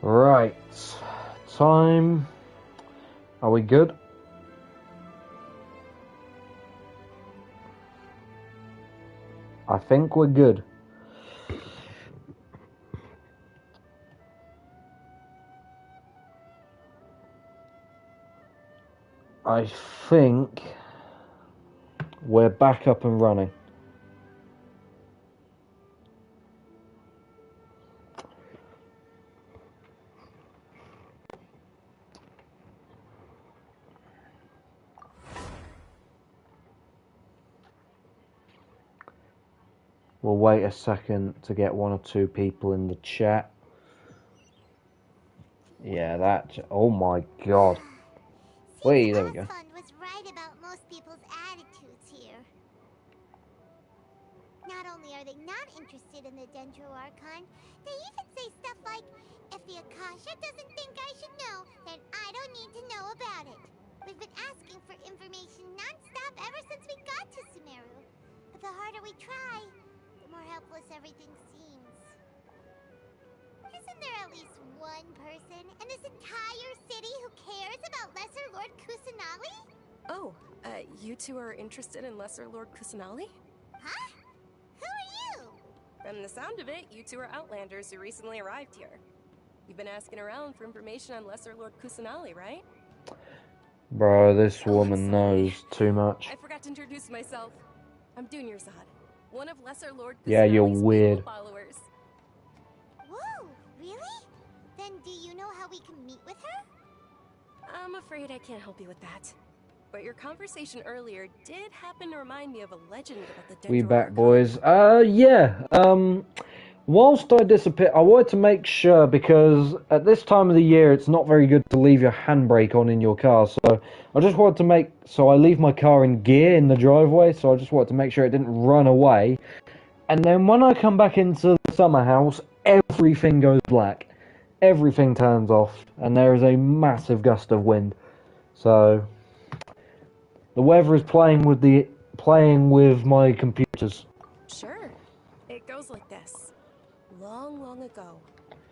Right. Time. Are we good? I think we're good. I think we're back up and running. We'll wait a second to get one or two people in the chat. Yeah, that. Oh my god. Wait, there we go. Osfond was right about most people's attitudes here. Not only are they not interested in the Dendro Archon, they even say stuff like, if the Akasha doesn't think I should know, then I don't need to know about it. We've been asking for information non-stop ever since we got to Sumeru. But the harder we try, the more helpless everything seems. Isn't there at least one person in this entire city who cares about Lesser Lord Kusanali? Oh, you two are interested in Lesser Lord Kusanali? Huh? Who are you? From the sound of it, you two are Outlanders who recently arrived here. You've been asking around for information on Lesser Lord Kusanali, right? Bro, this woman knows too much. I forgot to introduce myself. I'm Dunyarzad, one of Lesser Lord Kusanali's Yeah, you're weird. followers. Whoa, really? Then do you know how we can meet with her? I'm afraid I can't help you with that. But your conversation earlier did happen to remind me of a legend about the Dendro We back, Archon. boys. Yeah. Whilst I disappear, I wanted to make sure, because at this time of the year, it's not very good to leave your handbrake on in your car. So I just wanted to so I leave my car in gear in the driveway. So I just wanted to make sure it didn't run away. And then when I come back into the summer house, everything goes black. Everything turns off, and there is a massive gust of wind. So the weather is playing with my computers. Sure. It goes like this. Long, long ago,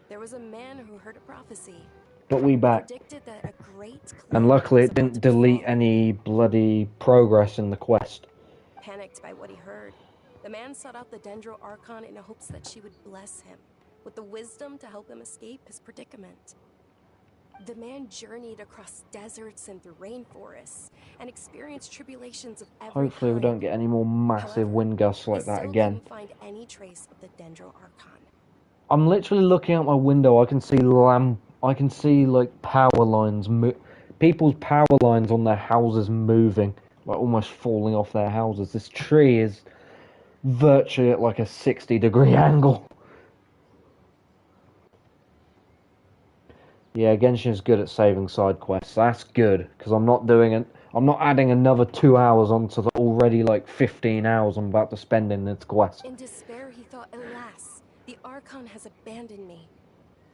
there was a man who heard a prophecy. But we back. Predicted that a great And luckily was it didn't about to delete befall. any bloody progress in the quest. Panicked by what he heard, the man sought out the Dendro Archon in hopes that she would bless him with the wisdom to help him escape his predicament. The man journeyed across deserts and through rainforests and experienced tribulations of every Hopefully we kind. don't get any more massive wind gusts like that again. Didn't find any trace of the Dendro Archon. I'm literally looking out my window. I can see like power lines, people's power lines on their houses moving, like almost falling off their houses. This tree is virtually at like a 60-degree angle. Yeah, Genshin's good at saving side quests. That's good, because I'm not adding another 2 hours onto the already like 15 hours I'm about to spend in this quest. In despair, he thought, alas, the Archon has abandoned me.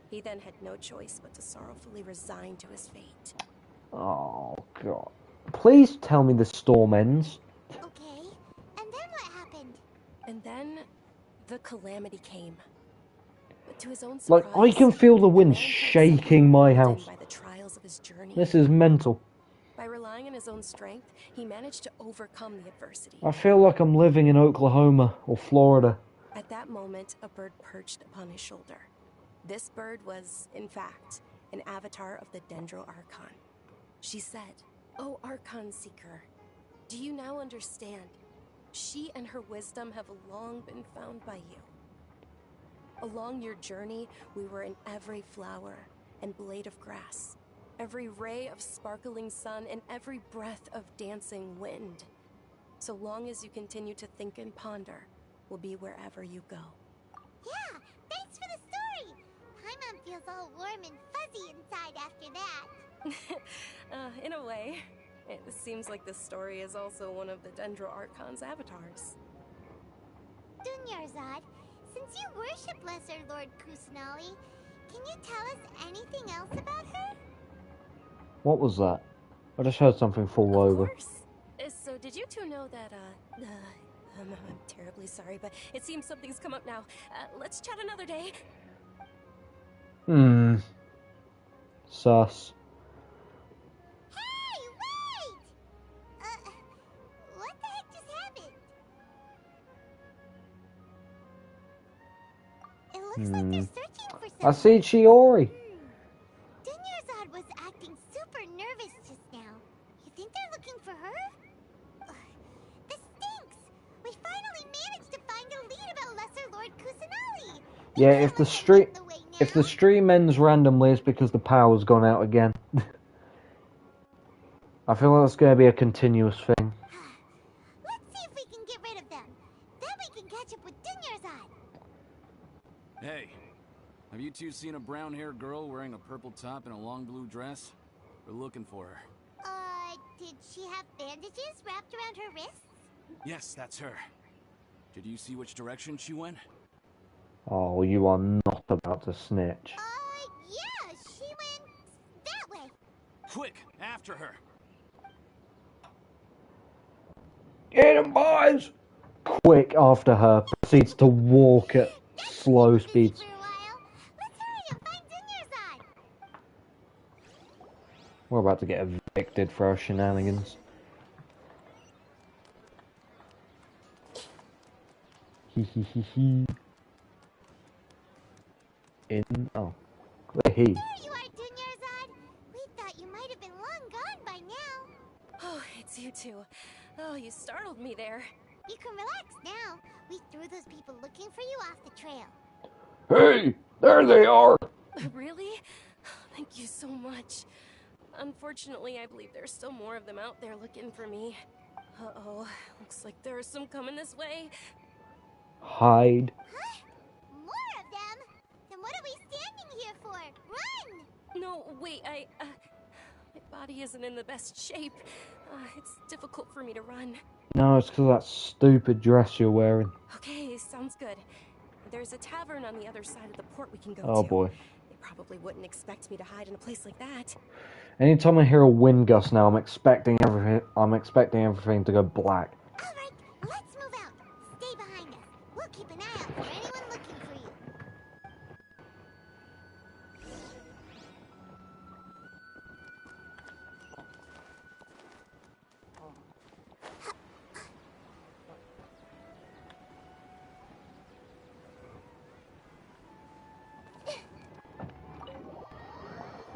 He then had no choice but to sorrowfully resign to his fate. Oh, God. Please tell me the storm ends. Okay, and then what happened? And then, the calamity came. But to his own Like, surprise, I can feel the wind man felt shaking my somehow house. by the trials of his journey. This is mental. By relying on his own strength, he managed to overcome the adversity. I feel like I'm living in Oklahoma or Florida. At that moment, a bird perched upon his shoulder. This bird was, in fact, an avatar of the Dendro Archon. She said, "O Archon Seeker, do you now understand? She and her wisdom have long been found by you. Along your journey, we were in every flower and blade of grass, every ray of sparkling sun, and every breath of dancing wind. So long as you continue to think and ponder, we'll be wherever you go." Yeah, thanks for the story! Paimon feels all warm and fuzzy inside after that. In a way, it seems like this story is also one of the Dendro Archon's avatars. Dunyarzad, since you worship Lesser Lord Kusanali, can you tell us anything else about her? What was that? I just heard something fall over. Of course. So did you two know that, I'm terribly sorry, but it seems something's come up now. Let's chat another day. Sus. Hey, wait! What the heck just happened? It looks like they're searching for something. I see Chiori. Dunyarzad was acting super nervous just now. You think they're looking for her? This stinks! We finally managed to find a lead about Lesser Lord Kusanali! Yeah, if the stream ends randomly, it's because the power's gone out again. I feel like it's going to be a continuous thing. Let's see if we can get rid of them. Then we can catch up with Dunyarzad. Hey, have you two seen a brown-haired girl wearing a purple top and a long blue dress? We're looking for her. Did she have bandages wrapped around her wrists? Yes, that's her. Did you see which direction she went? Oh, you are not about to snitch. Yeah, she went that way. Quick, after her! Get him, boys! Quick after her, proceeds to walk at slow speeds. For a while. Let's hurry and find Dunyarzad. We're about to get evicted for our shenanigans. Hee. Oh, he. There you are, Dunyarzad. We thought you might have been long gone by now. Oh, it's you two. Oh, you startled me there. You can relax now. We threw those people looking for you off the trail. Hey, there they are. Really? Thank you so much. Unfortunately, I believe there's still more of them out there looking for me. Uh-oh, looks like there are some coming this way. Hide. Huh? More of them? Then what are we standing here for? Run! No, wait, my body isn't in the best shape. It's difficult for me to run. No, it's because of that stupid dress you're wearing. Okay, sounds good. There's a tavern on the other side of the port we can go to. Oh boy. They probably wouldn't expect me to hide in a place like that. Anytime I hear a wind gust now, I'm expecting everything to go black. All right, let's move out. Stay behind us. We'll keep an eye out for anyone looking for you.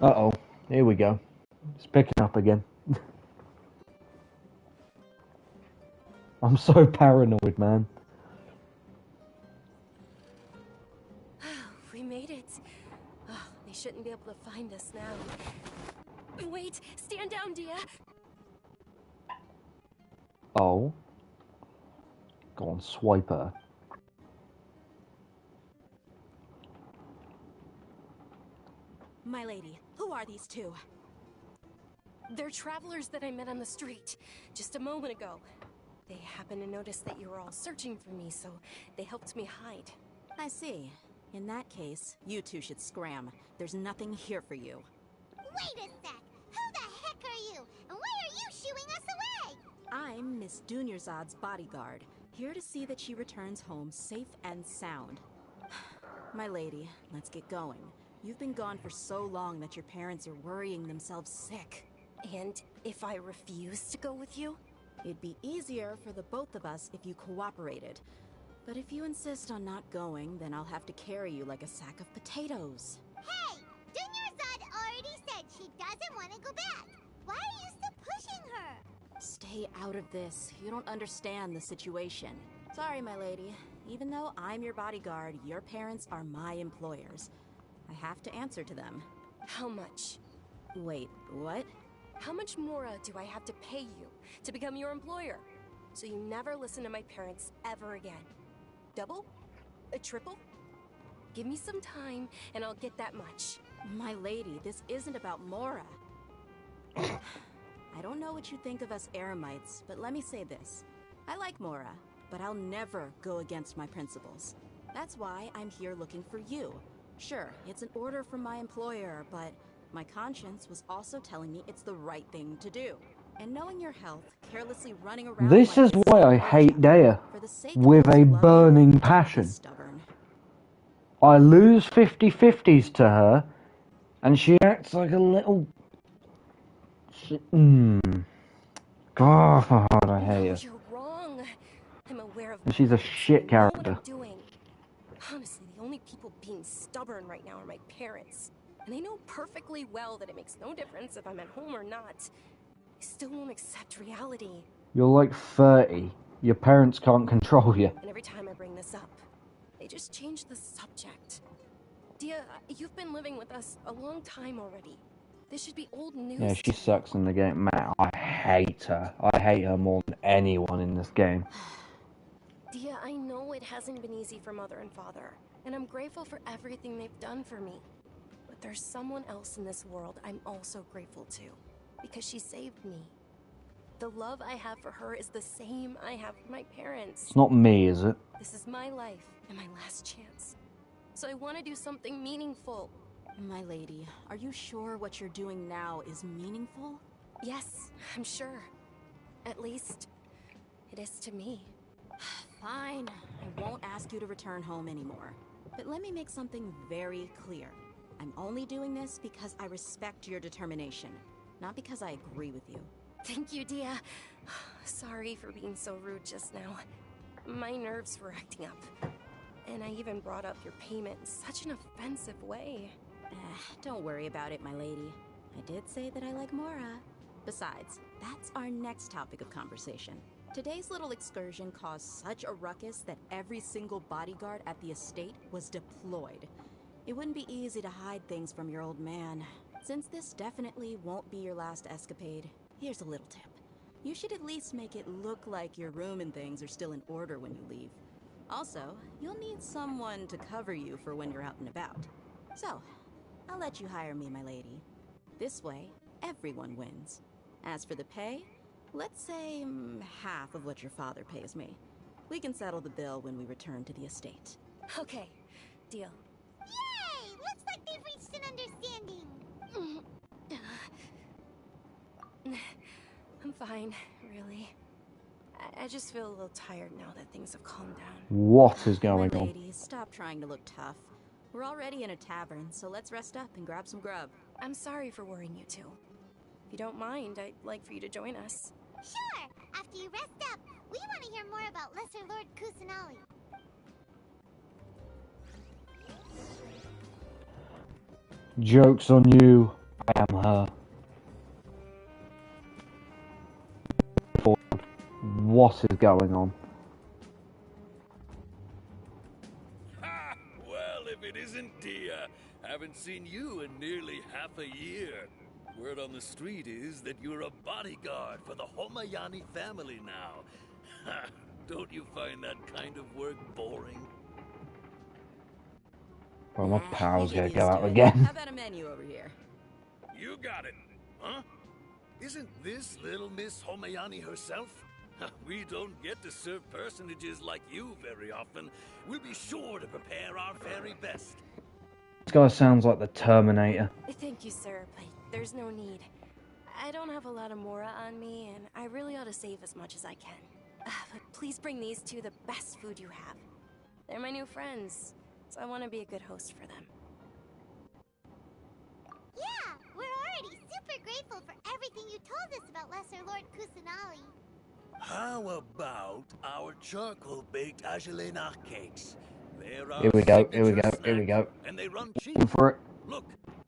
Uh-oh. Here we go. It's picking up again. I'm so paranoid, man. We made it. Oh, they shouldn't be able to find us now. Wait, stand down, Dia. Oh. Go on, swipe her. My lady, who are these two? They're travelers that I met on the street just a moment ago. They happened to notice that you were all searching for me, so they helped me hide. I see. In that case, you two should scram. There's nothing here for you. Wait a sec. Who the heck are you? And why are you shooing us away? I'm Miss Dunyarzad's bodyguard, here to see that she returns home safe and sound. My lady, let's get going. You've been gone for so long that your parents are worrying themselves sick. And if I refuse to go with you? It'd be easier for the both of us if you cooperated. But if you insist on not going, then I'll have to carry you like a sack of potatoes. Hey, Dunyarzad already said she doesn't want to go back. Why are you still pushing her? Stay out of this. You don't understand the situation. Sorry, my lady. Even though I'm your bodyguard, your parents are my employers. I have to answer to them. How much? Wait, what? How much more do I have to pay you to become your employer? So you never listen to my parents ever again. Double? A triple? Give me some time and I'll get that much. My lady, this isn't about Mora. I don't know what you think of us Eremites, but let me say this. I like Mora, but I'll never go against my principles. That's why I'm here looking for you. Sure, it's an order from my employer, but my conscience was also telling me it's the right thing to do. And knowing your health, carelessly running around This is why I hate Dea with a burning passion. Stubborn. I lose 50-50s to her, And she acts like a little... God, I hate her. You're wrong. I'm aware of She's a shit I know what character. I'm doing. Honestly, the only people being stubborn right now are my parents. And they know perfectly well that it makes no difference if I'm at home or not. I still won't accept reality. You're like 30. Your parents can't control you. And every time I bring this up, they just change the subject. Dia, you've been living with us a long time already. This should be old news. Yeah, she sucks in the game. Man, I hate her. I hate her more than anyone in this game. Dia, I know it hasn't been easy for Mother and Father, and I'm grateful for everything they've done for me. But there's someone else in this world I'm also grateful to, because she saved me. The love I have for her is the same I have for my parents. It's not me, is it? This is my life and my last chance. So I want to do something meaningful. My lady, are you sure what you're doing now is meaningful? Yes, I'm sure. At least, it is to me. Fine, I won't ask you to return home anymore. But let me make something very clear. I'm only doing this because I respect your determination, not because I agree with you. Thank you, Dia. Sorry for being so rude just now. My nerves were acting up. And I even brought up your payment in such an offensive way. Don't worry about it, my lady. I did say that I like Mora. Besides, that's our next topic of conversation. Today's little excursion caused such a ruckus that every single bodyguard at the estate was deployed. It wouldn't be easy to hide things from your old man. Since this definitely won't be your last escapade, here's a little tip. You should at least make it look like your room and things are still in order when you leave. Also, you'll need someone to cover you for when you're out and about. So, I'll let you hire me, my lady. This way, everyone wins. As for the pay, let's say half of what your father pays me. We can settle the bill when we return to the estate. Okay, deal. Yay! Looks like they've reached an understanding. I'm fine, really. I just feel a little tired now that things have calmed down. What is going My on? lady, stop trying to look tough. We're already in a tavern, so let's rest up and grab some grub. I'm sorry for worrying you two. If you don't mind, I'd like for you to join us. Sure! After you rest up, we want to hear more about Lesser Lord Kusanali. Joke's on you. I am her. What is going on? Ha! Well, if it isn't Dia. Haven't seen you in nearly half a year. Word on the street is that you're a bodyguard for the Homayani family now. Ha! Don't you find that kind of work boring? Well, my pal's Get gonna used go to out it. again. How about a menu over here? You got it, huh? Isn't this little Miss Homayani herself? We don't get to serve personages like you very often. We'll be sure to prepare our very best. This guy sounds like the Terminator. Thank you, sir, but there's no need. I don't have a lot of Mora on me, and I really ought to save as much as I can. But please bring these two the best food you have. They're my new friends, so I want to be a good host for them. Yeah, we're already super grateful for everything you told us about Lesser Lord Kusanali. How about our charcoal-baked Agelenach cakes? They're our Here we go, here we signature go, here we snack, go. and they run cheap. Going for it. Look,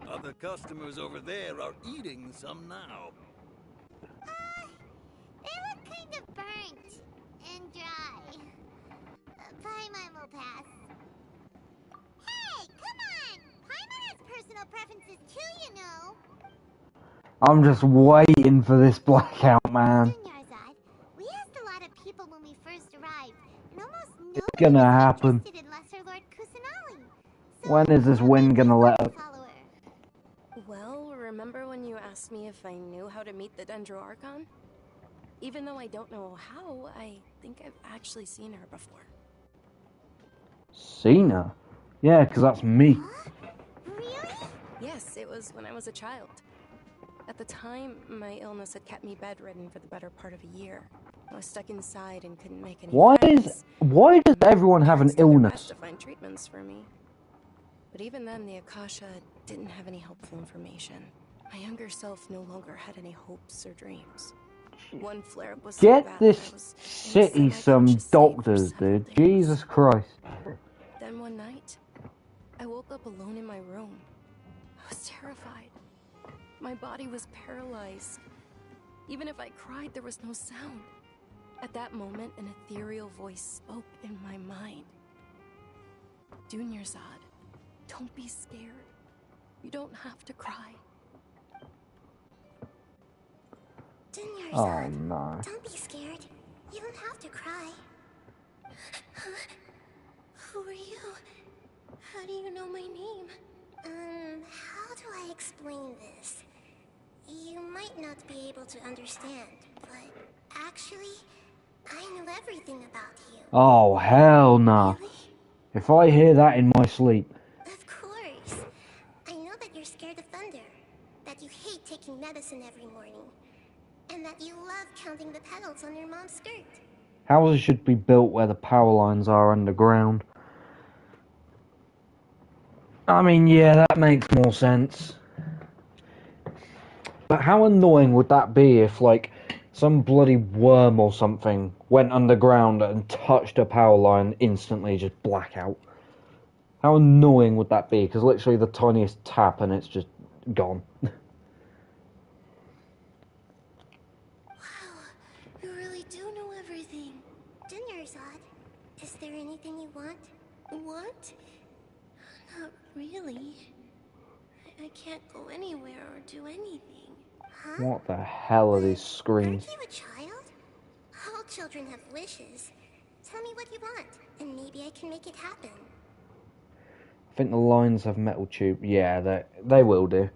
other customers over there are eating some now. They look kind of burnt and dry. Paimon will pass. Hey, come on! Paimon has personal preferences too, you know. I'm just waiting for this blackout, man. Dunyarzad, we asked a lot of people when we first arrived, and almost nobody gonna was happen. interested in Lesser Lord Kusanali. So When is this wind gonna let up? follower? Well, remember when you asked me if I knew how to meet the Dendro Archon? Even though I don't know how, I think I've actually seen her before. Seen her? Yeah, because that's me. Really? Yes, it was when I was a child. At the time, my illness had kept me bedridden for the better part of a year. I was stuck inside and couldn't make any friends. Why does everyone have an Parents did their best illness? to find treatments for me. But even then, the Akasha didn't have any helpful information. My younger self no longer had any hopes or dreams. One flare-up was so Get bad that I this was in a city some semi-conscious state for doctors, several dude. days. Jesus Christ. Then one night, I woke up alone in my room. I was terrified. My body was paralyzed. Even if I cried, there was no sound. At that moment, an ethereal voice spoke in my mind. Dunyarzad, don't be scared. You don't have to cry. Dunyarzad, Oh no. don't be scared. You don't have to cry. Who are you? How do you know my name? How do I explain this? You might not be able to understand, but actually, I know everything about you. Oh, hell no. Really? If I hear that in my sleep. Of course. I know that you're scared of thunder, that you hate taking medicine every morning, and that you love counting the petals on your mom's skirt. Houses should be built where the power lines are underground. I mean, yeah, that makes more sense. But how annoying would that be if, like, some bloody worm or something went underground and touched a power line, instantly just blackout? How annoying would that be? Because literally the tiniest tap and it's just gone. Wow, you really do know everything. Dunyarzad, is there anything you want? What? Not really. I can't go anywhere or do anything. Huh? What the hell are these Aren't screams? you a child? All children have wishes. Tell me what you want, and maybe I can make it happen. I think the lines have metal tube. Yeah, they will do.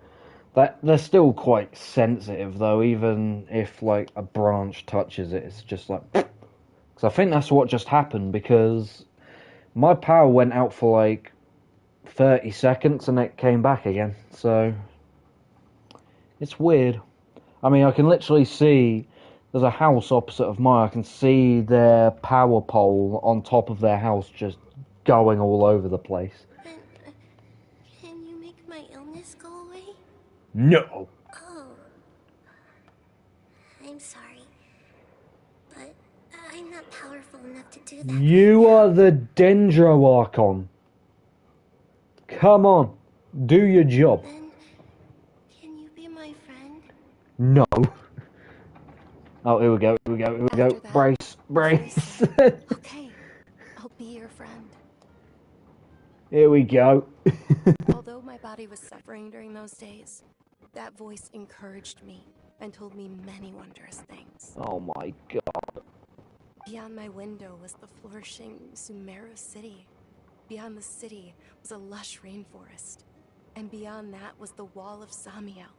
They're still quite sensitive though, even if like a branch touches it, it's just like. Because I think that's what just happened, because my power went out for like 30 seconds and it came back again. So it's weird. I mean, I can literally see there's a house opposite of mine. I can see their power pole on top of their house just going all over the place. Can you make my illness go away? No. Oh. I'm sorry. But I'm not powerful enough to do that. You are the Dendroarchon. Come on, do your job. Then, can you be my friend? No. Oh, here we go, here we go, here we go. After that, Brace, the voice brace. said, okay, I'll be your friend. Here we go. Although my body was suffering during those days, that voice encouraged me and told me many wondrous things. Oh my god. Beyond my window was the flourishing Sumeru city. Beyond the city was a lush rainforest. And beyond that was the wall of Samiel,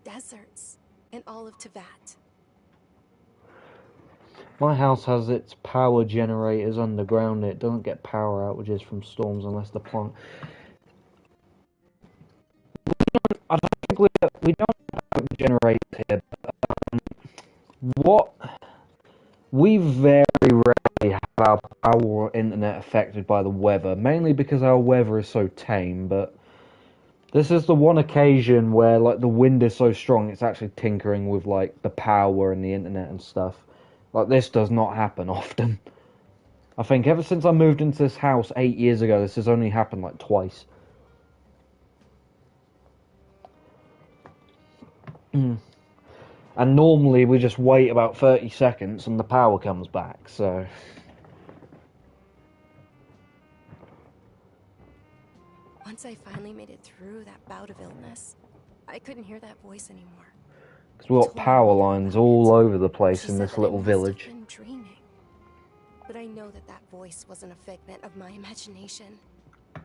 deserts, and all of Teyvat. My house has its power generators underground. It doesn't get power outages from storms unless the plant. I don't think we don't have generators here. But, what we very rarely have our power or internet affected by the weather, mainly because our weather is so tame. But this is the one occasion where like the wind is so strong, it's actually tinkering with like the power and the internet and stuff. Like this does not happen often. I think ever since I moved into this house 8 years ago, this has only happened like twice. And normally we just wait about 30 seconds and the power comes back, so... Once I finally made it through that bout of illness, I couldn't hear that voice anymore. Because we've got power lines all over the place in this little village. Been dreaming. But I know that that voice wasn't a figment of my imagination.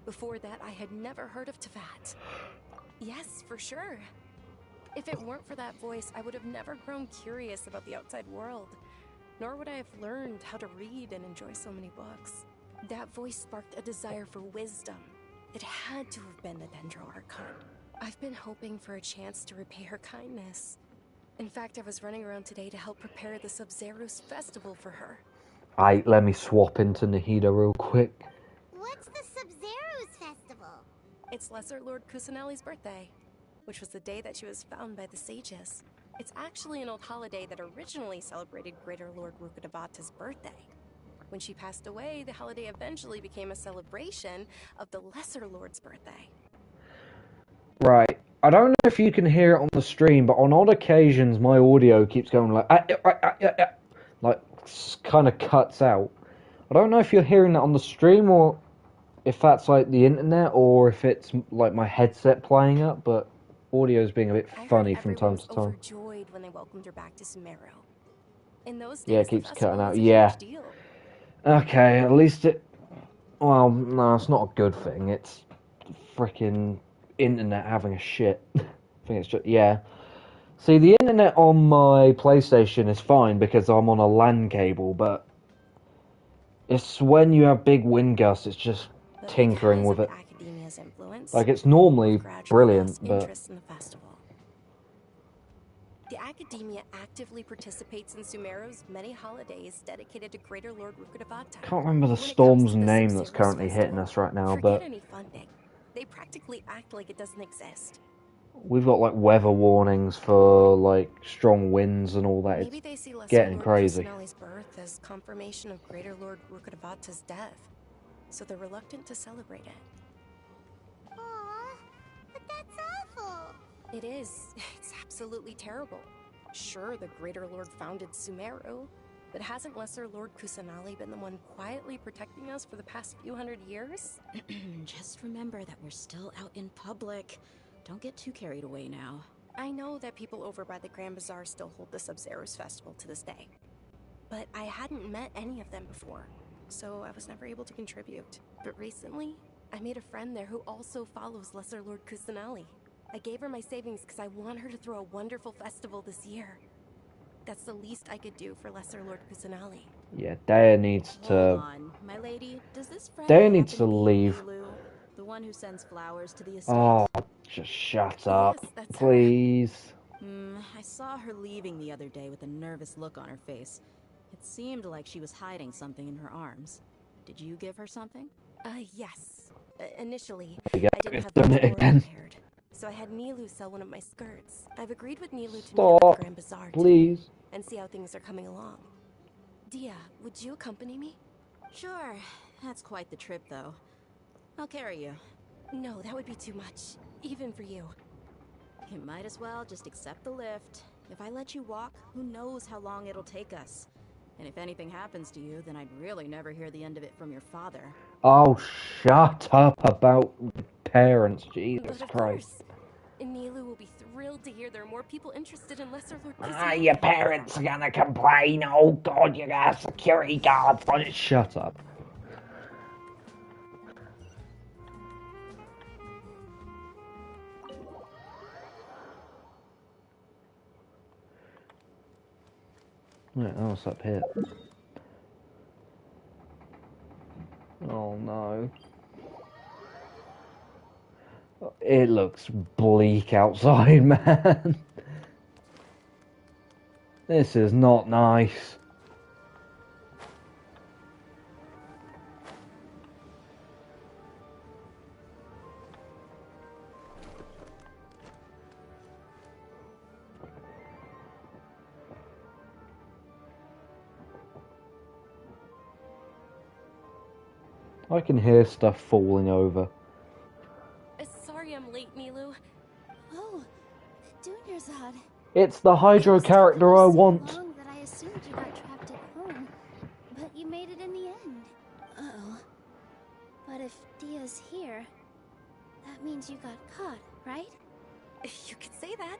Before that, I had never heard of Teyvat. Yes, for sure. If it weren't for that voice, I would have never grown curious about the outside world. Nor would I have learned how to read and enjoy so many books. That voice sparked a desire for wisdom. It had to have been the Dendroarchon. I've been hoping for a chance to repay her kindness. In fact, I was running around today to help prepare the Sub-Zerus festival for her. Let me swap into Nahida real quick. What's the Sub-Zerus festival? It's Lesser Lord Kusanali's birthday, which was the day that she was found by the sages. It's actually an old holiday that originally celebrated Greater Lord Rukkhadevata's birthday. When she passed away, the holiday eventually became a celebration of the Lesser Lord's birthday. Right. I don't know if you can hear it on the stream, but on odd occasions my audio keeps going like kind of cuts out. I don't know if you're hearing that on the stream or if that's like the internet or if it's like my headset playing up, but audio's being a bit funny from time to time. Overjoyed when they welcomed her back to Sumeru. In those days, Yeah, it keeps cutting out. was a Yeah. huge deal. Okay, at least it. Well, no, it's not a good thing. It's freaking internet having a shit. I think it's just yeah. See, the internet on my PlayStation is fine because I'm on a LAN cable, but it's when you have big wind gusts, it's just But tinkering with it. Academia's influence, Like, it's normally brilliant, but interest in the festival. The Academia actively participates in Sumeru's many holidays dedicated to Greater Lord Rukkhadevata. I can't remember the When it comes storm's to the name that's Sabzeruz currently hitting festival, us right now, forget but any funding. They practically act like it doesn't exist. we've got like weather warnings for like strong winds and all that. Maybe It's they see Lesser getting Lord crazy. Kusanali's birth as confirmation of Greater Lord Rukkhadevata's death, so they're reluctant to celebrate it. Aw, but that's awful. It is. It's absolutely terrible. Sure, the Greater Lord founded Sumeru, but hasn't Lesser Lord Kusanali been the one quietly protecting us for the past few hundred years? Just remember that we're still out in public. Don't get too carried away now. I know that people over by the Grand Bazaar still hold the Sabzeruz festival to this day, but I hadn't met any of them before, so I was never able to contribute. But recently, I made a friend there who also follows Lesser Lord Kusanali. I gave her my savings because I want her to throw a wonderful festival this year. That's the least I could do for Lesser Lord Kusanali. Yeah, Daya needs to. Hold on, my lady. Does this friend Daya happen needs to be leave. Nilu, the one who sends flowers to the estate? Oh, just shut up, Yes, that's please. I saw her leaving the other day with a nervous look on her face. It seemed like she was hiding something in her arms. Did you give her something? Yes. Initially, Yeah, I didn't it's have done much it more again. prepared, so I had Nilu sell one of my skirts. I've agreed with Nilu to meet up at the Grand Bazaar Please. and see how things are coming along. Dia, would you accompany me? Sure. That's quite the trip, though. I'll carry you. No, that would be too much, even for you. You might as well just accept the lift. If I let you walk, who knows how long it'll take us. And if anything happens to you, then I'd really never hear the end of it from your father. Oh, shut up about parents, Jesus But of Christ. course, Nilu will be thrilled to hear there are more people interested in Lesser Lord Ah, Kusanali. your parents are gonna complain. Oh God, you got security guards on it. Shut up. Right, oh, what's up here? Oh no. It looks bleak outside, man. This is not nice. I can hear stuff falling over. Sorry I'm late, Nilu. Oh, Dunyarzad. It's the Hydro character I want. So long that I assumed you got trapped at home, but you made it in the end. Uh-oh. But if Dia's here, that means you got caught, right? You could say that,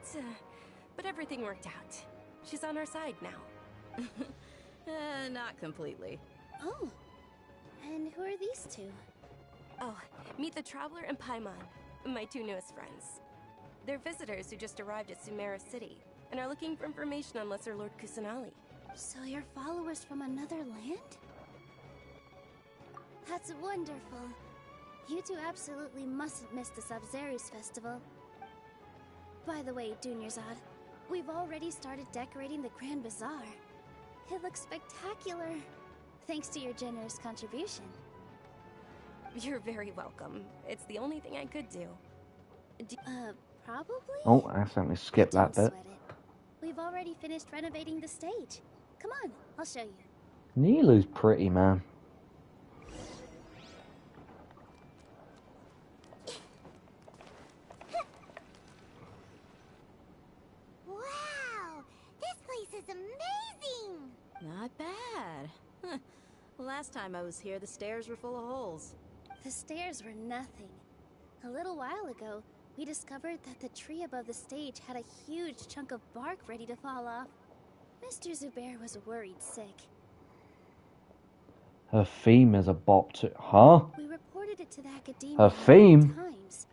but everything worked out. She's on our side now. Not completely. Oh. And who are these two? Oh, meet the Traveler and Paimon, my two newest friends. They're visitors who just arrived at Sumeru City and are looking for information on Lesser Lord Kusanali. So you're followers from another land? That's wonderful. You two absolutely mustn't miss the Sabzeruz festival. By the way, Dunyarzad, we've already started decorating the Grand Bazaar. It looks spectacular, thanks to your generous contribution. You're very welcome. It's the only thing I could do. Probably? Oh, I accidentally skipped that Don't bit. sweat it. We've already finished renovating the stage. Come on, I'll show you. Nilu's pretty, man. Wow! This place is amazing! Not bad. Huh. Last time I was here, the stairs were full of holes. The stairs were nothing. A little while ago, we discovered that the tree above the stage had a huge chunk of bark ready to fall off. Mr. Zubair was worried sick. Her theme is a bop too. Huh? We reported it to the academia Her theme? many times,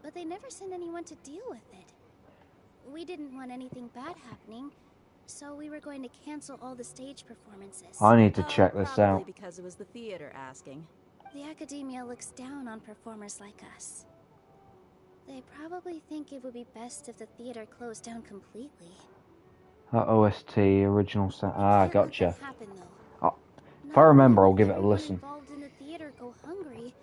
but they never sent anyone to deal with it. We didn't want anything bad happening, so we were going to cancel all the stage performances. I need to check this Probably out. because it was the theater asking. The academia looks down on performers like us. They probably think it would be best if the theater closed down completely. Her OST, original sound. Ah, Can't let gotcha. that happen, though. If I remember, I'll give it a Everyone listen. involved in the theater go hungry,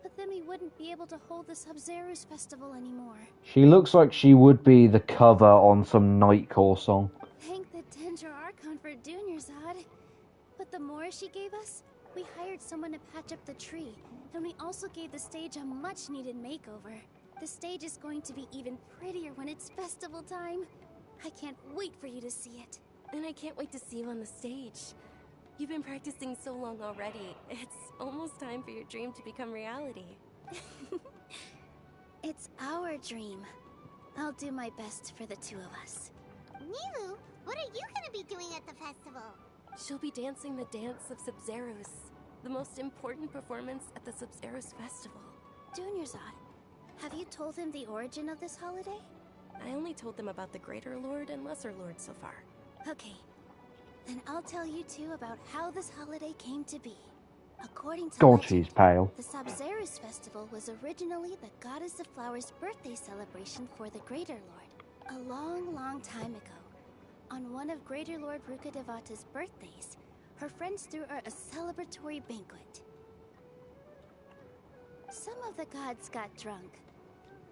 but then we wouldn't be able to hold the Sub-Zero's festival anymore. She looks like she would be the cover on some Nightcore song. Thank the Dendra Archon for Dunyarzad. But the more she gave us, we hired someone to patch up the tree, and we also gave the stage a much-needed makeover. The stage is going to be even prettier when it's festival time. I can't wait for you to see it. And I can't wait to see you on the stage. You've been practicing so long already. It's almost time for your dream to become reality. It's our dream. I'll do my best for the two of us. Nilu, what are you gonna be doing at the festival? She'll be dancing the dance of Sub-Zeros, the most important performance at the Sub-Zeros festival. Dunyarzad, have you told him the origin of this holiday? I only told them about the Greater Lord and Lesser Lord so far. Okay. Then I'll tell you two about how this holiday came to be. According to God, legend, she's pale. the Sub-Zeros festival was originally the Goddess of Flowers' birthday celebration for the Greater Lord. A long, long time ago, on one of Greater Lord Rukkhadevata's birthdays, her friends threw her a celebratory banquet. Some of the gods got drunk.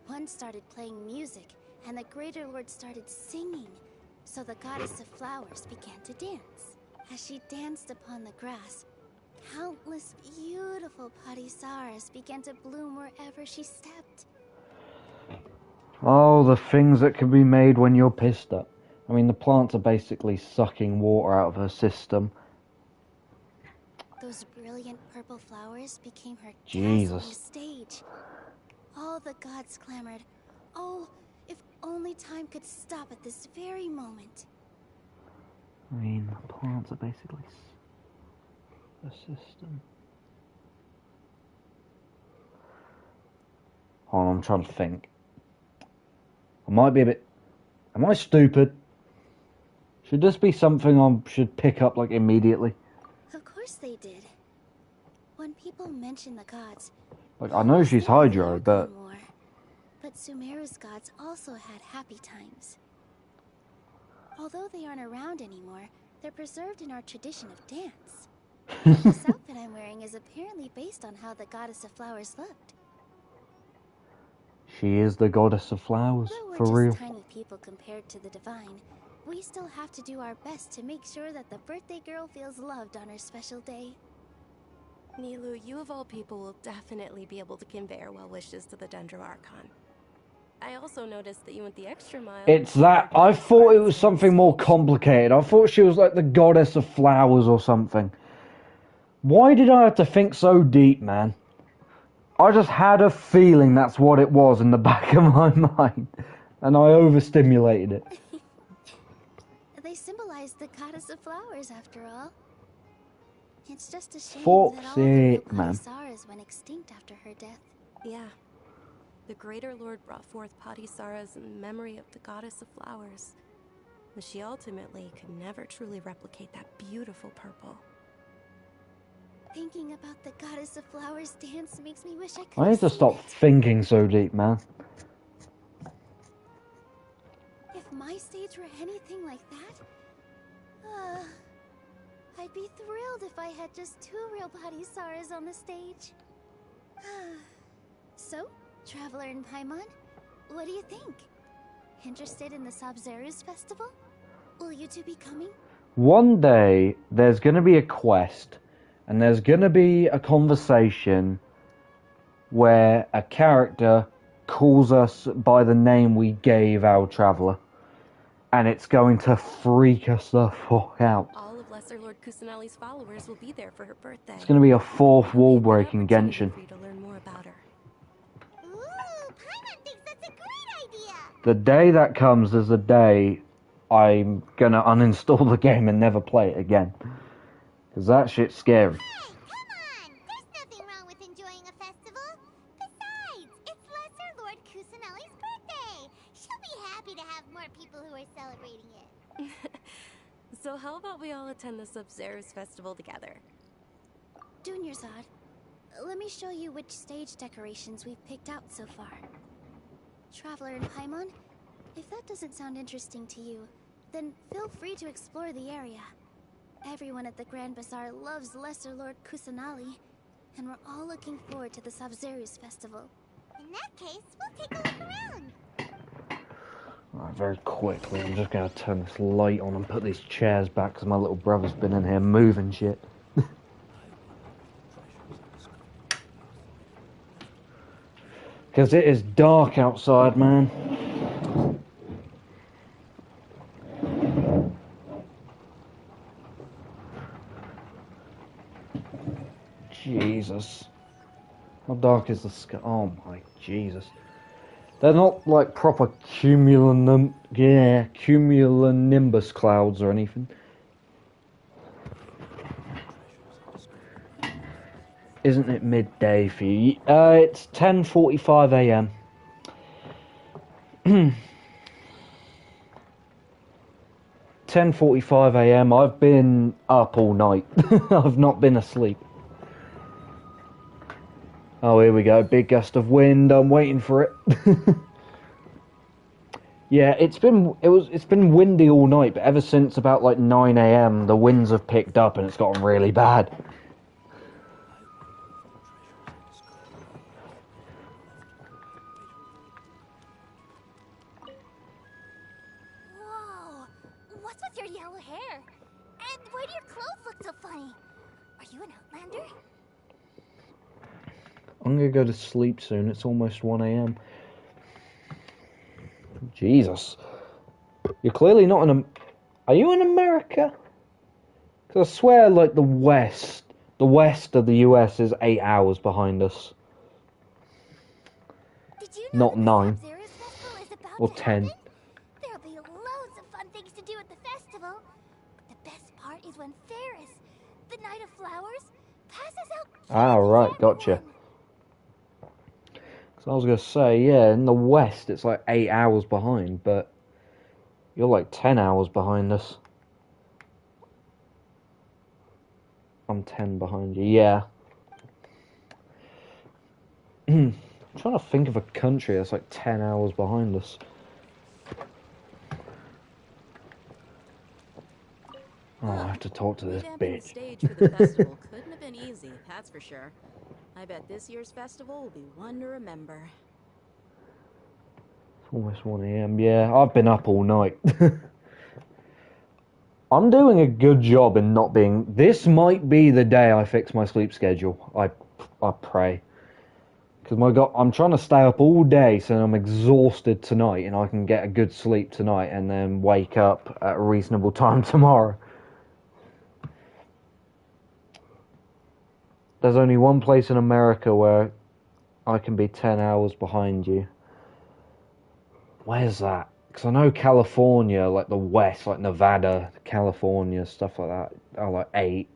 One started playing music, and the Greater Lord started singing. So the Goddess of Flowers began to dance. As she danced upon the grass, countless beautiful parisaras began to bloom wherever she stepped. Oh, the things that can be made when you're pissed up. I mean, the plants are basically sucking water out of her system. Those brilliant purple flowers became her Jesus. dazzling stage. All the gods clamored, "Oh, if only time could stop at this very moment." I mean, the plants are basically the system. Hold on, I'm trying to think. I might be a bit... Am I stupid? Should this be something I should pick up, like, immediately? Of course they did. When people mention the gods, Like, I know she's Hydro, but... But Sumeru's gods also had happy times. Although they aren't around anymore, they're preserved in our tradition of dance. This outfit I'm wearing is apparently based on how the Goddess of Flowers looked. She is the goddess of flowers, Though we're for just real. tiny people compared to the divine, we still have to do our best to make sure that the birthday girl feels loved on her special day. Nilu, you of all people will definitely be able to convey our well wishes to the Dendro Archon. I also noticed that you went the extra mile. It's that. I thought it was something more complicated. I thought she was like the goddess of flowers or something. Why did I have to think so deep, man? I just had a feeling that's what it was in the back of my mind. And I overstimulated it. They symbolize the Goddess of Flowers, after all. It's just a shame that Fuck's all the real sake, man. Parisaras went extinct after her death. Yeah. The Greater Lord brought forth Padisaras in memory of the Goddess of Flowers. But she ultimately could never truly replicate that beautiful purple. Thinking about the Goddess of Flowers dance makes me wish I could I need to have seen stop it. thinking so deep, man. If my stage were anything like that, I'd be thrilled if I had just 2 real Padisaras on the stage. So, Traveler in Paimon, what do you think? Interested in the Sabzeruz festival? Will you two be coming? One day, there's going to be a quest, and there's going to be a conversation where a character calls us by the name we gave our traveler. And it's going to freak us the fuck out. All of Lesser Lord Kusanali's followers will be there for her birthday. It's going to be a fourth wall break in Genshin. For you to learn more about her. Ooh, Paimon thinks that's a great idea! The day that comes is the day I'm going to uninstall the game and never play it again. Because that shit's scary. Hey, come on! There's nothing wrong with enjoying a festival. Besides, it's Lesser Lord Kusanali's birthday. She'll be happy to have more people who are celebrating it. So how about we all attend the Sabzeruz festival together? Dunyarzad, let me show you which stage decorations we've picked out so far. Traveler in Paimon, if that doesn't sound interesting to you, then feel free to explore the area. Everyone at the Grand Bazaar loves Lesser Lord Kusanali, and we're all looking forward to the Sabzeruz festival. In that case, we'll take a look around. Right, very quickly, I'm just going to turn this light on and put these chairs back because my little brother's been in here moving shit. Because it is dark outside, man. Jesus. How dark is the sky? Oh my Jesus. They're not like proper cumulonimbus clouds or anything. Isn't it midday for you? It's 10:45 a.m. 10:45 a.m. I've been up all night. I've not been asleep. Oh, here we go. Big gust of wind. I'm waiting for it. Yeah, it's been windy all night, but ever since about like 9 a.m. the winds have picked up and it's gotten really bad. Whoa! What's with your yellow hair? And why do your clothes look so funny? Are you an Outlander? I'm gonna go to sleep soon. It's almost 1 a.m. Jesus. You're clearly not in Are you in America? Because I swear, like, the west of the US is 8 hours behind us. Did you know Not 9. the Sabzeruz festival is about Or to 10. happen? There'll be loads of fun things to do at the festival. But the best part is when Ferris, the Knight of Flowers, passes out Ah, candy to right, gotcha. everyone. So I was gonna say, yeah, in the west it's like 8 hours behind, but you're like 10 hours behind us. I'm 10 behind you, yeah. I'm trying to think of a country that's like 10 hours behind us. Oh, I have to talk to this Revamping the bitch. stage for the festival couldn't have been easy, that's for sure. I bet this year's festival will be one to remember. It's almost 1 a.m. Yeah, I've been up all night. I'm doing a good job in not being... This might be the day I fix my sleep schedule. I pray. Because my God, I'm trying to stay up all day so I'm exhausted tonight and I can get a good sleep tonight and then wake up at a reasonable time tomorrow. There's only one place in America where I can be 10 hours behind you. Where's that? Because I know California, like the West, like Nevada, California, stuff like that, are like 8.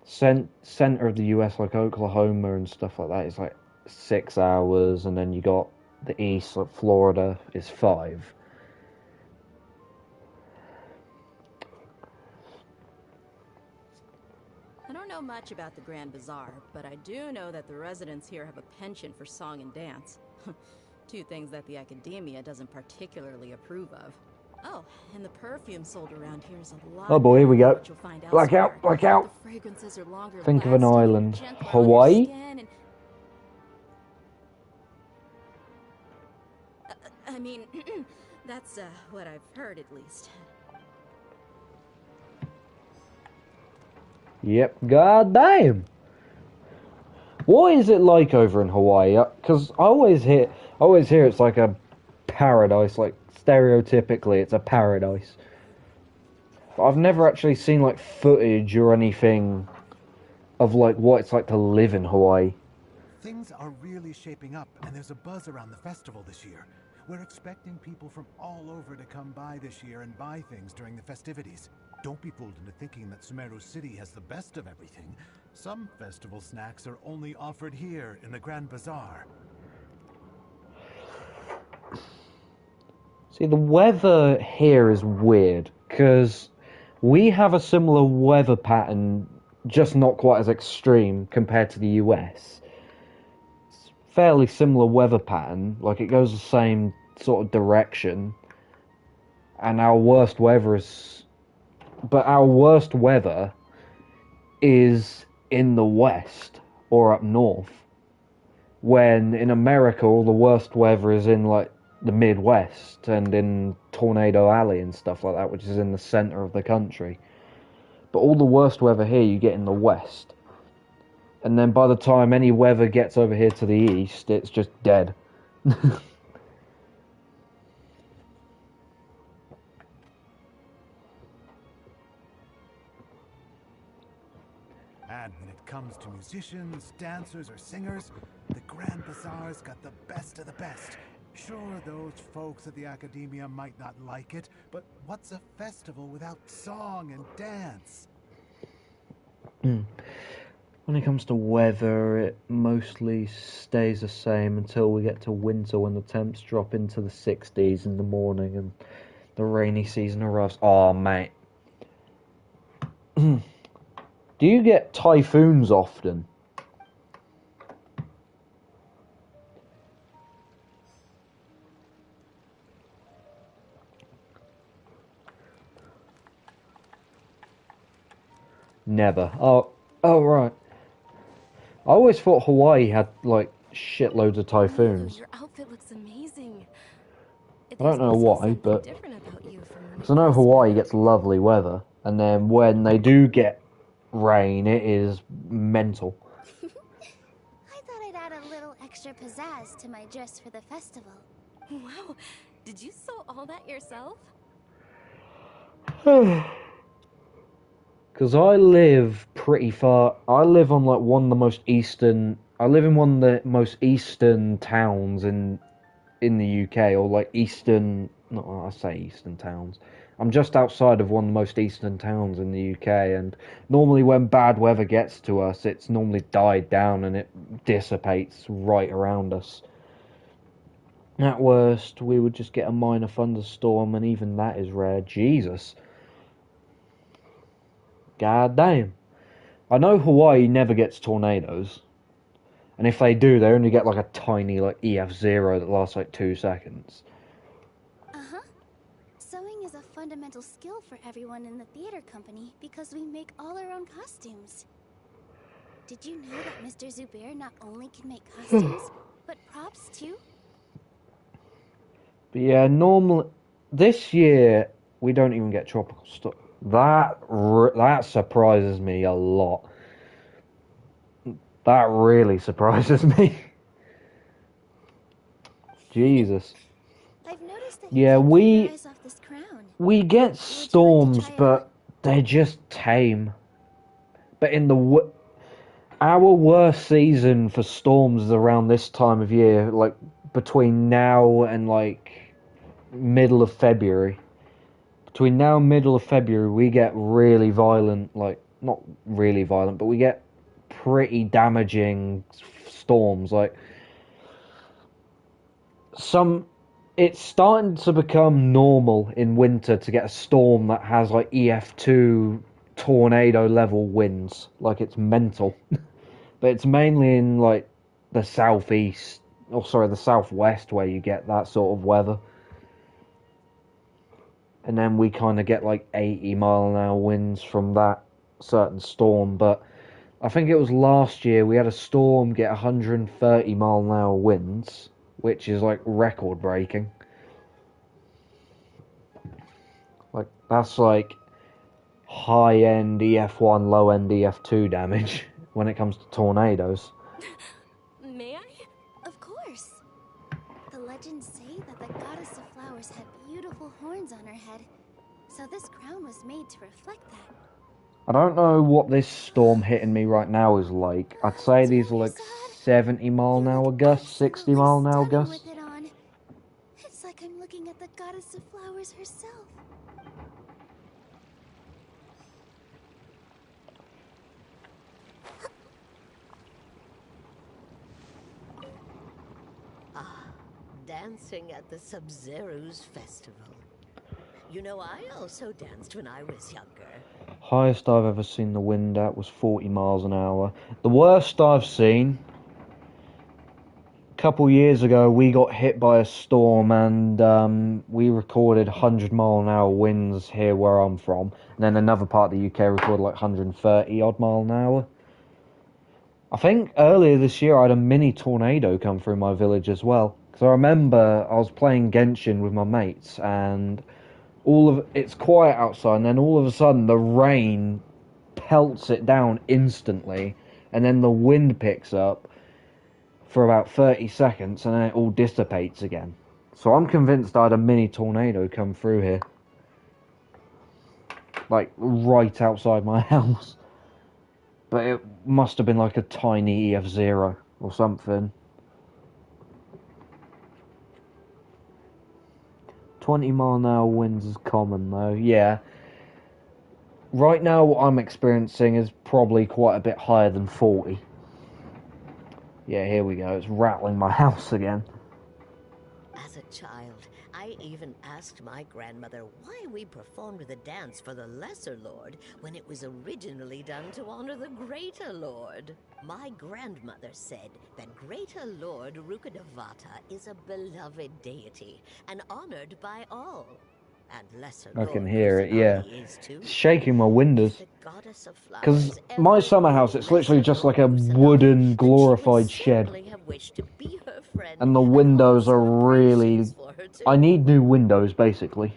Center of the US, like Oklahoma and stuff like that, is like 6 hours, and then you got the East, like Florida, is 5. I don't know much about the Grand Bazaar, but I do know that the residents here have a penchant for song and dance. 2 things that the academia doesn't particularly approve of. Oh, and the perfume sold around here is a lot. Oh boy, here we better than go. what you'll find Blackout, elsewhere. blackout. The fragrances are longer Think of an lasting, island. gentler on your Hawaii? skin, and I mean, that's what I've heard at least. Yep, goddamn. What is it like over in Hawaii? Because I always hear it's like a paradise. Like stereotypically, it's a paradise. But I've never actually seen like footage or anything of like what it's like to live in Hawaii. Things are really shaping up, and there's a buzz around the festival this year. We're expecting people from all over to come by this year and buy things during the festivities. Don't be fooled into thinking that Sumeru City has the best of everything. Some festival snacks are only offered here in the Grand Bazaar. See, the weather here is weird, because we have a similar weather pattern, just not quite as extreme compared to the US. It's fairly similar weather pattern, like it goes the same sort of direction, and our worst weather is... But our worst weather is in the west, or up north, when in America all the worst weather is in, like, the Midwest and in Tornado Alley and stuff like that, which is in the center of the country. But all the worst weather here you get in the west. And then by the time any weather gets over here to the east, it's just dead. And when it comes to musicians, dancers, or singers, the Grand Bazaar's got the best of the best. Sure, those folks at the Academia might not like it, but what's a festival without song and dance? When it comes to weather, it mostly stays the same until we get to winter, when the temps drop into the 60s in the morning and the rainy season arrives. Oh, mate. Do you get typhoons often? Never. Oh, right. I always thought Hawaii had, like, shitloads of typhoons. Ooh, your outfit looks amazing. I don't know why, but... Different about you from Because I know Hawaii gets lovely weather, and then when they do get rain, it is mental. I thought I'd add a little extra pizzazz to my dress for the festival. Wow, did you sew all that yourself? Because I live pretty far... I live on, like, one of the most eastern... I live in one of the most eastern towns in the UK, or, like, eastern... No, I say eastern towns. I'm just outside of one of the most eastern towns in the UK, and normally when bad weather gets to us, it's normally died down and it dissipates right around us. At worst, we would just get a minor thunderstorm, and even that is rare. Jesus. God damn. I know Hawaii never gets tornadoes. And if they do, they only get like a tiny like EF0 that lasts like 2 seconds. Uh-huh. Sewing is a fundamental skill for everyone in the theater company because we make all our own costumes. Did you know that Mr. Zubair not only can make costumes, but props too? But yeah, normally... This year, we don't even get tropical stuff. That surprises me a lot. That really surprises me. Jesus. I've noticed that Yeah, you can't keep your eyes off this crown. we get storms, but they're just tame. But in the... Our worst season for storms is around this time of year, like between now and like middle of February. Between now and middle of February, we get really violent, like, not really violent, but we get pretty damaging storms. Like, it's starting to become normal in winter to get a storm that has, like, EF2 tornado level winds. Like, it's mental. But it's mainly in, like, the southeast, or sorry, the southwest where you get that sort of weather. and then we kind of get like 80-mile-an-hour winds from that certain storm. But I think it was last year we had a storm get 130-mile-an-hour winds, which is like record breaking. Like that's like high-end EF1, low-end EF2 damage when it comes to tornadoes. May I? Of course. The legends say that the goddess of flowers had beautiful horns on her head, so this crown was made to reflect that. I don't know what this storm hitting me right now is like. I'd say these are like 70-mile-an-hour gusts, 60-mile-an-hour gusts. With it on. It's like I'm looking at the goddess of flowers herself. Dancing at the Sub-Zero's festival. You know, I also danced when I was younger. Highest I've ever seen the wind at was 40 miles an hour. The worst I've seen, a couple years ago, we got hit by a storm and we recorded 100-mile-an-hour winds here where I'm from. And then another part of the UK recorded like 130-odd mile an hour. I think earlier this year I had a mini tornado come through my village as well. Because I remember I was playing Genshin with my mates and it's quiet outside, and then all of a sudden the rain pelts it down instantly, and then the wind picks up for about 30 seconds, and then it all dissipates again. So I'm convinced I had a mini tornado come through here. Like, right outside my house. But it must have been like a tiny EF0 or something. 20-mile-an-hour winds is common though, yeah. Right now what I'm experiencing is probably quite a bit higher than 40. Yeah, here we go, it's rattling my house again. As a child, I even asked my grandmother why we performed the dance for the Lesser Lord when it was originally done to honor the Greater Lord. My grandmother said that Greater Lord Rukkhadevata is a beloved deity and honored by all. And Lesser I can Lord hear it, yeah. Kusanagi is too. It's shaking my windows. The goddess of flowers Because ever my summer house, it's literally just like a wooden glorified shed. have wished to be her friend And the windows hold are really... celebrations for her too. I need new windows, basically.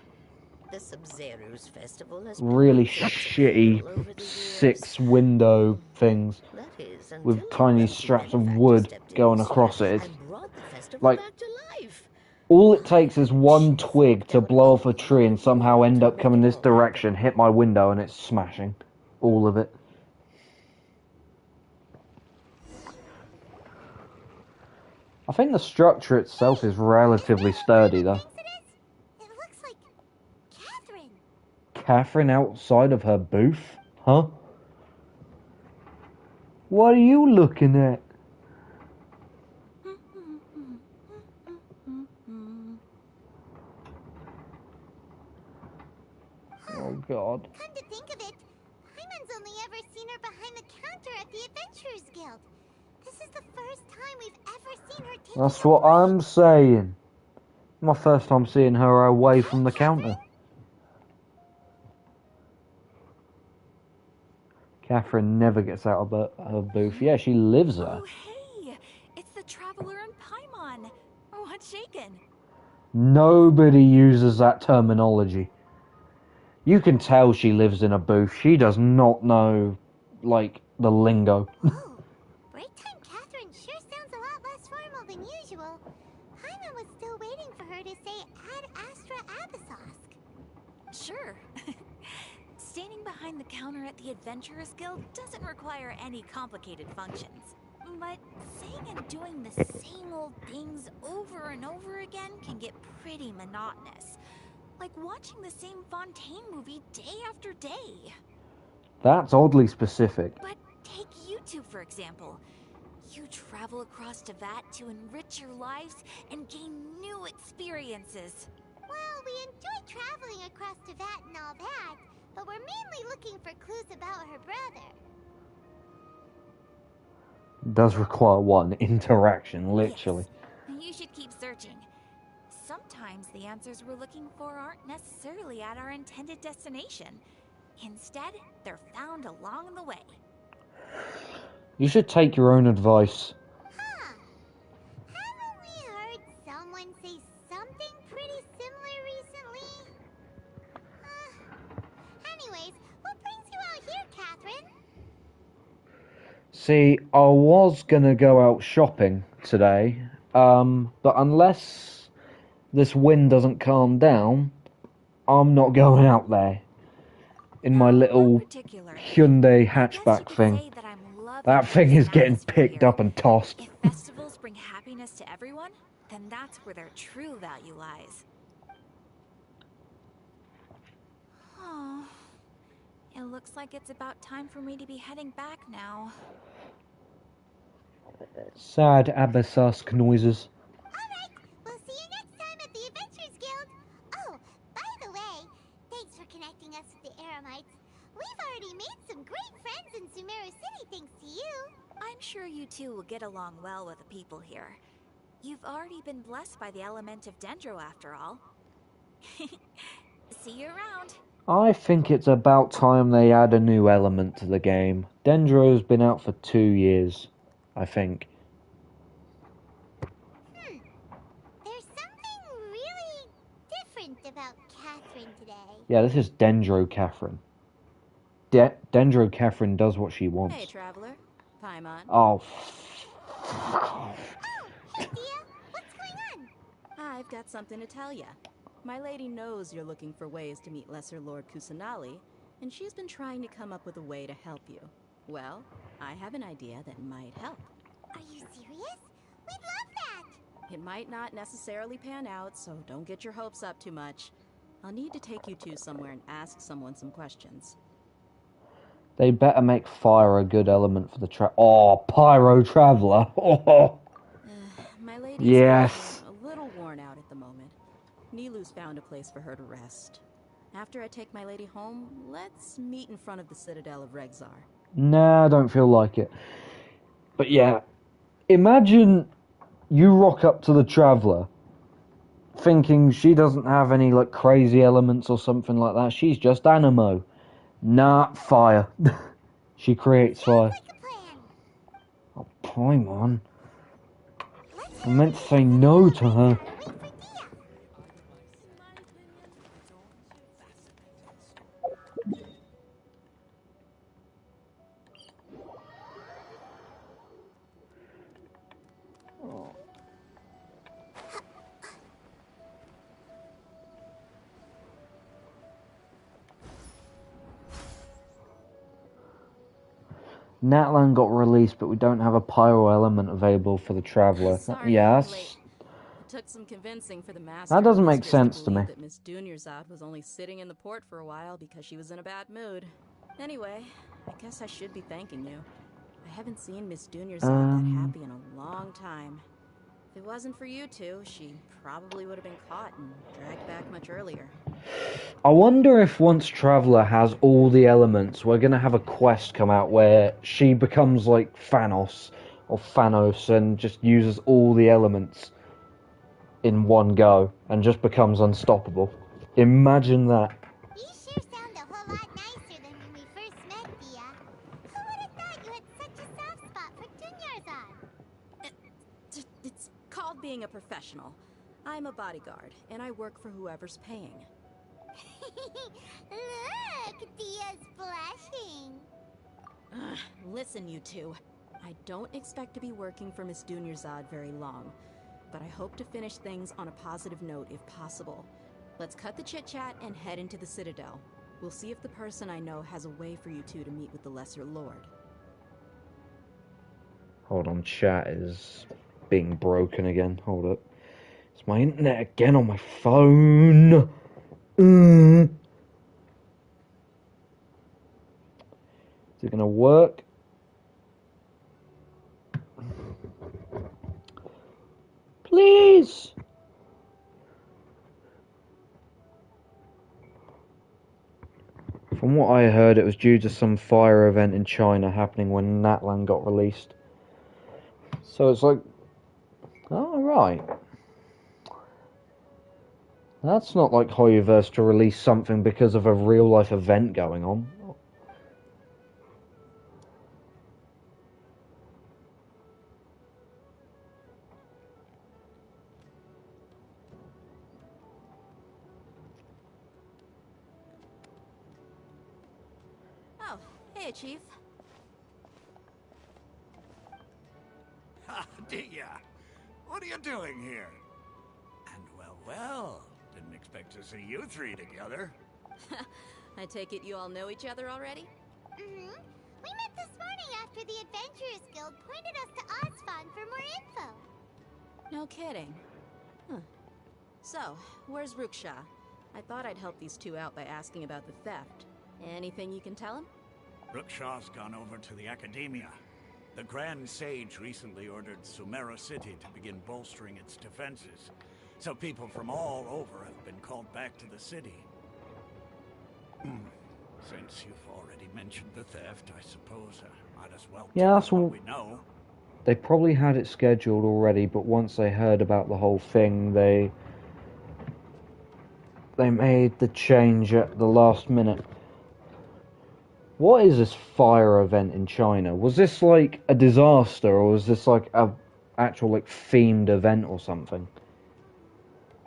The Sub-Zero's festival has Really been shitty successful over the years. 6-window things That is, with until tiny the straps of manufacturer wood stepped in going this across year it. and brought the festival Like, back to life. all it takes is one twig to blow off a tree and somehow end up coming this direction, hit my window, and it's smashing. All of it. I think the structure itself is relatively sturdy, though. It looks like Catherine. Catherine outside of her booth? Huh? What are you looking at? Oh god. Come to think of it, Hyman's only ever seen her behind the counter at the Adventurers Guild. This is the first time we've ever seen her taking That's a what break. I'm saying. My first time seeing her away from the counter. Catherine never gets out of her booth. Yeah, she lives there. Oh, hey! It's the Traveler in Paimon! What's shaken? Nobody uses that terminology. You can tell she lives in a booth. She does not know, like, the lingo. Oh, break time Catherine sure sounds a lot less formal than usual. Hyman was still waiting for her to say Ad Astra Abyssosque. Sure. Standing behind the counter at the Adventurers Guild doesn't require any complicated functions. But saying and doing the same old things over and over again can get pretty monotonous. Like watching the same Fontaine movie day after day. That's oddly specific. But take you two, for example. You travel across Teyvat to enrich your lives and gain new experiences. Well, we enjoy traveling across Teyvat and all that, but we're mainly looking for clues about her brother. Does require one interaction, literally. Yes. You should keep searching. sometimes the answers we're looking for aren't necessarily at our intended destination. Instead, they're found along the way. You should take your own advice. Huh. Haven't we heard someone say something pretty similar recently? Anyways, what brings you out here, Catherine? See, I was gonna go out shopping today, but unless this wind doesn't calm down, I'm not going out there in my little Hyundai hatchback thing. That thing is getting picked up and tossed. If festivals bring happiness to everyone, then that's where their true value lies. Oh, it looks like it's about time for me to be heading back now. Sad Abyssusk noises. Alright, we'll see you next time at the Adventurers Guild. Oh, by the way, thanks for connecting us with the Eremites. We've already made some great friends in Sumeru City thanks to you. I'm sure you two will get along well with the people here. You've already been blessed by the element of Dendro after all. See you around. I think it's about time they add a new element to the game. Dendro's been out for 2 years, I think. There's something really different about Catherine today. Yeah, this is Dendro Catherine. Dendro Catherine does what she wants. Hey, traveler. Paimon. Oh. Oh, hey, Dia. What's going on? I've got something to tell ya. My lady knows you're looking for ways to meet Lesser Lord Kusanali, and she's been trying to come up with a way to help you. Well, I have an idea that might help. Are you serious? We'd love that. It might not necessarily pan out, so don't get your hopes up too much. I'll need to take you two somewhere and ask someone some questions. They better make fire a good element for the Oh, Pyro Traveler. Oh. My lady's yes. a little worn out at the moment. Nilu's found a place for her to rest. After I take my lady home, let's meet in front of the Citadel of Regzar. Nah, I don't feel like it. But yeah, imagine you rock up to the Traveler thinking she doesn't have any like crazy elements or something like that. She's just Animo. Nah, fire. She creates fire. Like a plan. Oh, Paimon. I meant to say no to her. Wait for Dia. Natlan got released, but we don't have a pyro element available for the Traveler. Sorry, Yes. late. It took some convincing for the master. That doesn't and make mistress sense to believe me. That Miss Dunyarzad was only sitting in the port for a while because she was in a bad mood. Anyway, I guess I should be thanking you. I haven't seen Miss Dunyarzad that happy in a long time. If it wasn't for you two, she probably would have been caught and dragged back much earlier. I wonder if once Traveler has all the elements, we're gonna have a quest come out where she becomes like Thanos and just uses all the elements in one go and just becomes unstoppable. Imagine that. You sure sound a whole lot nicer than when we first met, Dia. Who would have thought you had such a soft spot for Dunyarzad? It's called being a professional. I'm a bodyguard, and I work for whoever's paying. Look, Dia's blushing. Ugh, listen, you two. I don't expect to be working for Miss Dunyarzad very long, but I hope to finish things on a positive note if possible. Let's cut the chit-chat and head into the Citadel. We'll see if the person I know has a way for you two to meet with the Lesser Lord. Hold on, chat is being broken again. Hold up. It's my internet again on my phone. Is it gonna work? Please! From what I heard, it was due to some fire event in China happening when Natlan got released. So it's like, oh, right. That's not like Hoyoverse to release something because of a real-life event going on. Oh, hey, Chief. Ah, Dia, what are you doing here? And well, didn't expect to see you three together. I take it you all know each other already? Mm-hmm. We met this morning after the Adventurers Guild pointed us to Ozfon for more info. No kidding. Huh. So, where's Ruksha? I thought I'd help these two out by asking about the theft. Anything you can tell him? Rookshaw's gone over to the Academia. The Grand Sage recently ordered Sumeru City to begin bolstering its defenses. So people from all over have been called back to the city. Since you've already mentioned the theft, I suppose I might as well Yeah, tell that's you all. what we know. They probably had it scheduled already, but once they heard about the whole thing, they made the change at the last minute. What is this fire event in China? Was this like a disaster, or was this like a actual like themed event or something?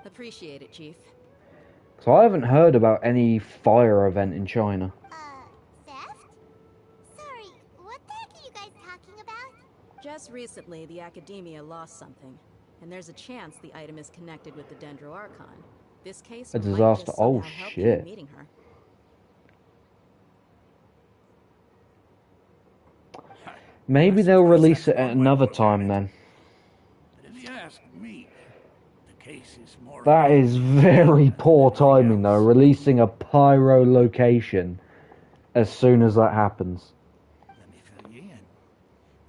Appreciate it, Chief. So I haven't heard about any fire event in China. Theft? Sorry, what the heck are you guys talking about? Just recently, the Academia lost something, and there's a chance the item is connected with the Dendro Archon. This case A might disaster. just Oh somehow help you in shit. meeting her. Maybe they'll release it at another time then. But if you ask me, the case is more That about is very poor timing though, releasing a pyro location as soon as that happens. Let me fill you in.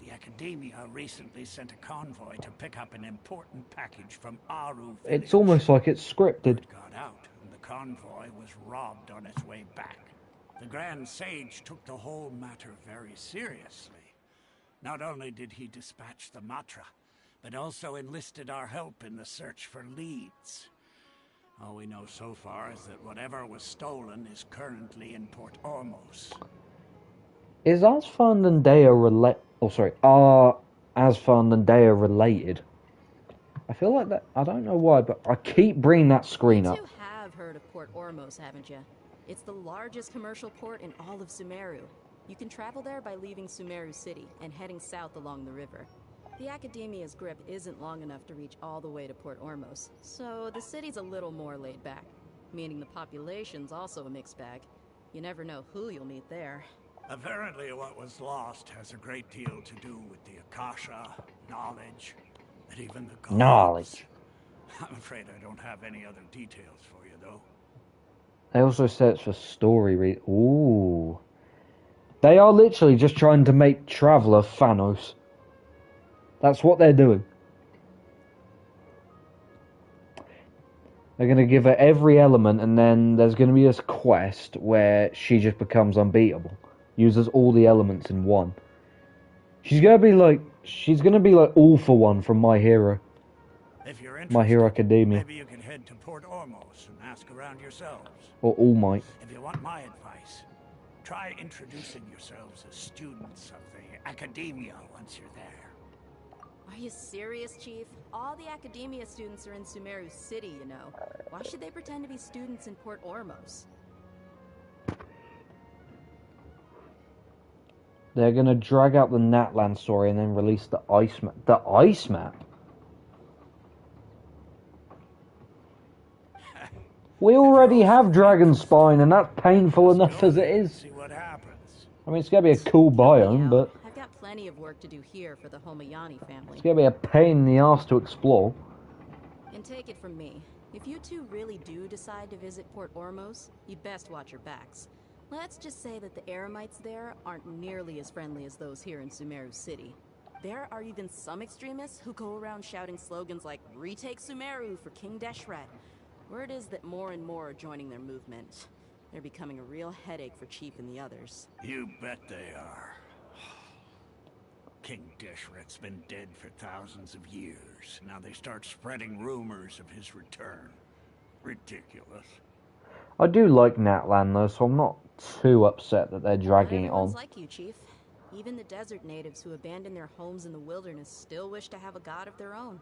The Academia recently sent a convoy to pick up an important package from Aru village. It's almost like it's scripted. It got out, and the convoy was robbed on its way back. The Grand Sage took the whole matter very seriously. Not only did he dispatch the Matra, but also enlisted our help in the search for leads. All we know so far is that whatever was stolen is currently in Port Ormos. Is Asfand and Dea are Asfand and Dea related? I feel like that, I don't know why, but I keep bringing that screen You up. two have heard of Port Ormos, haven't you? It's the largest commercial port in all of Sumeru. You can travel there by leaving Sumeru City and heading south along the river. The Academia's grip isn't long enough to reach all the way to Port Ormos, so the city's a little more laid back, meaning the population's also a mixed bag. You never know who you'll meet there. Apparently what was lost has a great deal to do with the Akasha, knowledge, and even the gods. Knowledge. I'm afraid I don't have any other details for you, though. They also search for story Ooh. They are literally just trying to make Traveler Thanos. That's what they're doing. They're going to give her every element, and then there's going to be this quest where she just becomes unbeatable. Uses all the elements in one. She's going to be like All For One from My Hero. If you're interested, My Hero Academia. maybe you can head to Port Ormos and ask around yourselves. Or All Might. If you want my advice, try introducing yourselves as students of the Academia once you're there. Are you serious, Chief? All the Academia students are in Sumeru City, you know. Why should they pretend to be students in Port Ormos? They're going to drag out the Natlan story and then release the ice map. The ice map? We already have Dragonspine, and that's painful enough as it is. See what happens. I mean, it's going to be a cool biome, but I've got plenty of work to do here for the Homayani family. it's going to be a pain in the ass to explore. And take it from me, if you two really do decide to visit Port Ormos, you'd best watch your backs. Let's just say that the Eremites there aren't nearly as friendly as those here in Sumeru City. There are even some extremists who go around shouting slogans like, "Retake Sumeru for King Deshret." Word is that more and more are joining their movement. They're becoming a real headache for Chief and the others. You bet they are. King Deshret's been dead for thousands of years. Now they start spreading rumors of his return. Ridiculous. I do like Natlan though, so I'm not too upset that they're dragging it Everyone's on. like you, Chief. Even the desert natives who abandoned their homes in the wilderness still wish to have a god of their own.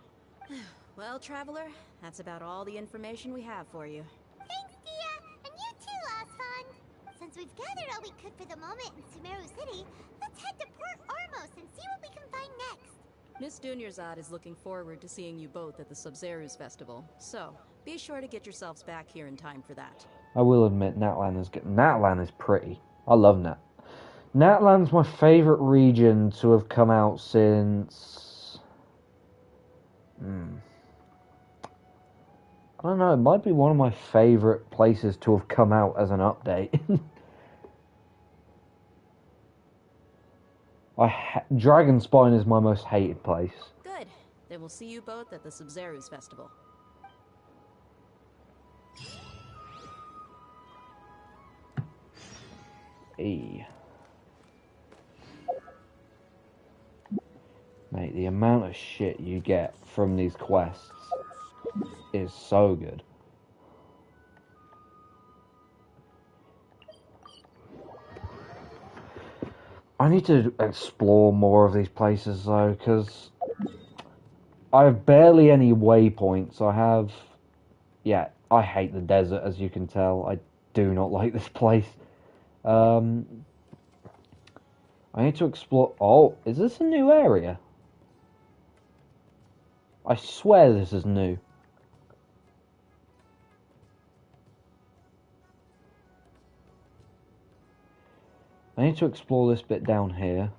Well, Traveler, that's about all the information we have for you. Thanks, Dia! And you too, Osfond! Since we've gathered all we could for the moment in Sumeru City, let's head to Port Ormos and see what we can find next. Miss Dunyarzad is looking forward to seeing you both at the Sub-Zeru's festival, so be sure to get yourselves back here in time for that. I will admit, Natlan is good. Natlan is pretty. I love Nat. Natlan's my favourite region to have come out since... I don't know, it might be one of my favourite places to have come out as an update. Dragonspine is my most hated place. Good. Then we'll see you both at the Sub-Zeru's festival. Mate, the amount of shit you get from these quests is so good. I need to explore more of these places though, because I have barely any waypoints. Yeah, I hate the desert, as you can tell. I do not like this place. I need to explore... Oh, is this a new area? I swear this is new. I need to explore this bit down here.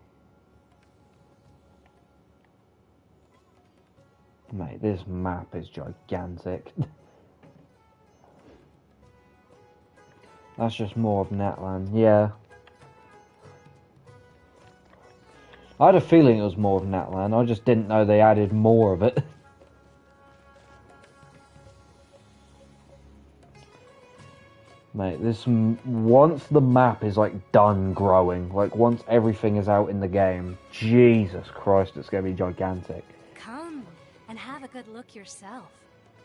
Mate, this map is gigantic. That's just more of Natlan, yeah. I had a feeling it was more of Natlan, I just didn't know they added more of it. Mate, once the map is like done growing, like once everything is out in the game, Jesus Christ, it's gonna be gigantic. Come and have a good look yourself.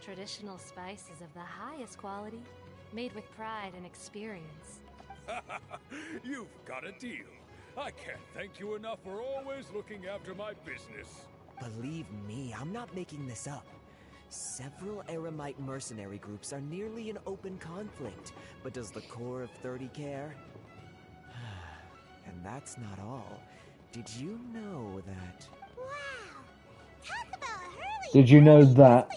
Traditional spices of the highest quality, made with pride and experience. You've got a deal. I can't thank you enough for always looking after my business. Believe me, I'm not making this up. Several Eremite mercenary groups are nearly in open conflict, but does the core of 30 care? And that's not all. Did you know that... Wow! Talk about hurling! Did you know that?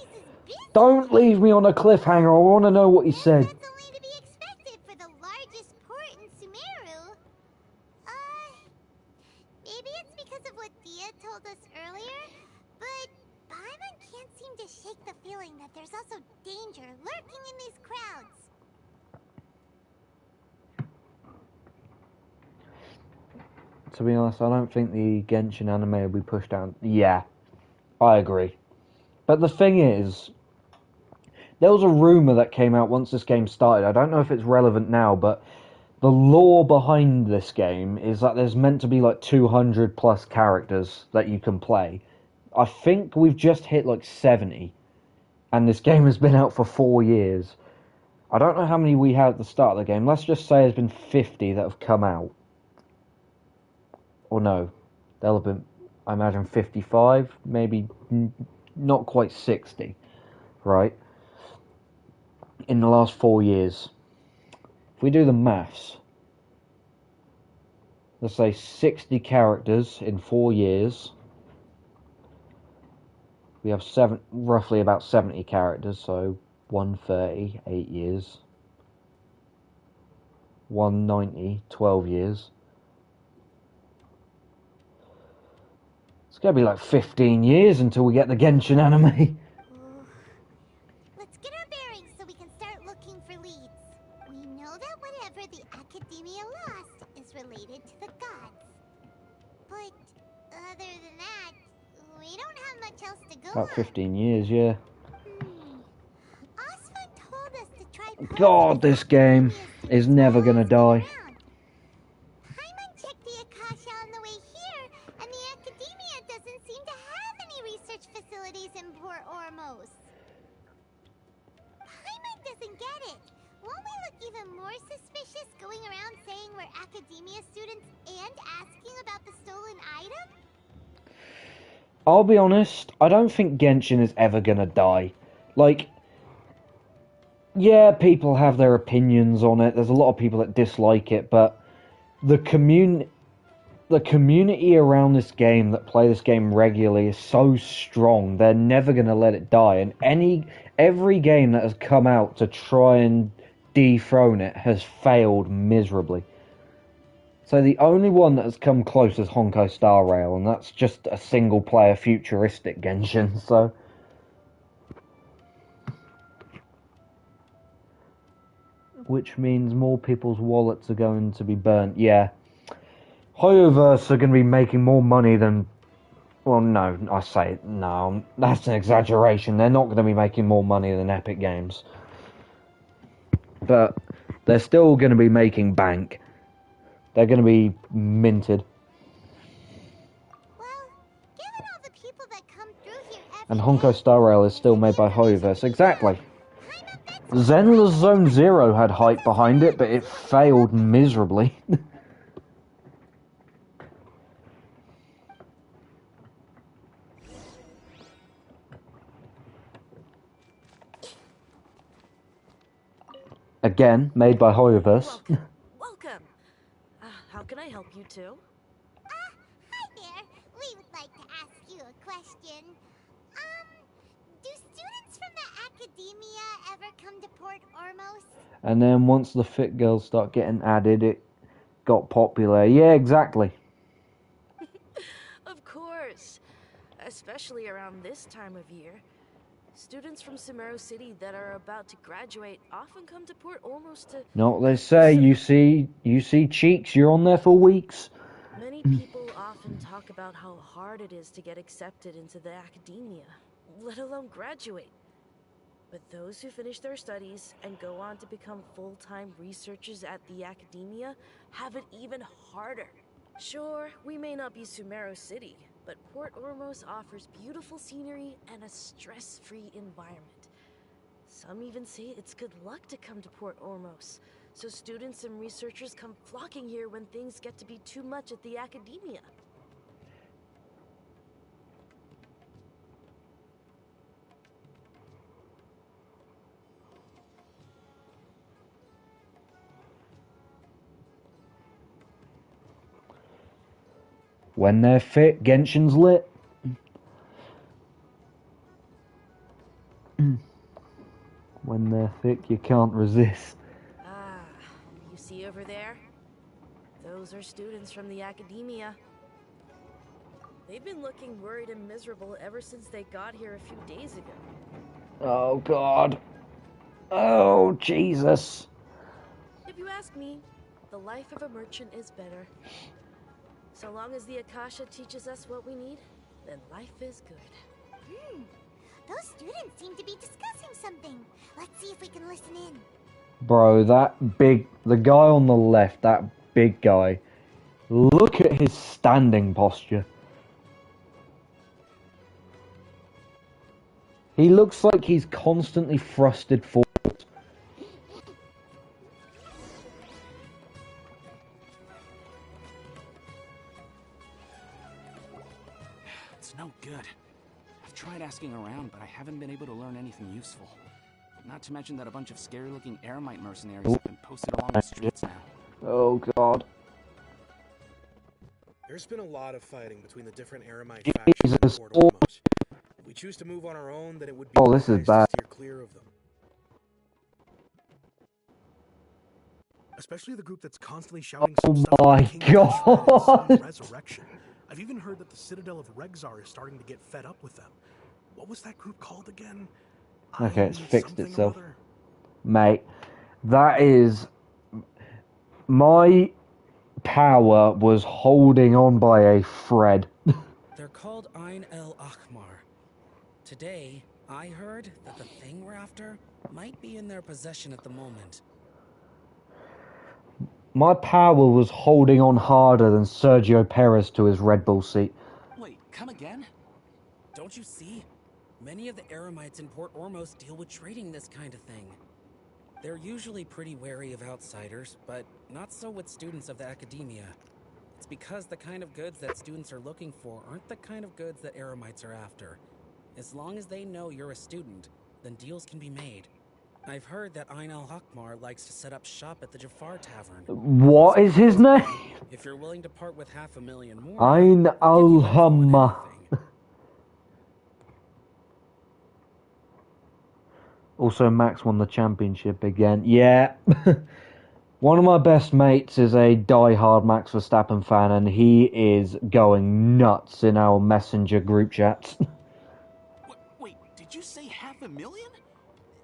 Don't leave me on a cliffhanger, I want to know what he said. That's only to be expected for the largest port in Sumeru. Maybe it's because of what Dia told us earlier, but Paimon can't seem to shake the feeling that there's also danger lurking in these crowds. To be honest, I don't think the Genshin anime will be pushed down. Yeah, I agree. But the thing is, there was a rumour that came out once this game started. I don't know if it's relevant now, but the lore behind this game is that there's meant to be like 200 plus characters that you can play. I think we've just hit like 70, and this game has been out for 4 years. I don't know how many we had at the start of the game. Let's just say there's been 50 that have come out. Or no, there'll have been, I imagine, 55, maybe not quite 60, right? In the last 4 years. If we do the maths, let's say 60 characters in 4 years. We have roughly about 70 characters, so 130, 8 years. 190, 12 years. It's gonna be like 15 years until we get the Genshin anime. Let's get our bearings so we can start looking for leads. We know that whatever the Academia lost is related to the gods. But other than that, we don't have much else to go About on. 15 years, yeah. Osman told us to try God, this game is never gonna die. Paimon checked the Akasha on the way here, and the Academia doesn't seem to have any research facilities in Port Ormos. Paimon doesn't get it. Won't we look even more suspicious going around saying we're academia students and asking about the stolen item? I'll be honest, I don't think Genshin is ever gonna die. Like, yeah, people have their opinions on it. There's a lot of people that dislike it, but the community around this game that play this game regularly is so strong. They're never gonna let it die. And every game that has come out to try and dethrone it has failed miserably. So the only one that has come close is Honkai Star Rail, and that's just a single-player futuristic Genshin. So. Which means more people's wallets are going to be burnt. Yeah. Hoyoverse are going to be making more money than... Well, no, I say no. That's an exaggeration. They're not going to be making more money than Epic Games. But they're still going to be making bank. They're going to be minted. Well, given all the people that come through here And Honkai Star Rail is still made by Hoyoverse. Exactly. Zenless Zone Zero had hype behind it, but it failed miserably. Again, made by Hoyoverse. Welcome. How can I help you two? Hi there. We would like to ask you a question. Do students from the academia ever come to Port Ormos? And then once the fit girls start getting added, it got popular. Yeah, exactly. Of course. Especially around this time of year. Students from Sumeru City that are about to graduate often come to Port Ormos to... Not what they say. You see cheeks, you're on there for weeks. Many people often talk about how hard it is to get accepted into the academia, let alone graduate. But those who finish their studies and go on to become full-time researchers at the academia have it even harder. Sure, we may not be Sumeru City, but Port Ormos offers beautiful scenery and a stress-free environment. Some even say it's good luck to come to Port Ormos, so students and researchers come flocking here when things get to be too much at the academia. When they're fit, Genshin's lit. When they're thick, you can't resist. Ah, you see over there? Those are students from the academia. They've been looking worried and miserable ever since they got here a few days ago. Oh, God. Oh, Jesus. If you ask me, the life of a merchant is better. So long as the Akasha teaches us what we need, then life is good. Those students seem to be discussing something. Let's see if we can listen in. Bro, the guy on the left, that big guy, look at his standing posture. He looks like he's constantly thrusted forward. It's no good. I've tried asking around, but I haven't been able to learn anything useful. Not to mention that a bunch of scary-looking Eremite mercenaries have been posted along the streets now. Oh, God. There's been a lot of fighting between the different Eremite factions in Port Ormos. If we choose to move on our own, then it would be this is wise bad. to steer clear of them. Especially the group that's constantly shouting some stuff about King Genshin and resurrection. I've even heard that the Citadel of Rexar is starting to get fed up with them. What was that group called again? Okay, it's fixed itself. Mate, that is... My power was holding on by a thread. They're called Ain El Akhmar. Today, I heard that the thing we're after might be in their possession at the moment. My power was holding on harder than Sergio Perez to his Red Bull seat. Wait, come again? Don't you see? Many of the Eremites in Port Ormos deal with trading this kind of thing. They're usually pretty wary of outsiders, but not so with students of the academia. It's because the kind of goods that students are looking for aren't the kind of goods that Eremites are after. As long as they know you're a student, then deals can be made. I've heard that Ain al-Hakmar likes to set up shop at the Jafar Tavern. What is his name? If you're willing to part with 500,000 more, Ain al-Hamma. Also, Max won the championship again. Yeah. One of my best mates is a die-hard Max Verstappen fan, and he is going nuts in our messenger group chats. Wait, did you say 500,000?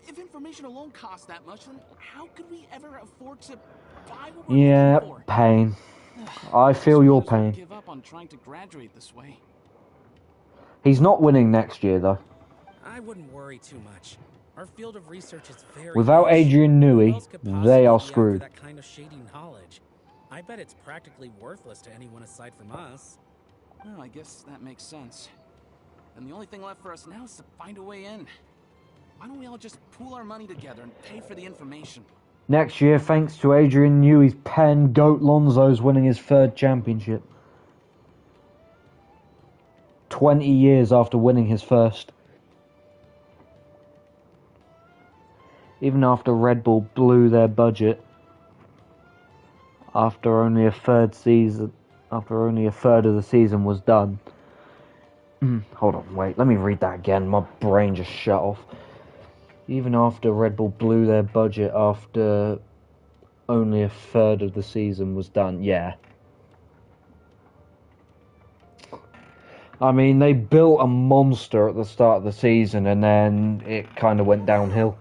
If information alone costs that much, then how could we ever afford to buy what we're Yeah, looking for? pain. I feel your pain. Give up on trying to graduate this way. He's not winning next year, though. I wouldn't worry too much. Our field of research is very Without niche. Adrian Who Newey, else could they possibly are be after screwed. that kind of shady knowledge? I bet it's practically worthless to anyone aside from us. Well, I guess that makes sense. And the only thing left for us now is to find a way in. Why don't we all just pool our money together and pay for the information? Next year, thanks to Adrian Newey's pen, Goat Lonzo's winning his 3rd championship. 20 years after winning his first. Even after Red Bull blew their budget. After only a third of the season was done. Hold on, wait, let me read that again. My brain just shut off. Even after Red Bull blew their budget after only a third of the season was done. Yeah. I mean, they built a monster at the start of the season and then it kind of went downhill.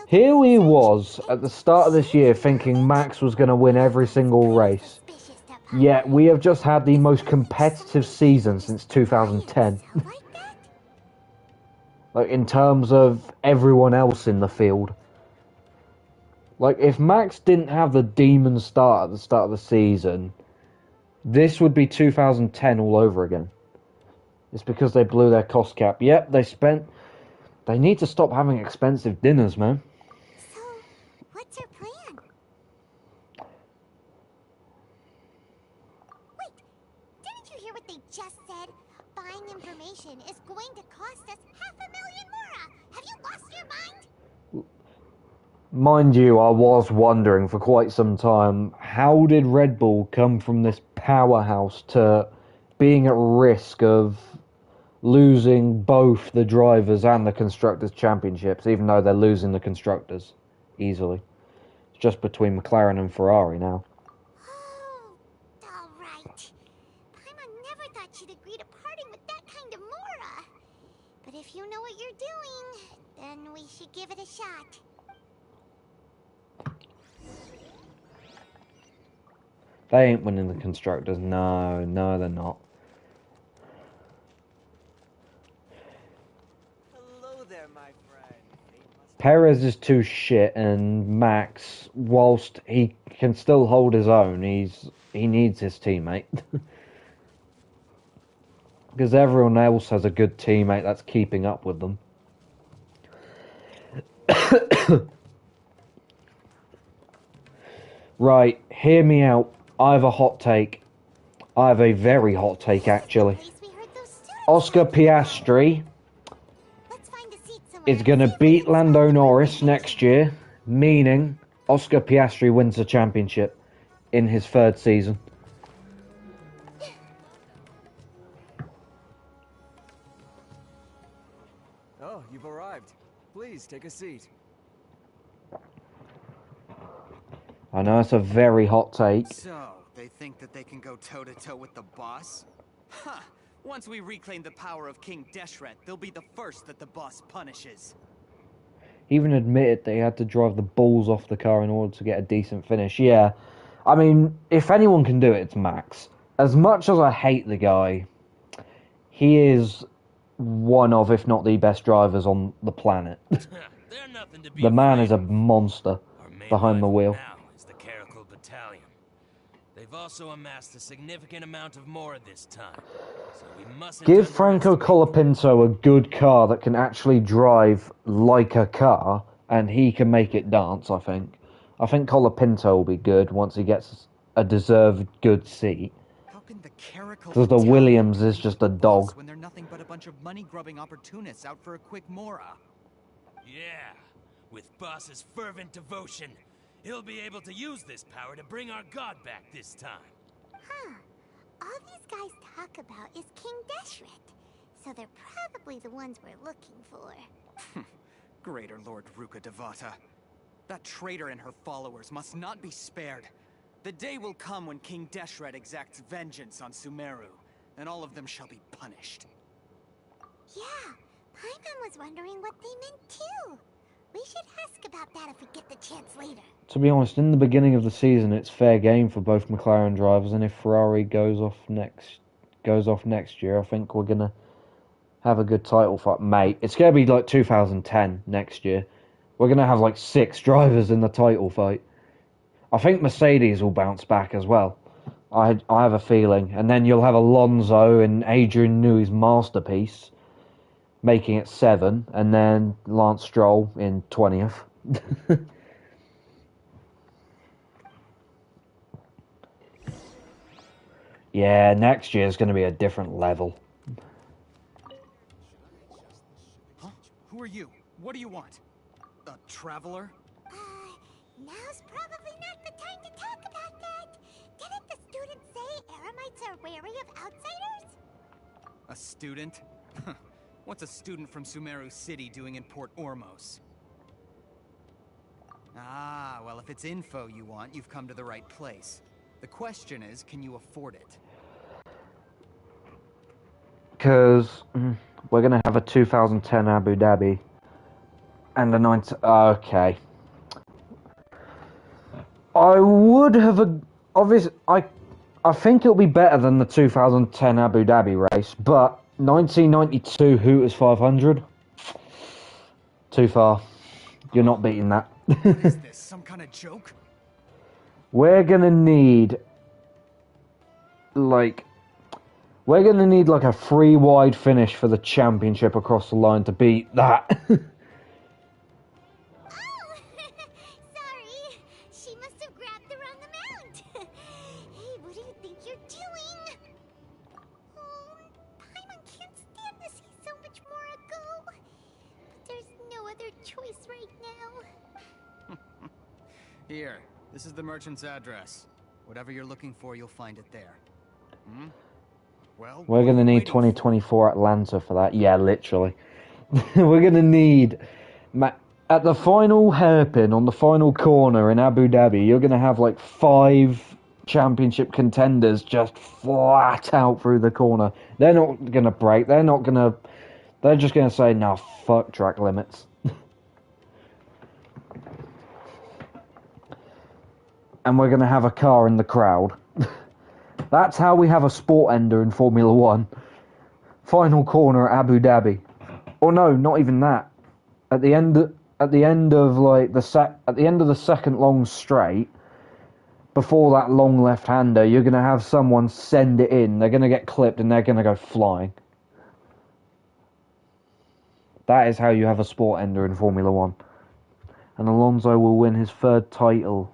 Here he was at the start of this year thinking Max was going to win every single race. Yet we have just had the most competitive season since 2010. Like, in terms of everyone else in the field. Like, if Max didn't have the demon start at the start of the season, this would be 2010 all over again. It's because they blew their cost cap. Yep, they need to stop having expensive dinners, man. So, what's our plan? Wait, didn't you hear what they just said? Buying information is going to cost us 500,000 mora! Have you lost your mind? Mind you, I was wondering for quite some time, how did Red Bull come from this powerhouse to being at risk of losing both the drivers and the constructors championships, even though they're losing the constructors easily. It's just between McLaren and Ferrari now. Oh, alright. Paimon never thought she'd agree to parting with that kind of mora. But if you know what you're doing, then we should give it a shot. They ain't winning the constructors. No, they're not. Hello there, my friend. Perez is too shit, and Max, whilst he can still hold his own, he needs his teammate. Because everyone else has a good teammate that's keeping up with them. Right, hear me out. I have a hot take. I have a very hot take, actually. Oscar Piastri is going to beat Lando Norris next year, meaning Oscar Piastri wins the championship in his 3rd season. Oh, you've arrived. Please, take a seat. I know it's a very hot take. So, they think that they can go toe-to-toe with the boss? Huh! Once we reclaim the power of King Deshret, they'll be the first that the boss punishes. He even admitted that he had to drive the balls off the car in order to get a decent finish. Yeah, I mean, if anyone can do it, it's Max. As much as I hate the guy, he is one of, if not the best drivers on the planet. The man is a monster behind the wheel. Is the Caracal Battalion. They've We've also amassed a significant amount of more this time, so we mustn't Give Franco underestimate. Colapinto a good car that can actually drive like a car, and he can make it dance, I think. I think Colapinto will be good once he gets a deserved good seat. How can the Caracal Because the Italian Williams is compete just with a the boss dog. when they're nothing but a bunch of money-grubbing opportunists out for a quick mora? Yeah, with Boss's fervent devotion, he'll be able to use this power to bring our god back this time. Huh. All these guys talk about is King Deshret, so they're probably the ones we're looking for. Greater Lord Ruka Devata. That traitor and her followers must not be spared. The day will come when King Deshret exacts vengeance on Sumeru, and all of them shall be punished. Yeah, Paimon was wondering what they meant too. We should ask about that if we get the chance later. To be honest, in the beginning of the season, it's fair game for both McLaren drivers, and if Ferrari goes off next year, I think we're gonna have a good title fight, mate. It's gonna be like 2010 next year. We're gonna have like 6 drivers in the title fight. I think Mercedes will bounce back as well. I have a feeling, and then you'll have Alonso and Adrian Newey's masterpiece making it 7, and then Lance Stroll in 20th. Yeah, next year is going to be a different level. Huh? Who are you? What do you want? A traveler? Now's probably not the time to talk about that. Didn't the students say Eremites are wary of outsiders? A student? What's a student from Sumeru City doing in Port Ormos? Ah, well, if it's info you want, you've come to the right place. The question is, can you afford it? Because we're going to have a 2010 Abu Dhabi and a 19... Okay. I would have... Obviously, I think it'll be better than the 2010 Abu Dhabi race, but 1992 Hooters 500? Too far. You're not beating that. What is this, some kind of joke? We're gonna need like a 3 wide finish for the championship across the line to beat that. Sorry, she must have grabbed the wrong amount. Hey, what do you think you're doing? Oh, Paimon can't stand to see so much more go. But there's no other choice right now. Here, this is the merchant's address. Whatever you're looking for, you'll find it there. Hmm? Well, We're gonna need 2024 Atlanta for that. Yeah, literally. We're gonna need at the final hairpin on the final corner in Abu Dhabi. You're gonna have like 5 championship contenders just flat out through the corner. They're not gonna break. They're just gonna say, "No, fuck track limits." And we're gonna have a car in the crowd. That's how we have a sport ender in Formula 1. Final corner at Abu Dhabi. Or no, not even that. At the end of the second long straight, before that long left-hander, you're going to have someone send it in. They're going to get clipped and they're going to go flying. That is how you have a sport ender in Formula 1. And Alonso will win his 3rd title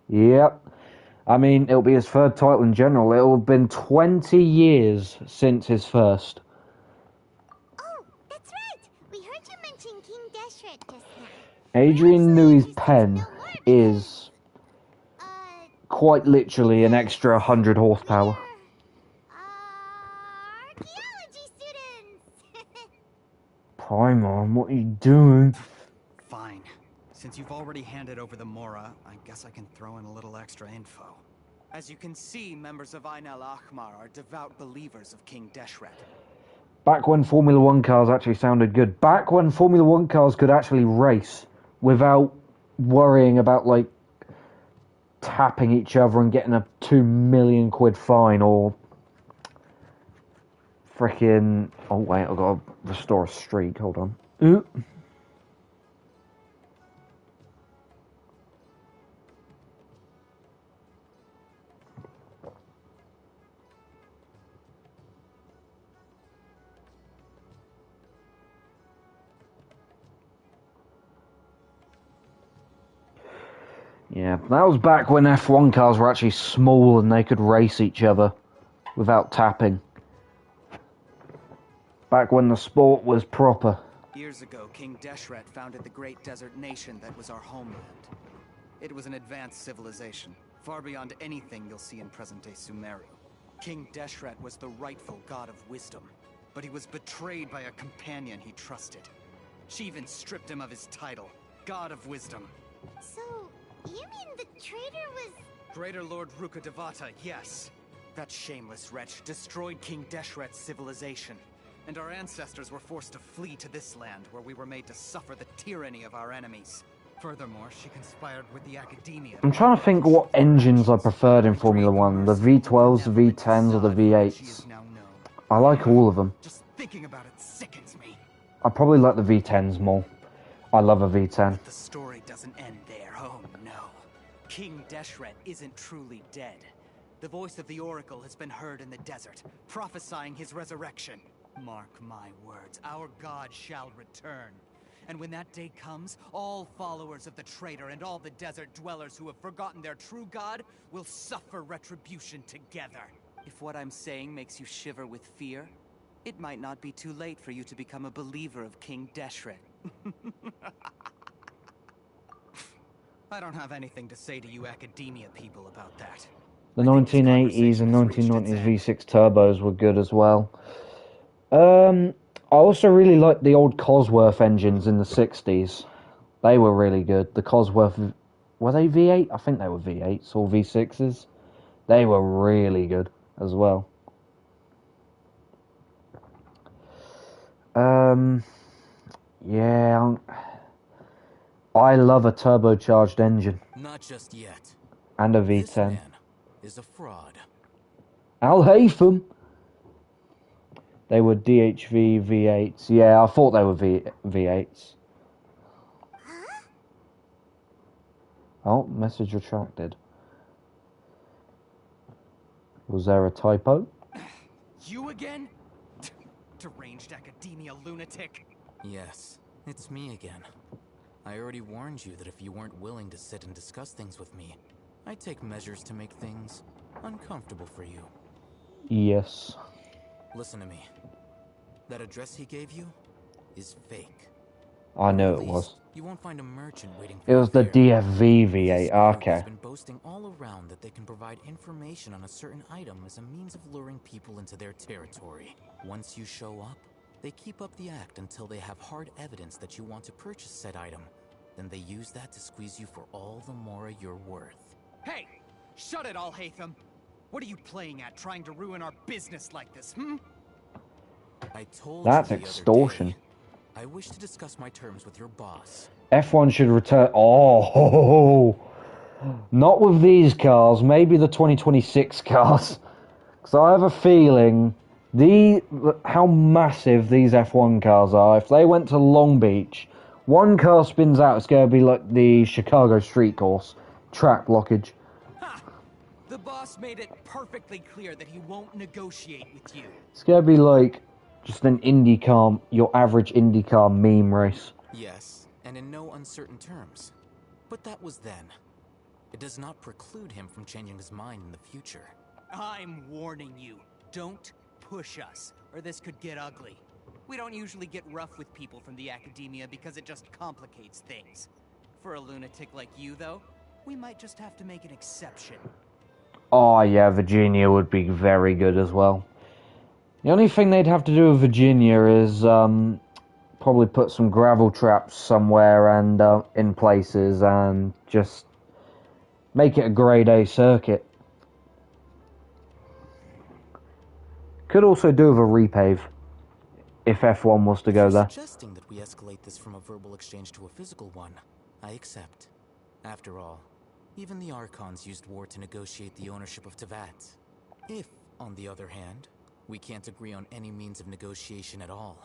Yep. I mean, it'll be his 3rd title in general. It'll have been 20 years since his first. Oh, that's right. We heard you mention King Deshret just now. Adrian Newey's pen is quite literally an extra 100 horsepower. Archaeology students! Paimon, what are you doing? Fine. Since you've already handed over the Mora, I guess I can throw in a little extra info. As you can see, members of Ain al-Ahmar are devout believers of King Deshret. Back when Formula 1 cars actually sounded good. Back when Formula 1 cars could actually race without worrying about, like, tapping each other and getting a 2 million quid fine or freaking... Oh, wait, I've got to restore a streak. Hold on. Ooh. Yeah, that was back when F1 cars were actually small and they could race each other without tapping. Back when the sport was proper. Years ago, King Deshret founded the great desert nation that was our homeland. It was an advanced civilization, far beyond anything you'll see in present-day Sumeru. King Deshret was the rightful god of wisdom, but he was betrayed by a companion he trusted. She even stripped him of his title, God of Wisdom. So, you mean the traitor was... Greater Lord Ruka Devata, yes. That shameless wretch destroyed King Deshret's civilization, and our ancestors were forced to flee to this land where we were made to suffer the tyranny of our enemies. Furthermore, she conspired with the Academia. I'm trying to think what engines I preferred in Formula 1. The V12s, the V10s, or the V8s. I like all of them. Just thinking about it sickens me. I probably like the V10s more. I love a V10. The story doesn't end there, oh no. King Deshret isn't truly dead. The voice of the Oracle has been heard in the desert, prophesying his resurrection. Mark my words, our god shall return. And when that day comes, all followers of the traitor and all the desert dwellers who have forgotten their true god will suffer retribution together. If what I'm saying makes you shiver with fear, it might not be too late for you to become a believer of King Deshret. I don't have anything to say to you Academia people about that. The 1980s and 1990s V6 turbos were good as well. I also really liked the old Cosworth engines in the 60s. They were really good. The Cosworth, were they V8? I think they were V8s or V6s. They were really good as well. Yeah, I love a turbocharged engine. Not just yet. And a V10. This man is a fraud. Al Haytham. They were DHV V8s. Yeah, I thought they were V8s. Oh, message retracted. Was there a typo? You again? Deranged Academia lunatic. Yes, it's me again. I already warned you that if you weren't willing to sit and discuss things with me, I'd take measures to make things uncomfortable for you. Yes. Listen to me. That address he gave you is fake. I knew it was. You won't find a merchant waiting for It was the DFV V8. Okay. has been boasting all around that they can provide information on a certain item as a means of luring people into their territory. Once you show up, they keep up the act until they have hard evidence that you want to purchase said item. Then they use that to squeeze you for all the more you're worth. Hey! Shut it, Al Haytham! What are you playing at, trying to ruin our business like this, I told That's you the extortion. other day, I wish to discuss my terms with your boss. F1 should return. Oh, not with these cars. Maybe the 2026 cars. Because I have a feeling how massive these F1 cars are. If they went to Long Beach, one car spins out, it's going to be like the Chicago street course. Track blockage. Ha! The boss made it perfectly clear that he won't negotiate with you. It's going to be like just an IndyCar, your average IndyCar meme race. Yes, and in no uncertain terms. But that was then. It does not preclude him from changing his mind in the future. I'm warning you. Don't push us, or this could get ugly. We don't usually get rough with people from the Academia because it just complicates things. For a lunatic like you, though, we might just have to make an exception. Oh yeah, Virginia would be very good as well. The only thing they'd have to do with Virginia is probably put some gravel traps somewhere and in places and just make it a grade A circuit. Could also do with a repave if F1 was to go there. Suggesting that we escalate this from a verbal exchange to a physical one, I accept. After all, even the Archons used war to negotiate the ownership of Tevat. If, on the other hand, we can't agree on any means of negotiation at all,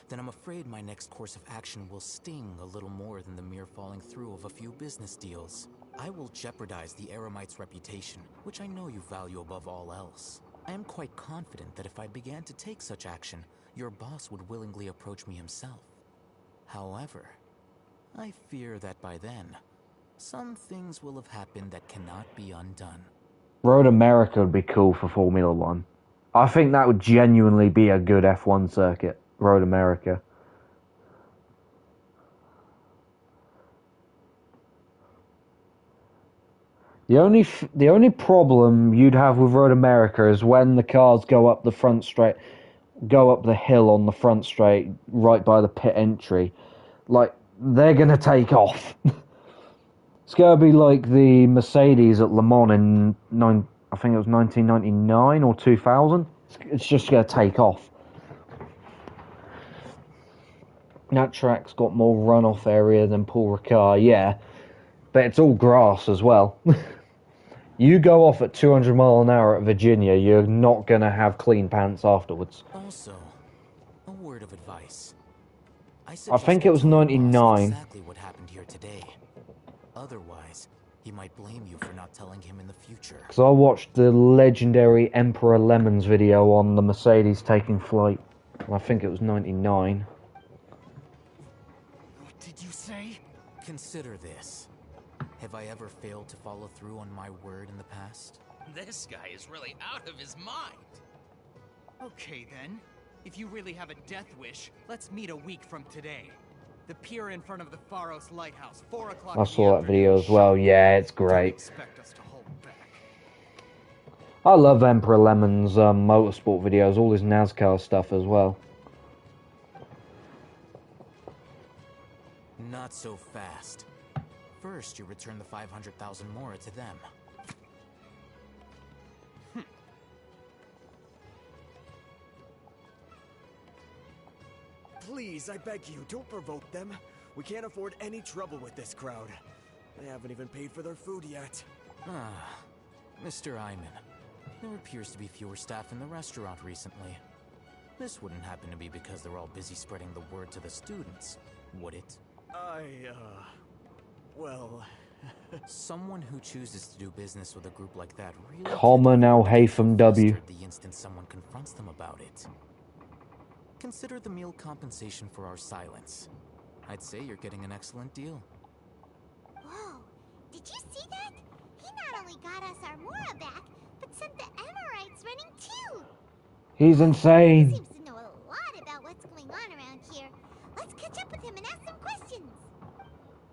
then I'm afraid my next course of action will sting a little more than the mere falling through of a few business deals. I will jeopardize the Eremite's reputation, which I know you value above all else. I am quite confident that if I began to take such action, your boss would willingly approach me himself. However, I fear that by then, some things will have happened that cannot be undone. Road America would be cool for Formula One. I think that would genuinely be a good F1 circuit, Road America. The only problem you'd have with Road America is when the cars go up the front straight, go up the hill on the front straight, right by the pit entry. Like, they're gonna take off. It's gonna be like the Mercedes at Le Mans in I think it was 1999 or 2000. It's just gonna take off. That track's got more runoff area than Paul Ricard, yeah, but it's all grass as well. You go off at 200 mile an hour at Virginia, you're not gonna have clean pants afterwards. Also, a word of advice. I think it was 99. Exactly what happened here today. Otherwise, he might blame you for not telling him in the future. Because I watched the legendary Emperor Lemons video on the Mercedes taking flight. And I think it was 99. What did you say? Consider this. Have I ever failed to follow through on my word in the past? This guy is really out of his mind. Okay then. If you really have a death wish, let's meet a week from today. The pier in front of the Pharos Lighthouse, 4 o'clock. I saw that video as well. Yeah, it's great. Expect us to hold back. I love Emperor Lemon's motorsport videos, all his NASCAR stuff as well. Not so fast. First, you return the 500,000 Mora to them. Please, I beg you, don't provoke them. We can't afford any trouble with this crowd. They haven't even paid for their food yet. Ah, Mr. Iman. There appears to be fewer staff in the restaurant recently. This wouldn't happen to be because they're all busy spreading the word to the students, would it? Well... Someone who chooses to do business with a group like that really... Common Al Haytham W. ...the instant someone confronts them about it. Consider the meal compensation for our silence. I'd say you're getting an excellent deal. Whoa, did you see that? He not only got us our Mora back, but sent the Amorites running too. He's insane. He seems to know a lot about what's going on around here. Let's catch up with him and ask some questions.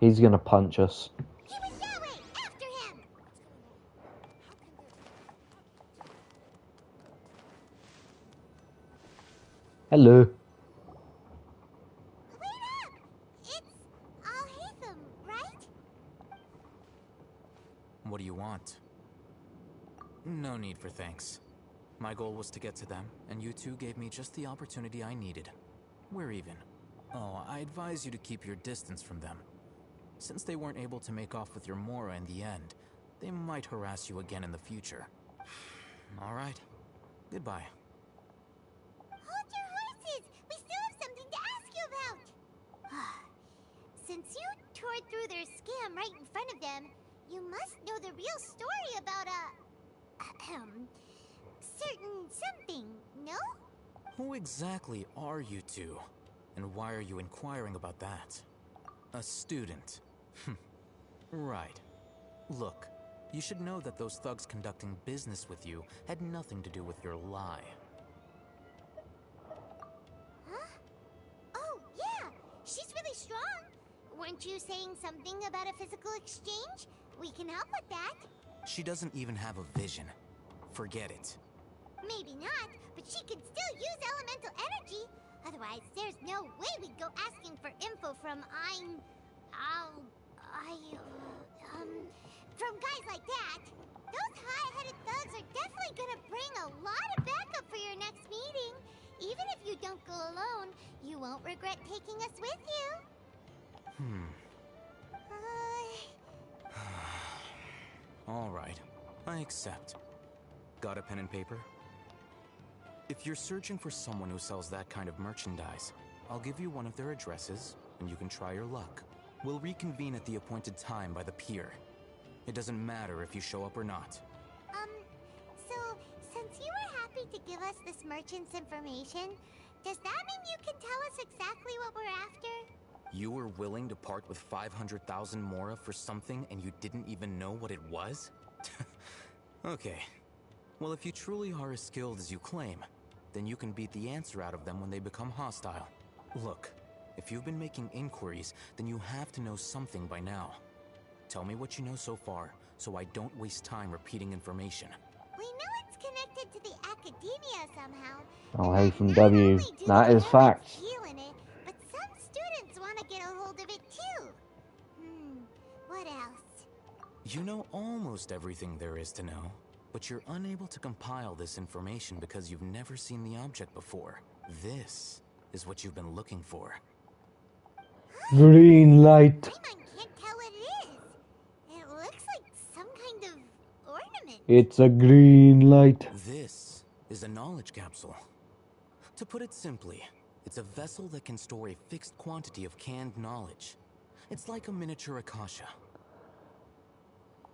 He's gonna punch us. He was that way! After him! Hello. Wait up! It's Al Haytham, right? What do you want? No need for thanks. My goal was to get to them, and you two gave me just the opportunity I needed. We're even. Oh, I advise you to keep your distance from them. Since they weren't able to make off with your Mora in the end, they might harass you again in the future. Alright. Goodbye. Hold your horses! We still have something to ask you about! Since you tore through their scam right in front of them, you must know the real story about certain something, no? Who exactly are you two? And why are you inquiring about that? A student. Right. Look, you should know that those thugs conducting business with you had nothing to do with your lie. Huh? Oh, yeah! She's really strong! Weren't you saying something about a physical exchange? We can help with that. She doesn't even have a vision. Forget it. Maybe not, but she can still use elemental energy. Otherwise, there's no way we'd go asking for info from from guys like that. Those high-headed thugs are definitely gonna bring a lot of backup for your next meeting. Even if you don't go alone, you won't regret taking us with you. Alright, I accept. Got a pen and paper? If you're searching for someone who sells that kind of merchandise, I'll give you one of their addresses, and you can try your luck. We'll reconvene at the appointed time by the pier. It doesn't matter if you show up or not. So, since you were happy to give us this merchant's information, does that mean you can tell us exactly what we're after? You were willing to part with 500,000 Mora for something and you didn't even know what it was? Okay. Well, if you truly are as skilled as you claim, then you can beat the answer out of them when they become hostile. Look, if you've been making inquiries, then you have to know something by now. Tell me what you know so far, so I don't waste time repeating information. We know it's connected to the academia somehow. Oh, hey from W. That is facts. In it, but some students want to get a hold of it too. What else? You know almost everything there is to know, but you're unable to compile this information because you've never seen the object before. This is what you've been looking for. Green light. Paimon can't tell what it is. It looks like some kind of ornament. It's a green light. This is a knowledge capsule. To put it simply, it's a vessel that can store a fixed quantity of canned knowledge. It's like a miniature Akasha.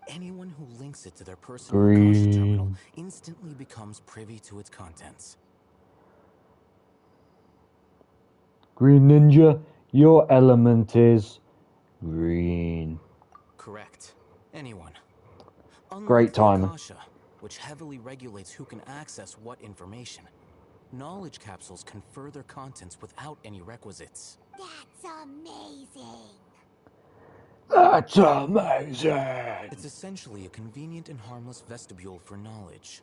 Anyone who links it to their personal Akasha terminal instantly becomes privy to its contents. Green Ninja, your element is green. Correct. Anyone. Unlike Great the timing. Akasha, which heavily regulates who can access what information, knowledge capsules confer their contents without any requisites. That's amazing. That's amazing. It's essentially a convenient and harmless vestibule for knowledge.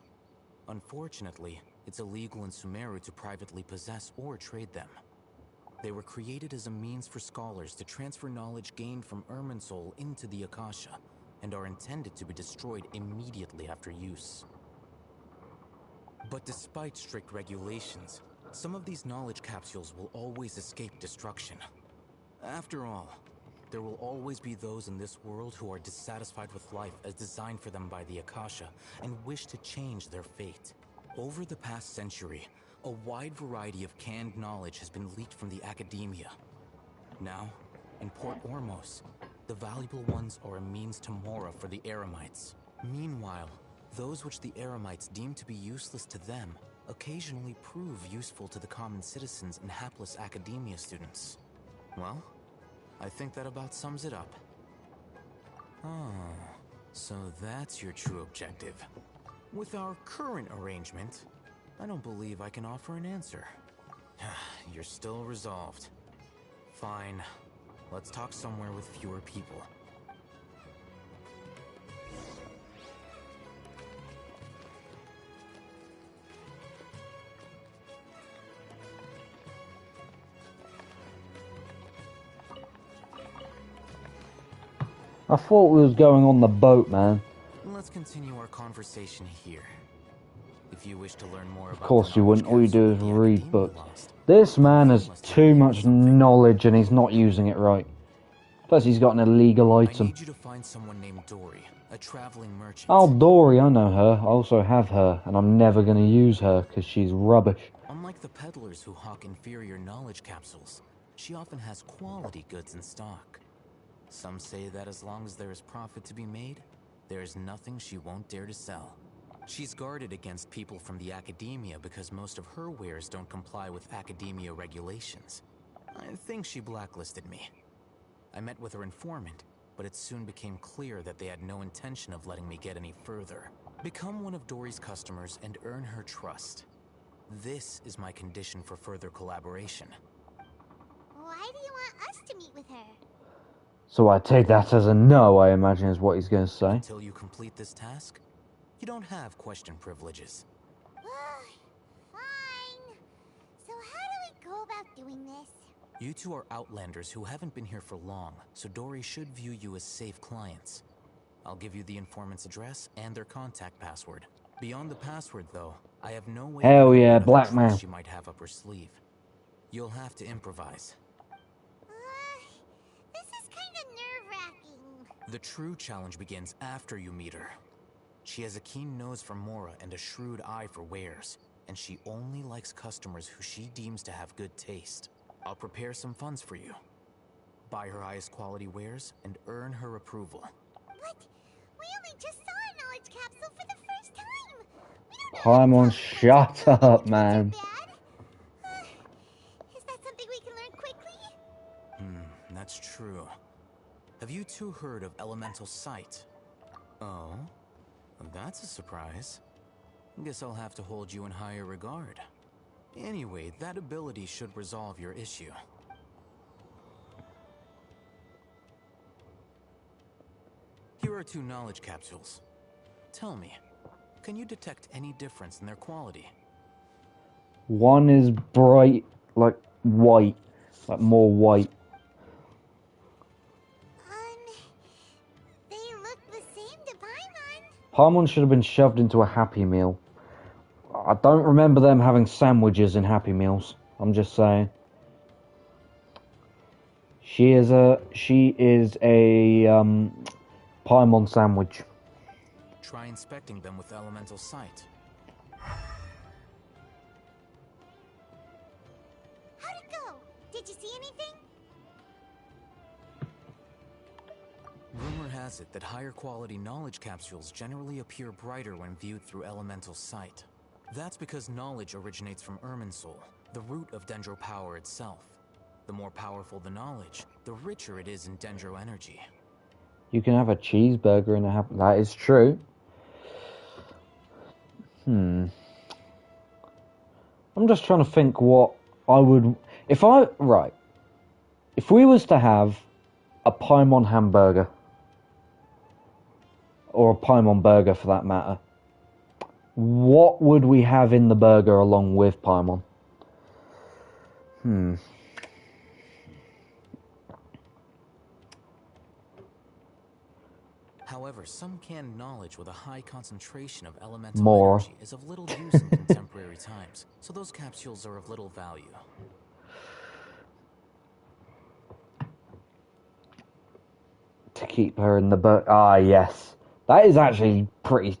Unfortunately, it's illegal in Sumeru to privately possess or trade them. They were created as a means for scholars to transfer knowledge gained from Irminsul into the Akasha, and are intended to be destroyed immediately after use. But despite strict regulations, some of these knowledge capsules will always escape destruction. After all, there will always be those in this world who are dissatisfied with life as designed for them by the Akasha and wish to change their fate. Over the past century, a wide variety of canned knowledge has been leaked from the academia. Now, in Port Ormos, the valuable ones are a means to Mora for the Eremites. Meanwhile, those which the Eremites deem to be useless to them occasionally prove useful to the common citizens and hapless academia students. Well, I think that about sums it up. Oh, so that's your true objective. With our current arrangement, I don't believe I can offer an answer. You're still resolved. Fine. Let's talk somewhere with fewer people. I thought we was going on the boat, man. Let's continue our conversation here. If you wish to learn more about Of course you wouldn't. All you do is read books. This man has too much knowledge and he's not using it right. Plus he's got an illegal item. I need you to find someone named Dory, a traveling merchant. Oh, Dory, I know her. I also have her, and I'm never going to use her because she's rubbish. Unlike the peddlers who hawk inferior knowledge capsules, she often has quality goods in stock. Some say that as long as there is profit to be made, there is nothing she won't dare to sell. She's guarded against people from the academia because most of her wares don't comply with academia regulations. I think she blacklisted me. I met with her informant, but it soon became clear that they had no intention of letting me get any further. Become one of Dory's customers and earn her trust. This is my condition for further collaboration. Why do you want us to meet with her? So I take that as a no, I imagine is what he's going to say. Until you complete this task, you don't have question privileges. Fine. So how do we go about doing this? You two are outlanders who haven't been here for long, so Dory should view you as safe clients. I'll give you the informant's address and their contact password. Beyond the password, though, I have no way Hell of yeah, knowing what black tricks man. she might have up her sleeve. You'll have to improvise. This is kind of nerve-wracking. The true challenge begins after you meet her. She has a keen nose for Mora and a shrewd eye for wares, and she only likes customers who she deems to have good taste. I'll prepare some funds for you. Buy her highest quality wares and earn her approval. But we only just saw a knowledge capsule for the first time. Paimon, shut up, man. Is that something we can learn quickly? that's true. Have you two heard of elemental sight? Oh? That's a surprise. Guess I'll have to hold you in higher regard. Anyway, that ability should resolve your issue. Here are 2 knowledge capsules. Tell me, can you detect any difference in their quality? One is bright, like white, like more white. They look the same to Paimon. Paimon should have been shoved into a Happy Meal. I don't remember them having sandwiches in Happy Meals. I'm just saying. She is a Paimon sandwich. Try inspecting them with elemental sight. How'd it go? Did you see anything? Rumor has it that higher quality knowledge capsules generally appear brighter when viewed through elemental sight. That's because knowledge originates from Irminsul, the root of Dendro power itself. The more powerful the knowledge, the richer it is in Dendro energy. You can have a cheeseburger in a Happy... That is true. I'm just trying to think what I would... If we was to have a Paimon hamburger, or a Paimon burger for that matter, what would we have in the burger along with Paimon? However, some canned knowledge with a high concentration of elemental energy is of little use in contemporary times, so those capsules are of little value. To keep her in the burger. Ah, yes. That is actually pretty...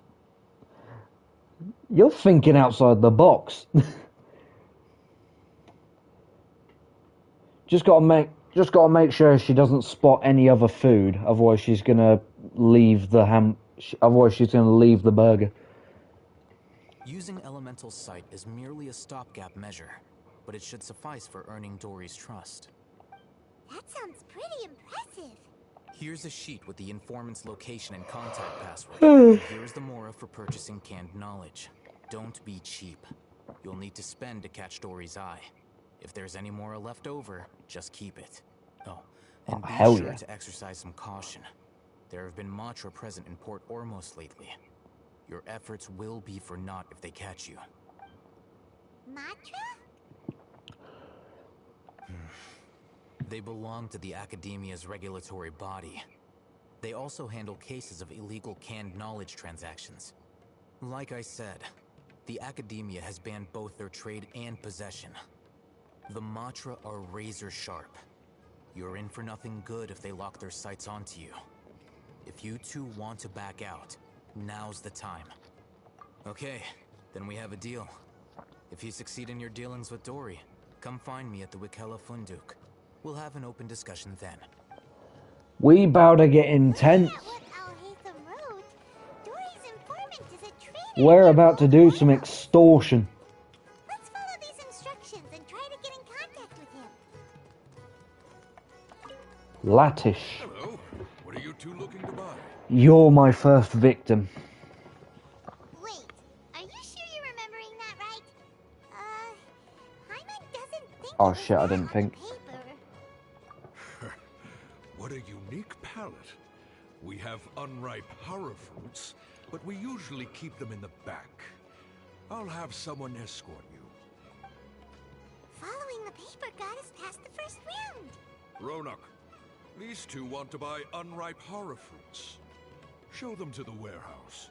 You're thinking outside the box. Just gotta make sure she doesn't spot any other food. Otherwise, she's gonna leave the Otherwise, she's gonna leave the burger. Using elemental sight is merely a stopgap measure, but it should suffice for earning Dory's trust. That sounds pretty impressive. Here's a sheet with the informant's location and contact password. And here's the Mora for purchasing canned knowledge. Don't be cheap. You'll need to spend to catch Dory's eye. If there's any Mora left over, just keep it. Oh, and be sure to exercise some caution. There have been Matra present in Port Ormos lately. Your efforts will be for naught if they catch you. Matra? They belong to the Academia's regulatory body. They also handle cases of illegal canned knowledge transactions. Like I said, the Academia has banned both their trade and possession. The Matra are razor sharp. You're in for nothing good if they lock their sights onto you. If you two want to back out, now's the time. Okay, then we have a deal. If you succeed in your dealings with Dory, come find me at the Wikella Funduk. We'll have an open discussion then. We bout to get intense. We're about to do some extortion. Let's follow these instructions and try to get in contact with him. Latish. Hello. What are you two looking to buy? You're my first victim. Wait, are you sure you're remembering that right? Hyman doesn't think Oh shit, I didn't think. What a unique palate. We have unripe horror fruits, but we usually keep them in the back. I'll have someone escort you. Following the paper got us past the first round. Ronak, these two want to buy unripe horror fruits. Show them to the warehouse.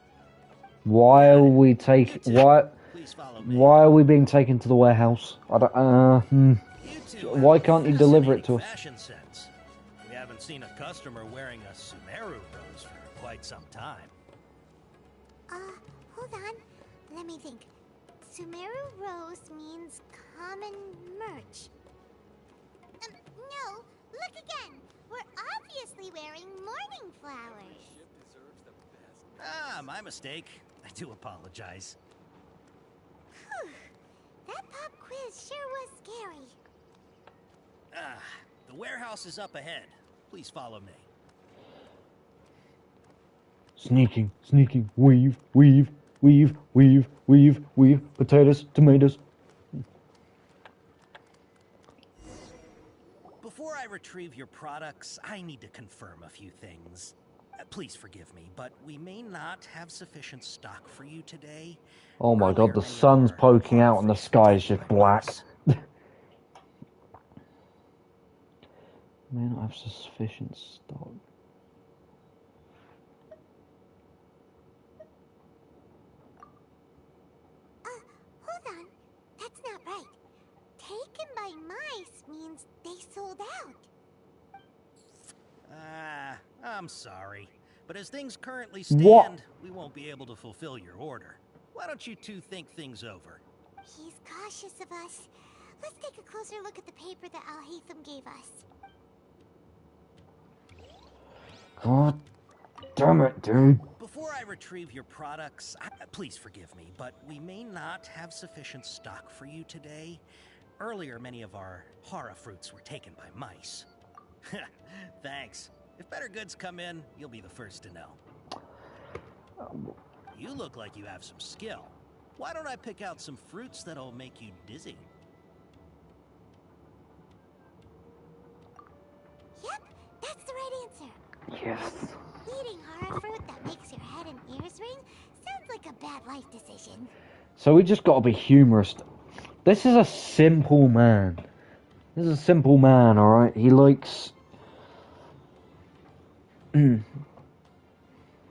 Why are we Why are we being taken to the warehouse? I don't. Why can't you deliver it to us? Sense. We haven't seen a customer wearing a Sumeru rose for quite some time. Hold on. Let me think. Sumeru rose means common merch. No, look again. We're obviously wearing morning flowers. Ah, my mistake. I do apologize. Whew. That pop quiz sure was scary. Ah, The warehouse is up ahead. Please follow me. Sneaking, sneaking, weave, weave, weave, weave, weave, weave, potatoes, tomatoes. Before I retrieve your products, I need to confirm a few things. Please forgive me, but we may not have sufficient stock for you today. Oh my god, the sun's poking out and the sky is just black. May not have sufficient stock. Hold on. That's not right. Taken by mice means they sold out. I'm sorry. But as things currently stand, What? we won't be able to fulfill your order. Why don't you two think things over? He's cautious of us. Let's take a closer look at the paper that Al-Haytham gave us. God damn it, dude. Before I retrieve your products, please forgive me, but we may not have sufficient stock for you today. Earlier, many of our hara fruits were taken by mice. Thanks. If better goods come in, you'll be the first to know. You look like you have some skill. Why don't I pick out some fruits that'll make you dizzy? Yep, that's the right answer. Yes. Eating hara fruit that makes your head and ears ring sounds like a bad life decision. So we just gotta be humorous. This is a simple man. This is a simple man, alright? He likes... he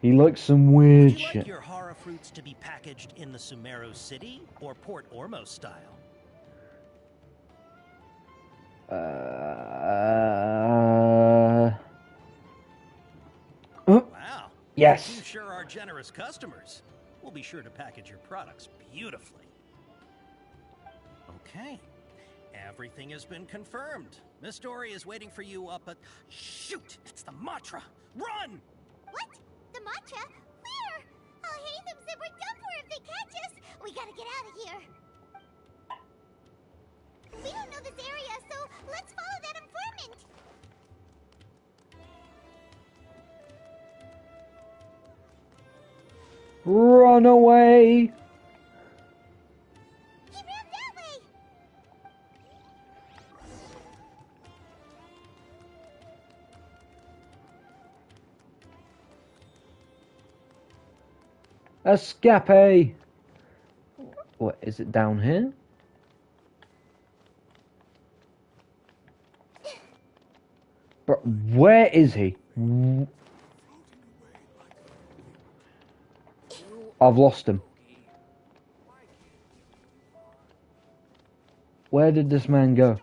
likes some weird Would you shit. like your hara fruits to be packaged in the Sumeru City or Port Ormos style? Wow. Yes. You sure are generous customers. We'll be sure to package your products beautifully. Okay. Everything has been confirmed. Miss Dory is waiting for you up at... Shoot! It's the Matra! Run! What? The matcha? Where? Al-Haytham said we're done for if they catch us. We gotta get out of here. We don't know this area, so let's follow that informant. Run away! He ran that way. Escape! What, is it down here? Bro, where is he? I've lost him. Where did this man go?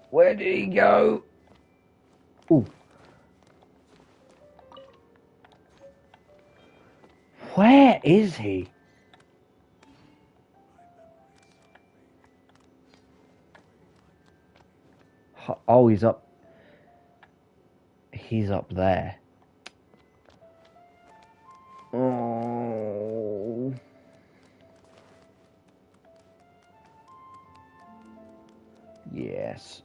Where did he go? Ooh. Where is he? Oh, he's up. He's up there. Oh. Yes.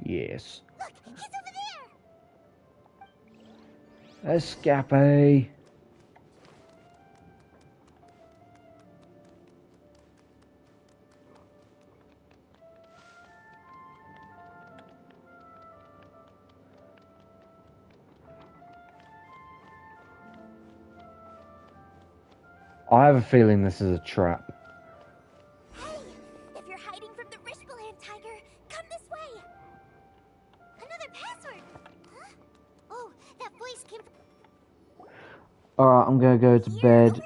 Yes. Look, he's over there. Escape. I have a feeling this is a trap. Hey, if you're hiding from the Rishbaland tiger, come this way. Another password. Huh? Oh, that voice came from... Alright, I'm gonna go to bed.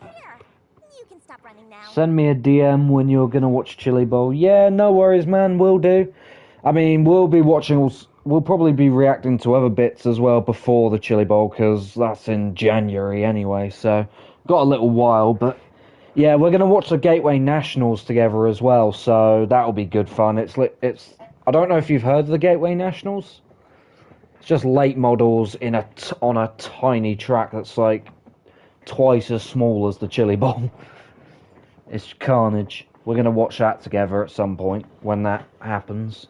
You can stop running now. Send me a DM when you're gonna watch Chili Bowl. Yeah, no worries, man. Will do. I mean, we'll be watching. We'll probably be reacting to other bits as well before the Chili Bowl because that's in January anyway. So got a little while, but yeah, we're gonna watch the Gateway Nationals together as well. So that'll be good fun. It's. I don't know if you've heard of the Gateway Nationals. It's just late models on a tiny track that's like twice as small as the chili bowl. It's carnage. We're going to watch that together at some point when that happens.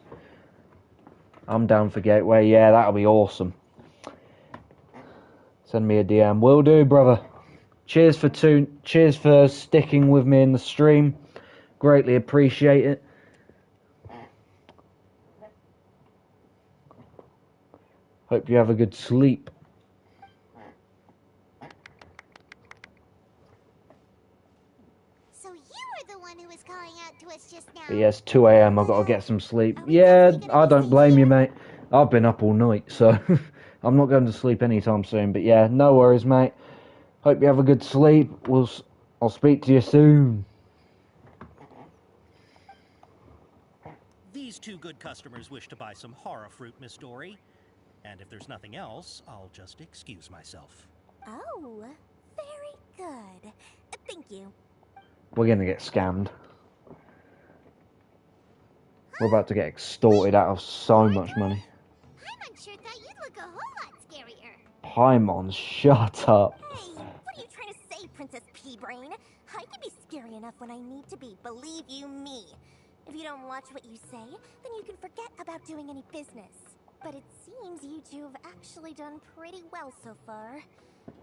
I'm down for Gateway. Yeah, that'll be awesome. Send me a DM. Will do, brother. Cheers for sticking with me in the stream. Greatly appreciate it. Hope you have a good sleep. So you were the one who was calling out to us just now. But yes, 2 a.m. I've got to get some sleep. Yeah, I don't blame you, mate. I've been up all night, so I'm not going to sleep anytime soon. But yeah, no worries, mate. Hope you have a good sleep. I'll speak to you soon. These two good customers wish to buy some horror fruit, Miss Dory. And if there's nothing else, I'll just excuse myself. Oh, very good. Thank you. We're going to get scammed. We're about to get extorted out of so much money. Paimon sure thought you'd look a whole lot scarier. Paimon, shut up. Hey, what are you trying to say, Princess Pea-Brain? I can be scary enough when I need to be, believe you me. If you don't watch what you say, then you can forget about doing any business. But it seems you two have actually done pretty well so far.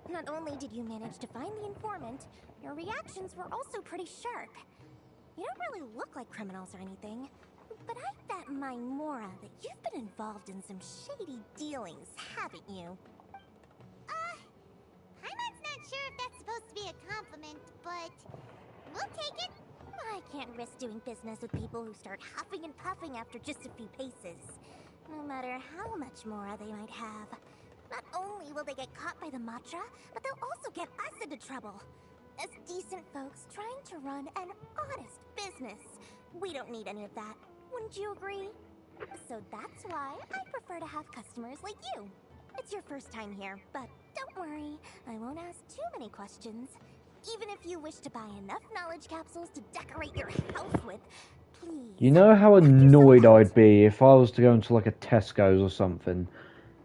Not only did you manage to find the informant, your reactions were also pretty sharp. You don't really look like criminals or anything, but I bet my Mora that you've been involved in some shady dealings, haven't you? Paimon's not sure if that's supposed to be a compliment, but we'll take it. I can't risk doing business with people who start huffing and puffing after just a few paces. No matter how much Mora they might have. Not only will they get caught by the Matra, but they'll also get us into trouble. As decent folks trying to run an honest business, we don't need any of that. Wouldn't you agree? So that's why I prefer to have customers like you. It's your first time here, but don't worry, I won't ask too many questions. Even if you wish to buy enough knowledge capsules to decorate your house with, please. You know how annoyed I'd be if I was to go into like a Tesco's or something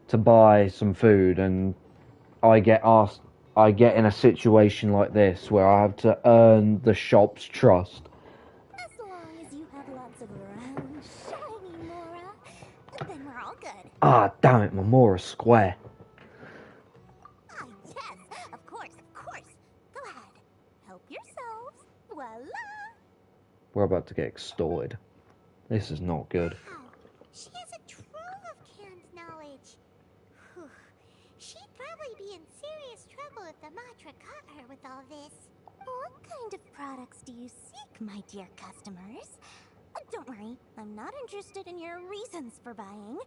to buy some food and I get in a situation like this where I have to earn the shop's trust. As long as you have lots of round, shiny Mora, then we're all good. Ah, damn it, Momora's square. Ah, yes, of course, of course. Go ahead, help yourselves. Voila! We're about to get extorted. This is not good. Wow, she has a trove of canned knowledge. Whew. She'd probably be in serious trouble if the Matra caught her with all this. What kind of products do you seek, my dear customers? Don't worry, I'm not interested in your reasons for buying.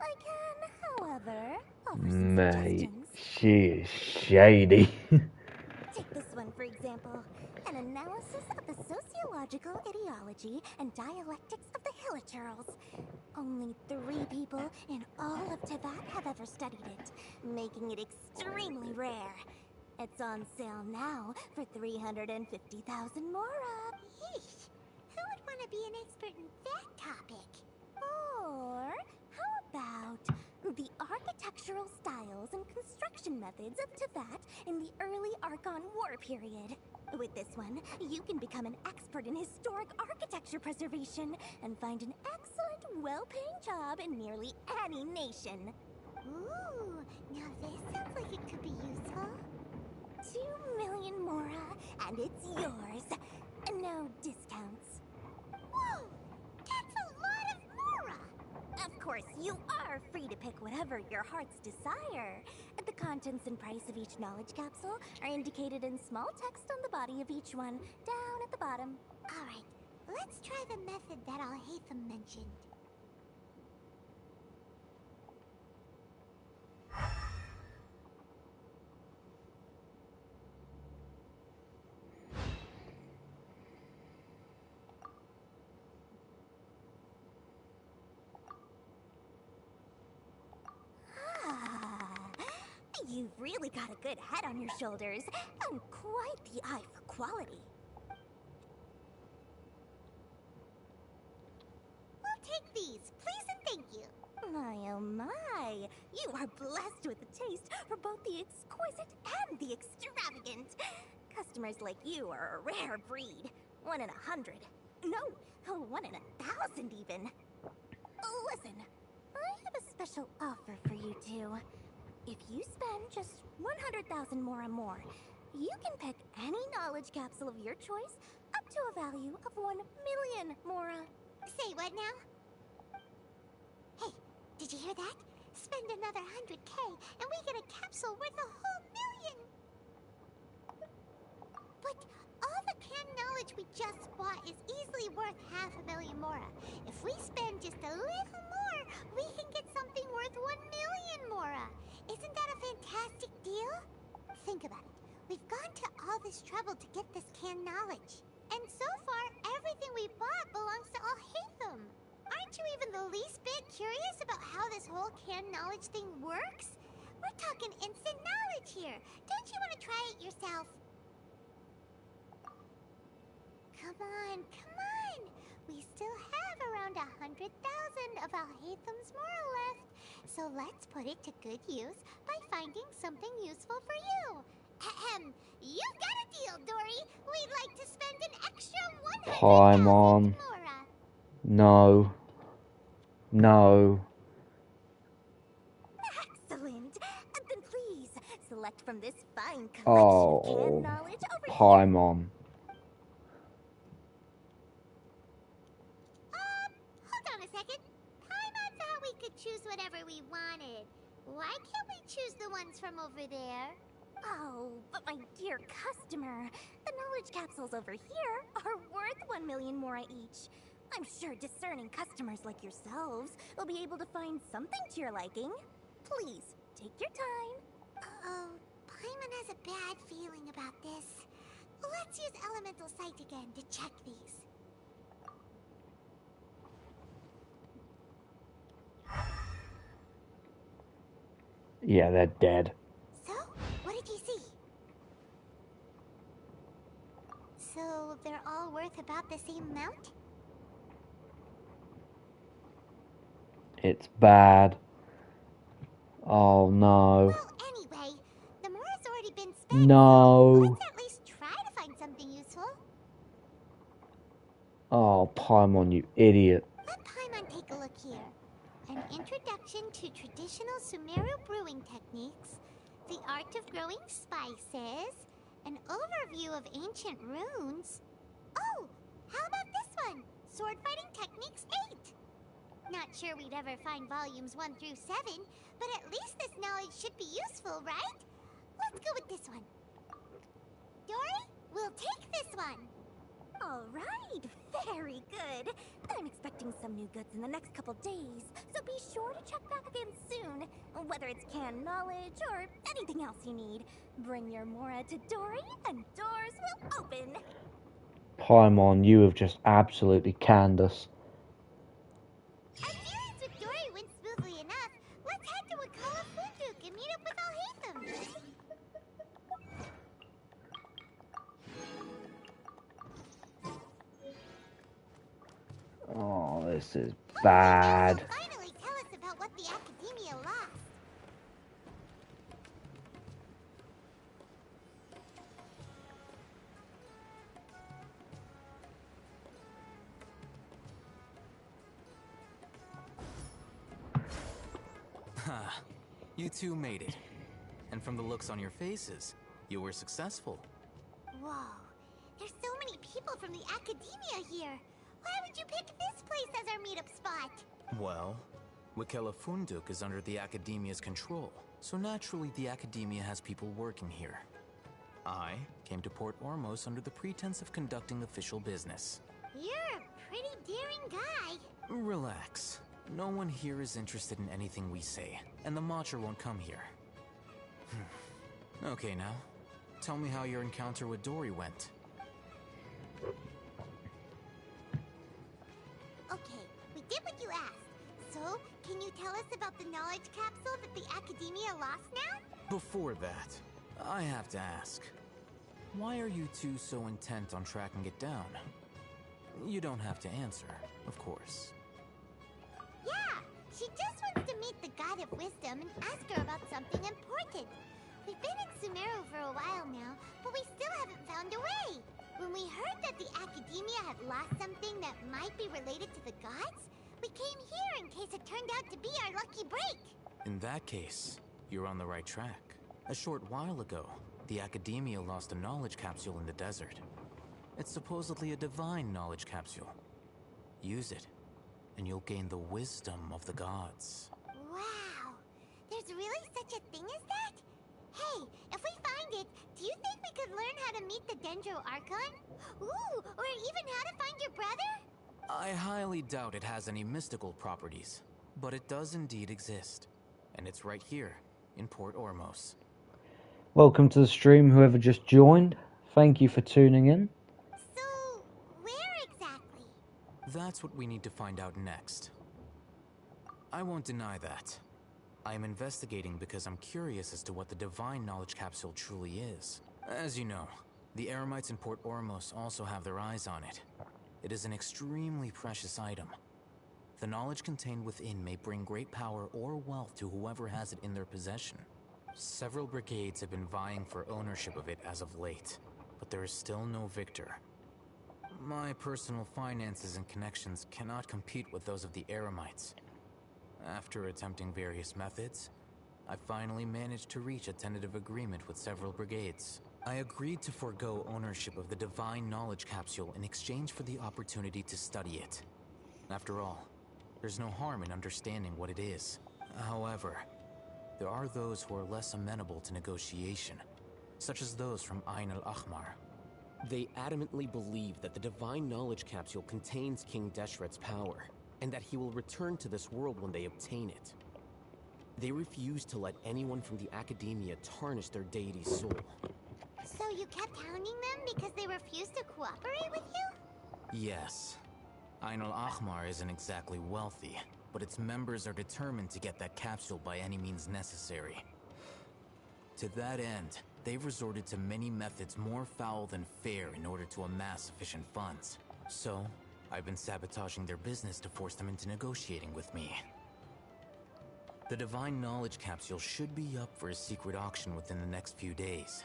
I can, however, offer some Mate, suggestions. she is shady. Take this one, for example. An analysis of the sociological ideology and dialectics of the Hilichurls. Only 3 people in all of Teyvat have ever studied it, making it extremely rare. It's on sale now for 350,000 Mora. Yeesh, who would want to be an expert in that topic? Or how about the architectural styles and construction methods of Teyvat in the early Archon War period? With this one, you can become an expert in historic architecture preservation and find an excellent, well-paying job in nearly any nation. Ooh, now this sounds like it could be useful. 2 million Mora, and it's yours. No discounts. Whoa, that's a lot of Mora! Of course, you are free to pick whatever your hearts desire. The contents and price of each knowledge capsule are indicated in small text on the body of each one, down at the bottom. Alright, let's try the method that Al-Haytham mentioned. You've really got a good head on your shoulders, and quite the eye for quality. We'll take these, please and thank you. My oh my, you are blessed with a taste for both the exquisite and the extravagant. Customers like you are a rare breed. 1 in 100. No, 1 in 1,000 even. Listen, I have a special offer for you two. If you spend just 100,000 Mora more, you can pick any knowledge capsule of your choice up to a value of 1 million Mora. Say what now? Hey, did you hear that? Spend another 100K and we get a capsule worth a whole million! But all the canned knowledge we just bought is easily worth 500,000 Mora. If we spend just a little more, we can get something worth 1 million Mora. Isn't that a fantastic deal? Think about it. We've gone to all this trouble to get this canned knowledge. And so far, everything we bought belongs to Alhaitham. Aren't you even the least bit curious about how this whole canned knowledge thing works? We're talking instant knowledge here. Don't you want to try it yourself? Come on, come on. We still have around 100,000 of Alhaitham's Mora left. So let's put it to good use by finding something useful for you. Ahem. You've got a deal, Dory. We'd like to spend an extra 100,000 Paimon. Mora. No. No. Excellent. Then please, select from this fine collection of Oh. canned knowledge over here. Paimon. Hold on a second. Paimon thought we could choose whatever we wanted. Why can't we choose the ones from over there? Oh, but my dear customer, the knowledge capsules over here are worth 1 million Mora each. I'm sure discerning customers like yourselves will be able to find something to your liking. Please, take your time. Uh-oh, Paimon has a bad feeling about this. Let's use Elemental Sight again to check these. Yeah, they're dead. So, what did you see? So, they're all worth about the same amount? It's bad. Oh no. Well, anyway, the Mora's already been spent. No. Let's at least try to find something useful. Oh, Paimon, you idiot. Let Paimon take a look here. An introduction to traditional Sumeru brewing techniques, the art of growing spices, an overview of ancient runes. Oh, how about this one? Sword fighting techniques 8. Not sure we'd ever find volumes 1 through 7, but at least this knowledge should be useful, right? Let's go with this one. Dory, we'll take this one. All right, very good. I'm expecting some new goods in the next couple days, so be sure to check back again soon. Whether it's canned knowledge or anything else you need, bring your Mora to Dory and doors will open. Paimon, you have just absolutely canned us. Our dealings with Dory went smoothly enough. Let's head to Wakala Funduk and meet up with Alhaitham. Oh, this is bad. Finally tell us about what the Academia lost. Ha! You two made it. And from the looks on your faces, you were successful. Whoa, there's so many people from the Academia here. Why would you pick this place as our meetup spot? Well, Wakela Funduk is under the Academia's control, so naturally the Academia has people working here. I came to Port Ormos under the pretense of conducting official business. You're a pretty daring guy. Relax. No one here is interested in anything we say, and the Matcha won't come here. Okay now, tell me how your encounter with Dory went. Okay, we did what you asked. So, can you tell us about the knowledge capsule that the Academia lost now? Before that, I have to ask, why are you two so intent on tracking it down? You don't have to answer, of course. Yeah, She just wants to meet the God of Wisdom and ask her about something important. We've been in Sumeru for a while now, but we still haven't found a way. When we heard that the Academia had lost something that might be related to the gods, we came here in case it turned out to be our lucky break. In that case, you're on the right track. A short while ago, the Academia lost a knowledge capsule in the desert. It's supposedly a divine knowledge capsule. Use it, and you'll gain the wisdom of the gods. Wow! There's really such a thing as that? Hey, if we find it, do you think we could learn how to meet the Dendro Archon? Ooh, or even how to find your brother? I highly doubt it has any mystical properties, but it does indeed exist. And it's right here, in Port Ormos. Welcome to the stream, whoever just joined. Thank you for tuning in. So, where exactly? That's what we need to find out next. I won't deny that. I am investigating because I'm curious as to what the Divine Knowledge Capsule truly is. As you know, the Eremites in Port Ormos also have their eyes on it. It is an extremely precious item. The knowledge contained within may bring great power or wealth to whoever has it in their possession. Several brigades have been vying for ownership of it as of late, but there is still no victor. My personal finances and connections cannot compete with those of the Eremites. After attempting various methods, I finally managed to reach a tentative agreement with several brigades. I agreed to forego ownership of the Divine Knowledge Capsule in exchange for the opportunity to study it. After all, there's no harm in understanding what it is. However, there are those who are less amenable to negotiation, such as those from Ain al-Ahmar. They adamantly believe that the Divine Knowledge Capsule contains King Deshret's power, and that he will return to this world when they obtain it. They refuse to let anyone from the Academia tarnish their deity's soul. So you kept hounding them because they refused to cooperate with you? Yes. Ain al-Ahmar isn't exactly wealthy, but its members are determined to get that capsule by any means necessary. To that end, they've resorted to many methods more foul than fair in order to amass sufficient funds. So, I've been sabotaging their business to force them into negotiating with me. The Divine Knowledge Capsule should be up for a secret auction within the next few days.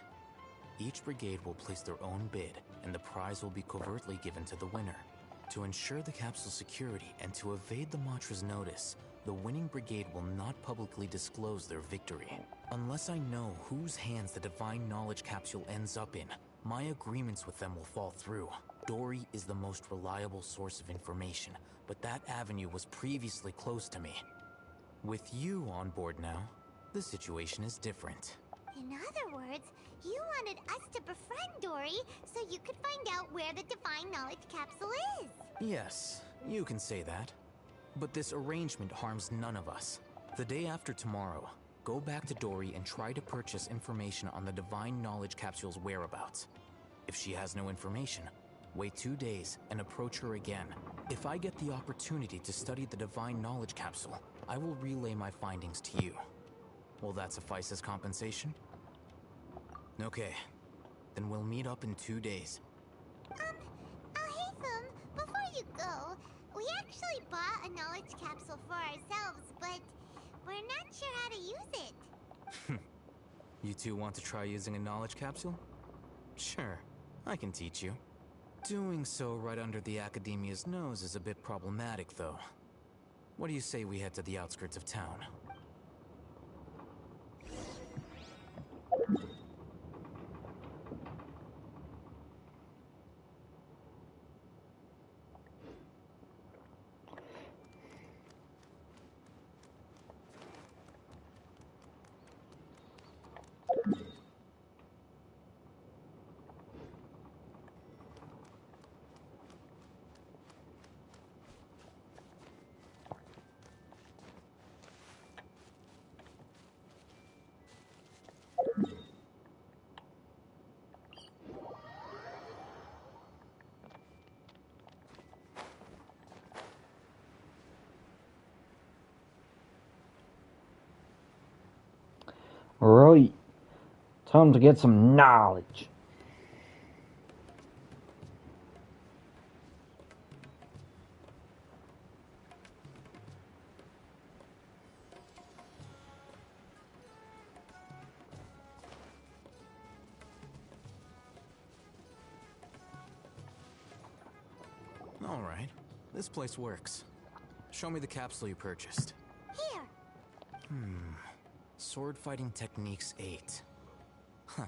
Each brigade will place their own bid, and the prize will be covertly given to the winner. To ensure the capsule's security and to evade the Matra's notice, the winning brigade will not publicly disclose their victory. Unless I know whose hands the Divine Knowledge Capsule ends up in, my agreements with them will fall through. Dory is the most reliable source of information, but that avenue was previously closed to me. With you on board now, the situation is different. In other words, you wanted us to befriend Dory so you could find out where the Divine Knowledge Capsule is. Yes, you can say that. But this arrangement harms none of us. The day after tomorrow, go back to Dory and try to purchase information on the Divine Knowledge Capsule's whereabouts. If she has no information, wait 2 days and approach her again. If I get the opportunity to study the Divine Knowledge Capsule, I will relay my findings to you. Will that suffice as compensation? Okay, then we'll meet up in 2 days. Haytham, before you go, we actually bought a knowledge capsule for ourselves, but we're not sure how to use it. You two want to try using a knowledge capsule? Sure, I can teach you. Doing so right under the Academia's nose is a bit problematic, though. What do you say we head to the outskirts of town? Right. Time to get some knowledge. Alright, this place works. Show me the capsule you purchased. Here. Sword Fighting Techniques 8. Huh.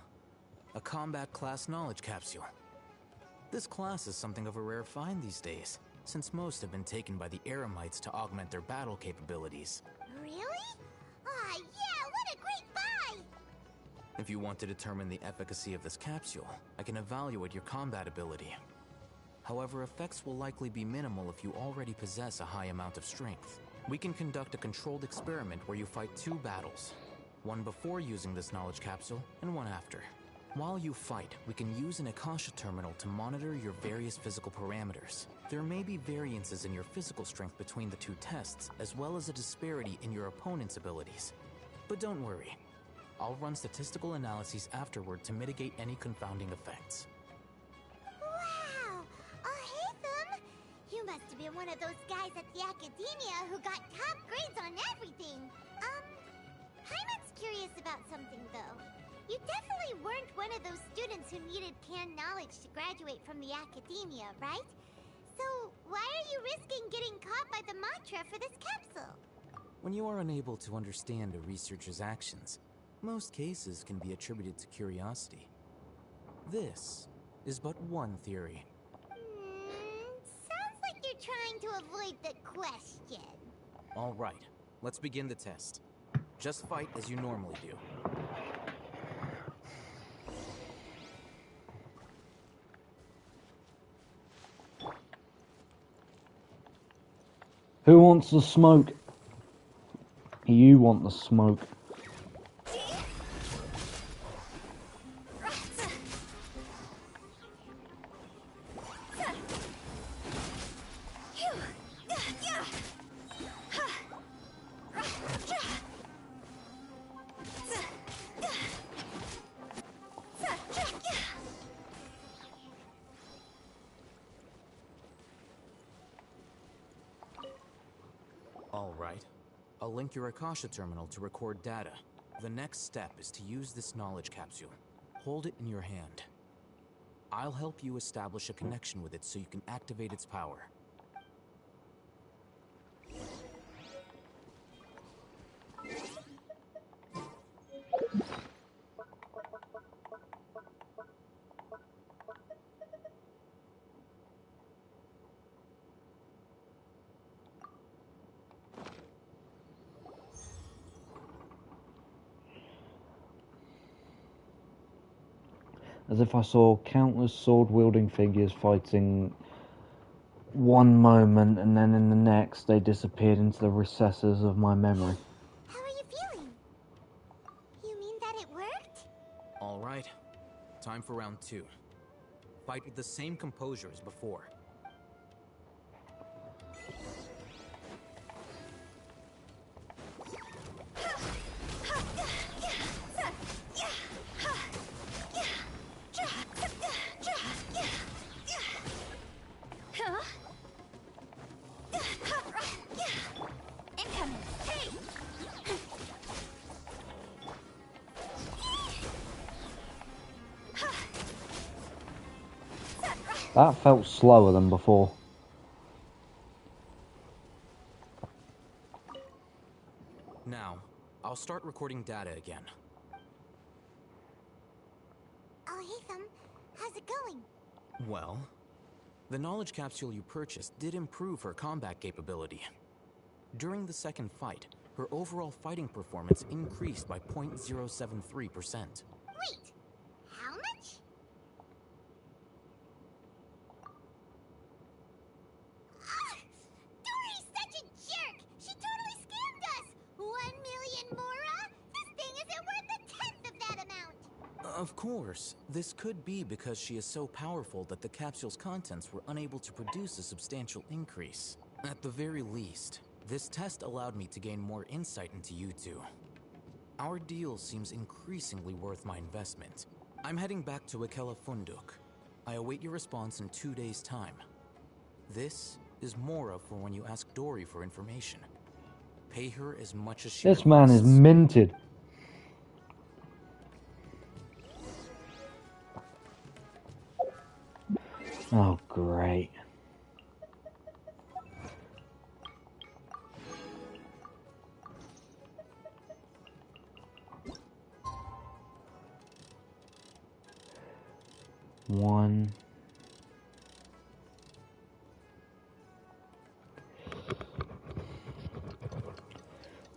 A combat class knowledge capsule. This class is something of a rare find these days, since most have been taken by the Eremites to augment their battle capabilities. Really? Ah, yeah, what a great buy! If you want to determine the efficacy of this capsule, I can evaluate your combat ability. However, effects will likely be minimal if you already possess a high amount of strength. We can conduct a controlled experiment where you fight 2 battles. One before using this knowledge capsule, and one after. While you fight, we can use an Akasha terminal to monitor your various physical parameters. There may be variances in your physical strength between the 2 tests, as well as a disparity in your opponent's abilities. But don't worry. I'll run statistical analyses afterward to mitigate any confounding effects. Wow! Hatham! You must have been one of those guys at the Academia who got top grades on everything. Paimon's curious about something, though. You definitely weren't one of those students who needed canned knowledge to graduate from the Academia, right? So, why are you risking getting caught by the Matra for this capsule? When you are unable to understand a researcher's actions, most cases can be attributed to curiosity. This is but one theory. Sounds like you're trying to avoid the question. All right, let's begin the test. Just fight as you normally do. Who wants the smoke? You want the smoke. Alright. I'll link your Akasha terminal to record data. The next step is to use this knowledge capsule. Hold it in your hand. I'll help you establish a connection with it so you can activate its power. As if I saw countless sword-wielding figures fighting one moment, and then in the next they disappeared into the recesses of my memory. How are you feeling? You mean that it worked? Alright. Time for round 2. Fight with the same composure as before. That felt slower than before. Now, I'll start recording data again. Hatham, how's it going? Well, the knowledge capsule you purchased did improve her combat capability. During the second fight, her overall fighting performance increased by 0.073%. Wait, how much? Dory's such a jerk! She totally scammed us! 1 million Mora? This thing isn't worth a tenth of that amount! Of course, this could be because she is so powerful that the capsule's contents were unable to produce a substantial increase. At the very least, this test allowed me to gain more insight into you two. Our deal seems increasingly worth my investment. I'm heading back to Ikela Funduk. I await your response in 2 days' time. This is Mora for when you ask Dory for information. Pay her as much as she This man is minted. Oh, great. 1.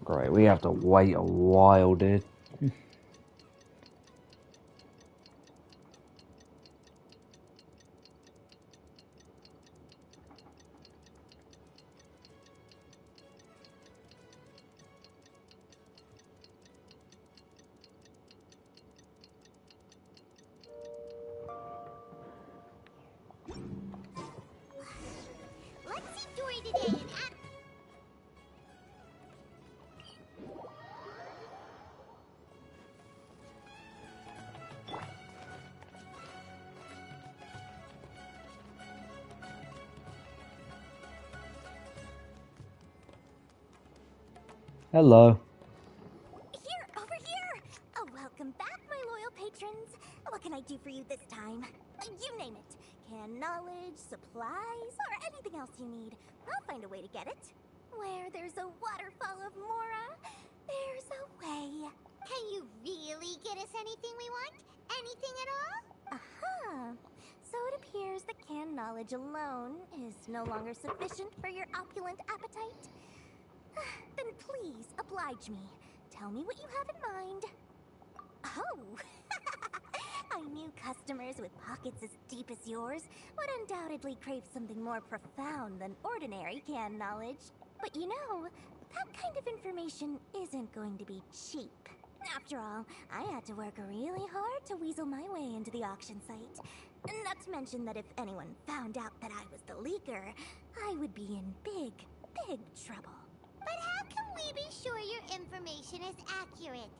Great, we have to wait a while, dude. Let's see Dory today and act. Hello. Here, over here! Oh, welcome back, my loyal patrons. What can I do for you this time? You name it. Can knowledge, supplies, or anything else you need. I'll find a way to get it. Where there's a waterfall of Mora, there's a way. Can you really get us anything we want? Anything at all? Aha! So it appears that canned knowledge alone is no longer sufficient for your opulent appetite. Then please, oblige me. Tell me what you have in mind. Oh! I knew customers with pockets as deep as yours would undoubtedly crave something more profound than ordinary canned knowledge. But you know, that kind of information isn't going to be cheap. After all, I had to work really hard to weasel my way into the auction site. Not to mention that if anyone found out that I was the leaker, I would be in big, big trouble. But how can we be sure your information is accurate?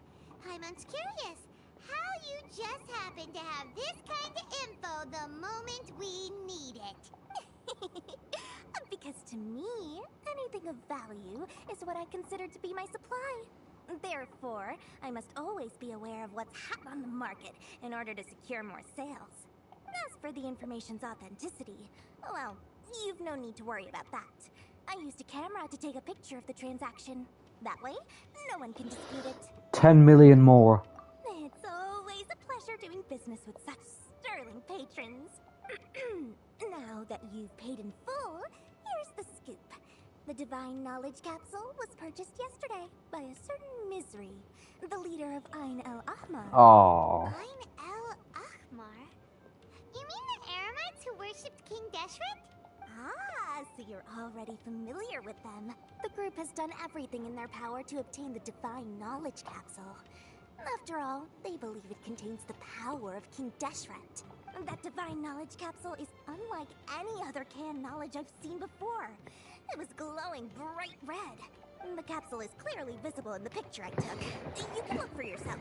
Paimon's curious how you just happen to have this kind of info the moment we need it. Because to me, anything of value is what I consider to be my supply. Therefore, I must always be aware of what's hot on the market in order to secure more sales. As for the information's authenticity, well, you've no need to worry about that. I used a camera to take a picture of the transaction. That way, no one can dispute it. 10 million more. It's always a pleasure doing business with such sterling patrons. Now that you've paid in full, here's the scoop. The Divine Knowledge Capsule was purchased yesterday by a certain Misery, the leader of Ain el Ahmar. Aww. Ain el Ahmar? You mean the Eremites who worshipped King Deshret? Ah, so you're already familiar with them. The group has done everything in their power to obtain the Divine Knowledge Capsule. After all, they believe it contains the power of King Deshret. That Divine Knowledge Capsule is unlike any other canned knowledge I've seen before. It was glowing bright red. The capsule is clearly visible in the picture I took. You can look for yourself.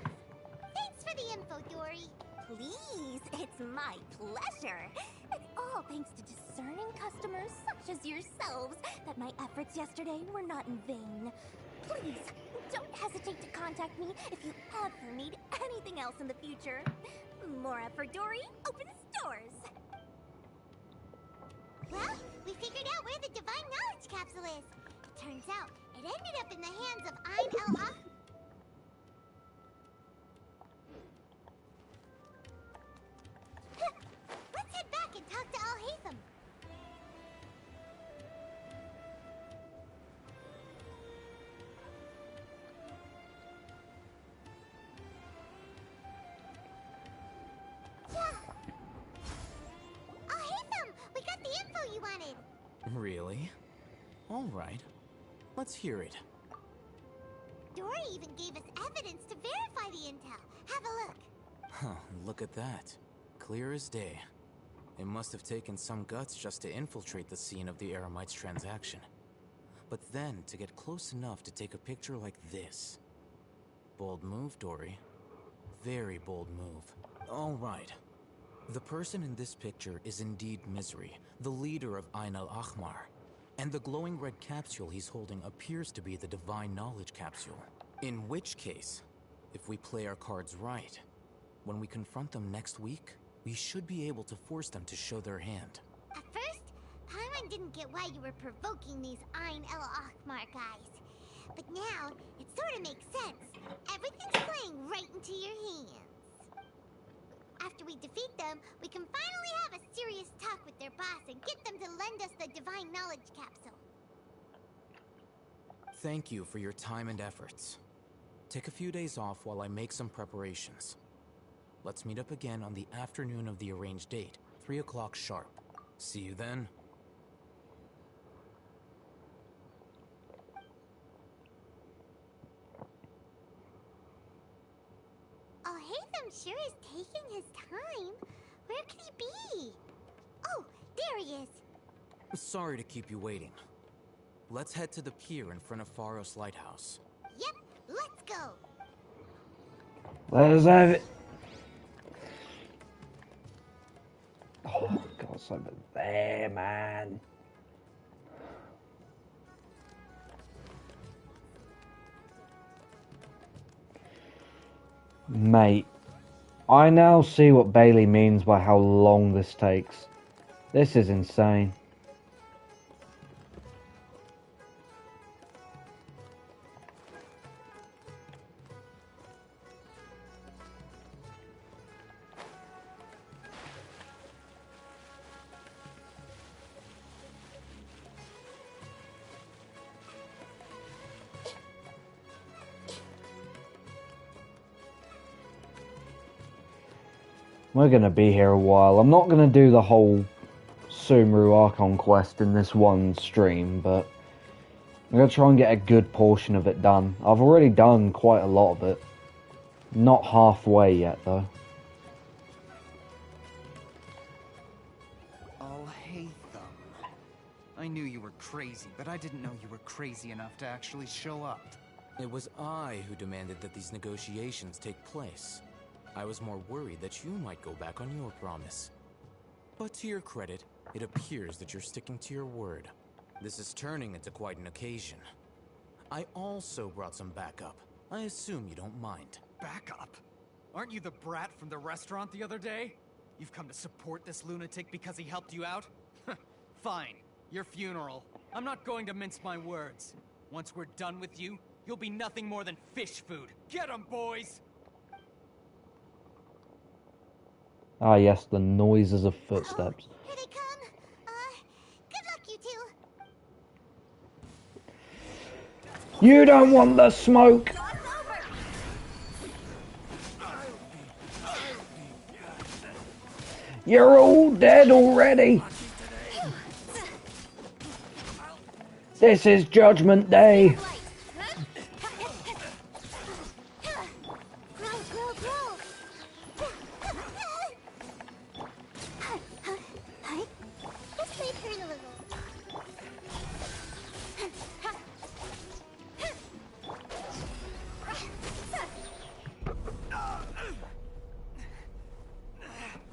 Thanks for the info, Dory. Please, it's my pleasure. It's all thanks to discerning customers such as yourselves that my efforts yesterday were not in vain. Please, don't hesitate to contact me if you ever need anything else in the future. Mora for Dory opens doors. Well, we figured out where the Divine Knowledge Capsule is. It turns out it ended up in the hands of Ain el Ahmar. Let's head back and talk to Al-Haytham. Yeah. Al-Haytham, we got the info you wanted. Really? All right. Let's hear it. Dory even gave us evidence to verify the intel. Have a look. Huh, look at that. Clear as day. It must have taken some guts just to infiltrate the scene of the Eremites' transaction. But then, to get close enough to take a picture like this. Bold move, Dory. Very bold move. All right. The person in this picture is indeed Misery, the leader of Ain el Ahmar. And the glowing red capsule he's holding appears to be the Divine Knowledge Capsule. In which case, if we play our cards right, when we confront them next week, we should be able to force them to show their hand. At first, Paimon didn't get why you were provoking these Ain el Ahmar guys. But now, it sort of makes sense. Everything's playing right into your hands. after we defeat them, we can finally have a serious talk with their boss and get them to lend us the Divine Knowledge Capsule. Thank you for your time and efforts. Take a few days off while I make some preparations. Let's meet up again on the afternoon of the arranged date, 3 o'clock sharp. See you then. Oh, Hatham sure is taking his time. Where could he be? Oh, there he is. Sorry to keep you waiting. Let's head to the pier in front of Faros Lighthouse. Yep, let's go. Let's have it. Oh, God, it's over there, man. Mate, I now see what Bailey means by how long this takes. This is insane. We're going to be here a while. I'm not going to do the whole Sumeru Archon quest in this one stream, but I'm going to try and get a good portion of it done. I've already done quite a lot of it. Not halfway yet, though. Oh, Hatham. I knew you were crazy, but I didn't know you were crazy enough to actually show up. It was I who demanded that these negotiations take place. I was more worried that you might go back on your promise. But to your credit, it appears that you're sticking to your word. This is turning into quite an occasion. I also brought some backup. I assume you don't mind. Backup? Aren't you the brat from the restaurant the other day? You've come to support this lunatic because he helped you out? Fine. Your funeral. I'm not going to mince my words. Once we're done with you, you'll be nothing more than fish food. Get 'em, boys! Ah, yes, the noises of footsteps. Here they come. Good luck, you two. You don't want the smoke! You're all dead already! This is Judgment Day!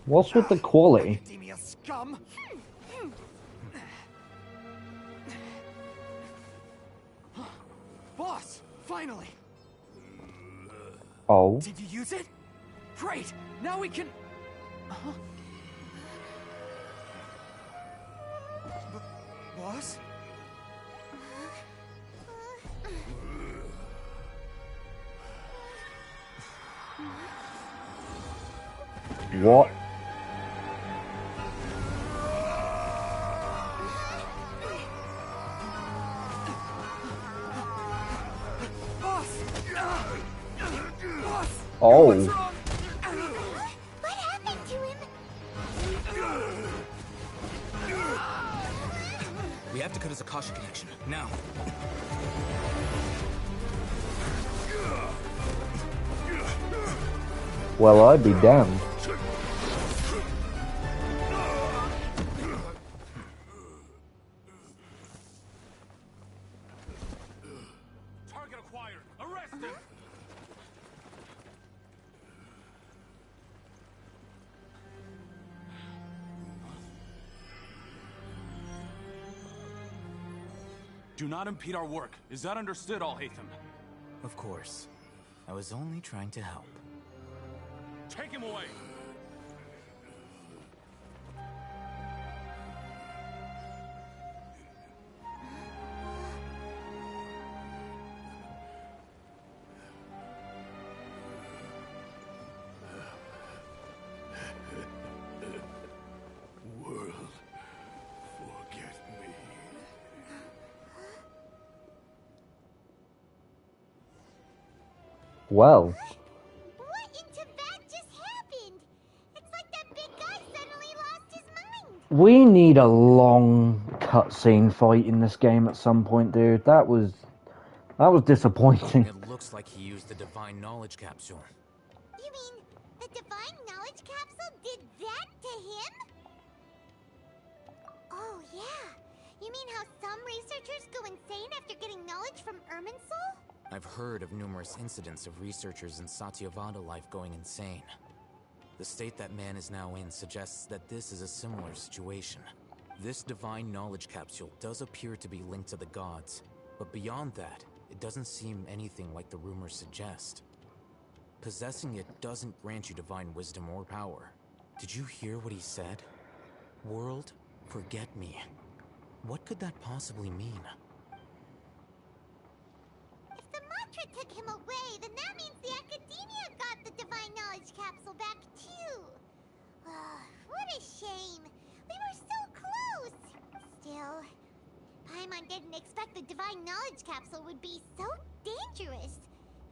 What's with the quality? Academia scum! Boss! Finally! Oh. Did you use it? Great! Now we can... Boss? What? Oh. What happened to him? We have to cut his Akasha connection, now. Well, I'd be damned. Target acquired. Arrested. Do not impede our work. Is that understood, Al-Haytham? Of course. I was only trying to help. Take him away! Well. What in Tibet just happened? It's like that big guy suddenly lost his mind. We need a long cutscene fight in this game at some point, dude. That was disappointing. It looks like he used the Divine Knowledge Capsule. You mean the Divine Knowledge Capsule did that to him? Oh, yeah. You mean how some researchers go insane after getting knowledge from Irminsul? I've heard of numerous incidents of researchers in Satyavada life going insane. The state that man is now in suggests that this is a similar situation. This Divine Knowledge Capsule does appear to be linked to the gods, but beyond that, it doesn't seem anything like the rumors suggest. Possessing it doesn't grant you divine wisdom or power. Did you hear what he said? World, forget me. What could that possibly mean? If the mantra took him away, then that means the Academia got the Divine Knowledge Capsule back too. What a shame. We were so close. Still, Paimon didn't expect the Divine Knowledge Capsule would be so dangerous.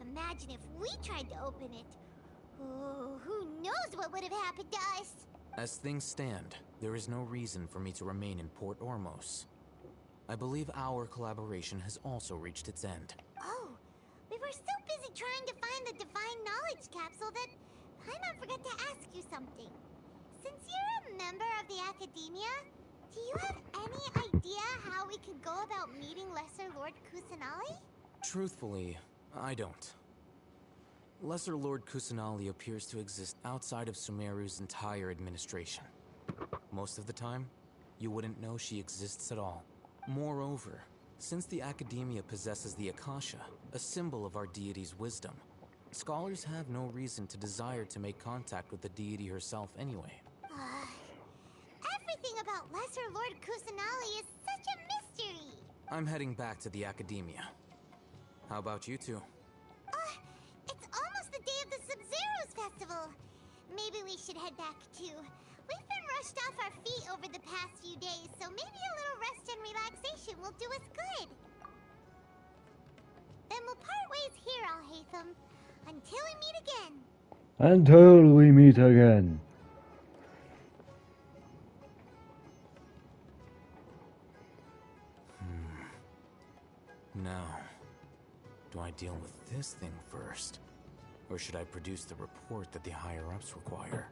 Imagine if we tried to open it. Oh, who knows what would have happened to us? As things stand, there is no reason for me to remain in Port Ormos. I believe our collaboration has also reached its end. Oh, we were so busy trying to find the Divine Knowledge Capsule that Paimon forgot to ask you something. Since you're a member of the Academia, do you have any idea how we could go about meeting Lesser Lord Kusanali? Truthfully, I don't. Lesser Lord Kusanali appears to exist outside of Sumeru's entire administration. Most of the time, you wouldn't know she exists at all. Moreover, since the Academia possesses the Akasha, a symbol of our deity's wisdom, scholars have no reason to desire to make contact with the deity herself anyway. Everything about Lesser Lord Kusanali is such a mystery. I'm heading back to the Academia. How about you two? It's almost the day of the Sub-Zero's festival. Maybe we should head back too. We've been rushed off our feet over the past few days, so maybe a little rest and relaxation will do us good. Then we'll part ways here, Alhaitham, until we meet again. Until we meet again. Now, do I deal with this thing first? Or should I produce the report that the higher-ups require?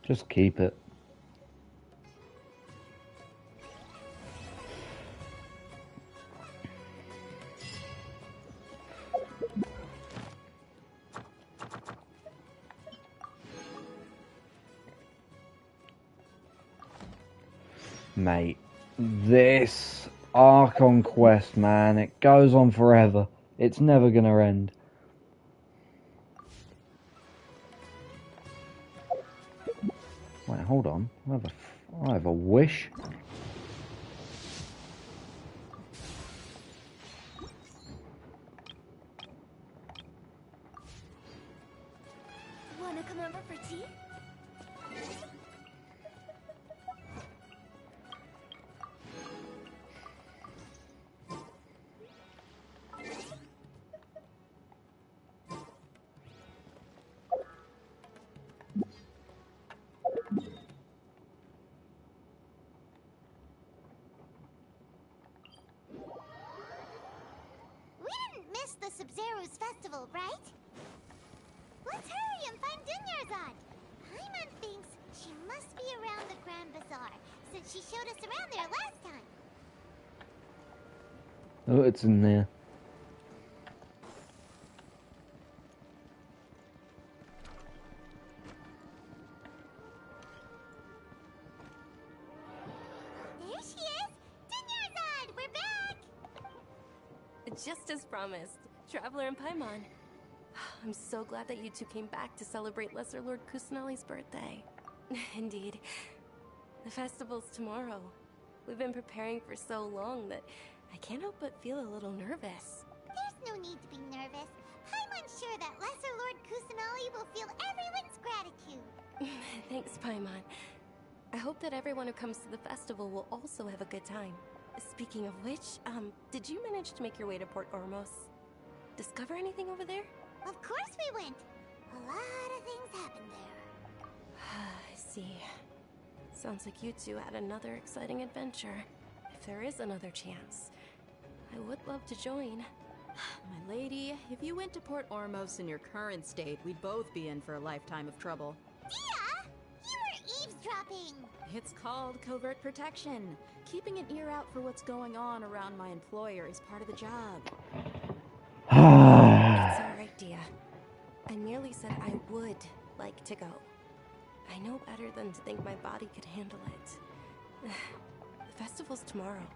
Just keep it. Mate, this Archon quest, man, it goes on forever. It's never gonna end. Wait, hold on. I have a wish. Wanna come over for tea? The Sub-Zero's festival, right? Let's hurry and find Dunyarzad. Paimon thinks she must be around the Grand Bazaar, since she showed us around there last time. Oh, it's in there. There she is! Dunyarzad! We're back! Just as promised, Traveler and Paimon. I'm so glad that you two came back to celebrate Lesser Lord Kusanali's birthday. Indeed. The festival's tomorrow. We've been preparing for so long that I can't help but feel a little nervous. There's no need to be nervous. Paimon's sure that Lesser Lord Kusanali will feel everyone's gratitude. Thanks, Paimon. I hope that everyone who comes to the festival will also have a good time. Speaking of which, did you manage to make your way to Port Ormos? Discover anything over there? Of course we went. A lot of things happened there. I see. Sounds like you two had another exciting adventure. If there is another chance, I would love to join. My lady, if you went to Port Ormos in your current state, we'd both be in for a lifetime of trouble. Dia! You were eavesdropping! It's called covert protection. Keeping an ear out for what's going on around my employer is part of the job. It's alright, Dia. I merely said I would like to go. I know better than to think my body could handle it. The festival's tomorrow.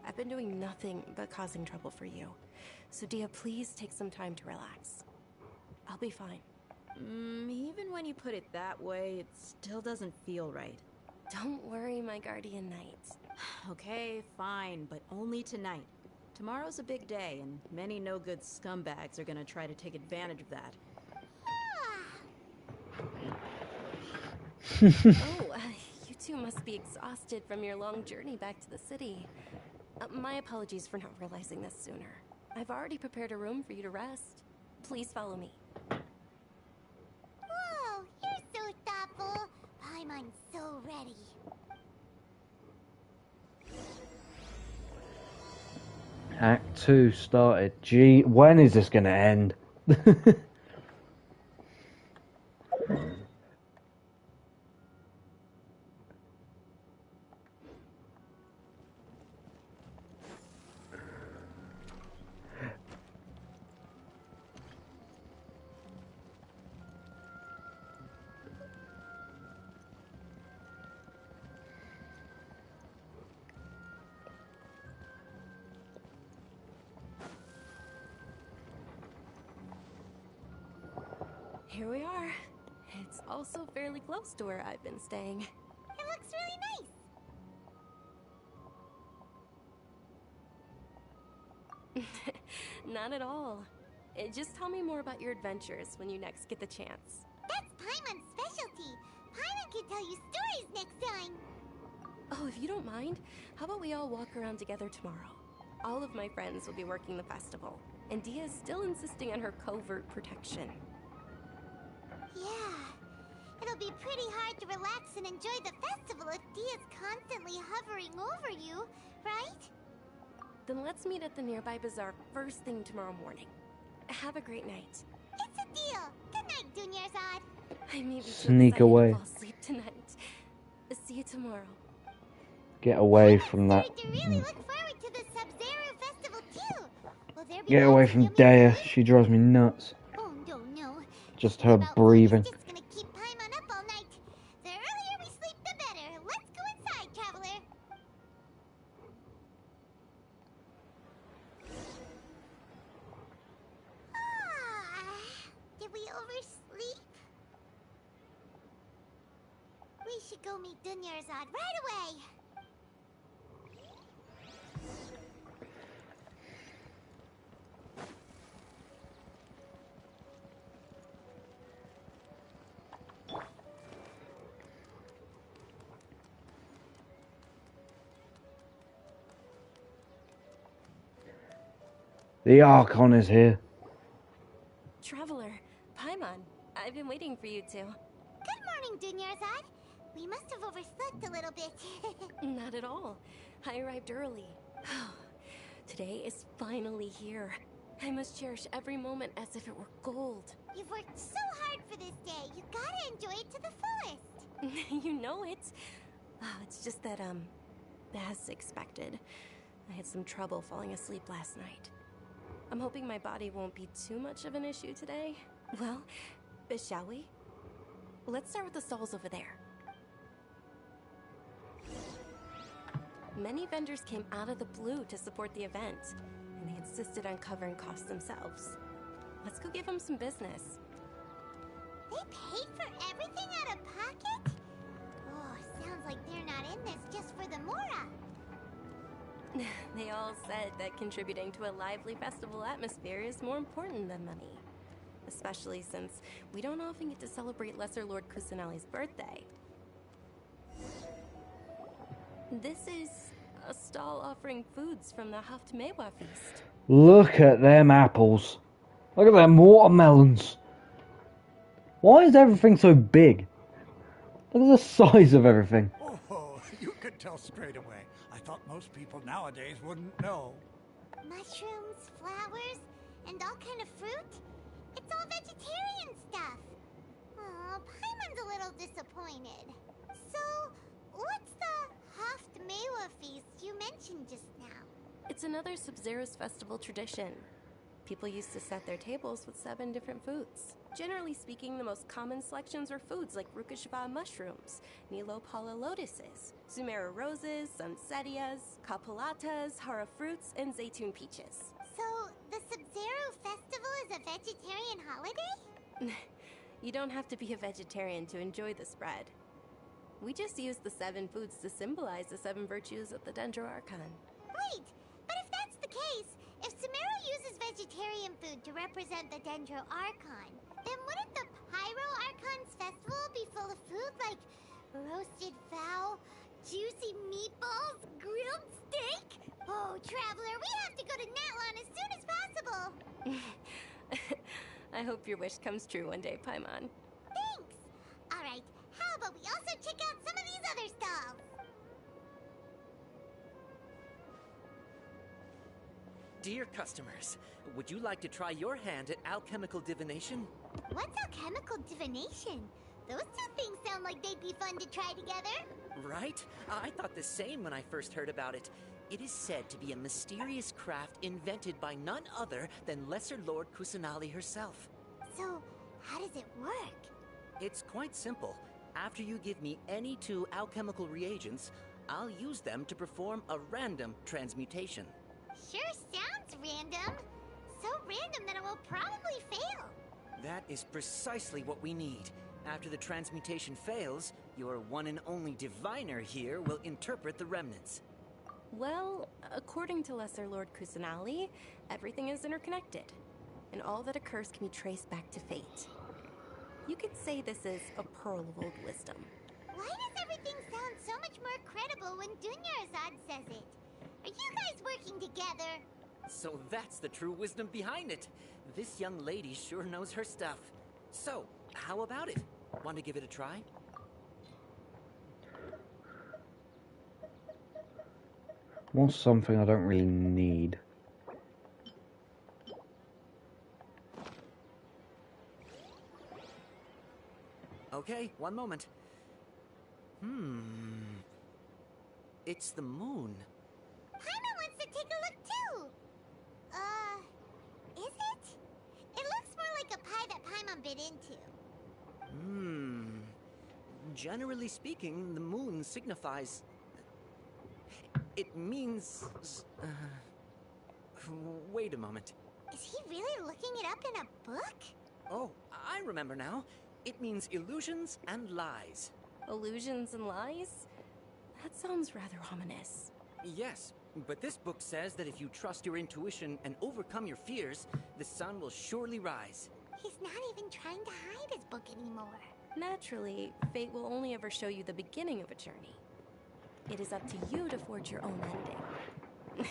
I've been doing nothing but causing trouble for you. So Dia, please take some time to relax. I'll be fine. Even when you put it that way, it still doesn't feel right. Don't worry, my guardian knight. Okay, fine, but only tonight. Tomorrow's a big day, and many no-good scumbags are gonna try to take advantage of that. You two must be exhausted from your long journey back to the city. My apologies for not realizing this sooner. I've already prepared a room for you to rest. Please follow me. Whoa, you're so thoughtful. Paimon's so ready. Act 2 started. Gee, when is this gonna end? Here we are. It's also fairly close to where I've been staying. It looks really nice. Not at all. Just tell me more about your adventures when you next get the chance. That's Paimon's specialty. Paimon can tell you stories next time. Oh, if you don't mind, how about we all walk around together tomorrow? All of my friends will be working the festival, and Dia is still insisting on her covert protection. Yeah. It'll be pretty hard to relax and enjoy the festival if Dia's constantly hovering over you, right? Then let's meet at the nearby bazaar first thing tomorrow morning. Have a great night. It's a deal. Good night, Dunyarzad. I may be too Sneak excited away. to fall asleep tonight. See you tomorrow. Get away from that. I really look forward to the Sub-Zero festival too. Will there be Get away lots of from yummy Dea. food? She drives me nuts. Oh no. Just her breathing. Just gonna keep Paimon up all night. The earlier we sleep, the better. Let's go inside, traveler. Did we oversleep? We should go meet Dunyarzad right away. The Archon is here. Traveler, Paimon, I've been waiting for you two. Good morning, Dunyarzad. We must have overslept a little bit. Not at all. I arrived early. Today is finally here. I must cherish every moment as if it were gold. You've worked so hard for this day. You gotta enjoy it to the fullest. You know it. It's just that, as expected, I had some trouble falling asleep last night. I'm hoping my body won't be too much of an issue today. Well, shall we? Let's start with the stalls over there. Many vendors came out of the blue to support the event, and they insisted on covering costs themselves. Let's go give them some business. They paid for everything out of pocket? Oh, sounds like they're not in this just for the Mora. They all said that contributing to a lively festival atmosphere is more important than money. Especially since we don't often get to celebrate Lesser Lord Kusanali's birthday. This is a stall offering foods from the Haft Mewa feast. Look at them apples. Look at them watermelons. Why is everything so big? Look at the size of everything. Oh, you could tell straight away. I thought most people nowadays wouldn't know. Mushrooms, flowers, and all kind of fruit? It's all vegetarian stuff. Oh, Paimon's a little disappointed. So, what's the Haft feast you mentioned just now? It's another Sub-Zero's festival tradition. People used to set their tables with 7 different foods. Generally speaking, the most common selections were foods like Rukashva mushrooms, Nilopala lotuses, Sumeru roses, Sunsettias, Kapulatas, Hara fruits, and Zaytun peaches. So, the Sub-Zero festival is a vegetarian holiday? You don't have to be a vegetarian to enjoy the spread. We just use the 7 foods to symbolize the 7 virtues of the Dendro Archon. Wait, but if that's the case, if Sumeru uses vegetarian food to represent the Dendro Archon, then wouldn't the Pyro Archon's festival be full of food like roasted fowl, juicy meatballs, grilled steak? Oh, Traveler, we have to go to Natlan as soon as possible! I hope your wish comes true one day, Paimon. Thanks! Alright, how about we also check out some of these other stalls? Dear customers, would you like to try your hand at alchemical divination? What's alchemical divination? Those two things sound like they'd be fun to try together. Right? I thought the same when I first heard about it. It is said to be a mysterious craft invented by none other than Lesser Lord Kusanali herself. So, how does it work? It's quite simple. After you give me any 2 alchemical reagents, I'll use them to perform a random transmutation. Sure sounds random. So random that it will probably fail. That is precisely what we need. After the transmutation fails, your one and only diviner here will interpret the remnants. Well, according to Lesser Lord Kusanali, everything is interconnected, and all that occurs can be traced back to fate. You could say this is a pearl of old wisdom. Why does everything sound so much more credible when Dunyarzad says it? Are you guys working together? So that's the true wisdom behind it. This young lady sure knows her stuff. So, how about it? Want to give it a try? What's something I don't really need? Okay, one moment. It's the moon. Paimon wants to take a look too! Is it? It looks more like a pie that Paimon bit into. Generally speaking, the moon signifies... It means... Wait a moment. Is he really looking it up in a book? Oh, I remember now. It means illusions and lies. Illusions and lies? That sounds rather ominous. Yes, but this book says that if you trust your intuition and overcome your fears, the sun will surely rise. He's not even trying to hide his book anymore. Naturally, fate will only ever show you the beginning of a journey. It is up to you to forge your own ending.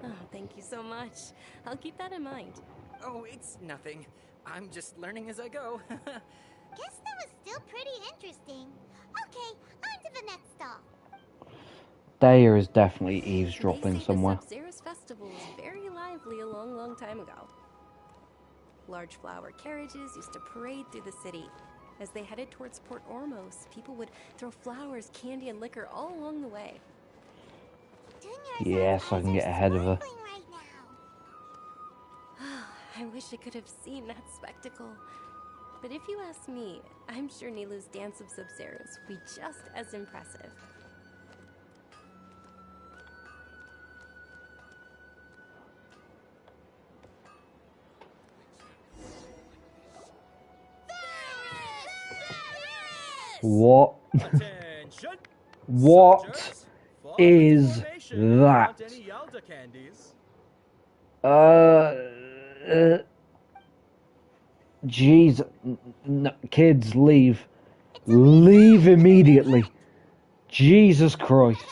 Oh, thank you so much. I'll keep that in mind. Oh, it's nothing. I'm just learning as I go. Guess that was still pretty interesting. Okay, on to the next stall. Daya is definitely eavesdropping somewhere. The Sub-Zero's festival was very lively a long, long time ago. Large flower carriages used to parade through the city. As they headed towards Port Ormos, people would throw flowers, candy, and liquor all along the way. Yes, I can get ahead of her. I wish I could have seen that spectacle. But if you ask me, I'm sure Nilou's Dance of Sub-Zeros would be just as impressive. What? What is that? Jeez, no, kids, leave. Leave immediately. Jesus Christ.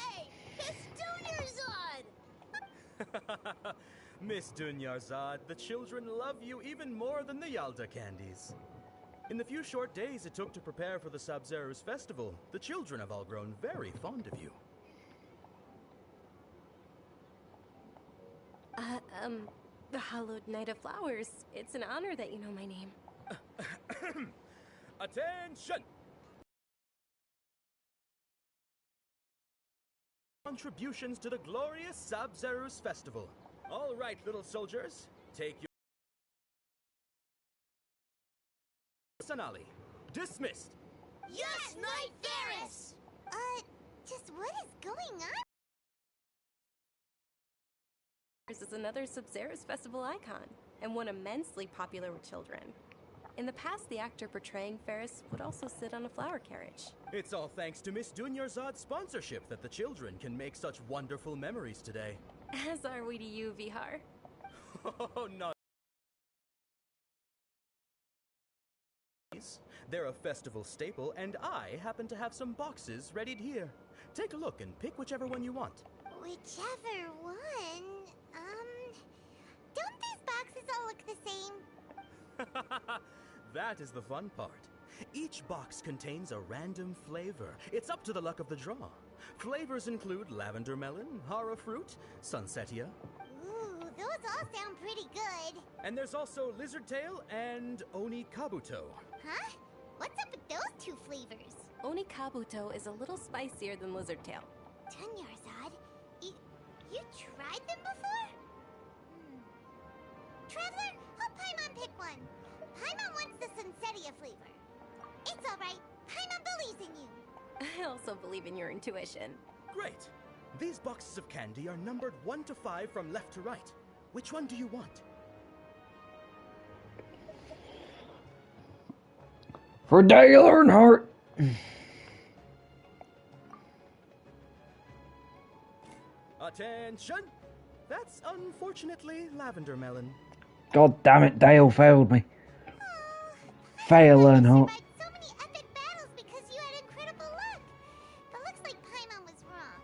Miss Dunyarzad, the children love you even more than the Yalda candies. In the few short days it took to prepare for the Sabzeruz festival, the children have all grown very fond of you. The Hallowed Knight of Flowers. It's an honor that you know my name. Attention! Contributions to the glorious Sabzeruz festival. All right, little soldiers, take your Sonali. Dismissed. Yes, Knight Varus! Just what is going on? This is another Sabzeruz festival icon, and one immensely popular with children. In the past, the actor portraying Ferris would also sit on a flower carriage. It's all thanks to Miss Dunyarzad's sponsorship that the children can make such wonderful memories today. As are we to you, Vihar. Oh, no. They're a festival staple, and I happen to have some boxes readied here. Take a look and pick whichever one you want. Whichever one? Don't these boxes all look the same? That is the fun part. Each box contains a random flavor. It's up to the luck of the draw. Flavors include lavender melon, hara fruit, sunsetia. Ooh, those all sound pretty good. And there's also lizard tail and oni kabuto. Huh? What's up with those two flavors? Oni kabuto is a little spicier than lizard tail. Dunyarzad, you tried them before? Traveler, help Paimon pick one. Paimon wants the Sunsetia flavor. It's alright. Paimon believes in you. I also believe in your intuition. Great. These boxes of candy are numbered 1 to 5 from left to right. Which one do you want? For Dale Earnhardt. Attention! That's unfortunately lavender melon. God damn it, Dale failed me. Fail Earnhardt. So many epic battles because you had incredible luck. But looks like Paimon was wrong.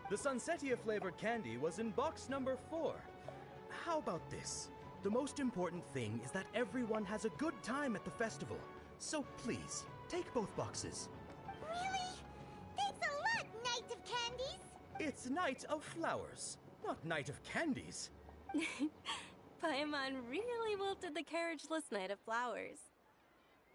The Sunsetia flavored candy was in box number 4. How about this? The most important thing is that everyone has a good time at the festival. So please, take both boxes. Really? Thanks a lot, Knight of Candies. It's Knight of Flowers, not Knight of Candies. Paimon really wilted the carriageless Knight of Flowers.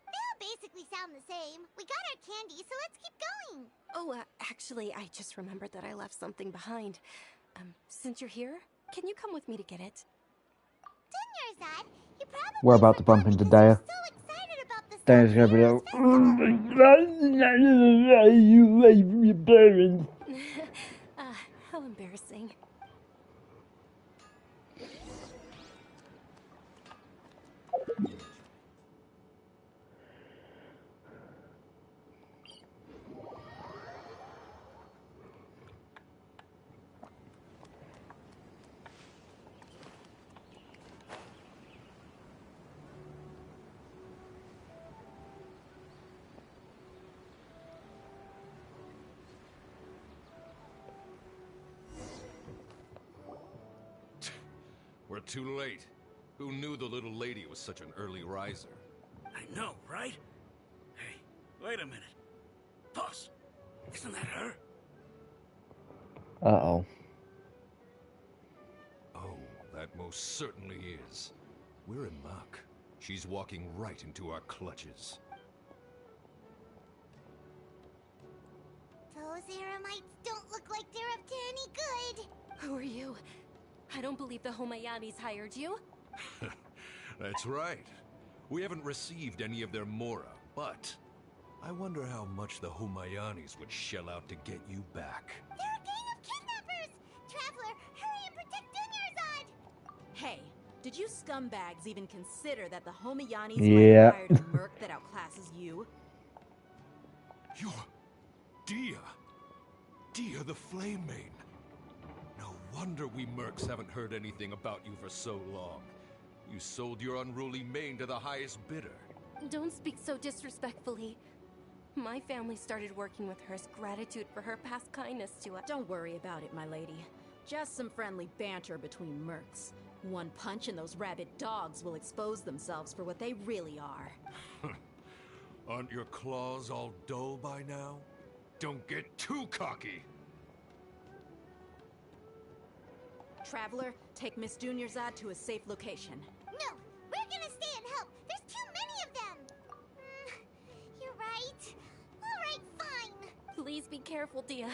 They all basically sound the same. We got our candy, so let's keep going. Oh, actually, I just remembered that I left something behind. Since you're here, can you come with me to get it? Dunyarzad, you probably We're about to bump into Dale. Dale's gonna be like, you late for your parents. How embarrassing. We're too late. Who knew the little lady was such an early riser? I know, right? Hey, wait a minute. Boss, isn't that her? Uh-oh. Oh, that most certainly is. We're in luck. She's walking right into our clutches. Those Eremites don't look like they're up to any good. Who are you? I don't believe the Homayanis hired you. That's right. We haven't received any of their Mora, but I wonder how much the Homayanis would shell out to get you back. They're a gang of kidnappers! Traveler, hurry and protect Dunyarzad! Hey, did you scumbags even consider that the Homayanis Yeah. might have hired a merc that outclasses you? You're Dia. Dia the Flame Main. No wonder we mercs haven't heard anything about you for so long. You sold your unruly mane to the highest bidder. Don't speak so disrespectfully. My family started working with her as gratitude for her past kindness to us. Don't worry about it, my lady. Just some friendly banter between mercs. One punch and those rabid dogs will expose themselves for what they really are. Aren't your claws all dull by now? Don't get too cocky! Traveler, take Miss Dunyarzad to a safe location. No! We're gonna stay and help! There's too many of them! You're right. Alright, fine! Please be careful, Dia.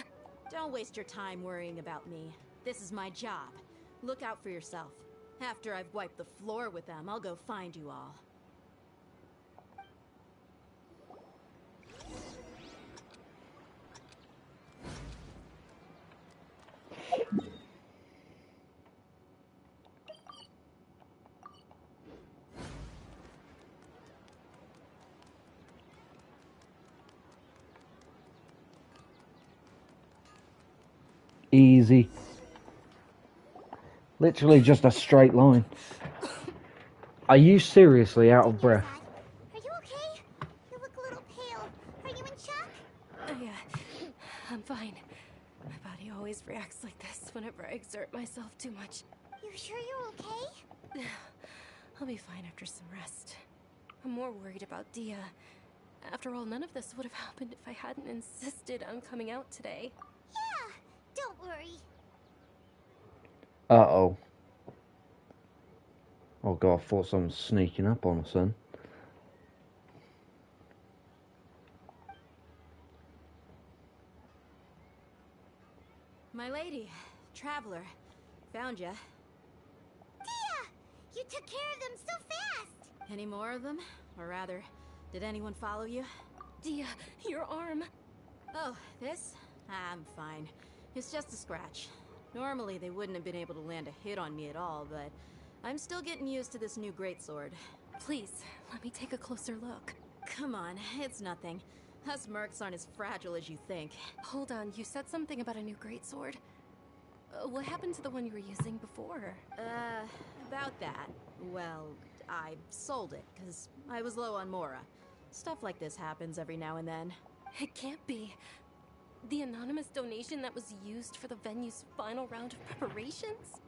Don't waste your time worrying about me. This is my job. Look out for yourself. After I've wiped the floor with them, I'll go find you all. Easy. Literally just a straight line. Are you seriously out of breath? Are you okay? You look a little pale. Are you in shock? Yeah, I'm fine. My body always reacts like this whenever I exert myself too much. You sure you're okay? I'll be fine after some rest. I'm more worried about Dia. After all, none of this would have happened if I hadn't insisted on coming out today. Yeah, don't worry. Uh-oh. Oh god, I thought someone was sneaking up on us then. My lady, Traveler, found ya. Dia! You took care of them so fast! Any more of them? Or rather, did anyone follow you? Dia, your arm. Oh, this? I'm fine. It's just a scratch. Normally they wouldn't have been able to land a hit on me at all, but I'm still getting used to this new greatsword. Please, let me take a closer look. Come on, it's nothing. Us mercs aren't as fragile as you think. Hold on, you said something about a new greatsword. What happened to the one you were using before? About that. Well, I sold it, because I was low on Mora. Stuff like this happens every now and then. It can't be. The anonymous donation that was used for the venue's final round of preparations?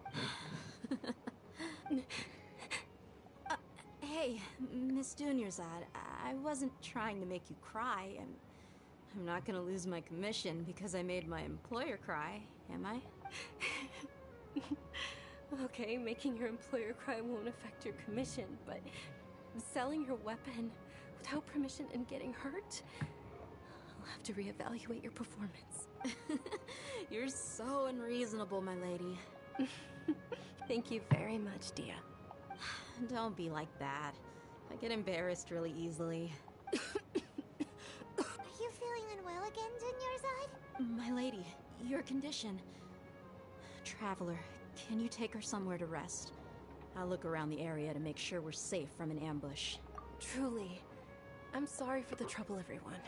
Hey, Miss Dunyarzad, I wasn't trying to make you cry. I'm not gonna lose my commission because I made my employer cry, am I? Okay, making your employer cry won't affect your commission, but selling your weapon without permission and getting hurt? I'll have to reevaluate your performance. You're so unreasonable, my lady. Thank you very much, Dia. Don't be like that. I get embarrassed really easily. Are you feeling unwell again, Dunyarzad? My lady, your condition. Traveler, can you take her somewhere to rest? I'll look around the area to make sure we're safe from an ambush. Truly. I'm sorry for the trouble, everyone.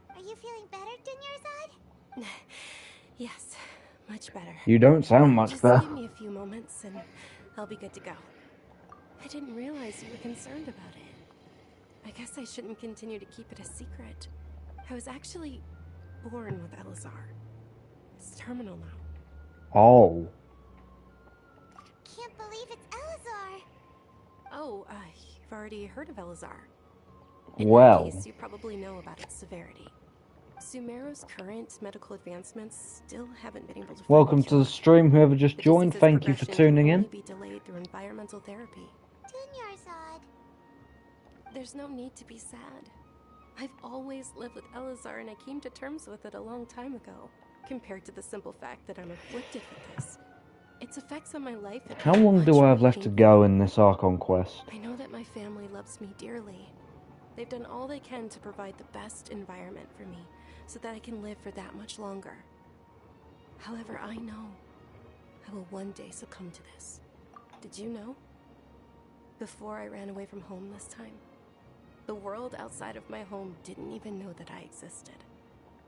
Are you feeling better, Dunyarzad? Yes, much better. You don't sound much Just better. give me a few moments and I'll be good to go. I didn't realize you were concerned about it. I guess I shouldn't continue to keep it a secret. I was actually born with Elazar. It's terminal now. Oh. Can't believe it's Elazar. Oh, you've already heard of Elazar. Well. In case you probably know about its severity. Sumeru's current medical advancements still haven't been able to find Welcome a to cure. the stream, whoever just The joined. disease's Thank you for progression tuning can in. only be delayed through environmental therapy. Dunyarzad. There's no need to be sad. I've always lived with Elazar and I came to terms with it a long time ago, compared to the simple fact that I'm afflicted with this. Its effects on my life have How been long much do I more have left to painful. go in this Archon quest? I know that my family loves me dearly. They've done all they can to provide the best environment for me, so that I can live for that much longer. However, I know I will one day succumb to this. Did you know? Before I ran away from home this time, the world outside of my home didn't even know that I existed.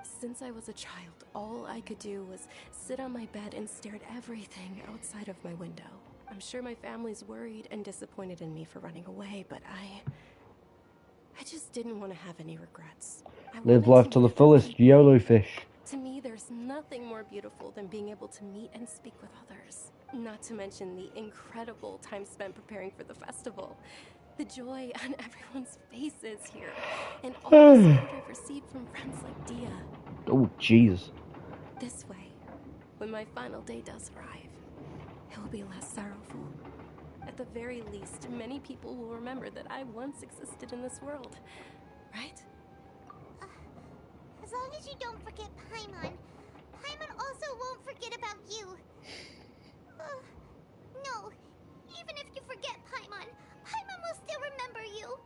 Since I was a child, all I could do was sit on my bed and stare at everything outside of my window. I'm sure my family's worried and disappointed in me for running away, but I just didn't want to have any regrets. Live life to the fullest, YOLO fish. To me, there's nothing more beautiful than being able to meet and speak with others. Not to mention the incredible time spent preparing for the festival. The joy on everyone's faces here. And all the support I've received from friends like Dia. Oh, Jesus. This way, when my final day does arrive, it will be less sorrowful. At the very least, many people will remember that I once existed in this world. Right? As long as you don't forget Paimon. Paimon also won't forget about you. No, even if you forget Paimon, Paimon will still remember you.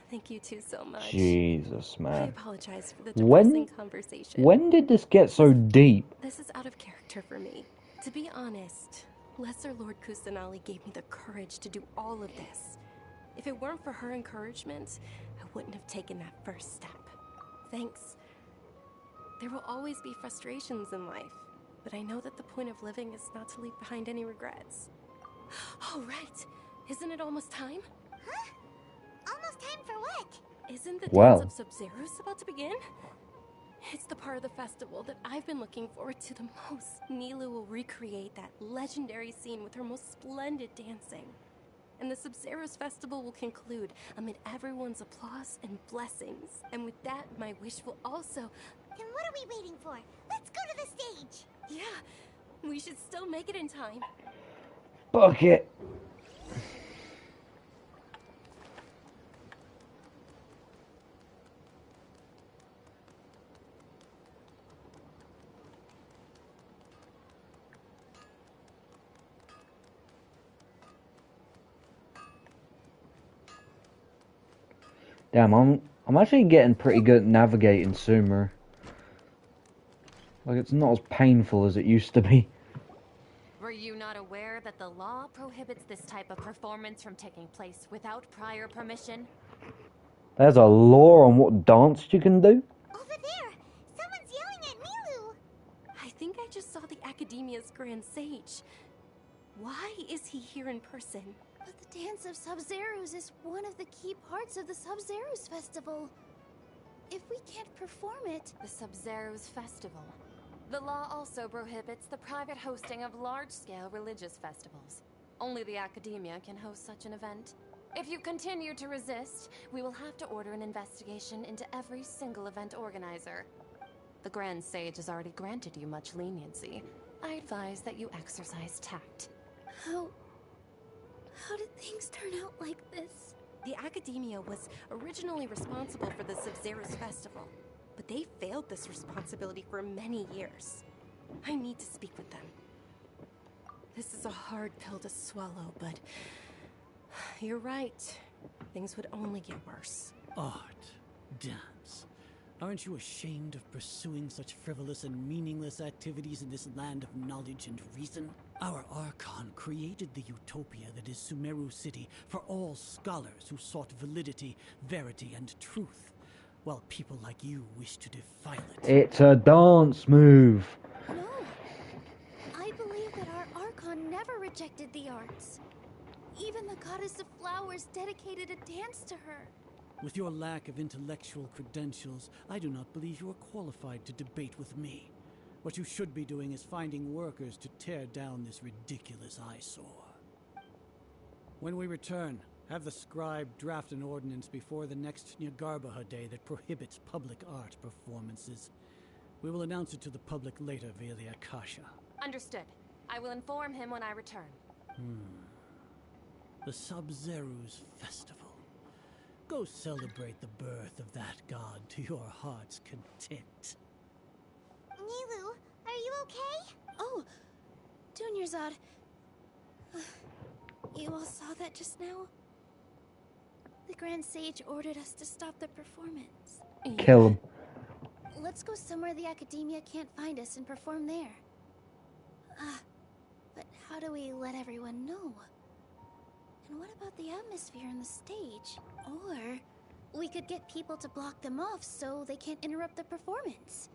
Thank you two so much. Jesus, I man. apologize for the depressing When conversation. did this get so deep? This is out of character for me. To be honest, Lesser Lord Kusanali gave me the courage to do all of this. If it weren't for her encouragement, I wouldn't have taken that first step. Thanks. There will always be frustrations in life, but I know that the point of living is not to leave behind any regrets. Oh, right. Isn't it almost time? Huh? Almost time for what? Isn't the Well. dance of Sub-Zeros about to begin? It's the part of the festival that I've been looking forward to the most. Nilu will recreate that legendary scene with her most splendid dancing. And the Sub-Zeros festival will conclude amid everyone's applause and blessings. And with that, my wish will also... Then what are we waiting for? Let's go to the stage! Yeah, we should still make it in time. Bucket. Damn, I'm actually getting pretty good at navigating Sumeru. Like, it's not as painful as it used to be. Were you not aware that the law prohibits this type of performance from taking place without prior permission? There's a law on what dance you can do? Over there! Someone's yelling at Nilu! I think I just saw the Academia's Grand Sage. Why is he here in person? But the Dance of Sub-Zeros is one of the key parts of the Sub-Zeros Festival. If we can't perform it... The Sub-Zeros Festival. The law also prohibits the private hosting of large-scale religious festivals. Only the Academia can host such an event. If you continue to resist, we will have to order an investigation into every single event organizer. The Grand Sage has already granted you much leniency. I advise that you exercise tact. How did things turn out like this? The Academia was originally responsible for the Sub-Zeros Festival, but they failed this responsibility for many years. I need to speak with them. This is a hard pill to swallow, but you're right. Things would only get worse. Art, dance. Aren't you ashamed of pursuing such frivolous and meaningless activities in this land of knowledge and reason? Our Archon created the utopia that is Sumeru City for all scholars who sought validity, verity, and truth, while people like you wish to defile it. It's a dance move. No. I believe that our Archon never rejected the arts. Even the Goddess of Flowers dedicated a dance to her. With your lack of intellectual credentials, I do not believe you are qualified to debate with me. What you should be doing is finding workers to tear down this ridiculous eyesore. When we return, have the scribe draft an ordinance before the next Nyagarbha Day that prohibits public art performances. We will announce it to the public later via the Akasha. Understood. I will inform him when I return. The Sub-Zeros Festival. Go celebrate the birth of that god to your heart's content. Nilu, are you okay? Oh, Dunyarzad. You all saw that just now? The Grand Sage ordered us to stop the performance. Kill him. Let's go somewhere the Academia can't find us and perform there. But how do we let everyone know? And what about the atmosphere on the stage? Or We could get people to block them off so they can't interrupt the performance.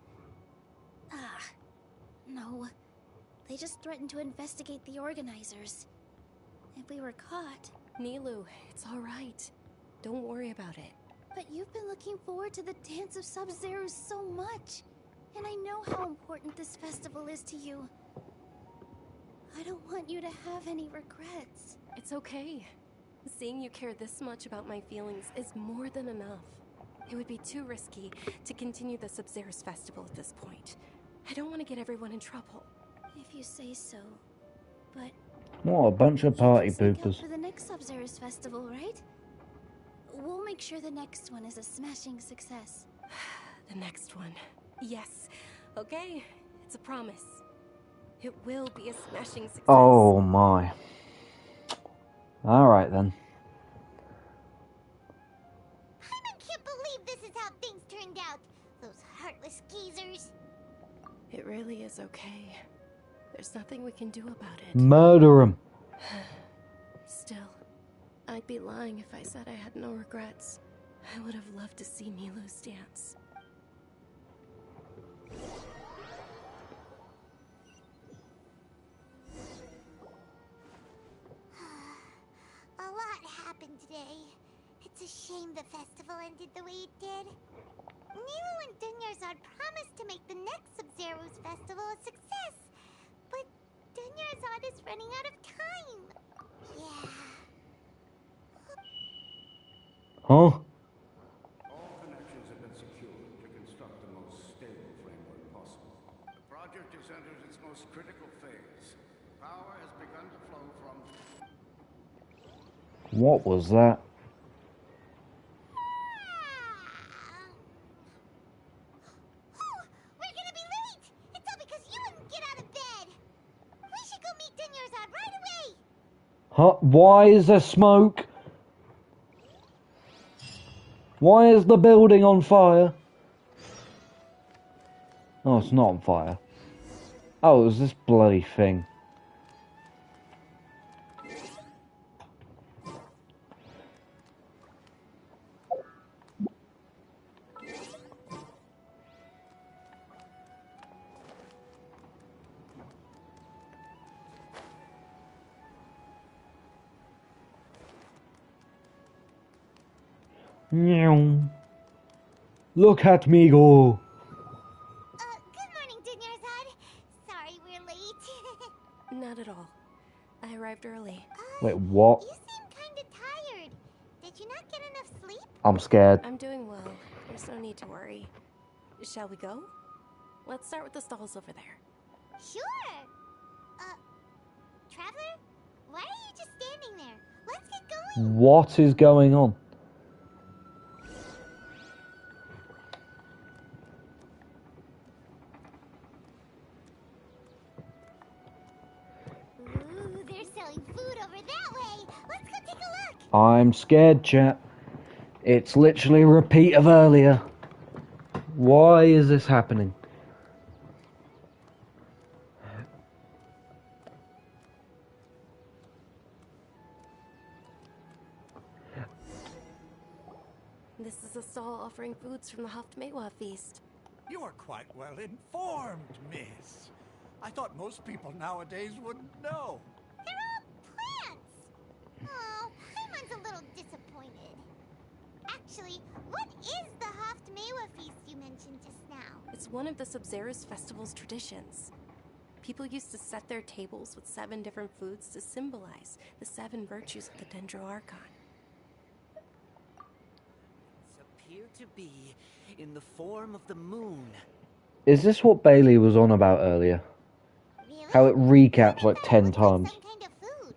Ah, no. They just threatened to investigate the organizers. If we were caught... Nilu, it's alright. Don't worry about it. But you've been looking forward to the Dance of Sub-Zero so much. And I know how important this festival is to you. I don't want you to have any regrets. It's okay. Seeing you care this much about my feelings is more than enough. It would be too risky to continue the Sub-Zero's festival at this point. I don't want to get everyone in trouble. If you say so. But... What a bunch of party poopers. For the next Sub-Zero's festival, right? We'll make sure the next one is a smashing success. The next one. Yes. Okay. It's a promise. It will be a smashing success. Oh my. Alright then. I can't believe this is how things turned out. Those heartless geezers. It really is okay. There's nothing we can do about it. Murder him. Still, I'd be lying if I said I had no regrets. I would have loved to see Nilu's dance. A lot happened today. It's a shame the festival ended the way it did. Nilu and Dunyarzad promised to make the next Sub-Zero's festival a success. But Dunyarzad is running out of time. Yeah. Huh? All connections have been secured to construct the most stable framework possible. The project has entered its most critical phase. Power has begun to flow from... What was that? We're gonna be late! It's all because you wouldn't get out of bed! We should go meet Dunyarzad right away! Huh? Why is there smoke? Why is the building on fire? Oh, it's not on fire. Oh, it was this bloody thing. Look at me go. Good morning, Dunyarzad. Sorry we're late. Not at all. I arrived early. Wait, what? You seem kinda tired. Did you not get enough sleep? I'm scared. I'm doing well. There's no need to worry. Shall we go? Let's start with the stalls over there. Sure. Traveler? Why are you just standing there? Let's get going. What is going on? Ooh, they're selling food over that way. Let's go take a look. I'm scared, chat. It's literally a repeat of earlier. Why is this happening? This is a stall offering foods from the Haftmewa feast. You are quite well informed, miss. I thought most people nowadays wouldn't know. They're all plants. Oh, Paimon's a little disappointed. Actually, what is the Haftmewa feast you mentioned just now? It's one of the Sub-Zero's festival's traditions. People used to set their tables with 7 different foods to symbolize the 7 virtues of the Dendro Archon. Appear to be in the form of the moon. Is this what Bailey was on about earlier? Really? How it recaps like 10 times. Some kind of food.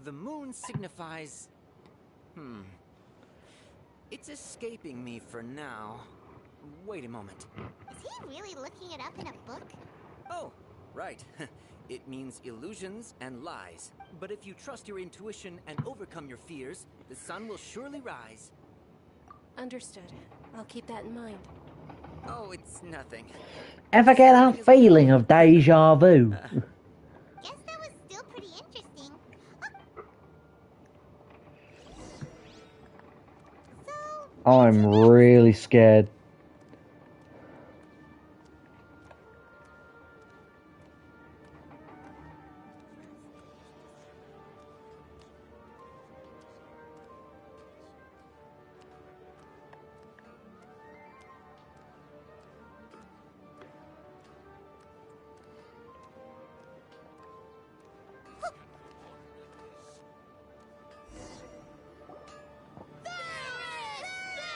The moon signifies... It's escaping me for now. Wait a moment. Is he really looking it up in a book? Oh, right. It means illusions and lies. But if you trust your intuition and overcome your fears, the sun will surely rise. Understood. I'll keep that in mind. Oh, it's nothing. Ever get that feeling of deja vu? Guess that was still pretty interesting. I'm really scared.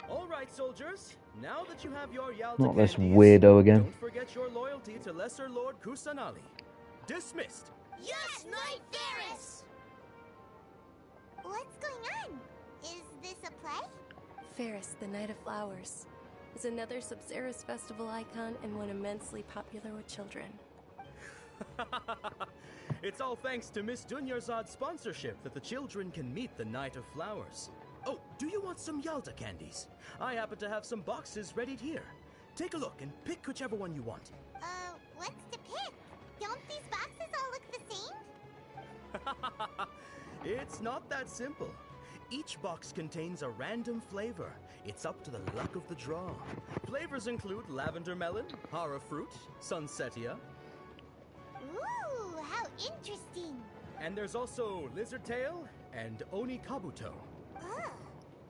All right, soldiers. Now that you have your Yalta Not this candies, weirdo again. don't forget your loyalty to Lesser Lord Kusanali. Dismissed. Yes, Knight Varys! What's going on? Is this a play? Ferris, the Knight of Flowers, is another Subzeris festival icon and one immensely popular with children. It's all thanks to Miss Dunyarzad's sponsorship that the children can meet the Knight of Flowers. Oh, do you want some Yalta candies? I happen to have some boxes ready here. Take a look and pick whichever one you want. What's to pick? Don't these boxes all look the same? It's not that simple. Each box contains a random flavor. It's up to the luck of the draw. Flavors include lavender melon, hara fruit, sunsetia. Ooh, how interesting. And there's also lizard tail and oni kabuto. Ugh,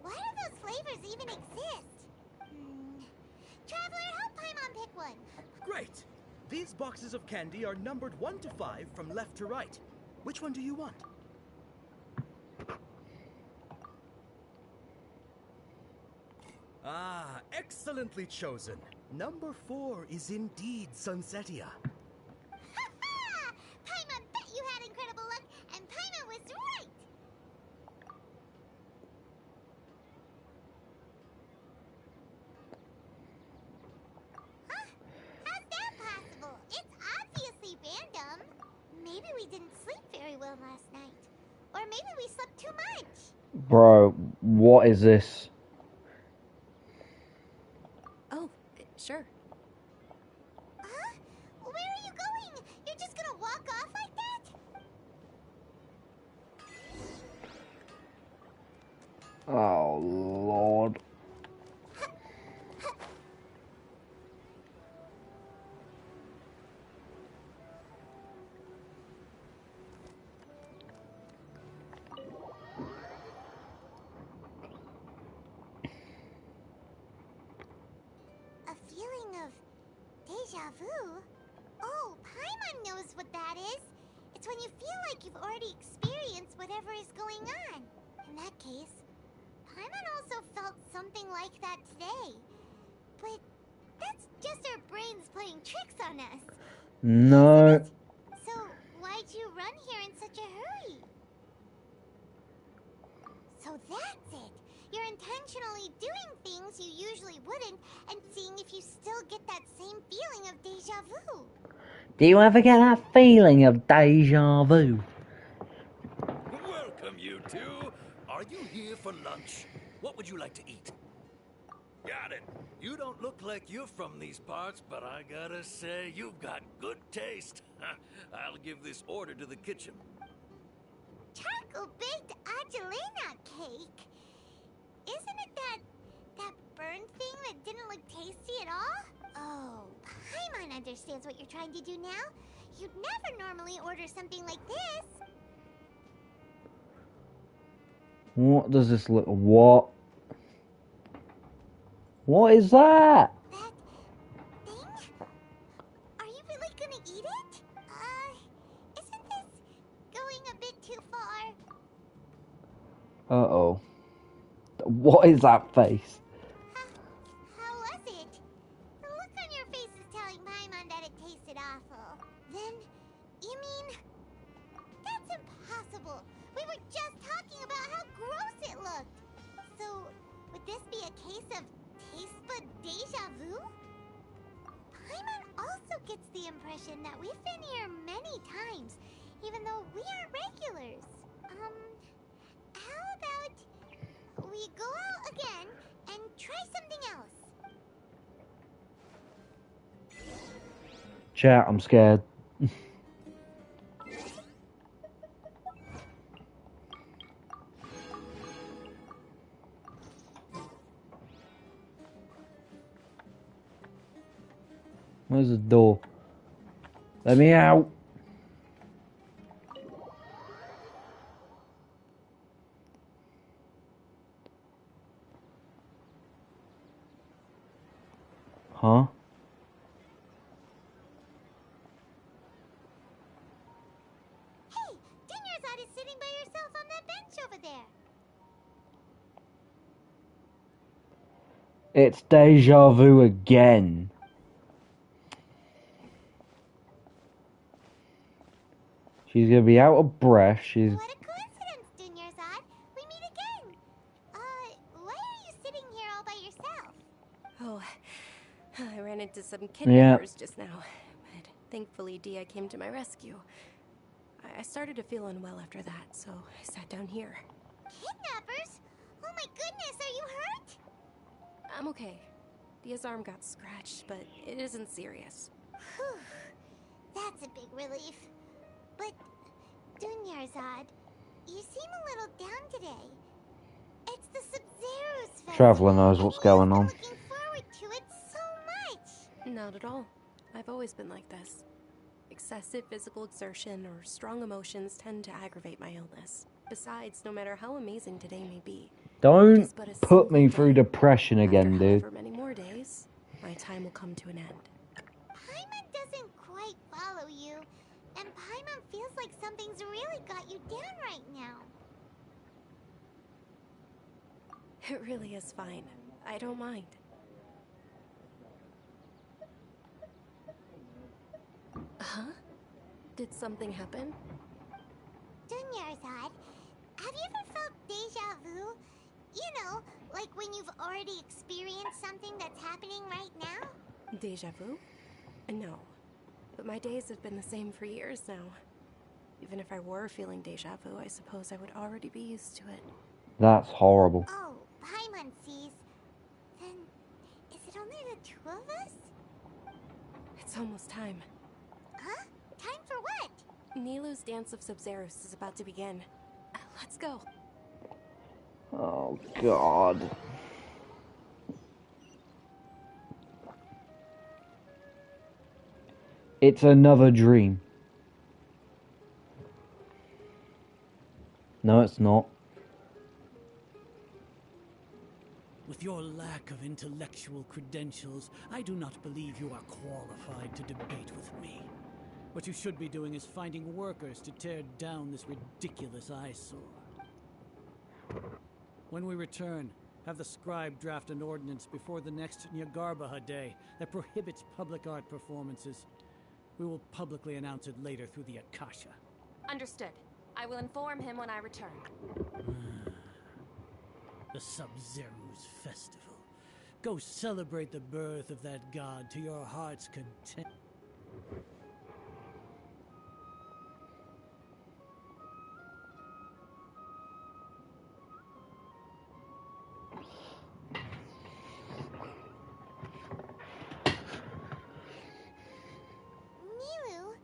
why do those flavors even exist? Traveler, help Paimon pick one. Great! These boxes of candy are numbered 1 to 5 from left to right. Which one do you want? Ah, excellently chosen. Number 4 is indeed Sunsetia. Ha! Paimon bet you had incredible luck, and Paimon was right! Huh? How's that possible? It's obviously random. Maybe we didn't sleep very well last night. Or maybe we slept too much. Bro, what is this? Oh, sure. Huh? Where are you going? You're just gonna walk off like that? Oh, Lord. A feeling of deja vu? Oh, Paimon knows what that is. It's when you feel like you've already experienced whatever is going on. In that case, Paimon also felt something like that today. But that's just our brains playing tricks on us. No. So, why'd you run here in such a hurry? So that's it. You're intentionally doing things you usually wouldn't and seeing if you still get that same feeling of deja vu. Do you ever get that feeling of deja vu? Welcome, you two. Are you here for lunch? What would you like to eat? Got it. You don't look like you're from these parts, but I gotta say, you've got good taste. I'll give this order to the kitchen. Charcoal-baked Angelina cake? Isn't it that burn thing that didn't look tasty at all? Oh, Paimon understands what you're trying to do now. You'd never normally order something like this. What does this look... What? What is that? That thing? Are you really gonna eat it? Isn't this going a bit too far? Uh-oh. What is that face? How was it? The look on your face is telling Paimon that it tasted awful. Then, you mean... That's impossible! We were just talking about how gross it looked! So, would this be a case of taste bud deja vu? Paimon also gets the impression that we've been here many times, even though we aren't regulars. How about we go out again and try something else? Chat, I'm scared. Where's the door? Let me out. Huh? Hey, Dinyarzad is sitting by herself on that bench over there. It's deja vu again. She's gonna be out of breath. She's. What a coincidence, Dinyarzad. We meet again. Why are you sitting here all by yourself? Oh, I ran into some Yeah. kidnappers just now, but thankfully Dia came to my rescue. I started to feel unwell after that, so I sat down here. Kidnappers? Oh my goodness, are you hurt? I'm okay. Dia's arm got scratched, but it isn't serious. Whew. That's a big relief. But, Dunyarzad, you seem a little down today. It's the Sub-Zero's festival. Traveler knows what's going on. Looking forward to it so much. Not at all. I've always been like this. Excessive physical exertion or strong emotions tend to aggravate my illness. Besides, no matter how amazing today may be, Don't put me through depression again, dude. for many more days, my time will come to an end. Paimon doesn't quite follow you, and Paimon feels like something's really got you down right now. It really is fine. I don't mind. Huh? Did something happen? Dunyarzad, have you ever felt deja vu? You know, like when you've already experienced something that's happening right now? Deja vu? No. But my days have been the same for years now. Even if I were feeling deja vu, I suppose I would already be used to it. That's horrible. Oh, Paimon sees. Then, is it only the two of us? It's almost time. Huh? Time for what? Nilou's Dance of Sub-Zeros is about to begin. Let's go. Oh, God. It's another dream. No, it's not. With your lack of intellectual credentials, I do not believe you are qualified to debate with me. What you should be doing is finding workers to tear down this ridiculous eyesore. When we return, have the scribe draft an ordinance before the next Nyagarbaha Day that prohibits public art performances. We will publicly announce it later through the Akasha. Understood. I will inform him when I return. The Sub-Zero's festival. Go celebrate the birth of that god to your heart's content. Nilou,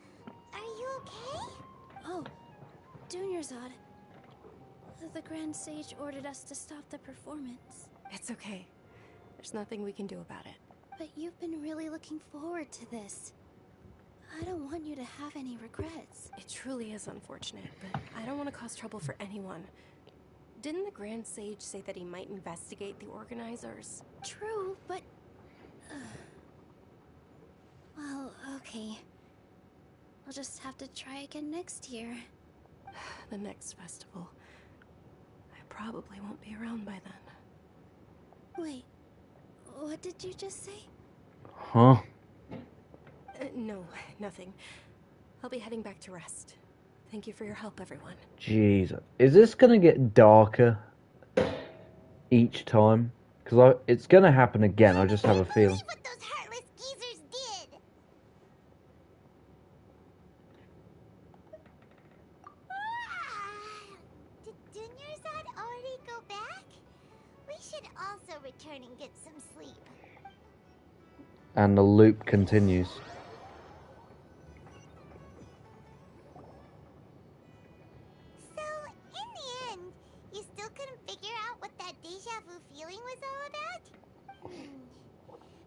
are you okay? Oh, Dunyarzad. The Grand Sage ordered us to stop the performance. It's okay. There's nothing we can do about it. But you've been really looking forward to this. I don't want you to have any regrets. It truly is unfortunate, but I don't want to cause trouble for anyone. Didn't the Grand Sage say that he might investigate the organizers? True, but... well, okay. We'll just have to try again next year. The next festival. I probably won't be around by then. Wait, what did you just say? Huh? No, nothing. I'll be heading back to rest. Thank you for your help, everyone. Jeez. Is this gonna get darker each time? Because it's gonna happen again, I just have a feeling. What those heartless geezers did! Did Dunyarzad already go back? We should also return and get some sleep. And the loop continues. So, in the end, you still couldn't figure out what that deja vu feeling was all about?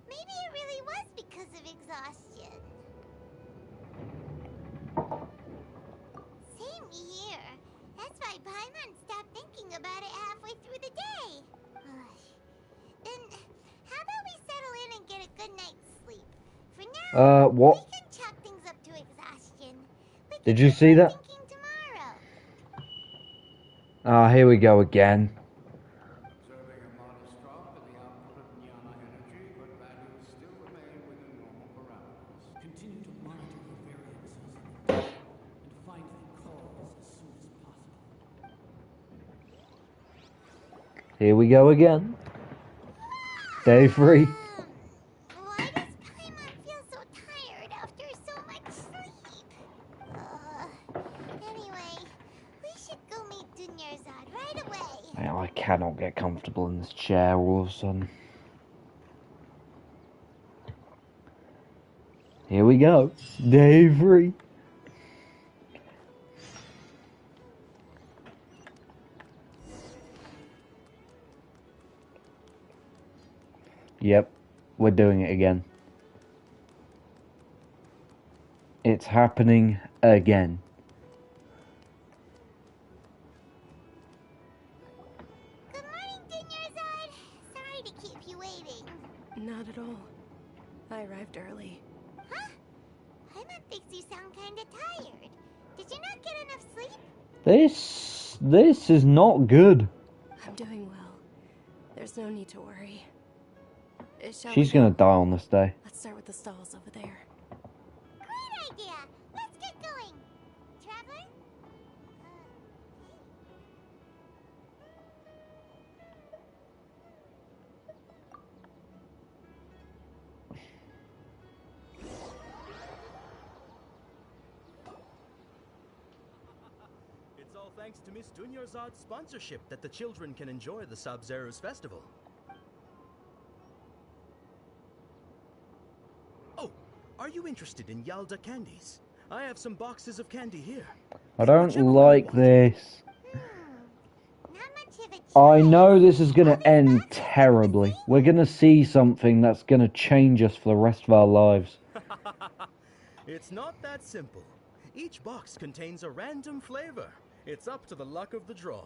Maybe it really was because of exhaustion. What? We can chuck things up to exhaustion. Did you see that? Thinking tomorrow. Ah, here we go again. Observing a modest drop in the output of jnana energy, but values still remain within normal parameters. Continue to monitor the variances of the data and find the cause as soon as possible. Here we go again. Day 3. Why does Paimon feel so tired after so much sleep? Anyway, we should go meet Dunyarzad right away. I cannot get comfortable in this chair all of a sudden. Here we go. Day 3. Yep, we're doing it again. It's happening again. Good morning, Dunyarzad. Sorry to keep you waiting. Not at all. I arrived early. Huh? Paimon thinks you sound kinda tired. Did you not get enough sleep? This is not good. I'm doing well. There's no need to worry. She's gonna die on this day. Let's start with the stalls over there. Great idea. Let's get going. Traveler? It's all thanks to Miss Dunyarzad's sponsorship that the children can enjoy the Sub-Zero's festival. Oh, are you interested in Yalda candies? I have some boxes of candy here. I don't like this. I know this is gonna end terribly. We're gonna see something that's gonna change us for the rest of our lives. It's not that simple. Each box contains a random flavor. It's up to the luck of the draw.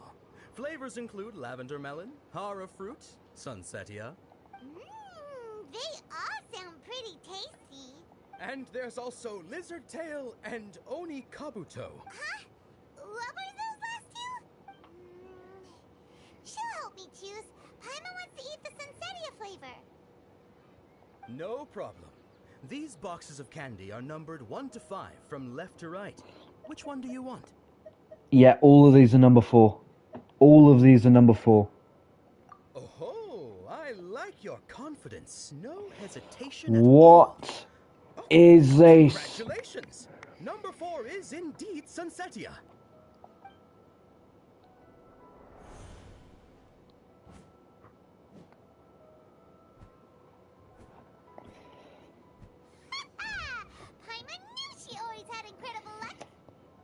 Flavors include lavender melon, hara fruit, sunsetia. They all sound pretty tasty. And there's also lizard tail and oni kabuto. Huh? What were those last two? She'll help me choose. Paimon wants to eat the Sunsetia flavor. No problem. These boxes of candy are numbered 1 to 5 from left to right. Which one do you want? Yeah, all of these are number 4. All of these are number 4. Oh, I like your confidence. No hesitation at all. What is this? Congratulations! Number 4 is indeed Sunsetia. Paimon knew she always had incredible luck.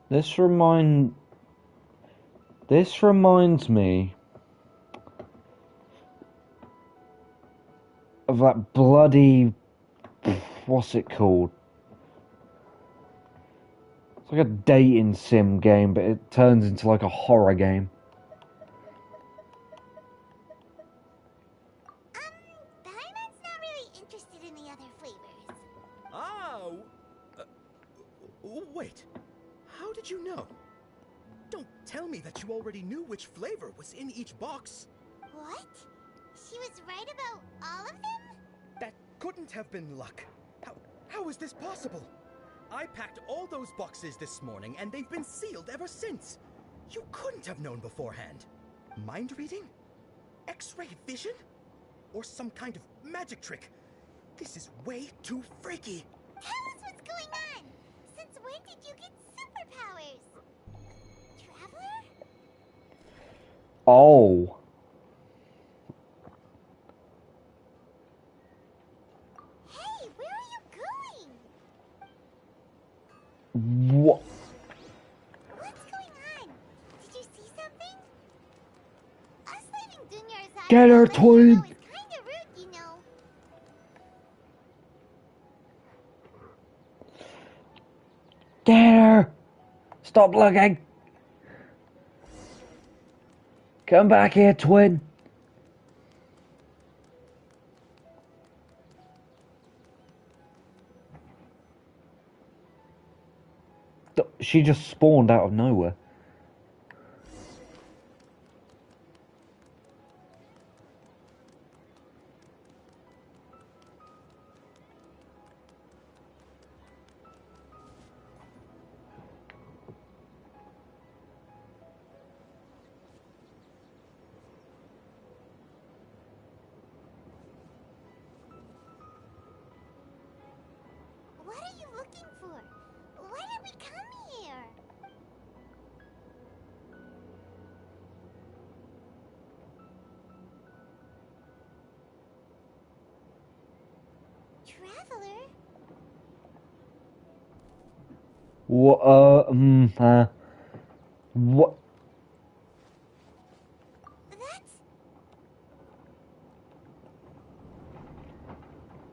This reminds me of that bloody, what's it called? It's like a dating sim game, but it turns into like a horror game. Paimon's not really interested in the other flavors. Ah, wait. How did you know? Don't tell me that you already knew which flavor was in each box. What? She was right about all of them? That couldn't have been luck. How is this possible? I packed all those boxes this morning and they've been sealed ever since. You couldn't have known beforehand. Mind reading? X-ray vision? Or some kind of magic trick? This is way too freaky. Tell us what's going on. Since when did you get superpowers? Traveler? Oh. Hey, where are you going? What? What's going on? Did you see something? Us leaving Dunyarzad Get her, twin! is kinda rude, you know. Get her! Stop looking! Come back here, twin! she just spawned out of nowhere. What are you looking for? Why did we come here? Traveler? What? What? That's...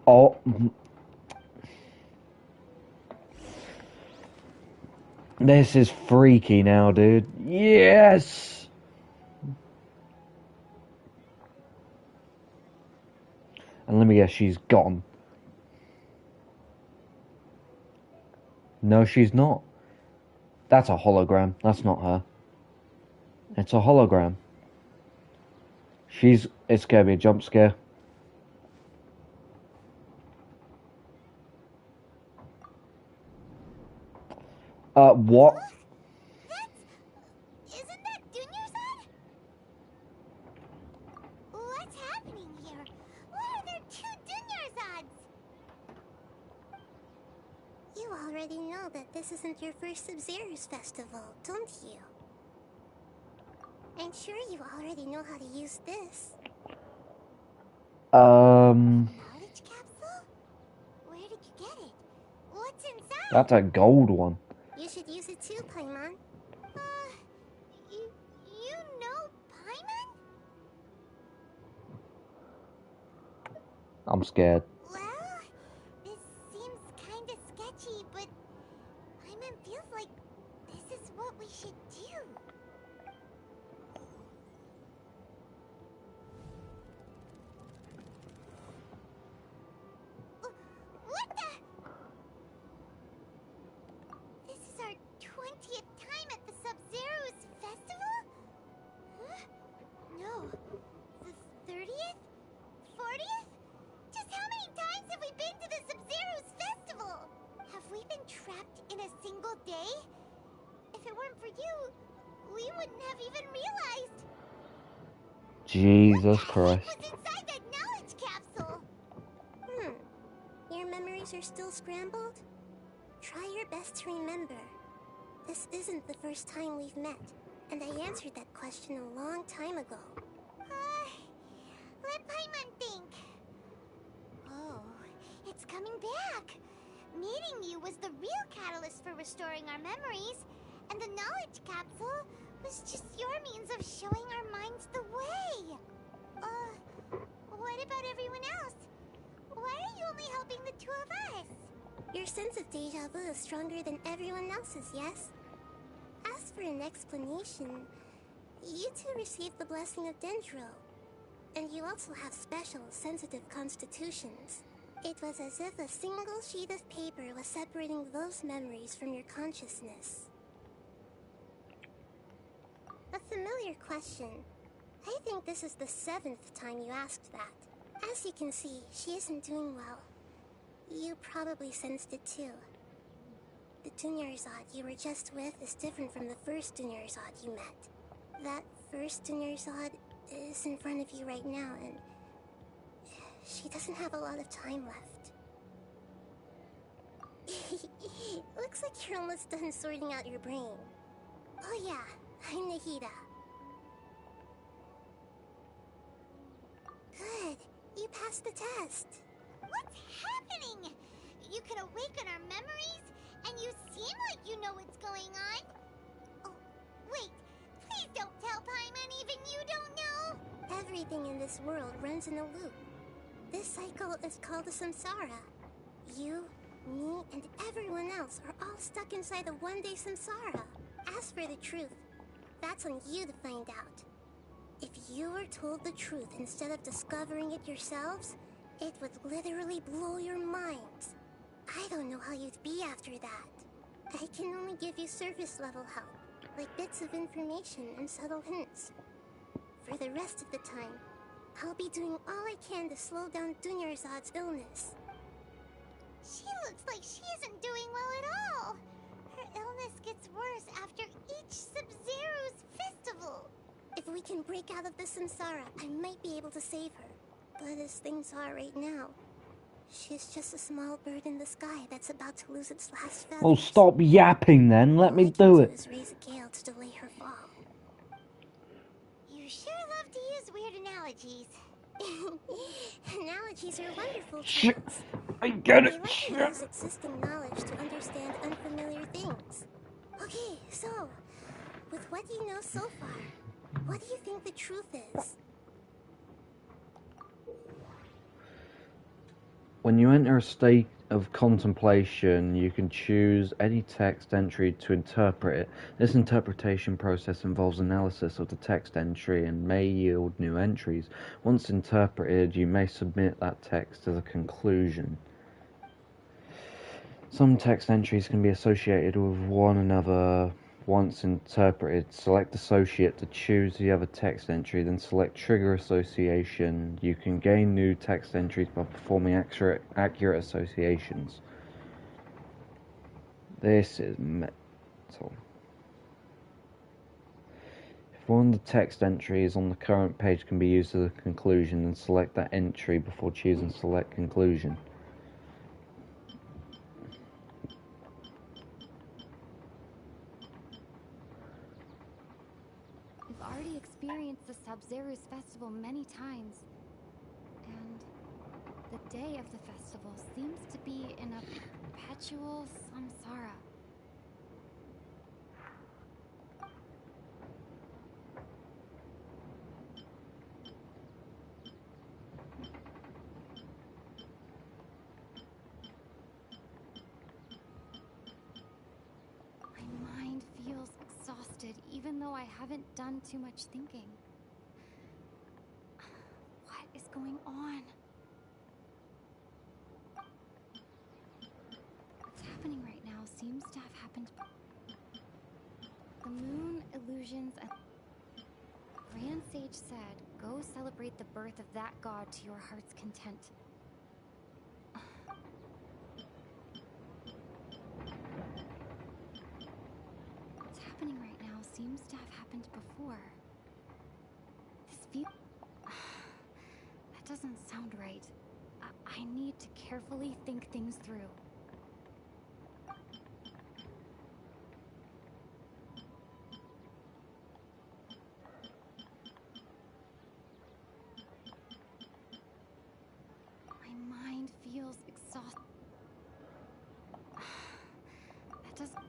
Oh. This is freaky now, dude. Yes! And let me guess, she's gone. No, she's not. That's a hologram. That's not her. It's a hologram. It's gonna be a jump scare. What? Isn't that Dunyarzad? What's happening here? Why are there two Dunyarzads? You already know that this isn't your first Sub-Zero's festival, don't you? I'm sure you already know how to use this. Knowledge capsule? Where did you get it? What's inside? That's a gold one. You should use it too, Paimon. You know Paimon? I'm scared. Well, this seems kinda sketchy, but Paimon feels like this is what we should do. What the? This is our 20th time at the Sub-Zero's festival? Huh? No. The 30th? 40th? Just how many times have we been to the Sub-Zero's festival? Have we been trapped in a single day? If it weren't for you, we wouldn't have even realized. Jesus Christ. What's inside that knowledge capsule? Your memories are still scrambled? Try your best to remember. This isn't the first time we've met, and I answered that question a long time ago. Let Paimon think. Oh, it's coming back. Meeting you was the real catalyst for restoring our memories, and the knowledge capsule was just your means of showing our minds the way. What about everyone else? Why are you only helping the two of us? Your sense of deja vu is stronger than everyone else's, yes? As for an explanation, you two received the blessing of Dendro, and you also have special, sensitive constitutions. It was as if a single sheet of paper was separating those memories from your consciousness. A familiar question. I think this is the 7th time you asked that. As you can see, she isn't doing well. You probably sensed it too. The Dunyarzad you were just with is different from the first Dunyarzad you met. That first Dunyarzad is in front of you right now, and she doesn't have a lot of time left. Looks like you're almost done sorting out your brain. Oh yeah, I'm Nahida. Good. You passed the test. What's happening? You can awaken our memories, and you seem like you know what's going on. Oh, wait. Please don't tell Paimon even you don't know. Everything in this world runs in a loop. This cycle is called a samsara. You, me, and everyone else are all stuck inside a one-day samsara. As for the truth, that's on you to find out. If you were told the truth instead of discovering it yourselves, it would literally blow your minds. I don't know how you'd be after that. I can only give you surface level help, like bits of information and subtle hints. For the rest of the time, I'll be doing all I can to slow down Dunyarzad's illness. She looks like she isn't doing well at all. Her illness gets worse after each Sub-Zero's festival. If we can break out of the samsara, I might be able to save her. But as things are right now, she's just a small bird in the sky that's about to lose its last feathers. Well, stop yapping then. Let me do it. Is raise a gale to delay her fall. You sure love to use weird analogies. Analogies are wonderful Shit. tools. I get They it. let you use existing knowledge to understand unfamiliar things. Okay, so, with what you know so far, what do you think the truth is? When you enter a state of contemplation, you can choose any text entry to interpret it. This interpretation process involves analysis of the text entry and may yield new entries. Once interpreted, you may submit that text as a conclusion. Some text entries can be associated with one another. Once interpreted, select Associate to choose the other text entry, then select Trigger Association. You can gain new text entries by performing accurate associations. This is mental. If one of the text entries on the current page can be used as a conclusion, then select that entry before choosing Select Conclusion. We've already experienced the Sub-Zero's festival many times, and the day of the festival seems to be in a perpetual samsara. My mind feels exhausted, even though I haven't done too much thinking. What is going on? What's happening right now seems to have happened. The moon, illusions, and Grand Sage said, "Go celebrate the birth of that god to your heart's content." What's happening right now seems to have happened before. That doesn't sound right. I need to carefully think things through. My mind feels exhausted. That doesn't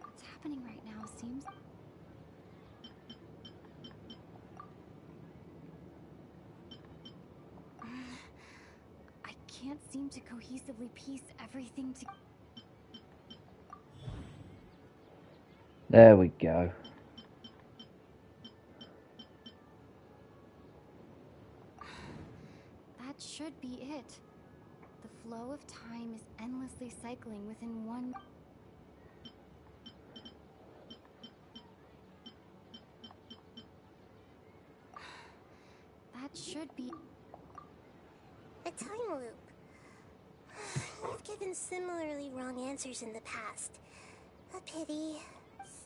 What's happening right now seems... I can't seem to cohesively piece everything together. There we go. That should be it. The flow of time is endlessly cycling within one... That should be... A time loop. You've given similarly wrong answers in the past. A pity.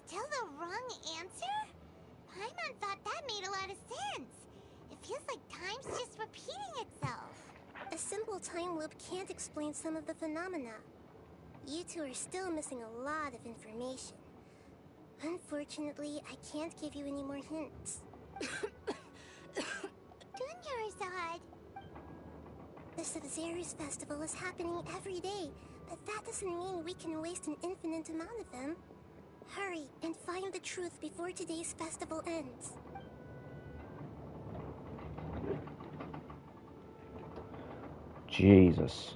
Still the wrong answer? Paimon thought that made a lot of sense. It feels like time's just repeating itself. A simple time loop can't explain some of the phenomena. You two are still missing a lot of information. Unfortunately, I can't give you any more hints. Dunyarzad! The Sub-Zero's festival is happening every day, but that doesn't mean we can waste an infinite amount of them. Hurry and find the truth before today's festival ends. Jesus.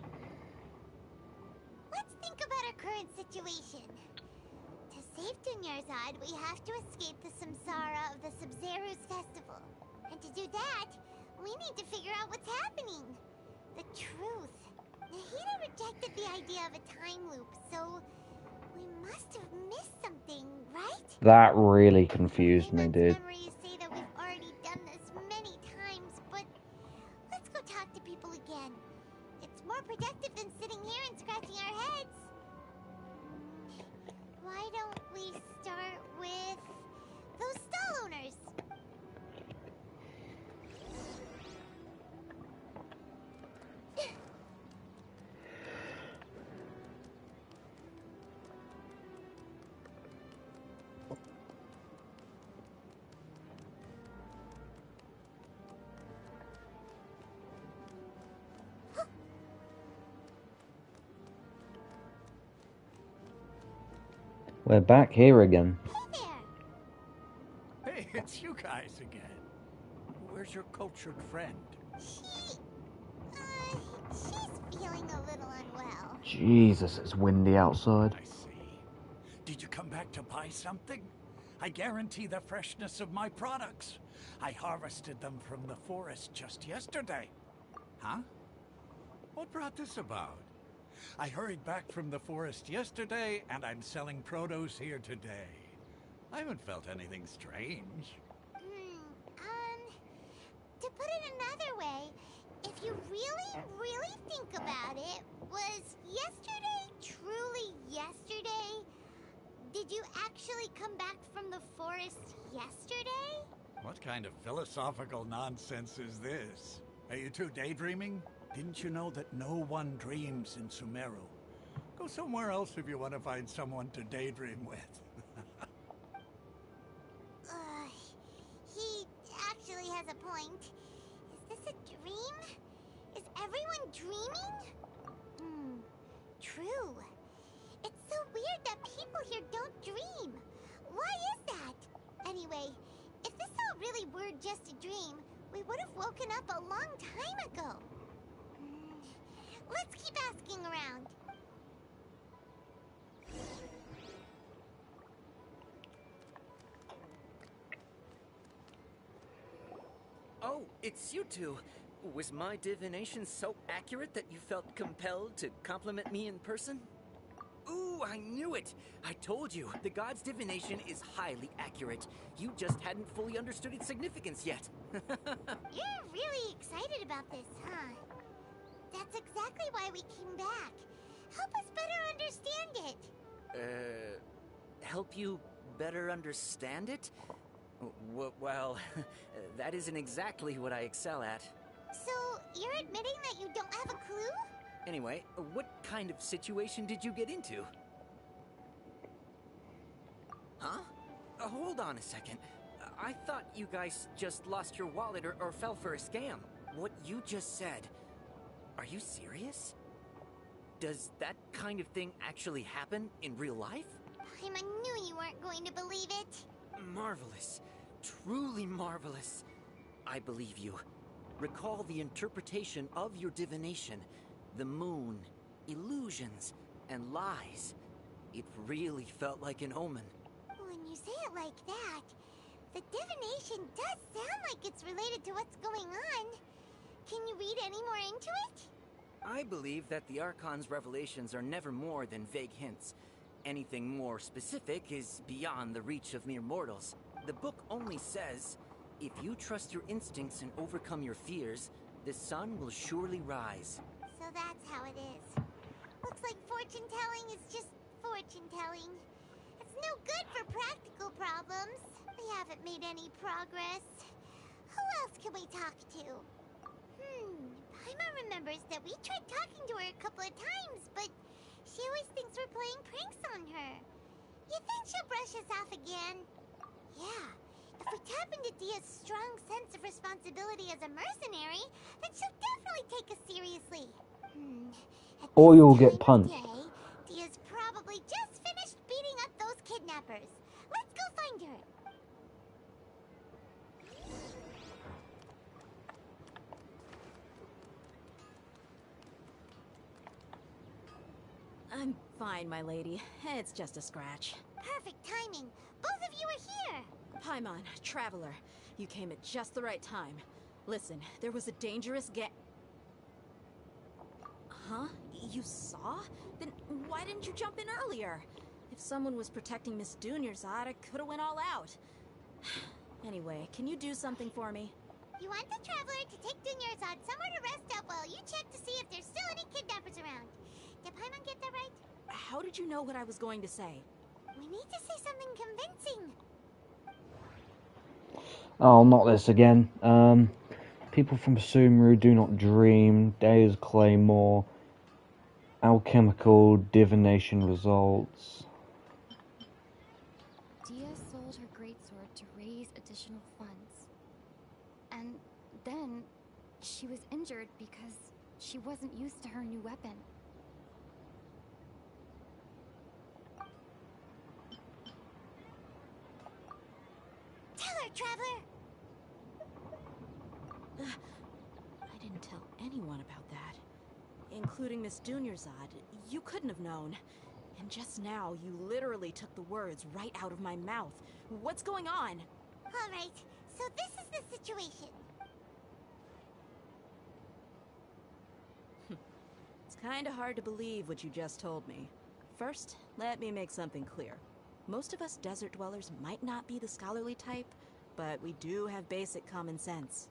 Let's think about our current situation. To save Dunyar Charizard, we have to escape the samsara of the Sub-Zero's festival. And to do that, we need to figure out what's happening. The truth. Nahida rejected the idea of a time loop, so we must have missed something, right? That really confused me, dude. Memories say that we've already done this many times, but let's go talk to people again. It's more productive than sitting here and scratching our heads. Why don't we start with those stall owners? We're back here again. Hey, it's you guys again. Where's your cultured friend? She's feeling a little unwell. Jesus, it's windy outside. I see. Did you come back to buy something? I guarantee the freshness of my products. I harvested them from the forest just yesterday. Huh? What brought this about? I hurried back from the forest yesterday, and I'm selling produce here today. I haven't felt anything strange. To put it another way, if you really think about it, was yesterday truly yesterday? Did you actually come back from the forest yesterday? What kind of philosophical nonsense is this? Are you two daydreaming? Didn't you know that no one dreams in Sumeru? Go somewhere else if you want to find someone to daydream with. He actually has a point. Is this a dream? Is everyone dreaming? True. It's so weird that people here don't dream. Why is that? Anyway, if this all really were just a dream, we would have woken up a long time ago. Let's keep asking around. Oh, it's you two. Was my divination so accurate that you felt compelled to compliment me in person? Ooh, I knew it! I told you, the god's divination is highly accurate. You just hadn't fully understood its significance yet. You're really excited about this, huh? That's exactly why we came back. Help us better understand it. Help you better understand it? Well, that isn't exactly what I excel at. So, you're admitting that you don't have a clue? Anyway, what kind of situation did you get into? Huh? Hold on a second. I thought you guys just lost your wallet or fell for a scam. What you just said, are you serious? Does that kind of thing actually happen in real life? Paimon knew you weren't going to believe it. Marvelous. Truly marvelous. I believe you. Recall the interpretation of your divination. The moon, illusions, and lies. It really felt like an omen. When you say it like that, the divination does sound like it's related to what's going on. Can you read any more into it? I believe that the Archon's revelations are never more than vague hints. Anything more specific is beyond the reach of mere mortals. The book only says, if you trust your instincts and overcome your fears, the sun will surely rise. So that's how it is. Looks like fortune-telling is just fortune-telling. It's no good for practical problems. We haven't made any progress. Who else can we talk to? Paimon remembers that we tried talking to her a couple of times, but she always thinks we're playing pranks on her. You think she'll brush us off again? Yeah. If we tap into Dia's strong sense of responsibility as a mercenary, then she'll definitely take us seriously. Or you'll get punched. Dia's probably just finished beating up those kidnappers. Let's go find her. I'm fine, my lady. It's just a scratch. Perfect timing. Both of you are here. Paimon, Traveler, you came at just the right time. Listen, there was a dangerous Huh? You saw? Then why didn't you jump in earlier? If someone was protecting Miss Dunyarzad, I could have went all out. Anyway, can you do something for me? You want the Traveler to take Dunyarzad somewhere to rest up while you check to see if there's still any kidnappers around. Did Paimon get that right? How did you know what I was going to say? We need to say something convincing. Oh, not this again. People from Sumeru do not dream. Days Claymore. Alchemical divination results. Dia sold her greatsword to raise additional funds. And then she was injured because she wasn't used to her new weapon. Tell her, Traveler! I didn't tell anyone about that. Including Miss Dunyarzad. You couldn't have known. And just now, you literally took the words right out of my mouth. What's going on? Alright, so this is the situation. It's kinda hard to believe what you just told me. First, let me make something clear. Most of us desert dwellers might not be the scholarly type, but we do have basic common sense.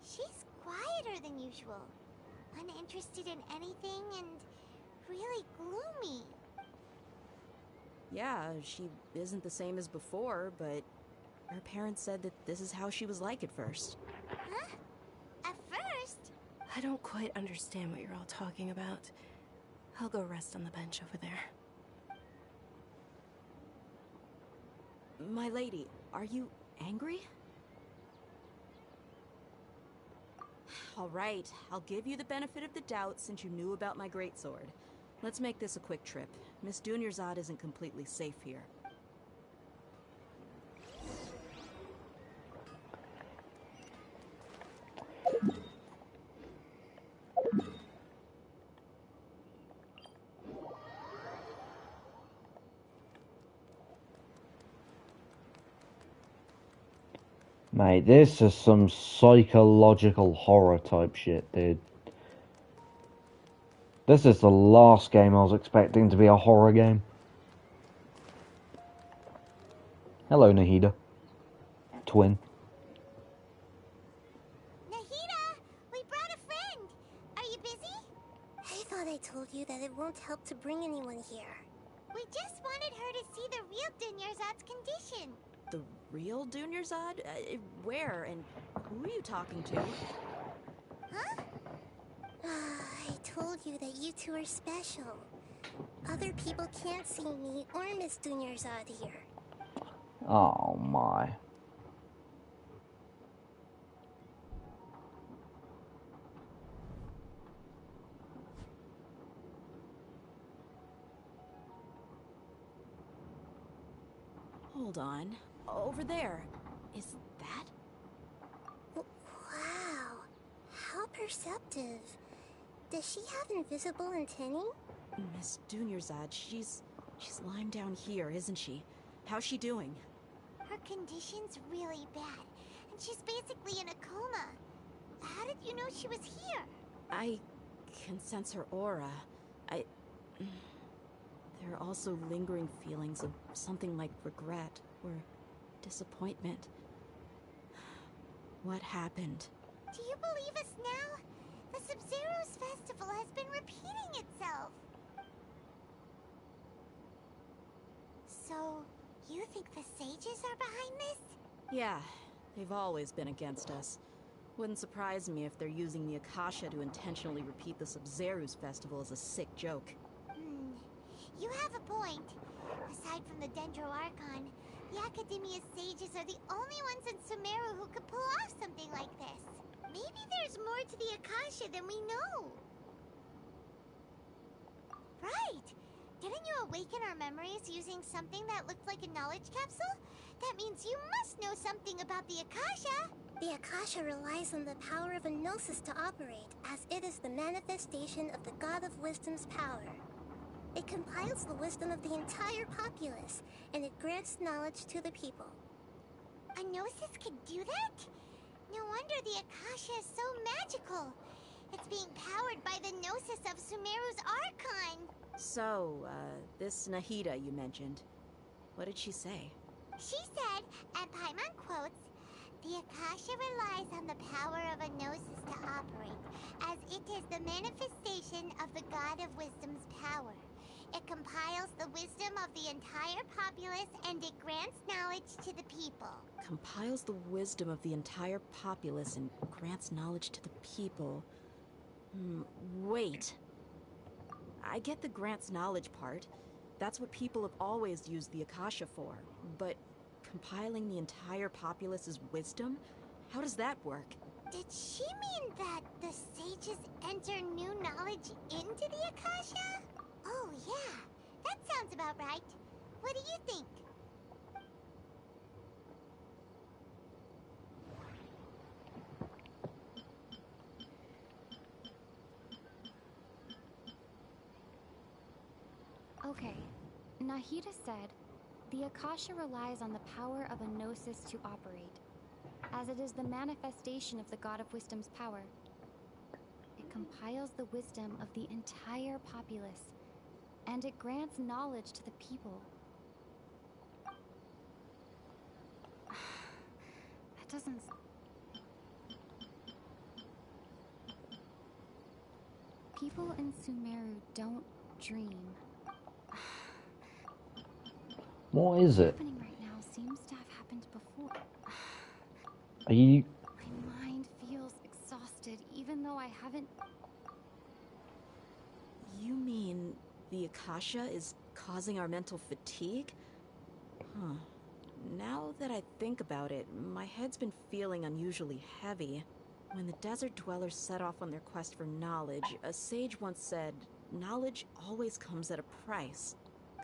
She's quieter than usual. Uninterested in anything and really gloomy. Yeah, she isn't the same as before, but her parents said that this is how she was like at first. Huh? At first? I don't quite understand what you're all talking about. I'll go rest on the bench over there. My lady, are you angry? All right, I'll give you the benefit of the doubt since you knew about my greatsword. Let's make this a quick trip. Miss Dunyarzad isn't completely safe here. Mate, this is some psychological horror type shit, dude. This is the last game I was expecting to be a horror game. Hello, Nahida. Twin. Nahida! We brought a friend! Are you busy? I thought I told you that it won't help to bring anyone here. We just wanted her to see the real Dunyarzad's condition. The real Dunyarzad? Where and who are you talking to? Huh? I told you that you two are special. Other people can't see me or Miss Dunyarzad here. Oh my. Hold on. Over there. Is that? Wow. How perceptive. Does she have invisible antennae? Miss Dunyarzad, she's lying down here, isn't she? How's she doing? Her condition's really bad, and she's basically in a coma. How did you know she was here? I can sense her aura. There are also lingering feelings of something like regret or disappointment. What happened? Do you believe us now? The Sub-Zero's festival has been repeating itself. So, you think the sages are behind this? Yeah, they've always been against us. Wouldn't surprise me if they're using the Akasha to intentionally repeat the Sub-Zero's festival as a sick joke. You have a point. Aside from the Dendro Archon, the Academia's sages are the only ones in Sumeru who could pull off something like this. Maybe there's more to the Akasha than we know. Right! Didn't you awaken our memories using something that looked like a knowledge capsule? That means you must know something about the Akasha! The Akasha relies on the power of a gnosis to operate, as it is the manifestation of the God of Wisdom's power. It compiles the wisdom of the entire populace, and it grants knowledge to the people. A Gnosis can do that? No wonder the Akasha is so magical. It's being powered by the Gnosis of Sumeru's Archon. So, this Nahida you mentioned, what did she say? She said, and Paimon quotes, the Akasha relies on the power of a Gnosis to operate, as it is the manifestation of the God of Wisdom's power. It compiles the wisdom of the entire populace and it grants knowledge to the people. Compiles the wisdom of the entire populace and grants knowledge to the people. Wait. I get the grants knowledge part. That's what people have always used the Akasha for. But compiling the entire populace's wisdom? How does that work? Did she mean that the sages enter new knowledge into the Akasha? Oh yeah, that sounds about right. What do you think? Okay, Nahida said, the Akasha relies on the power of a Gnosis to operate, as it is the manifestation of the God of Wisdom's power. It compiles the wisdom of the entire populace, and it grants knowledge to the people. That doesn't... People in Sumeru don't dream. What is it? Happening right now seems to have happened before. Are you... My mind feels exhausted, even though I haven't... You mean the Akasha is causing our mental fatigue? Huh. Now that I think about it, my head's been feeling unusually heavy. When the desert dwellers set off on their quest for knowledge, a sage once said, knowledge always comes at a price.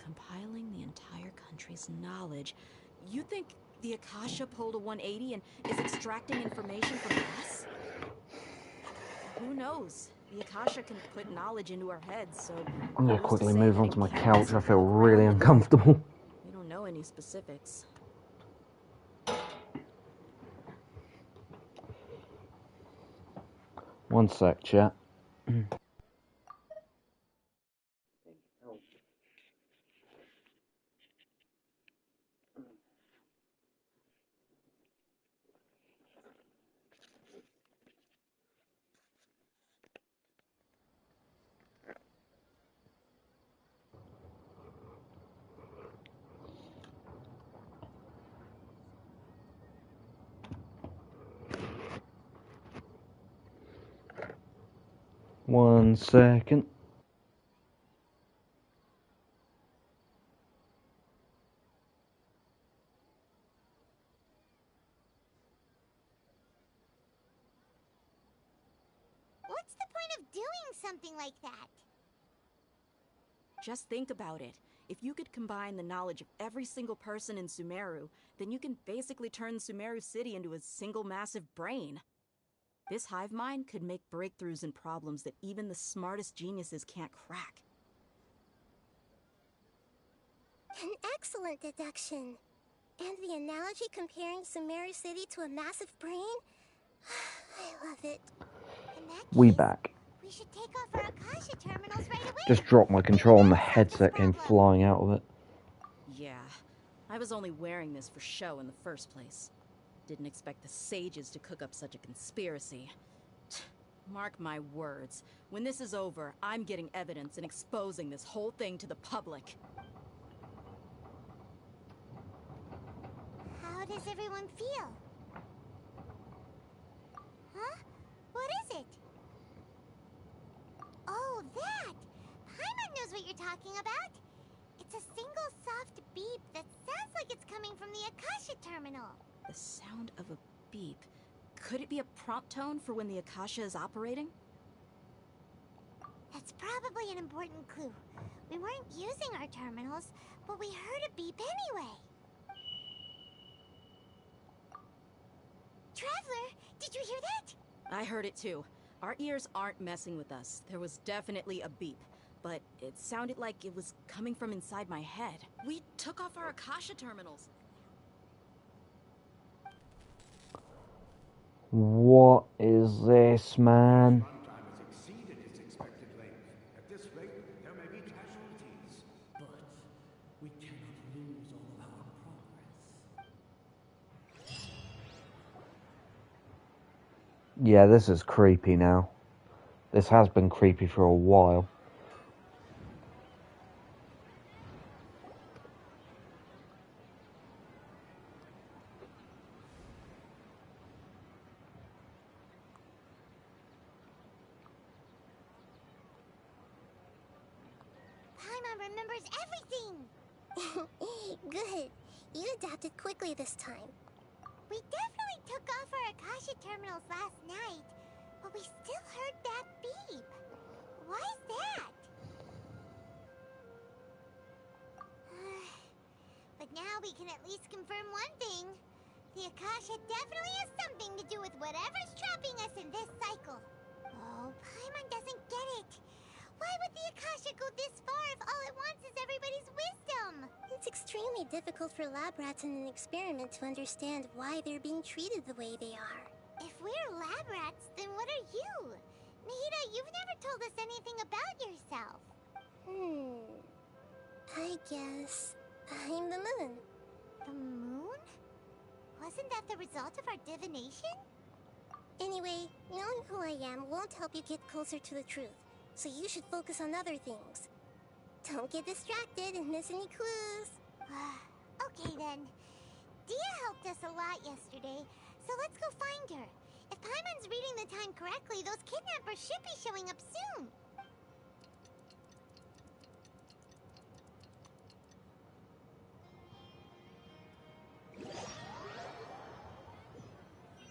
Compiling the entire country's knowledge. You think the Akasha pulled a 180 and is extracting information from us? Who knows? The Akasha can put knowledge into our heads, so... I'm gonna quickly move onto my couch. I feel really uncomfortable. We don't know any specifics. One sec, chat. One second. What's the point of doing something like that? Just think about it. If you could combine the knowledge of every single person in Sumeru, then you can basically turn Sumeru City into a single massive brain. This hive mind could make breakthroughs in problems that even the smartest geniuses can't crack. An excellent deduction. And the analogy comparing Sumeru City to a massive brain? I love it. We back. We should take off our Akasha terminals right away. Just dropped my control and the headset came flying out of it. Yeah, I was only wearing this for show in the first place. Didn't expect the sages to cook up such a conspiracy. Mark my words, when this is over, I'm getting evidence and exposing this whole thing to the public. How does everyone feel? Huh? What is it? Oh, that! Paimon knows what you're talking about. It's a single soft beep that sounds like it's coming from the Akasha terminal. The sound of a beep. Could it be a prompt tone for when the Akasha is operating? That's probably an important clue. We weren't using our terminals, but we heard a beep anyway. Traveler, did you hear that? I heard it too. Our ears aren't messing with us. There was definitely a beep. but it sounded like it was coming from inside my head. We took off our Akasha terminals. What is this, man? We cannot lose all of our progress. Yeah, this is creepy now. This has been creepy for a while. Paimon remembers everything! Good. You adapted quickly this time. We definitely took off our Akasha terminals last night, but we still heard that beep. Why is that? But now we can at least confirm one thing. The Akasha definitely has something to do with whatever's trapping us in this cycle. Oh, Paimon doesn't get it. Why would the Akasha go this far if all it wants is everybody's wisdom? It's extremely difficult for lab rats in an experiment to understand why they're being treated the way they are. If we're lab rats, then what are you? Nahida, you've never told us anything about yourself. I guess I'm the moon. The moon? Wasn't that the result of our divination? Anyway, knowing who I am won't help you get closer to the truth, so you should focus on other things. Don't get distracted and miss any clues. Okay then. Dia helped us a lot yesterday, so let's go find her. If Paimon's reading the time correctly, those kidnappers should be showing up soon.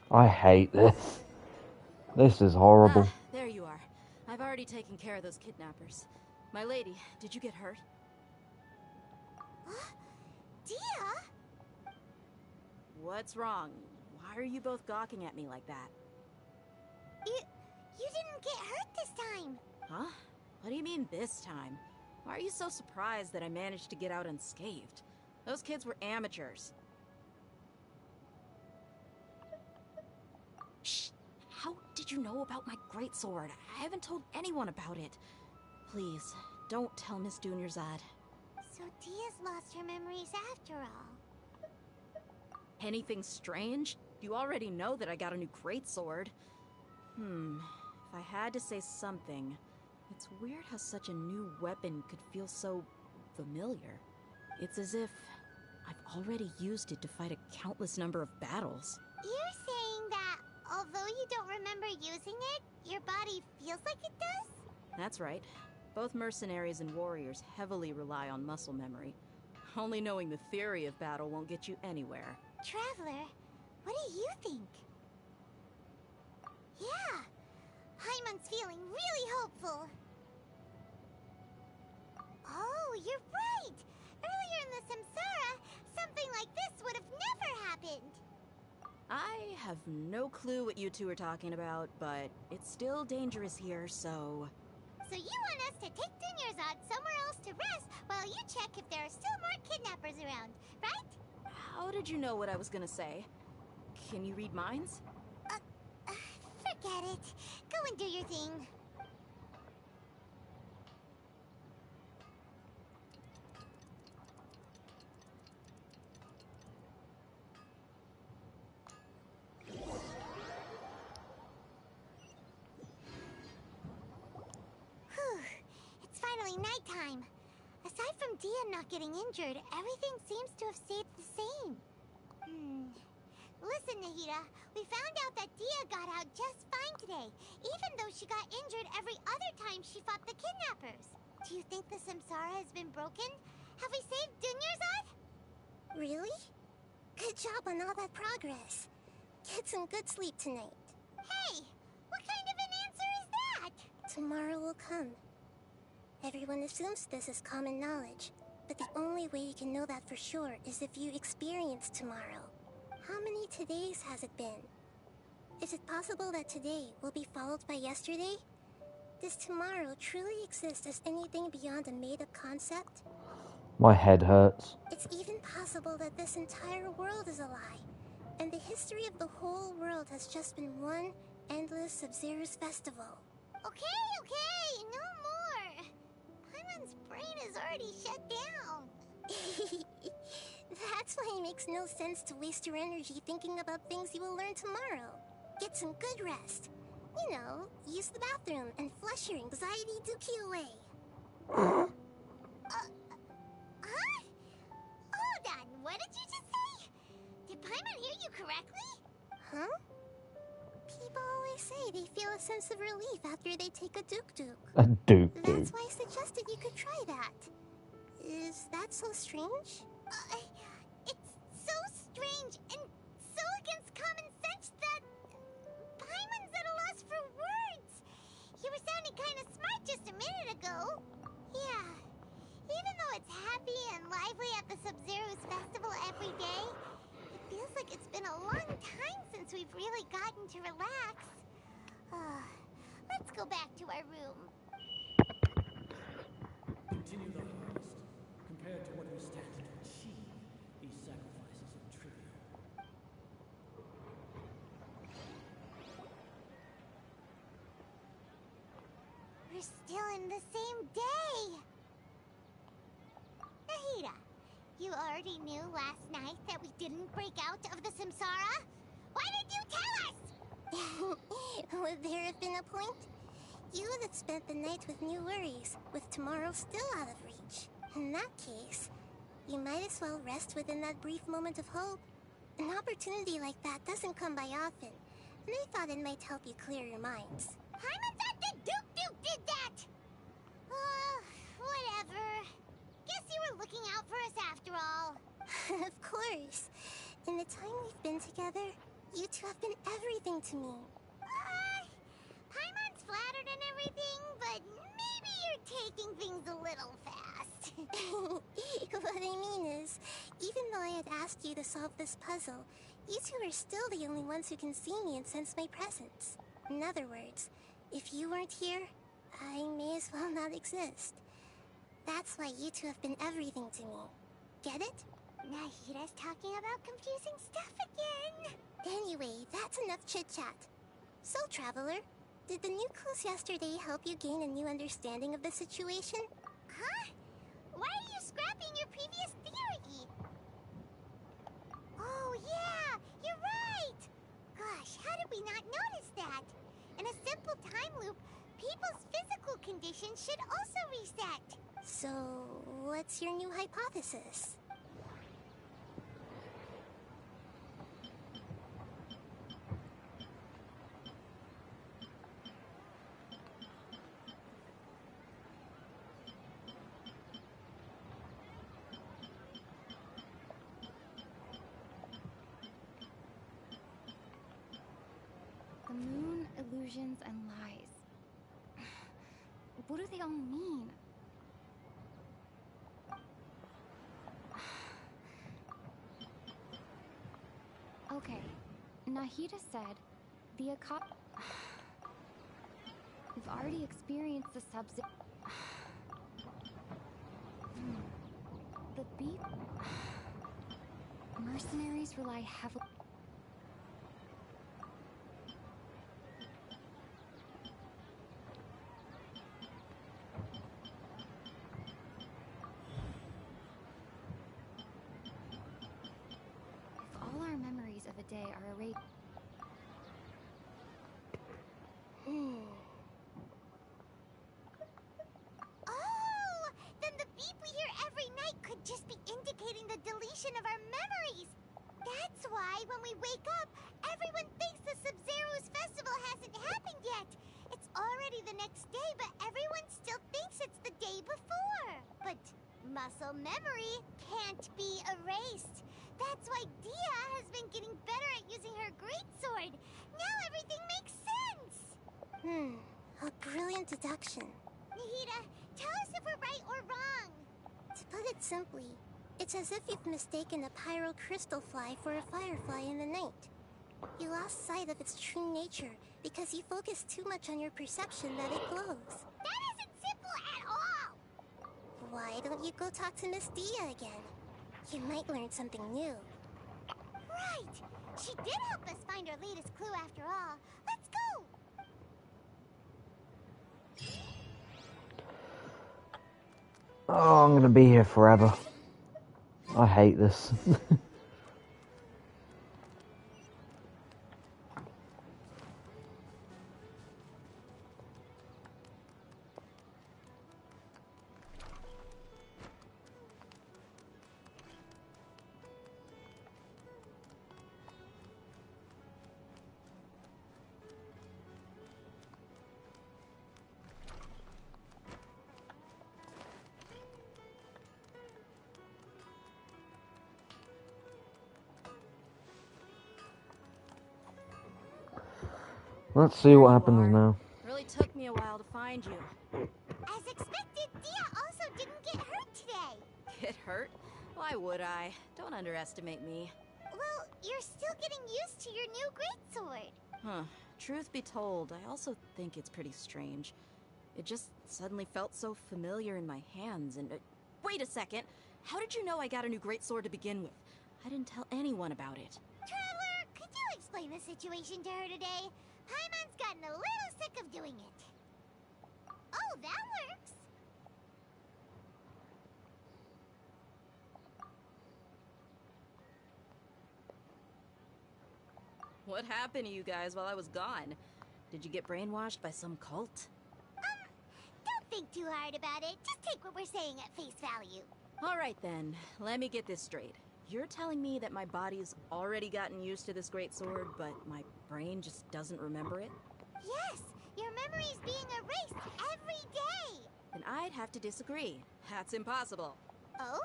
I hate this. This is horrible. Ah, there you are. I've already taken care of those kidnappers. My lady, did you get hurt? Dia? What's wrong? Why are you both gawking at me like that? You didn't get hurt this time. Huh? What do you mean this time? Why are you so surprised that I managed to get out unscathed? Those kids were amateurs. Shh! How did you know about my greatsword? I haven't told anyone about it. Please, don't tell Miss Dunyarzad. So Dia's lost her memories after all. Anything strange? You already know that I got a new greatsword. If I had to say something, it's weird how such a new weapon could feel so familiar. It's as if I've already used it to fight a countless number of battles. You're saying that although you don't remember using it, your body feels like it does? That's right. Both mercenaries and warriors heavily rely on muscle memory. Only knowing the theory of battle won't get you anywhere. Traveler, what do you think? Yeah, Paimon's feeling really hopeful. Oh, you're right! Earlier in the Samsara, something like this would have never happened. I have no clue what you two are talking about, but it's still dangerous here, so... So you want us to take Dunyarzad somewhere else to rest while you check if there are still more kidnappers around, right? How did you know what I was gonna say? Can you read minds? Forget it. Go and do your thing. Whew. It's finally nighttime. Aside from Dia not getting injured, everything seems to have stayed the same. Listen, Nahida, we found out that Dia got out just fine today, even though she got injured every other time she fought the kidnappers. Do you think the Samsara has been broken? Have we saved Dunyarzad? Really? Good job on all that progress. Get some good sleep tonight. Hey, what kind of an answer is that? Tomorrow will come. Everyone assumes this is common knowledge, but the only way you can know that for sure is if you experience tomorrow. How many todays has it been? Is it possible that today will be followed by yesterday? Does tomorrow truly exist as anything beyond a made-up concept? My head hurts. It's even possible that this entire world is a lie, and the history of the whole world has just been one endless Sub-Zero's festival. Okay, no more. Paimon's brain is already shut down. That's why it makes no sense to waste your energy thinking about things you will learn tomorrow. Get some good rest. You know, use the bathroom and flush your anxiety dookie away. Huh? Hold on, what did you just say? Did Paimon hear you correctly? Huh? People always say they feel a sense of relief after they take a duk-duk. A duk-duk. That's why I suggested you could try that. Is that so strange? It's so strange and so against common sense that Paimon's at a loss for words. You were sounding kind of smart just a minute ago. Yeah, even though it's happy and lively at the Sub-Zero's festival every day, it feels like it's been a long time since we've really gotten to relax. Let's go back to our room. Continue the harvest. Compared to what we stand to achieve, these sacrifices are trivial. We're still in the same day. Nahida, you already knew last night that we didn't break out of the Samsara? Why did you tell us? Would there have been a point? You would have spent the night with new worries, with tomorrow still out of reach. In that case, you might as well rest within that brief moment of hope. An opportunity like that doesn't come by often, and I thought it might help you clear your minds. Paimon thought the Duke did that! Whatever. Guess you were looking out for us after all. Of course. In the time we've been together, you two have been everything to me. Paimon's flattered and everything, but maybe you're taking things a little fast. What I mean is, even though I had asked you to solve this puzzle, you two are still the only ones who can see me and sense my presence. In other words, if you weren't here, I may as well not exist. That's why you two have been everything to me. Get it? Nahida's talking about confusing stuff again. Anyway, that's enough chit-chat. So, Traveler, did the new clues yesterday help you gain a new understanding of the situation? Huh? Why are you scrapping your previous theory? Oh yeah, you're right! Gosh, how did we not notice that? In a simple time loop, people's physical condition should also reset. So, what's your new hypothesis? The moon, illusions, and lies. What do they all mean? Okay, Nahida said the we've already experienced the Sub-Zero. The beep. Mercenaries rely heavily. If all our memories of a day are erased. Oh! Then the beep we hear every night could just be indicating the deletion of our memories! That's why when we wake up, everyone thinks the Sub-Zero's festival hasn't happened yet! It's already the next day, but everyone still thinks it's the day before! But muscle memory can't be erased! That's why Dia has been getting better at using her greatsword! Now everything makes sense! A brilliant deduction. Nahida, tell us if we're right or wrong! To put it simply, it's as if you've mistaken a pyro crystal fly for a firefly in the night. You lost sight of its true nature because you focused too much on your perception that it glows. That isn't simple at all! Why don't you go talk to Miss Dia again? You might learn something new. Right! She did help us find our latest clue after all. Let's go! Oh, I'm gonna be here forever. I hate this. Let's see what happens now. Really took me a while to find you. As expected, Dia also didn't get hurt today. Get hurt? Why would I? Don't underestimate me. Well, you're still getting used to your new greatsword. Huh. Truth be told, I also think it's pretty strange. It just suddenly felt so familiar in my hands and... wait a second! How did you know I got a new greatsword to begin with? I didn't tell anyone about it. Traveler, could you explain the situation to her today? Paimon's gotten a little sick of doing it. Oh, that works. What happened to you guys while I was gone? Did you get brainwashed by some cult? Don't think too hard about it. Just take what we're saying at face value. Alright then, let me get this straight. You're telling me that my body's already gotten used to this greatsword, but my brain just doesn't remember it? Yes, your memory's being erased every day. Then I'd have to disagree. That's impossible. Oh?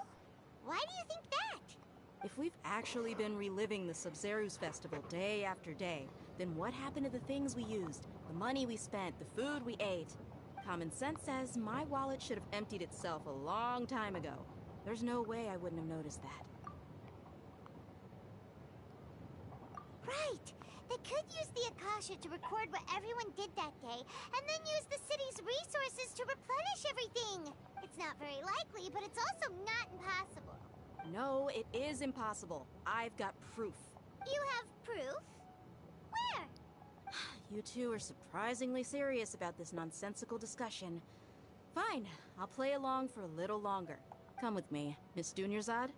Why do you think that? If we've actually been reliving the Sub-Zeru's festival day after day, then what happened to the things we used, the money we spent, the food we ate? Common sense says my wallet should have emptied itself a long time ago. There's no way I wouldn't have noticed that. Right! They could use the Akasha to record what everyone did that day, and then use the city's resources to replenish everything! It's not very likely, but it's also not impossible. No, it is impossible. I've got proof. You have proof? Where? You two are surprisingly serious about this nonsensical discussion. Fine, I'll play along for a little longer. Come with me, Miss Dunyarzad.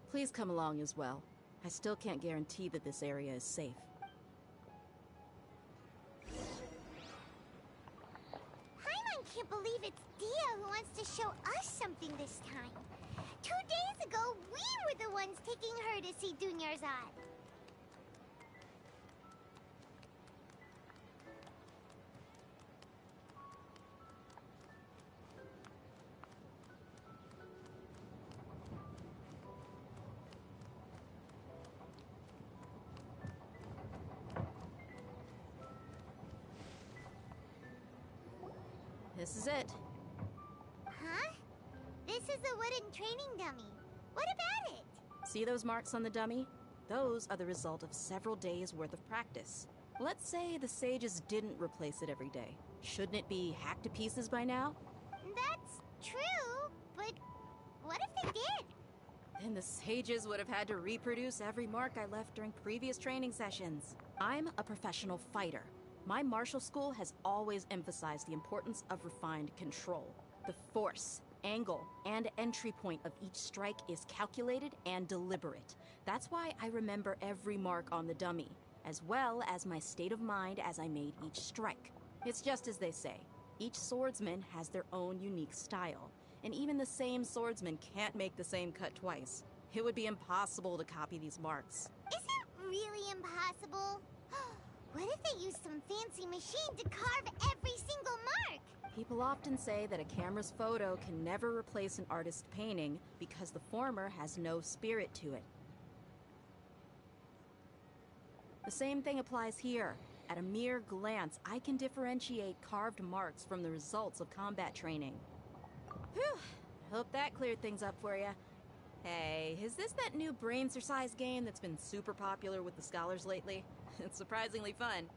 Please come along as well. I still can't guarantee that this area is safe. Paimon can't believe it's Dia who wants to show us something this time. 2 days ago, we were the ones taking her to see Dunyarzad. This is it. Huh? This is a wooden training dummy. What about it? See those marks on the dummy? Those are the result of several days' worth of practice. Let's say the sages didn't replace it every day. Shouldn't it be hacked to pieces by now? That's true, but what if they did? Then the sages would have had to reproduce every mark I left during previous training sessions. I'm a professional fighter. My martial school has always emphasized the importance of refined control. The force, angle, and entry point of each strike is calculated and deliberate. That's why I remember every mark on the dummy, as well as my state of mind as I made each strike. It's just as they say, each swordsman has their own unique style, and even the same swordsman can't make the same cut twice. It would be impossible to copy these marks. Is it really impossible? What if they use some fancy machine to carve every single mark? People often say that a camera's photo can never replace an artist's painting because the former has no spirit to it. The same thing applies here. At a mere glance, I can differentiate carved marks from the results of combat training. Whew, hope that cleared things up for you. Hey, is this that new brain exercise game that's been super popular with the scholars lately? It's surprisingly fun.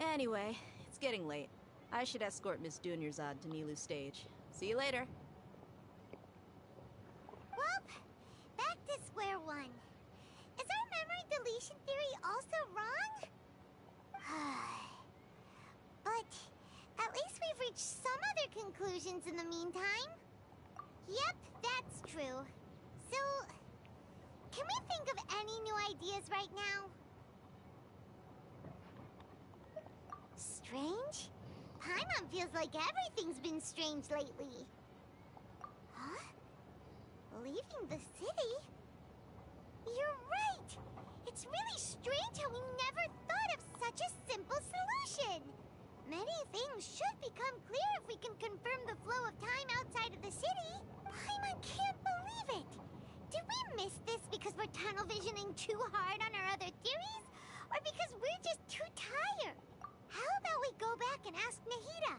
Anyway, it's getting late. I should escort Miss Dunyarzad to Nilu's stage. See you later. Well, back to square one. Is our memory deletion theory also wrong? But at least we've reached some other conclusions in the meantime. Yep, that's true. So, can we think of any new ideas right now? Strange? Paimon feels like everything's been strange lately. Huh? Leaving the city? You're right! It's really strange how we never thought of such a simple solution! Many things should become clear if we can confirm the flow of time outside of the city. Paimon can't believe it! Did we miss this because we're tunnel visioning too hard on our other theories? Or because we're just too tired? How about we go back and ask Nahida?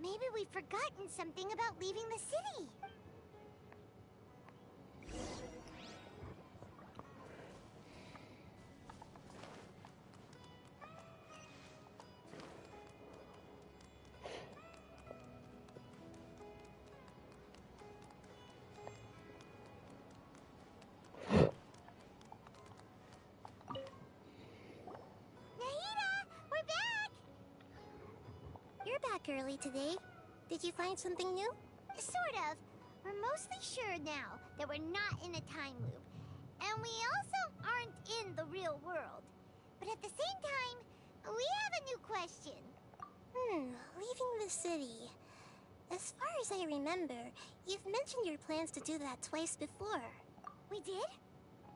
Maybe we've forgotten something about leaving the city. Early today. Did you find something new? Sort of. We're mostly sure now that we're not in a time loop. And we also aren't in the real world. But at the same time, we have a new question. Leaving the city. As far as I remember, you've mentioned your plans to do that twice before. We did?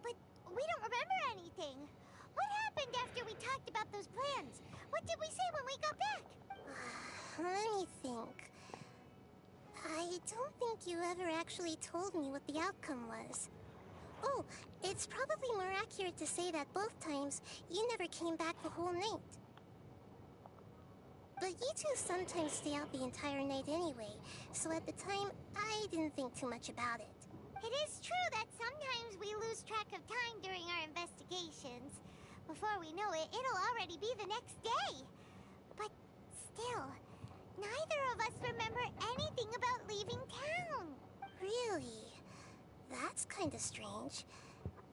But we don't remember anything. What happened after we talked about those plans? What did we say when we got back? Let me think. I don't think you ever actually told me what the outcome was. Oh, it's probably more accurate to say that both times you never came back the whole night. But you two sometimes stay out the entire night anyway, so at the time, I didn't think too much about it. It is true that sometimes we lose track of time during our investigations. Before we know it, it'll already be the next day. But still, neither of us remember anything about leaving town. Really? That's kinda strange.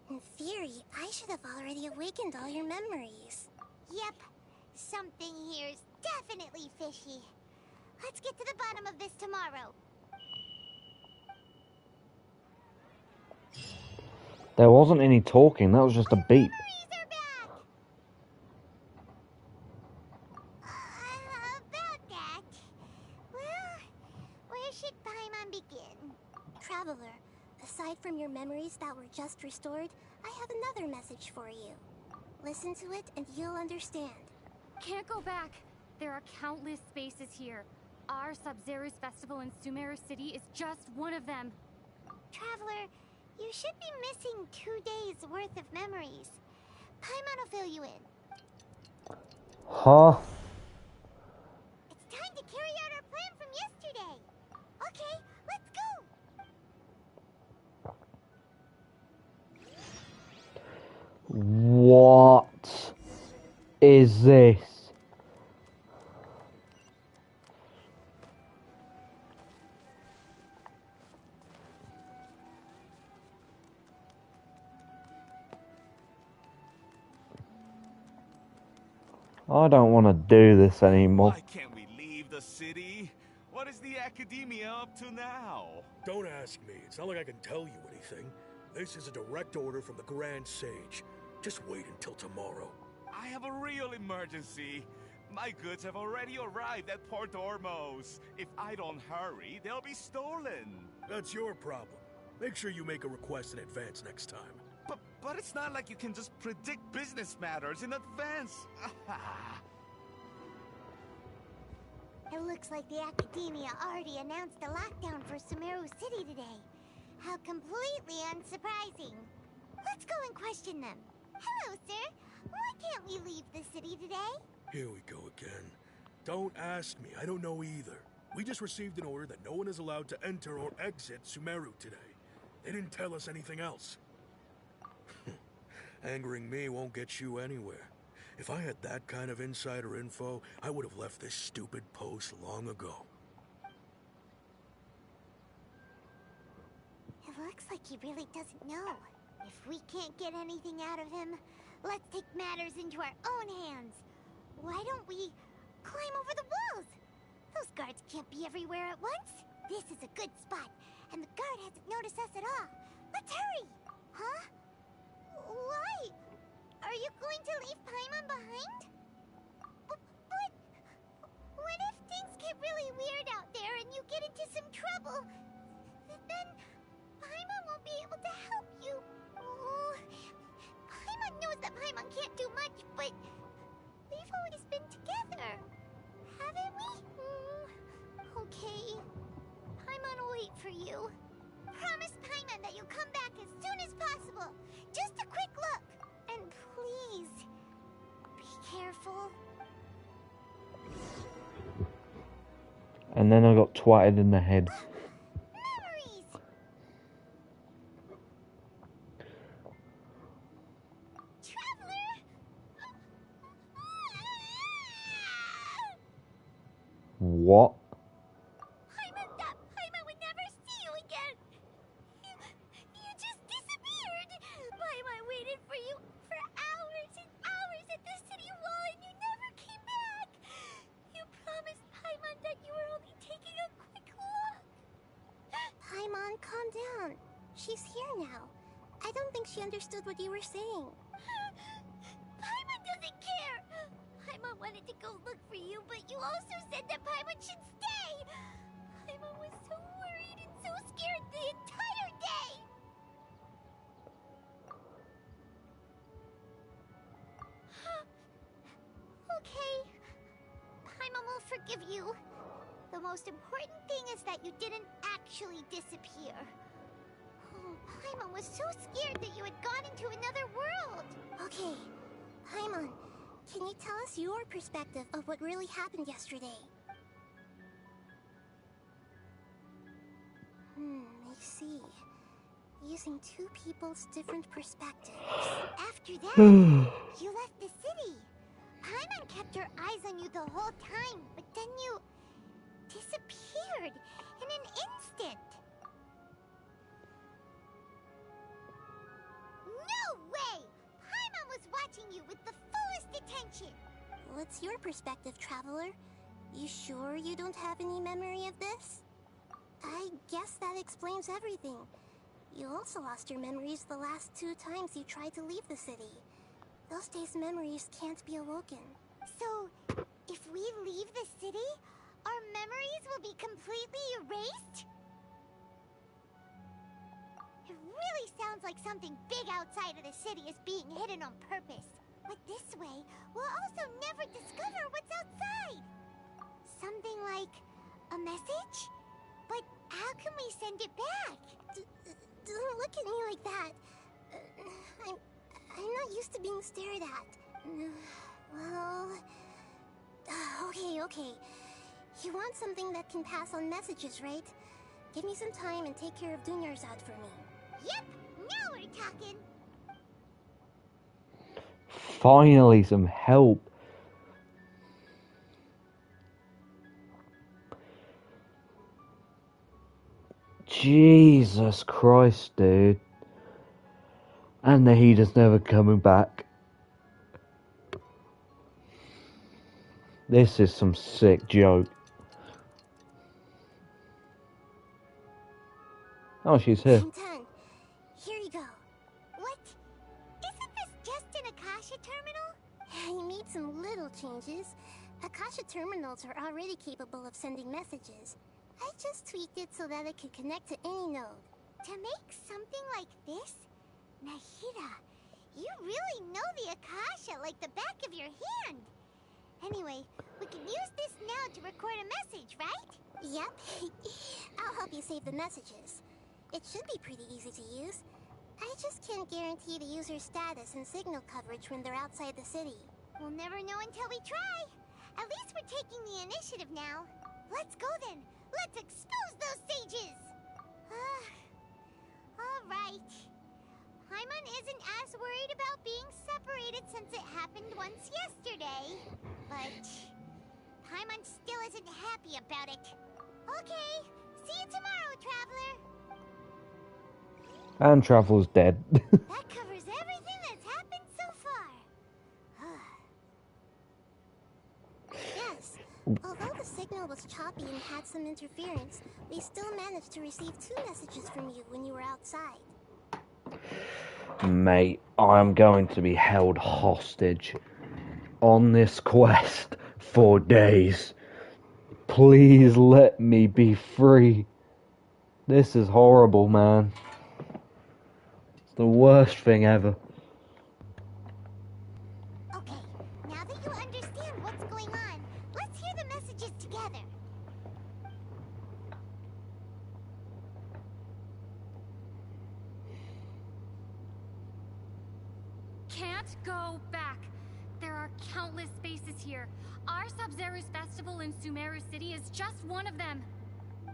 In theory, I should have already awakened all your memories. Yep. Something here's definitely fishy. Let's get to the bottom of this tomorrow. There wasn't any talking, that was just a beep. About that. Well, where should Paimon begin? Traveler, aside from your memories that were just restored, I have another message for you. Listen to it and you'll understand. Can't go back. There are countless spaces here. Our Sub-Zero's festival in Sumeru City is just one of them. Traveler, you should be missing 2 days worth of memories. Paimon will fill you in. Huh? It's time to carry out our plan from yesterday. Okay, let's go. What is this? I don't want to do this anymore. Why can't we leave the city? What is the Academia up to now? Don't ask me. It's not like I can tell you anything. This is a direct order from the Grand Sage. Just wait until tomorrow. I have a real emergency. My goods have already arrived at Port Ormos. If I don't hurry, they'll be stolen. That's your problem. Make sure you make a request in advance next time. But it's not like you can just predict business matters in advance. It looks like the Academia already announced a lockdown for Sumeru City today. How completely unsurprising. Let's go and question them. Hello, sir. Why can't we leave the city today? Here we go again. Don't ask me. I don't know either. We just received an order that no one is allowed to enter or exit Sumeru today. They didn't tell us anything else. Angering me won't get you anywhere. If I had that kind of insider info, I would have left this stupid post long ago. It looks like he really doesn't know. If we can't get anything out of him, let's take matters into our own hands. Why don't we climb over the walls? Those guards can't be everywhere at once. This is a good spot, and the guard hasn't noticed us at all. Let's hurry! Huh? Why? Are you going to leave Paimon behind? But what if things get really weird out there and you get into some trouble? Then Paimon won't be able to help you. Oh, Paimon knows that Paimon can't do much, but we've always been together, haven't we? Okay. Paimon will wait for you. Promise Paimon that you'll come back as soon as possible. Just a quick look. And please, be careful. And then I got twatted in the head. Memories! Traveler! What? Paimon would never see you again. You just disappeared. Paimon waited for you for hours and hours at the city wall and you never came back. You promised Paimon that you were only taking a quick look. Paimon, calm down. She's here now. I don't think she understood what you were saying. Paimon doesn't care. Paimon wanted to go look for you, but you also said that Paimon should stay. Paimon was so worried and so scared the entire day. Okay. Paimon will forgive you. The most important thing is that you didn't actually disappear. Oh, Paimon was so scared that you had gone into another world. Okay, Paimon, can you tell us your perspective of what really happened yesterday? I see. Using two people's different perspectives. After that, you left the city. Paimon kept her eyes on you the whole time, but then you disappeared in an instant. No way! Paimon was watching you with the fullest attention. What's your perspective, Traveler? You sure you don't have any memory of this? I guess that explains everything. You also lost your memories the last 2 times you tried to leave the city. Those days' memories can't be awoken. So, if we leave the city, our memories will be completely erased? It really sounds like something big outside of the city is being hidden on purpose. But this way, we'll also never discover what's outside. Something like a message? But how can we send it back? Don't look at me like that. I'm not used to being stared at. Well... Okay. You want something that can pass on messages, right? Give me some time and take care of Dunyar's out for me. Yep, now we're talking. Finally, some help. Jesus Christ, dude. And the heat is never coming back. This is some sick joke. Oh, she's here. I'm done. Here you go. What? Isn't this just an Akasha terminal? I made some little changes. Akasha terminals are already capable of sending messages. I just tweaked it so that it could connect to any node. To make something like this? Nahida, you really know the Akasha like the back of your hand. Anyway, we can use this now to record a message, right? Yep. I'll help you save the messages. It should be pretty easy to use. I just can't guarantee the user's status and signal coverage when they're outside the city. We'll never know until we try. At least we're taking the initiative now. Let's go then. Let's expose those sages. All right. Paimon isn't as worried about being separated since it happened once yesterday. But Paimon still isn't happy about it. Okay, see you tomorrow, Traveler. And Travel's dead. That covers everything that's happened so far. Yes, although the signal was choppy and had some interference, we still managed to receive 2 messages from you when you were outside. Mate, I am going to be held hostage on this quest for days. Please let me be free. This is horrible, man. It's the worst thing ever. Okay, now that you understand what's going on, let's hear the messages together. Can't go back. There are countless spaces here. Our Sub-Zero's festival in Sumeru City is just one of them.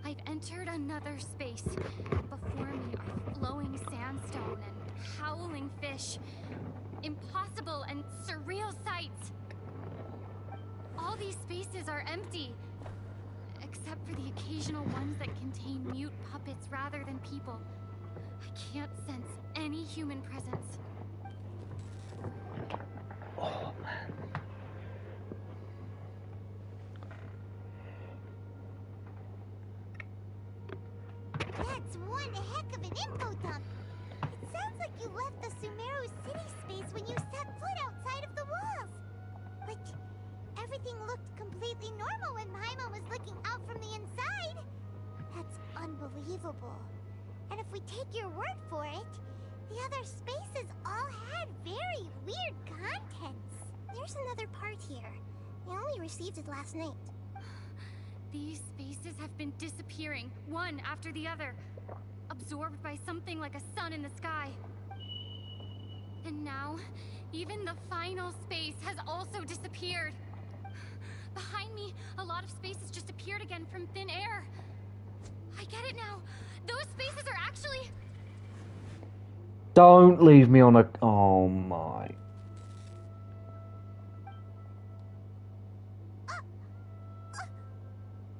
I've entered another space. Before me are flowing sandstone and howling fish. Impossible and surreal sights. All these spaces are empty, except for the occasional ones that contain mute puppets rather than people. I can't sense any human presence. Oh, man. That's one heck of an info dump. It sounds like you left the Sumeru City space when you set foot outside of the walls. But everything looked completely normal when Paimon was looking out from the inside. That's unbelievable. And if we take your word for it, the other spaces all had very weird contents. There's another part here. We only received it last night. These spaces have been disappearing, one after the other, absorbed by something like a sun in the sky. And now, even the final space has also disappeared. Behind me, a lot of spaces just appeared again from thin air. I get it now. Those spaces are actually... Don't leave me on a... Oh, my...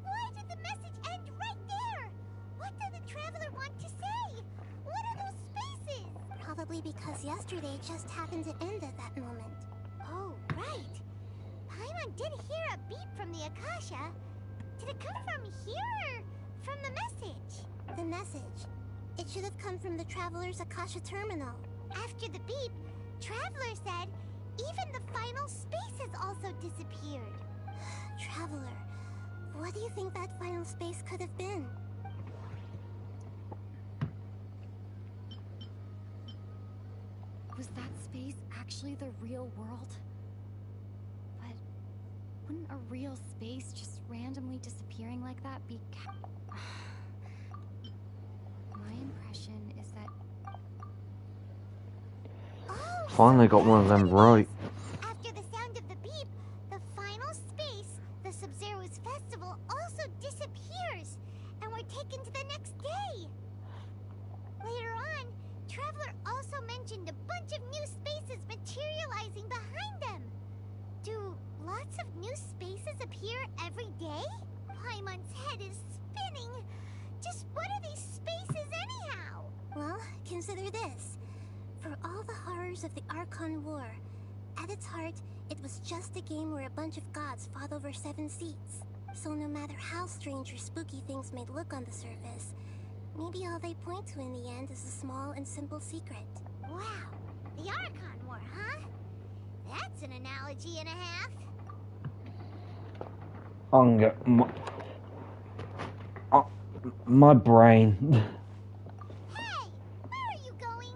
Why did the message end right there? What did the Traveler want to say? What are those spaces? Probably because yesterday just happened to end at that moment. Oh, right. Paimon did hear a beep from the Akasha. Did it come from here or from the message? The message. It should have come from the Traveler's Akasha terminal. After the beep, Traveler said even the final space has also disappeared. Traveler, what do you think that final space could have been? Was that space actually the real world? But wouldn't a real space just randomly disappearing like that be My impression is that... Finally got one of them right. After the sound of the beep, the final space, the Sub-Zero's festival, also disappears, and we're taken to the next day. Later on, Traveler also mentioned a bunch of new spaces materializing behind them. Do lots of new spaces appear every day? Paimon's head is spinning. Just what are these spaces anyhow? Well, consider this. For all the horrors of the Archon War, at its heart, it was just a game where a bunch of gods fought over 7 seats. So no matter how strange or spooky things may look on the surface, maybe all they point to in the end is a small and simple secret. Wow, the Archon War, huh? That's an analogy and a half. My brain. Hey, where are you going?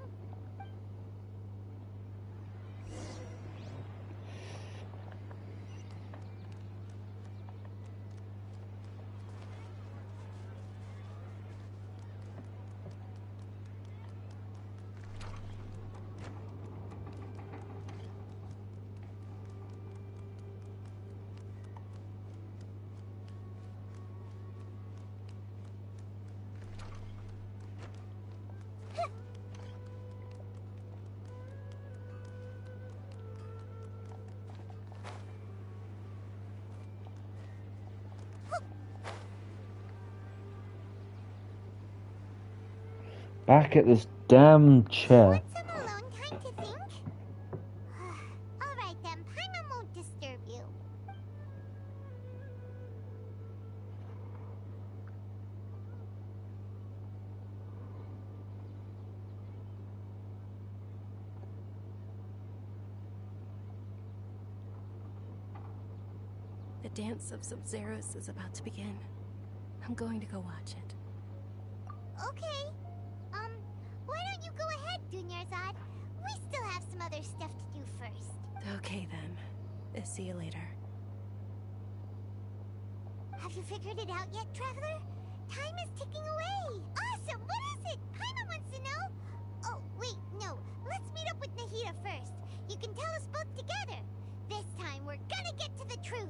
back at this damn chair. Want some alone time to think? Alright then, Paimon won't disturb you. The dance of Sub-Zeros is about to begin. I'm going to go watch it. Okay. Why don't you go ahead, Dunyarzad? We still have some other stuff to do first. Okay then. See you later. Have you figured it out yet, Traveler? Time is ticking away. Awesome! What is it? Paimon wants to know. Oh, wait, no. Let's meet up with Nahida first. You can tell us both together. This time, we're gonna get to the truth.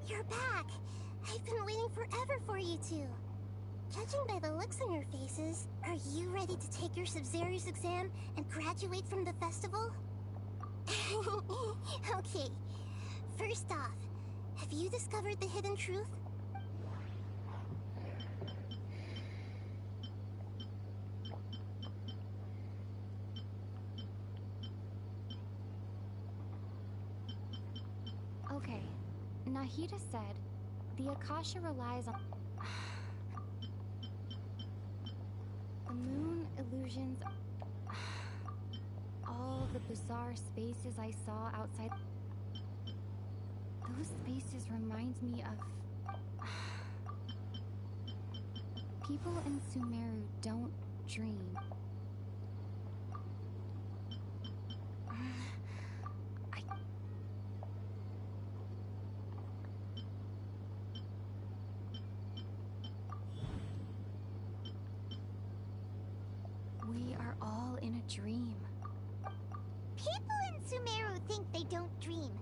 You're back! I've been waiting forever for you two. Judging by the looks on your faces, are you ready to take your Sub-Zeros exam and graduate from the festival? Okay. First off, have you discovered the hidden truth? Okay. Nahida said the Akasha relies on the moon illusions, all the bizarre spaces I saw outside. Those spaces remind me of people in Sumeru don't dream. We are all in a dream. People in Sumeru think they don't dream,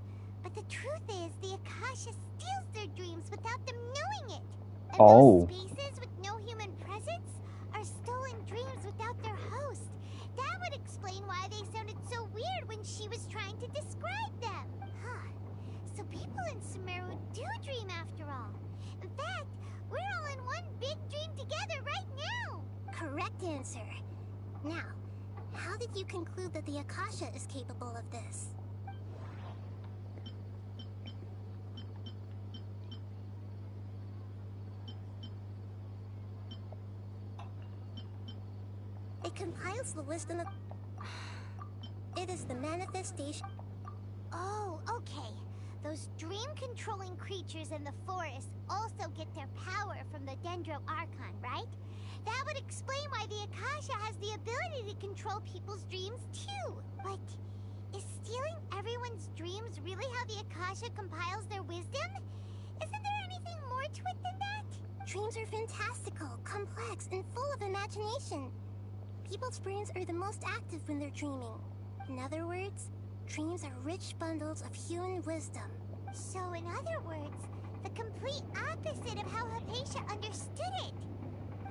but the truth is the Akasha steals their dreams without them knowing it. And those spaces with no human presence are stolen dreams without their host. That would explain why they sounded so weird when she was trying to describe them. Huh. So people in Sumeru do dream after all. In fact, we're all in one big dream together right now. Correct answer. Now, how did you conclude that the Akasha is capable of this? It compiles the wisdom of... It is the manifestation... Oh, okay. Those dream-controlling creatures in the forest also get their power from the Dendro Archon, right? That would explain why the Akasha has the ability to control people's dreams, too. But is stealing everyone's dreams really how the Akasha compiles their wisdom? Isn't there anything more to it than that? Dreams are fantastical, complex, and full of imagination. People's brains are the most active when they're dreaming. In other words, dreams are rich bundles of human wisdom. So in other words, the complete opposite of how Hypatia understood it.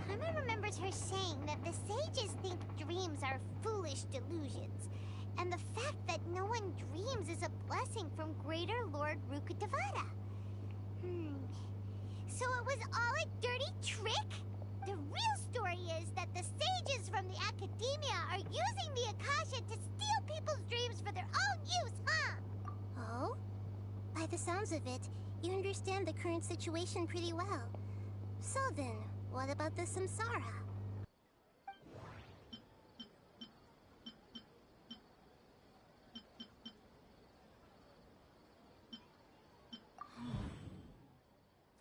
Paimon remembers her saying that the sages think dreams are foolish delusions, and the fact that no one dreams is a blessing from Greater Lord Rukkhadevata. So it was all a dirty trick? The real story is that the sages from the Academia are using the Akasha to steal people's dreams for their own use, huh? Oh? By the sounds of it, you understand the current situation pretty well. So then, what about the Samsara?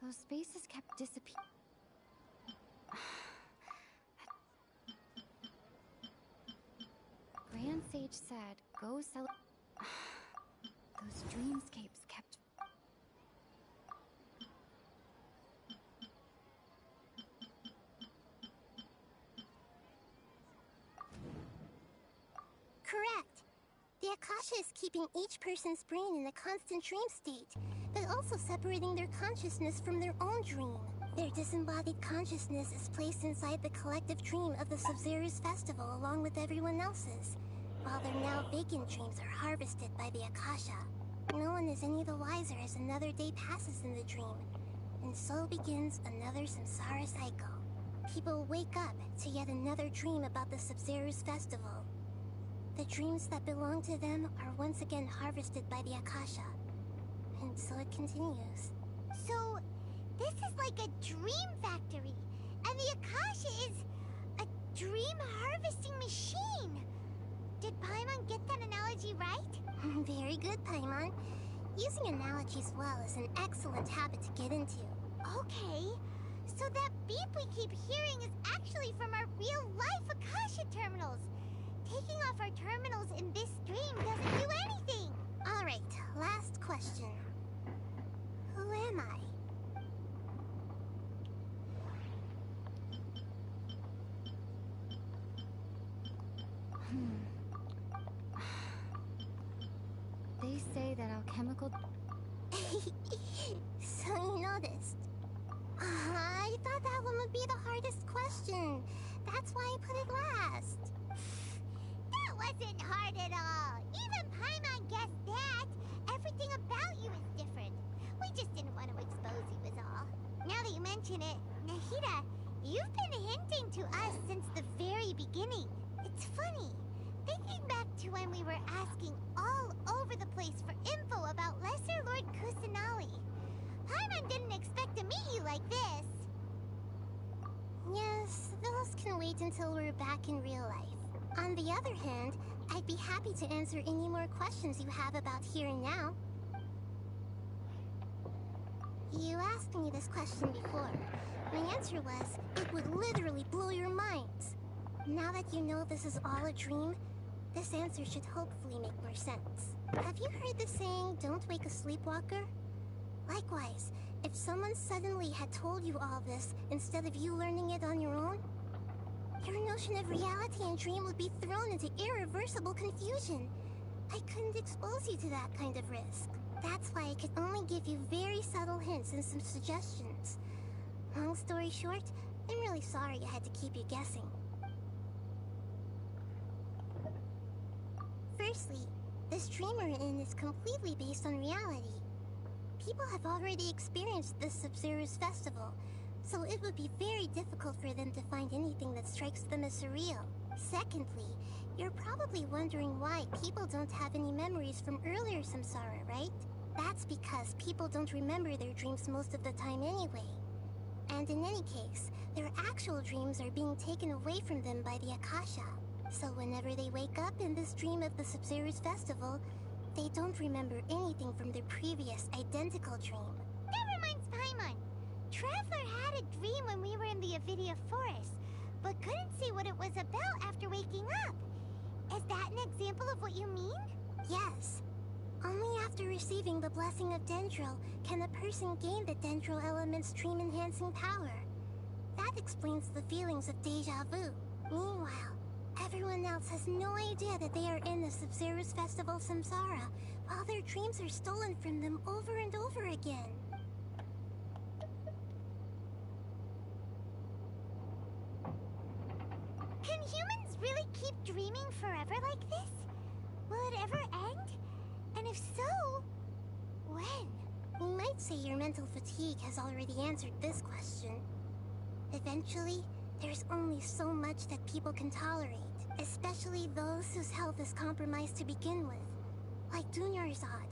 Those spaces kept disappearing. Grand Sage said, go celebrate. Those dreamscapes kept... Correct. The Akasha is keeping each person's brain in a constant dream state, but also separating their consciousness from their own dream. Their disembodied consciousness is placed inside the collective dream of the Sub-Zero's festival along with everyone else's, while their now vacant dreams are harvested by the Akasha. No one is any the wiser as another day passes in the dream, and so begins another samsara cycle. People wake up to yet another dream about the Sub-Zero's festival. The dreams that belong to them are once again harvested by the Akasha, and so it continues. So, this is like a dream factory, and the Akasha is a dream harvesting machine. Did Paimon get that analogy right? Very good, Paimon. Using analogies well is an excellent habit to get into. Okay, so that beep we keep hearing is actually from our real-life Akasha terminals. Taking off our terminals in this dream doesn't do anything. Alright, last question. Who am I? They say that alchemical... So you noticed. I thought that one would be the hardest question. That's why I put it last. That wasn't hard at all. Even Paimon guessed that. Everything about you is different. We just didn't want to expose you is all. Now that you mention it, Nahida, you've been hinting to us since the very beginning. It's funny. Thinking back to when we were asking all over the place for info about Lesser Lord Kusanali. Paimon didn't expect to meet you like this. Yes, those can wait until we're back in real life. On the other hand, I'd be happy to answer any more questions you have about here and now. You asked me this question before. My answer was, it would literally blow your minds. Now that you know this is all a dream, this answer should hopefully make more sense. Have you heard the saying, don't wake a sleepwalker? Likewise, if someone suddenly had told you all this instead of you learning it on your own, your notion of reality and dream would be thrown into irreversible confusion. I couldn't expose you to that kind of risk. That's why I could only give you very subtle hints and some suggestions. Long story short, I'm really sorry I had to keep you guessing. Firstly, this dream we're in is completely based on reality. People have already experienced this Sub-Zero's festival, so it would be very difficult for them to find anything that strikes them as surreal. Secondly, you're probably wondering why people don't have any memories from earlier samsara, right? That's because people don't remember their dreams most of the time anyway. And in any case, their actual dreams are being taken away from them by the Akasha. So whenever they wake up in this dream of the Sub-Zero's festival, they don't remember anything from their previous identical dream. That reminds Paimon. Traveler had a dream when we were in the Avidia Forest, but couldn't see what it was about after waking up. Is that an example of what you mean? Yes. Only after receiving the blessing of Dendro can a person gain the Dendro element's dream-enhancing power. That explains the feelings of deja vu. Meanwhile, everyone else has no idea that they are in the Sub-Zero's festival samsara, while their dreams are stolen from them over and over again. Can humans really keep dreaming forever like this? Will it ever end? And if so, when? We might say your mental fatigue has already answered this question. Eventually, there's only so much that people can tolerate, especially those whose health is compromised to begin with, like Dunyarzad.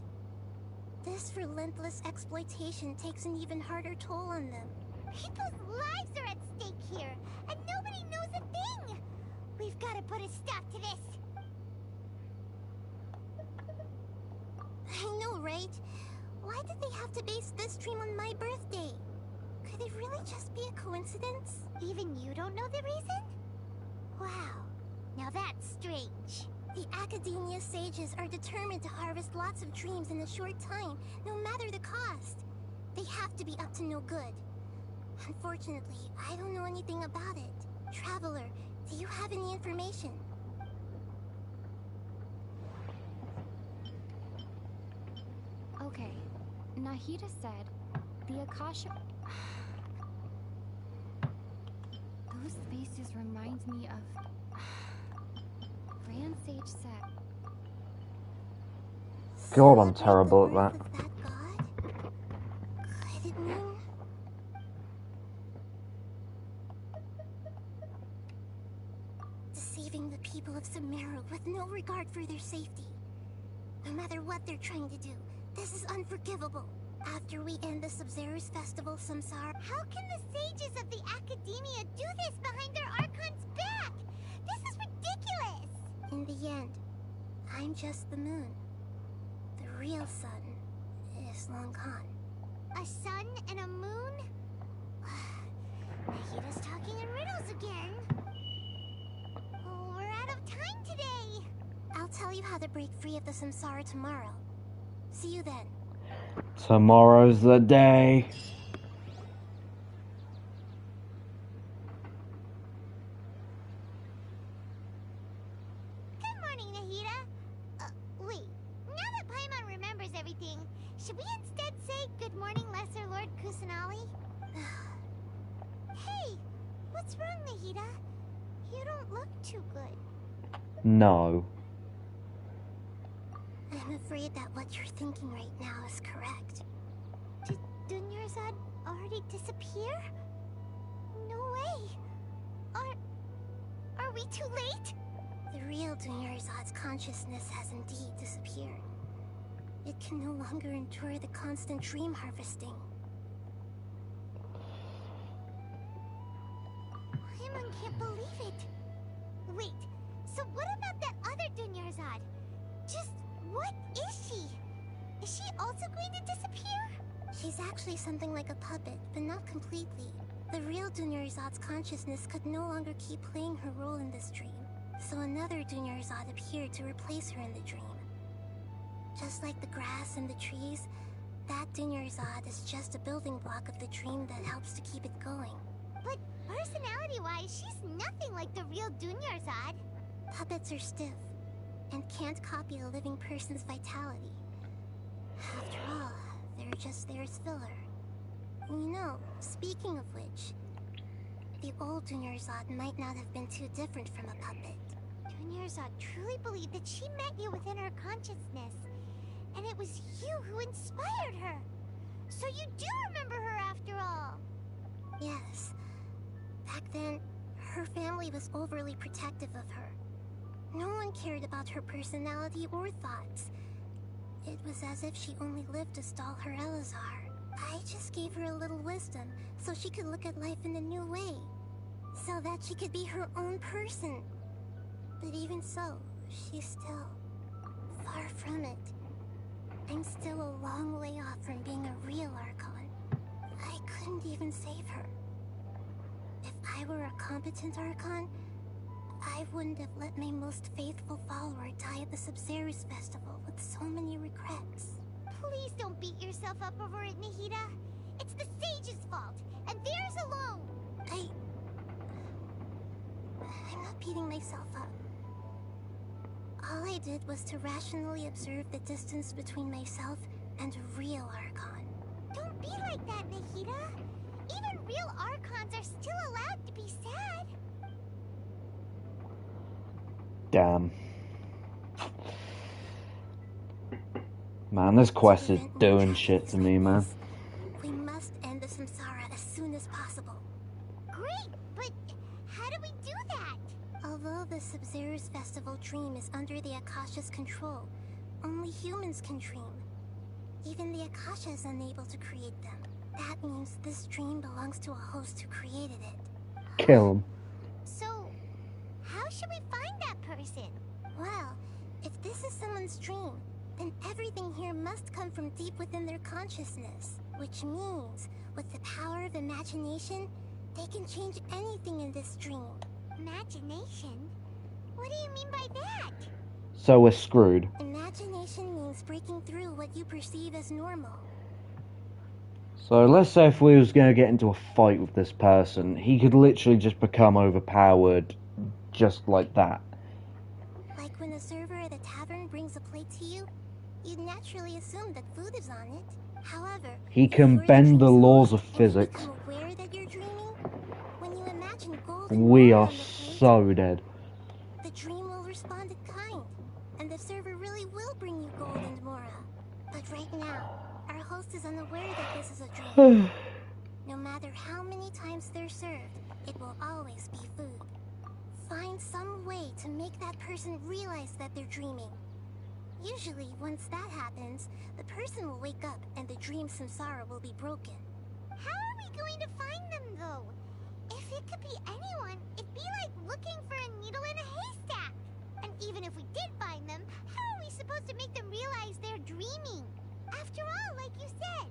This relentless exploitation takes an even harder toll on them. People's lives are at stake here, and nobody knows a thing! We've got to put a stop to this! I know, right? Why did they have to base this dream on my birthday? Could it really just be a coincidence? Even you don't know the reason? Wow, now that's strange. The Academia sages are determined to harvest lots of dreams in a short time, no matter the cost. They have to be up to no good. Unfortunately, I don't know anything about it. Traveler, do you have any information? Okay, Nahida said the Akasha... Those spaces remind me of... Grand Sage said... God, I'm terrible at that. Could it mean... deceiving the people of Sumeru with no regard for their safety? No matter what they're trying to do, this is unforgivable. After we end the Sub-Zerus Festival, Samsara... How can the sages of the Academia do this behind their Archon's back? This is ridiculous! In the end, I'm just the moon. The real sun is long gone. A sun and a moon? Nahida's talking in riddles again. Oh, we're out of time today. I'll tell you how to break free of the Samsara tomorrow. See you then. Tomorrow's the day. Good morning, Nahida. Wait. Now that Paimon remembers everything, should we instead say good morning, Lesser Lord Kusanali? Hey, what's wrong, Nahida? You don't look too good. No. I'm afraid that what you're thinking right now is correct. Did Dunyarzad already disappear? No way. Are we too late? The real Dunyarzad's consciousness has indeed disappeared. It can no longer endure the constant dream harvesting. Paimon can't believe it. Wait, so what about that other Dunyarzad? Just what is she? Is she also going to disappear? She's actually something like a puppet, but not completely. The real Dunyarzad's consciousness could no longer keep playing her role in this dream, so another Dunyarzad appeared to replace her in the dream. Just like the grass and the trees, that Dunyarzad is just a building block of the dream that helps to keep it going. But personality-wise, she's nothing like the real Dunyarzad. Puppets are stiff and can't copy a living person's vitality. After all, they're just there as filler. You know, speaking of which, the old Dunyarzad might not have been too different from a puppet. Dunyarzad truly believed that she met you within her consciousness, and it was you who inspired her. So you do remember her after all. Yes. Back then, her family was overly protective of her. No one cared about her personality or thoughts. It was as if she only lived to stall her Elazar. I just gave her a little wisdom so she could look at life in a new way. So that she could be her own person. But even so, she's still far from it. I'm still a long way off from being a real Archon. I couldn't even save her. If I were a competent Archon, I wouldn't have let my most faithful follower die at the Sub-Zerus Festival with so many regrets. Please don't beat yourself up over it, Nahida. It's the sage's fault, and theirs alone. I'm not beating myself up. All I did was to rationally observe the distance between myself and a real Archon. Don't be like that, Nahida. Even real Archons are still allowed to be sad. Damn. Man, this quest is doing shit to me, man. We must end the Samsara as soon as possible. Great, but how do we do that? Although the Sub-Zerus Festival dream is under the Akasha's control, only humans can dream. Even the Akasha is unable to create them. That means this dream belongs to a host who created it. Kill him. So, how should we find that person? Well, if this is someone's dream, then everything here must come from deep within their consciousness. Which means, with the power of imagination, they can change anything in this dream. Imagination? What do you mean by that? So we're screwed. Imagination means breaking through what you perceive as normal. So let's say if we was going to get into a fight with this person, he could literally just become overpowered just like that. Like when a server at a tavern brings a plate to you, you'd naturally assume that food is on it. However, He can bend the laws of physics. become aware that you're dreaming. When you imagine gold We are so dead. the dream will respond in kind, and the server really will bring you gold and mora. But right now, our host is unaware that this is a dream. No matter how many times they're served, it will always be food. Find some way to make that person realize that they're dreaming. Usually, once that happens, the person will wake up and the dream samsara will be broken. How are we going to find them, though? If it could be anyone, it'd be like looking for a needle in a haystack. And even if we did find them, how are we supposed to make them realize they're dreaming? After all, like you said,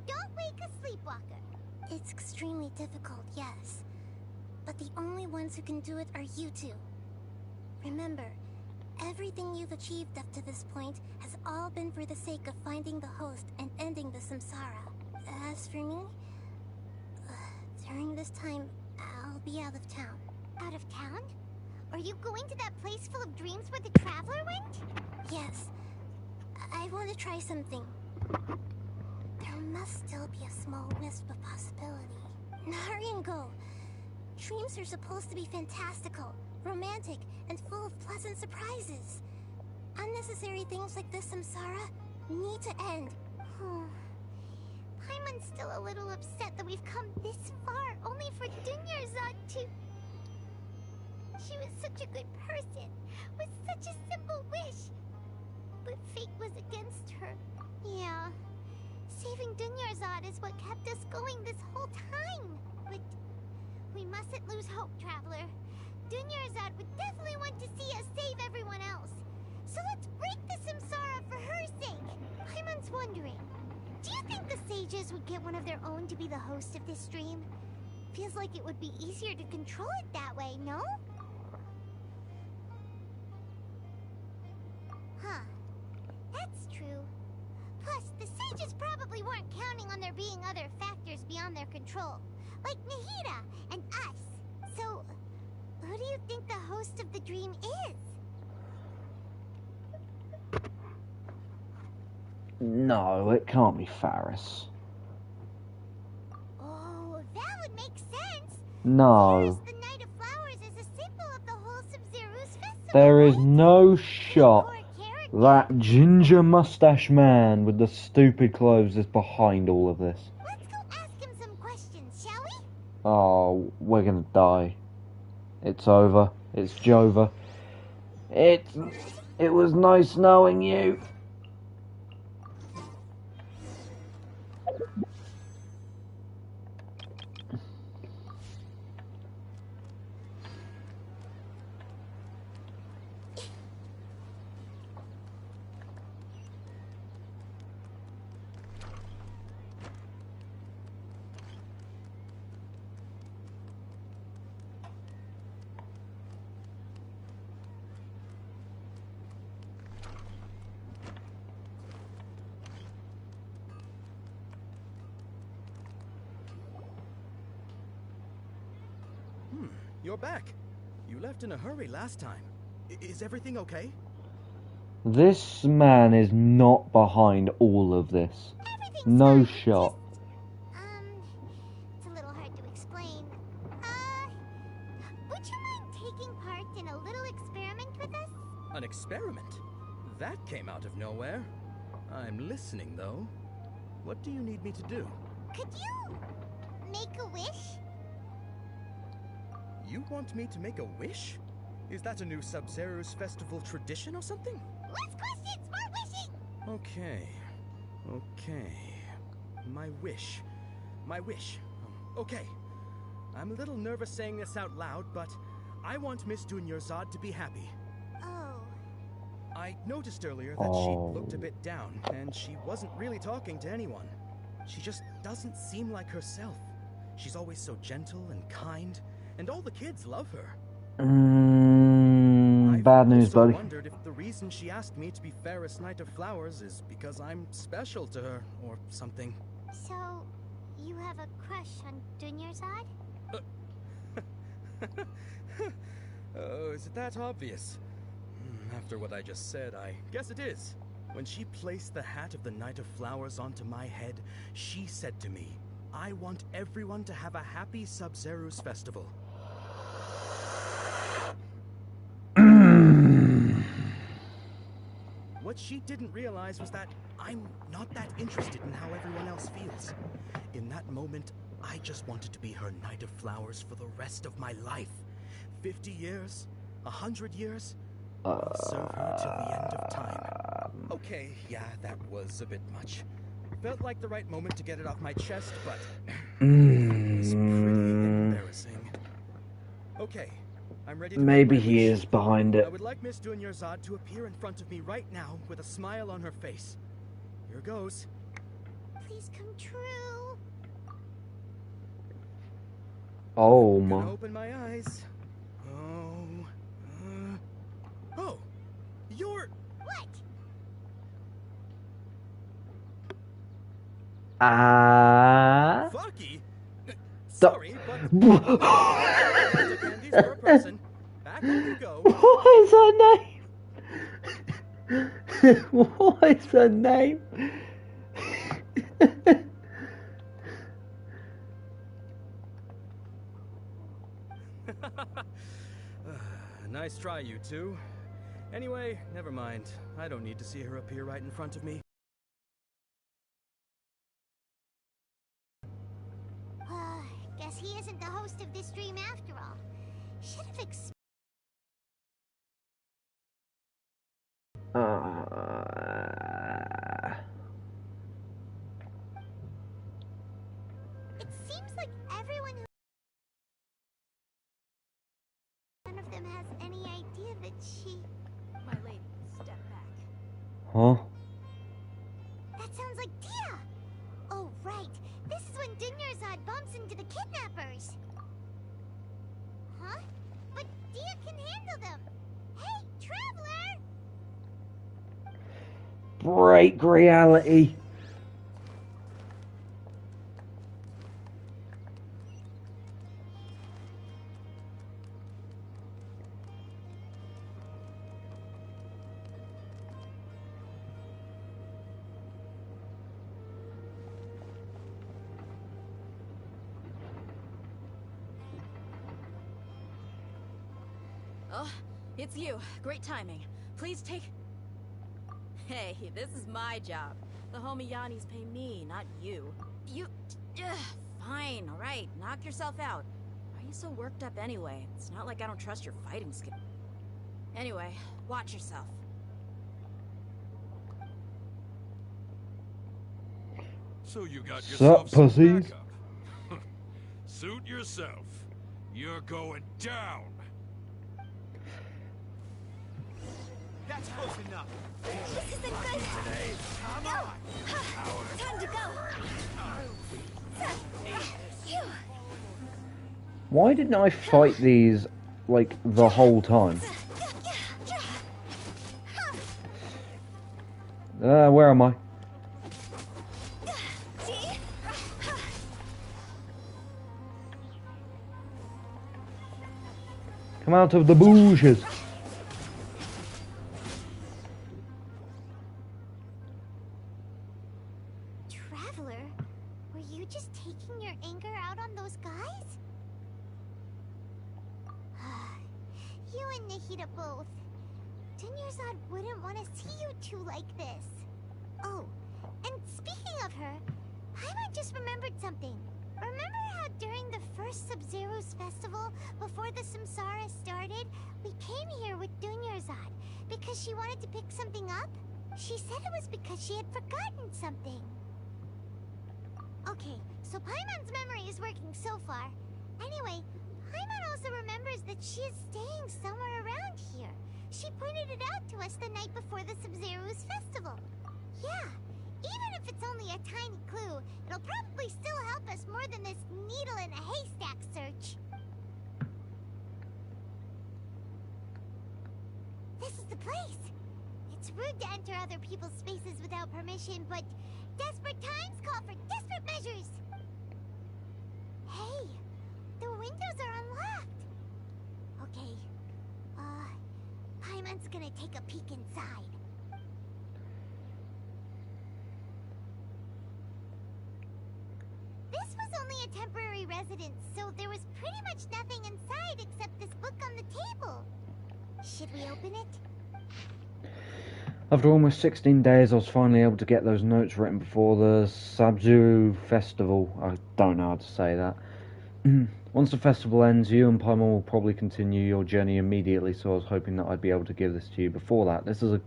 don't wake a sleepwalker. It's extremely difficult, yes. But the only ones who can do it are you two. Remember, everything you've achieved up to this point has all been for the sake of finding the host and ending the samsara. As for me, during this time, I'll be out of town. Out of town? Are you going to that place full of dreams where the traveler went? Yes. I want to try something. There must still be a small wisp of possibility. Hurry and go. Dreams are supposed to be fantastical, romantic, and full of pleasant surprises. Unnecessary things like this samsara need to end. Paimon's still a little upset that we've come this far only for Dunyarzad to... She was such a good person, with such a simple wish. But fate was against her. Yeah. Saving Dunyarzad is what kept us going this whole time. But we mustn't lose hope, Traveler. Dunyarzad would definitely want to see us save everyone else. So let's break the samsara for her sake. Paimon's wondering, do you think the sages would get one of their own to be the host of this stream? Feels like it would be easier to control it that way, no? Huh. That's true. Plus, the sages probably weren't counting on there being other factors beyond their control, like Nahida and us. So, who do you think the host of the dream is? No, it can't be Faris. Oh, that would make sense. No. The Night of Flowers is a symbol of the wholesome Zeru's festival. There is no shot that ginger mustache man with the stupid clothes is behind all of this. Let's go ask him some questions, shall we? Oh, we're gonna die. It's over. It's Jova. It was nice knowing you. You're back. You left in a hurry last time. Is everything okay? This man is not behind all of this. No shot. It's a little hard to explain. Would you mind taking part in a little experiment with us? An experiment? That came out of nowhere. I'm listening, though. What do you need me to do? Could you make a wish? You want me to make a wish? Is that a new Sub-Zero's festival tradition or something? Less questions, more wishing! Okay. My wish. Okay. I'm a little nervous saying this out loud, but I want Miss Dunyarzad to be happy. Oh. I noticed earlier that she looked a bit down, and she wasn't really talking to anyone. She just doesn't seem like herself. She's always so gentle and kind, and all the kids love her. Bad news, buddy. I wondered if the reason she asked me to be Fairest Knight of Flowers is because I'm special to her, or something. So, you have a crush on Dunyarzad? Oh, is it that obvious? After what I just said, I guess it is. When she placed the hat of the Knight of Flowers onto my head, she said to me, I want everyone to have a happy Sub-Zero's festival. What she didn't realize was that I'm not that interested in how everyone else feels. In that moment, I just wanted to be her Knight of Flowers for the rest of my life. 50 years? 100 years? I'll serve her till the end of time. Okay, yeah, that was a bit much. Felt like the right moment to get it off my chest, but it was pretty embarrassing. Okay, I'm ready to Maybe make my he wish. is behind it. I would like Miss Dunyarzad to appear in front of me right now with a smile on her face. Here goes. Please come true. Oh Gonna my. open my eyes. Oh, you're... What? Fucky? Sorry, but... candies for a person. Back you go. What is her name? What is her name? Nice try, you two. Anyway, never mind. I don't need to see her appear right in front of me. Guess he isn't the host of this stream after all. Should have It seems like everyone who... None of them has any idea that she... My lady, step back. Huh? That sounds like Dia! Oh, right. This is when Dunyarzad bumps into the kidnappers. Huh? But Dia can handle them. Hey, Traveler! Break reality. Oh, it's you. Great timing. Please take... Hey, this is my job. The Homayanis pay me, not you. You... Fine, alright. Knock yourself out. Why are you so worked up anyway? It's not like I don't trust your fighting skill. Anyway, watch yourself. So you got Sup, yourself some pussies? backup. Suit yourself. You're going down. That's close enough. This isn't good. Come Go. on. Time to go. Phew. Why didn't I fight these, like, the whole time? Where am I? Come out of the bushes. Traveler, were you just taking your anger out on those guys? You and Nahida both. Dunyarzad wouldn't want to see you two like this. Oh, and speaking of her, Paimon just remembered something. Remember how during the first Sub-Zero's festival, before the Samsara started, we came here with Dunyarzad because she wanted to pick something up? She said it was because she had forgotten something. Okay, so Paimon's memory is working so far. Anyway, Paimon also remembers that she is staying somewhere around here. She pointed it out to us the night before the Sub-Zero's festival. Yeah, even if it's only a tiny clue, it'll probably still help us more than this needle in a haystack search. This is the place. It's rude to enter other people's spaces without permission, but desperate times call for desperate measures. Hey, the windows are unlocked. Okay, Paimon's gonna take a peek inside. residence, so there was pretty much nothing inside except this book on the table. Should we open it? After almost 16 days, I was finally able to get those notes written before the Sabzuru festival. I don't know how to say that. Once the festival ends, you and Paimon will probably continue your journey immediately, so I was hoping that I'd be able to give this to you before that. This is a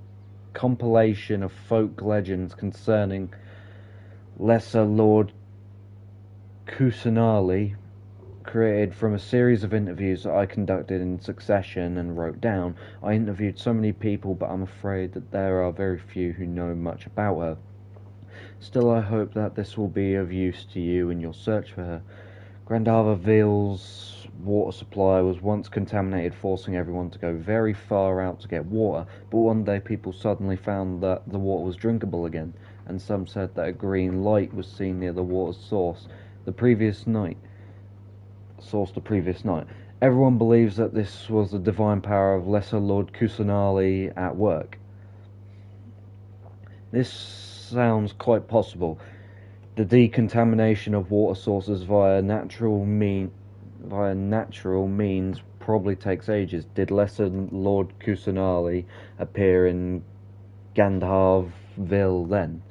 compilation of folk legends concerning Lesser Lord Kusanali, created from a series of interviews that I conducted in succession and wrote down. I interviewed so many people, but I'm afraid that there are very few who know much about her. Still, I hope that this will be of use to you in your search for her. Grandava Ville's water supply was once contaminated, forcing everyone to go very far out to get water, but one day people suddenly found that the water was drinkable again, and some said that a green light was seen near the water's source the previous night. Everyone believes that this was the divine power of Lesser Lord Kusanali at work. This sounds quite possible. The decontamination of water sources via natural means probably takes ages. Did Lesser Lord Kusanali appear in Gandharville then?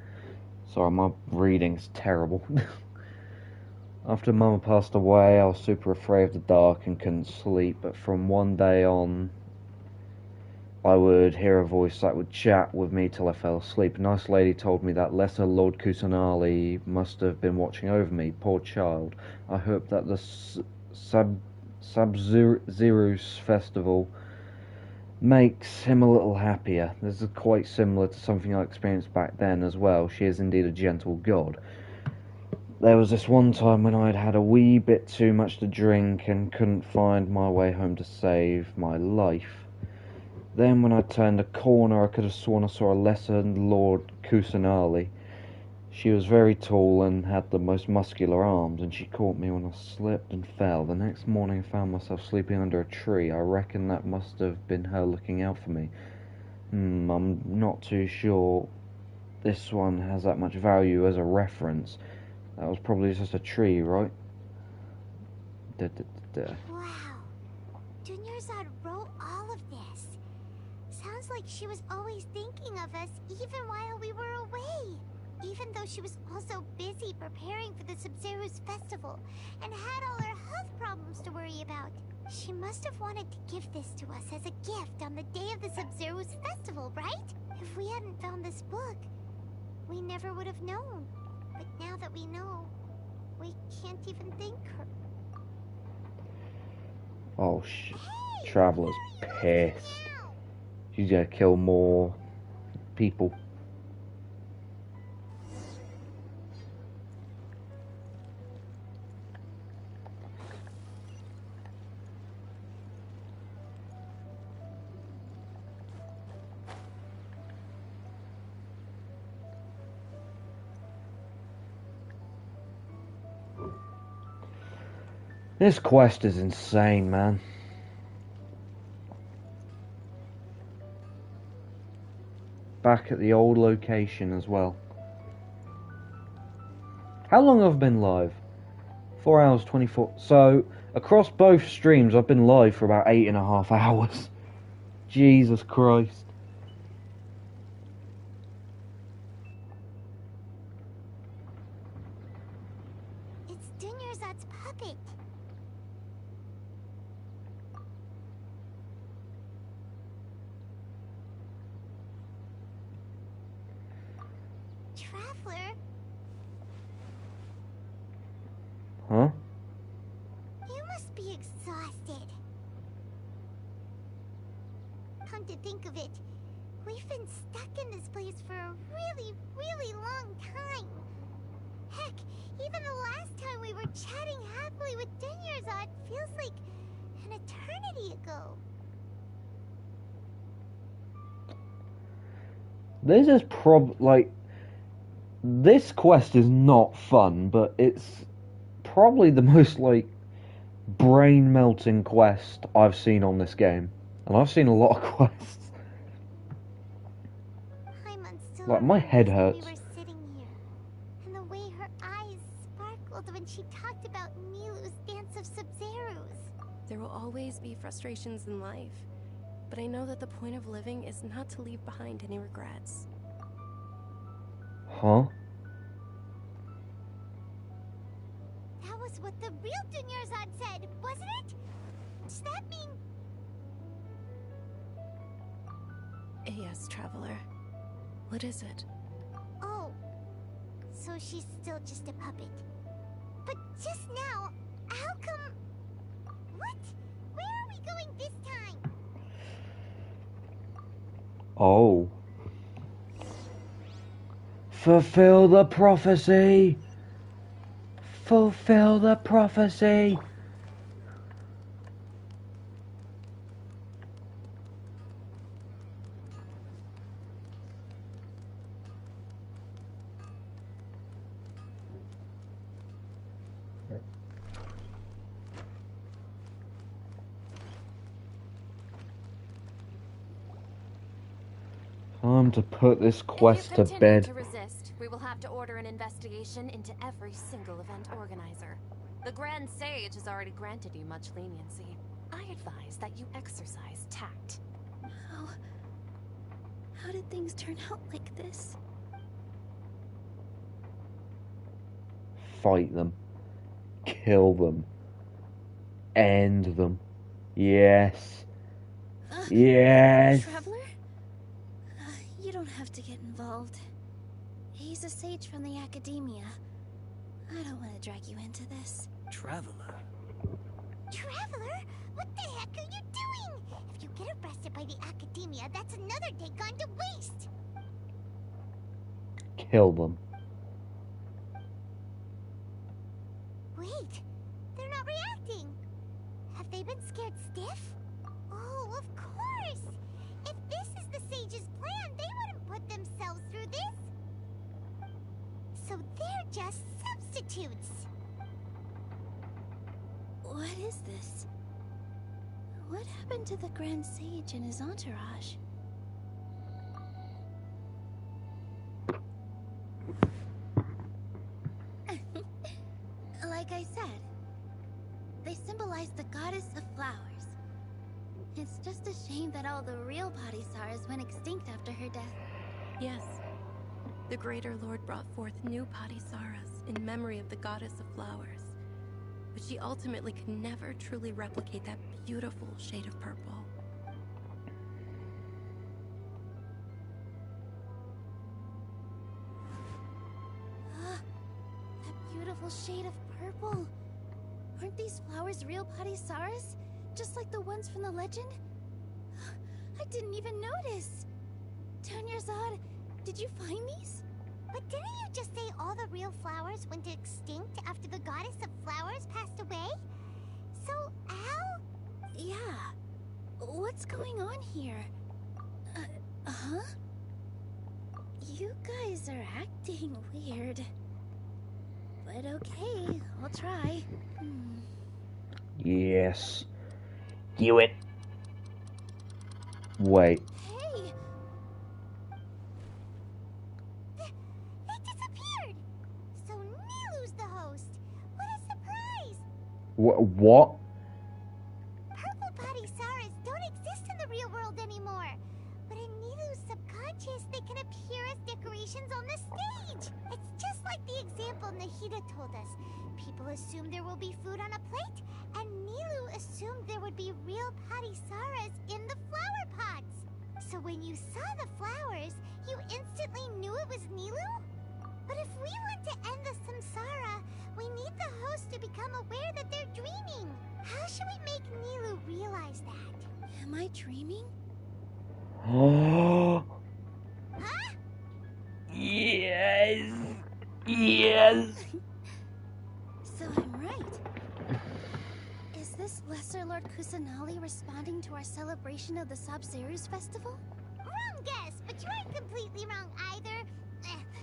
Sorry, my reading's terrible. After Mama passed away, I was super afraid of the dark and couldn't sleep, but from one day on, I would hear a voice that would chat with me till I fell asleep. A nice lady told me that Lesser Lord Kusanali must have been watching over me. Poor child. I hope that the Sub-Zero's festival makes him a little happier. This is quite similar to something I experienced back then as well. She is indeed a gentle god. There was this one time when I'd had a wee bit too much to drink and couldn't find my way home to save my life. Then when I turned a corner, I could have sworn I saw a Lesser Lord Kusanali. She was very tall and had the most muscular arms, and she caught me when I slipped and fell. The next morning I found myself sleeping under a tree. I reckon that must have been her looking out for me. I'm not too sure this one has that much value as a reference. That was probably just a tree, right? Wow. Dunyarzad wrote all of this. Sounds like she was always thinking of us even while we were away. Even though she was also busy preparing for the Sub-Zero's festival and had all her health problems to worry about. She must have wanted to give this to us as a gift on the day of the Sub-Zero's festival, right? If we hadn't found this book, we never would have known. But now that we know, we can't even thank her. Oh shit. Traveler's pissed. She's gonna kill more people. This quest is insane, man. Back at the old location as well. How long have I been live? 4 hours 24. So across both streams I've been live for about 8.5 hours. Jesus Christ. It's Dunyarzad's puppet. Traveler? Huh? You must be exhausted. Come to think of it, we've been stuck in this place for a really, really long time. Heck, even the last time we were chatting happily with Dunyarzad feels like an eternity ago. This is this quest is not fun, but it's probably the most brain melting quest I've seen on this game. And I've seen a lot of quests. My head hurts. We were sitting here, and the way her eyes sparkled when she talked about Nilu's of Sub-Zeros. There will always be frustrations in life, but I know that the point of living is not to leave behind any regrets. Huh? That was what the real Dunyarzad said, wasn't it? Does that mean... Yes, Traveler. What is it? Oh, so she's still just a puppet. But just now, how come... What? Where are we going this time? Oh. Fulfill the prophecy! Fulfill the prophecy! Time to put this quest to bed. To resist, we will have to order an investigation into every single event organizer. The Grand Sage has already granted you much leniency. I advise that you exercise tact. How did things turn out like this? Fight them. Kill them. End them. Yes. Yes. Traveler? You don't have to get involved. He's a sage from the academia. I don't want to drag you into this. Traveler? Traveler? What the heck are you doing? If you get arrested by the academia, that's another day gone to waste. Kill them. Wait, they're not reacting. Have they been scared stiff? Oh, of course. If this is the sage's plan, they wouldn't put themselves through this. So they're just substitutes. What is this? What happened to the Grand Sage and his entourage? Like I said, they symbolize the goddess of flowers. It's just a shame that all the real Padisaras went extinct after her death. Yes. The Greater Lord brought forth new Padisaras in memory of the goddess of flowers. But she ultimately could never truly replicate that beautiful shade of purple. That beautiful shade of purple. Aren't these flowers real Padisaras? Just like the ones from the legend? I didn't even notice. Dunyarzad, did you find these? But didn't you just say all the real flowers went extinct after the goddess of flowers passed away? So, how? Yeah. What's going on here? Huh? You guys are acting weird. But okay, I'll try. Yes. Do it. Wait. Hey! They disappeared! So Nilu's the host. What a surprise! What? Purple Padisaras don't exist in the real world anymore. But in Nilu's subconscious, they can appear as decorations on the stage. It's just like the example Nahida told us. People assume there will be food on a plate, and Nilu assumed there would be real Padisaras in the flower pots. So when you saw the flowers, you instantly knew it was Nilu? But if we want to end the samsara, we need the host to become aware that they're dreaming. How should we make Nilu realize that? Am I dreaming? Oh. Huh? Yes. Yes. So I'm right. Is this Lesser Lord Kusanali responding to our celebration of the Sub-Zeros festival? Wrong guess, but you aren't completely wrong either.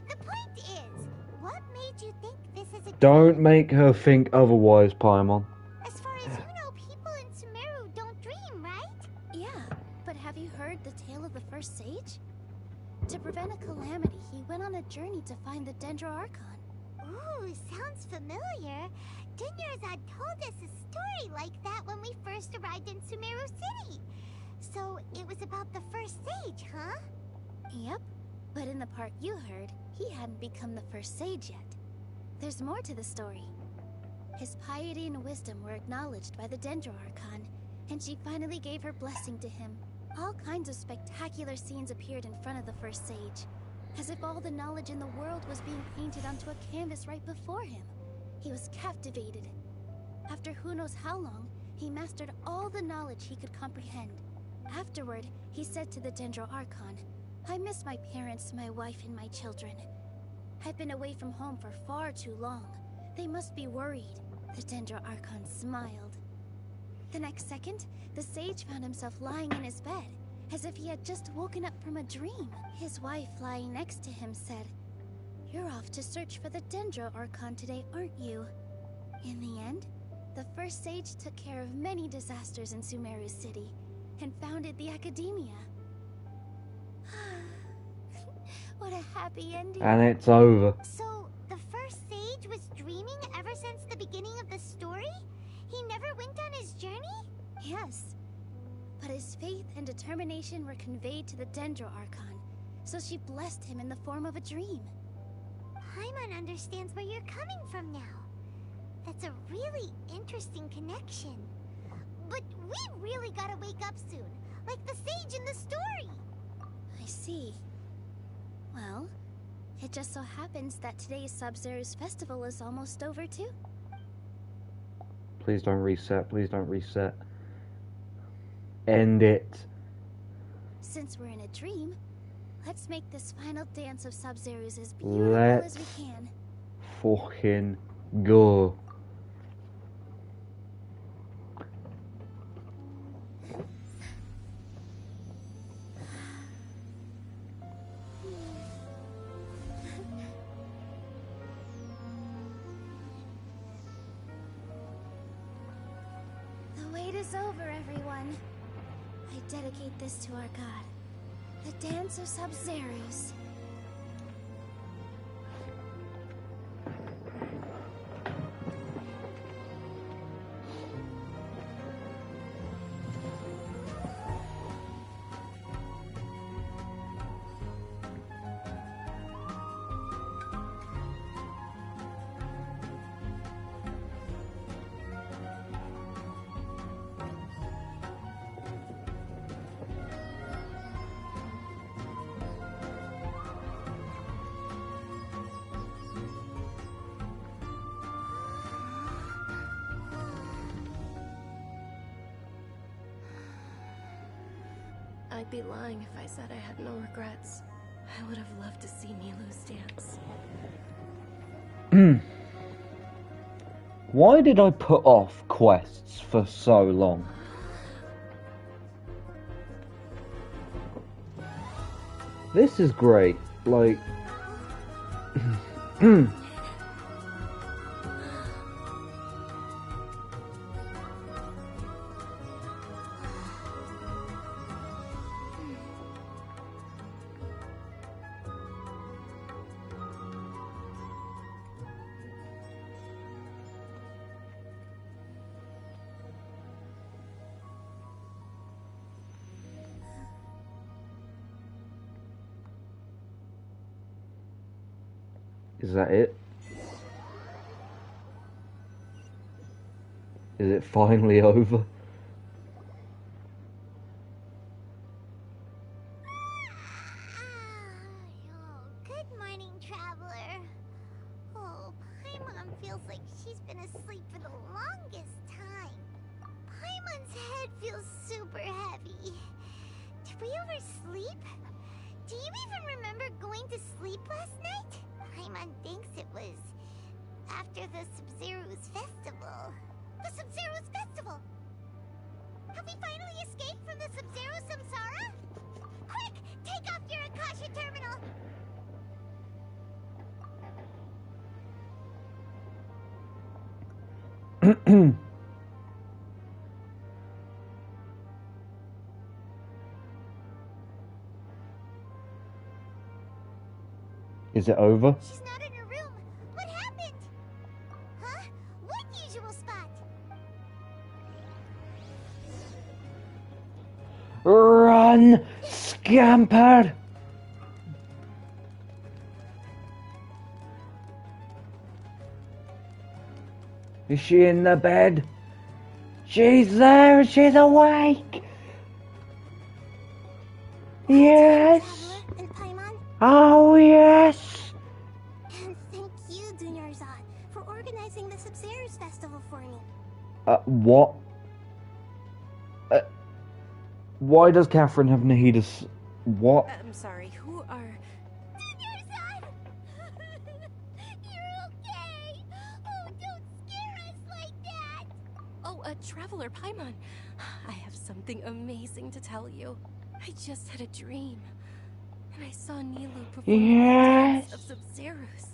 The point is, what made you think this is a... Don't make her think otherwise, Paimon. As far as you know, people in Sumeru don't dream, right? Yeah, but have you heard the tale of the first sage? To prevent a calamity, he went on a journey to find the Dendro Archon. Ooh, sounds familiar. Dunyarzad told us a story like that when we first arrived in Sumeru City. So it was about the first sage, huh? Yep, but in the part you heard, he hadn't become the first sage yet. There's more to the story. His piety and wisdom were acknowledged by the Dendro Archon, and she finally gave her blessing to him. All kinds of spectacular scenes appeared in front of the first sage, as if all the knowledge in the world was being painted onto a canvas right before him. He was captivated. After who knows how long, he mastered all the knowledge he could comprehend. Afterward, he said to the Dendro Archon, "I miss my parents, my wife, and my children. I've been away from home for far too long. They must be worried." The Dendro Archon smiled. The next second, the sage found himself lying in his bed, as if he had just woken up from a dream. His wife, lying next to him, said, "You're off to search for the Dendro Archon today, aren't you?" In the end, the first sage took care of many disasters in Sumeru City, and founded the Academia. What a happy ending. And it's over. So, the first sage was dreaming ever since the beginning of the story? He never went on his journey? Yes. But his faith and determination were conveyed to the Dendro Archon, so she blessed him in the form of a dream. Paimon understands where you're coming from now. That's a really interesting connection. But we really gotta wake up soon, like the sage in the story. I see. Well, it just so happens that today's Sub-Zero's festival is almost over too. Please don't reset. Please don't reset. End it. Since we're in a dream, let's make this final dance of Sub-Zero's as beautiful Let's as we can. fucking go. The wait is over, everyone. I dedicate this to our god, the Dance of Sub-Zeros. I'd be lying if I said I had no regrets. I would have loved to see Milu's dance. Why did I put off quests for so long? This is great. Like... Is that it? Is it finally over? Good morning, traveler. Oh, Paimon feels like she's been asleep for the longest time. Paimon's head feels super heavy. Did we oversleep? Do you even remember going to sleep last night? Paimon thinks it was after the Sub-Zero's festival. The Sub-Zero's festival! Have we finally escaped from the Sub-Zero Samsara? Quick! Take off your Akasha terminal! Is it over? She's not in her room. What happened? Run, scamper! Is she in the bed? She's there, she's awake! Yes! Oh, yes! And thank you, Dunyarzad, for organizing the Sub-Zero's festival for me. What? Why does Catherine have Nahida's... What? I'm sorry, who are... Dunyarzad! You're okay! Oh, don't scare us like that! Oh, Traveler Paimon. I have something amazing to tell you. I just had a dream. And I saw Nilu perform the dance of Sub-Zero's.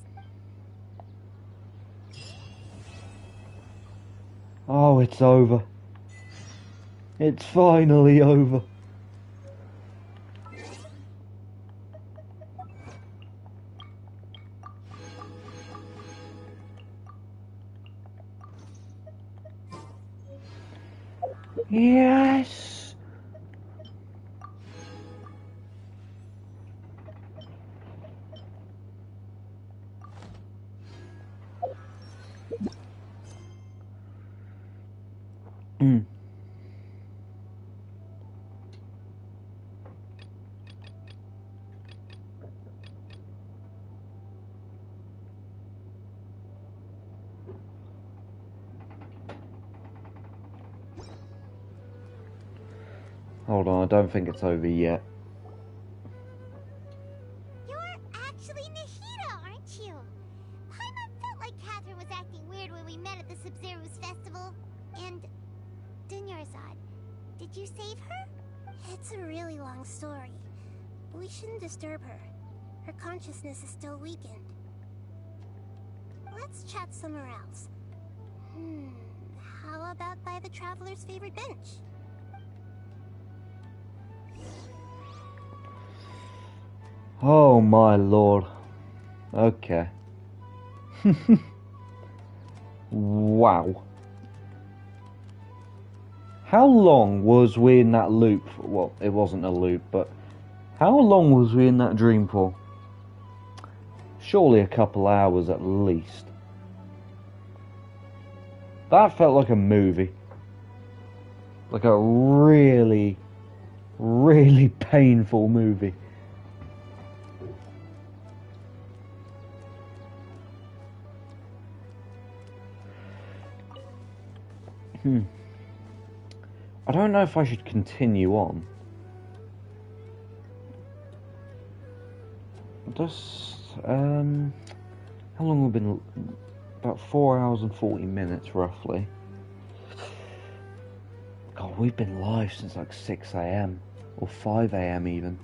Oh, it's over. It's finally over. Yes. Mm. Hold on, I don't think it's over yet. You're actually Nahida, aren't you? Paimon felt like Catherine was acting weird when we met at the Sub-Zero's festival. And... Dunyarzad, did you save her? It's a really long story. We shouldn't disturb her. Her consciousness is still weakened. Let's chat somewhere else. How about by the Traveler's favorite bench? Oh my lord. Okay. Wow. How long was we in that loop? Well, it wasn't a loop, but how long was we in that dream for? Surely a couple hours at least. That felt like a movie. Like a really, really painful movie. I don't know if I should continue on. Just, how long have we been? About 4 hours and 40 minutes, roughly. God, we've been live since like 6 AM, or 5 AM even.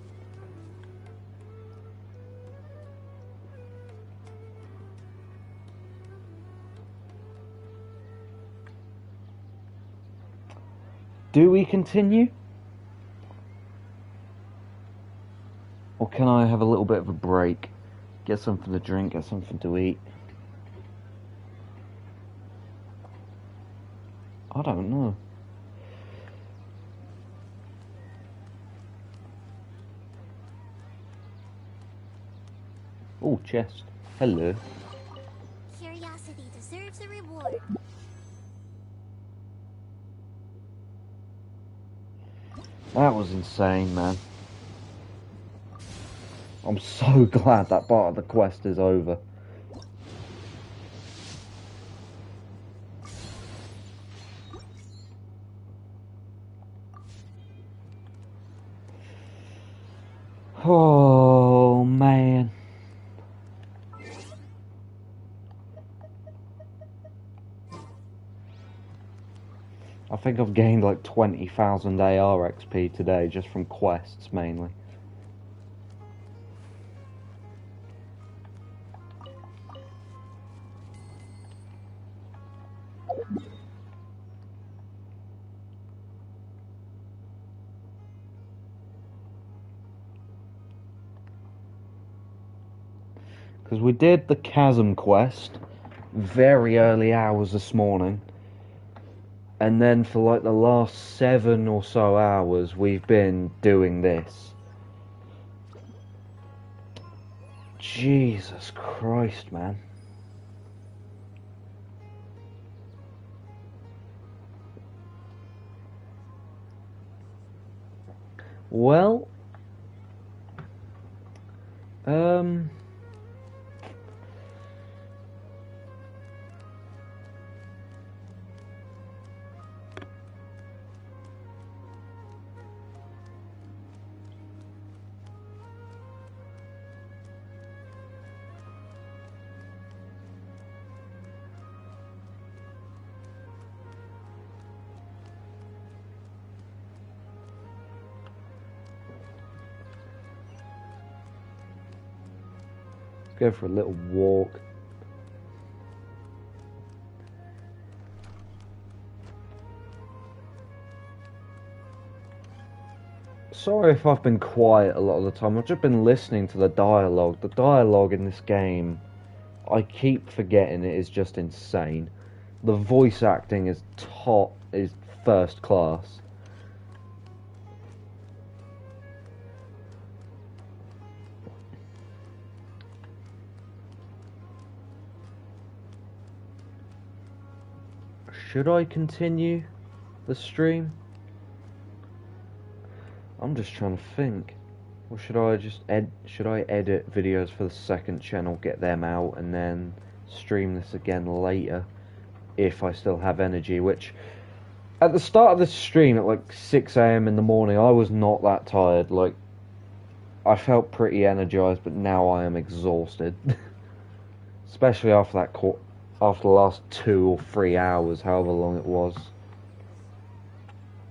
Do we continue? Or can I have a little bit of a break? Get something to drink, get something to eat? I don't know. Oh, chest. Hello. Curiosity deserves a reward. That was insane, man. I'm so glad that part of the quest is over. Oh, man. I think I've gained like 20,000 AR XP today just from quests mainly. Because we did the Chasm quest very early hours this morning. And then for like the last 7 or so hours, we've been doing this. Jesus Christ, man. Well, let's go for a little walk. Sorry if I've been quiet a lot of the time. I've just been listening to the dialogue. The dialogue in this game, I keep forgetting it is just insane. The voice acting is first class. Should I continue the stream? I'm just trying to think. Or should I just edit videos for the second channel, get them out, and then stream this again later if I still have energy, which at the start of this stream at like 6 AM in the morning, I was not that tired. Like, I felt pretty energized, but now I am exhausted. Especially after after the last 2 or 3 hours, however long it was.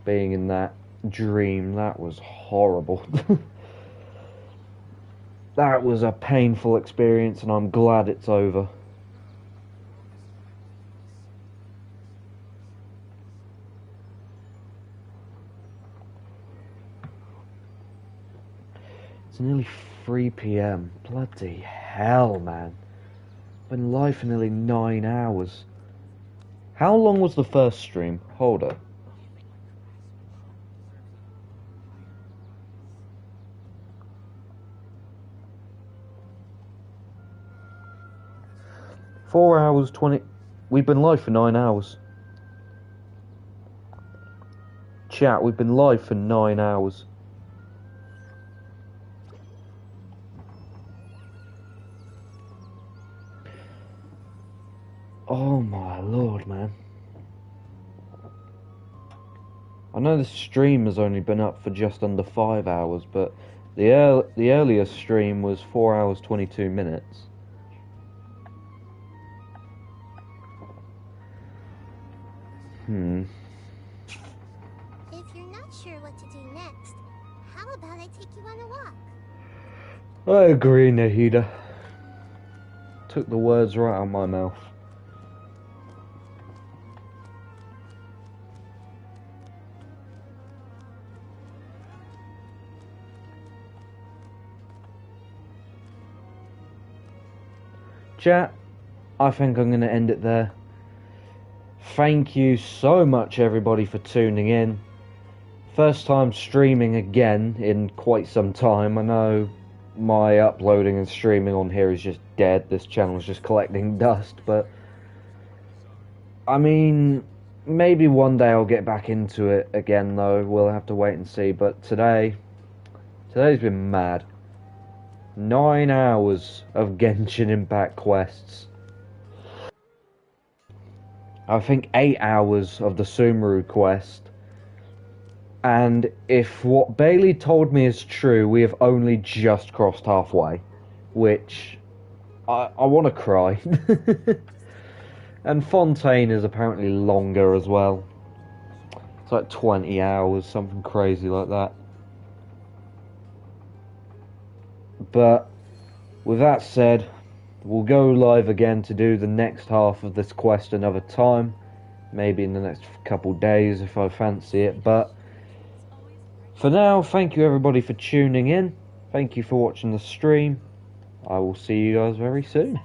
Being in that dream, that was horrible. That was a painful experience, and I'm glad it's over. It's nearly 3 PM. Bloody hell, man. Been live for nearly 9 hours. How long was the first stream? Hold up. Four hours, 20... We've been live for 9 hours. Chat, we've been live for 9 hours. Oh my lord, man. I know the stream has only been up for just under 5 hours, but the earliest stream was 4 hours, 22 minutes. If you're not sure what to do next, how about I take you on a walk? I agree, Nahida. Took the words right out of my mouth. Chat, I think I'm going to end it there. Thank you so much, everybody, for tuning in. First time streaming again in quite some time. I know my uploading and streaming on here is just dead. This channel is just collecting dust, but I mean, maybe one day I'll get back into it again, though. We'll have to wait and see. But today's been mad. 9 hours of Genshin Impact quests. I think 8 hours of the Sumeru quest. And if what Bailey told me is true, we have only just crossed halfway. Which, I want to cry. And Fontaine is apparently longer as well. It's like 20 hours, something crazy like that. But, with that said, we'll go live again to do the next half of this quest another time. Maybe in the next couple days if I fancy it. But, for now, thank you everybody for tuning in. Thank you for watching the stream. I will see you guys very soon.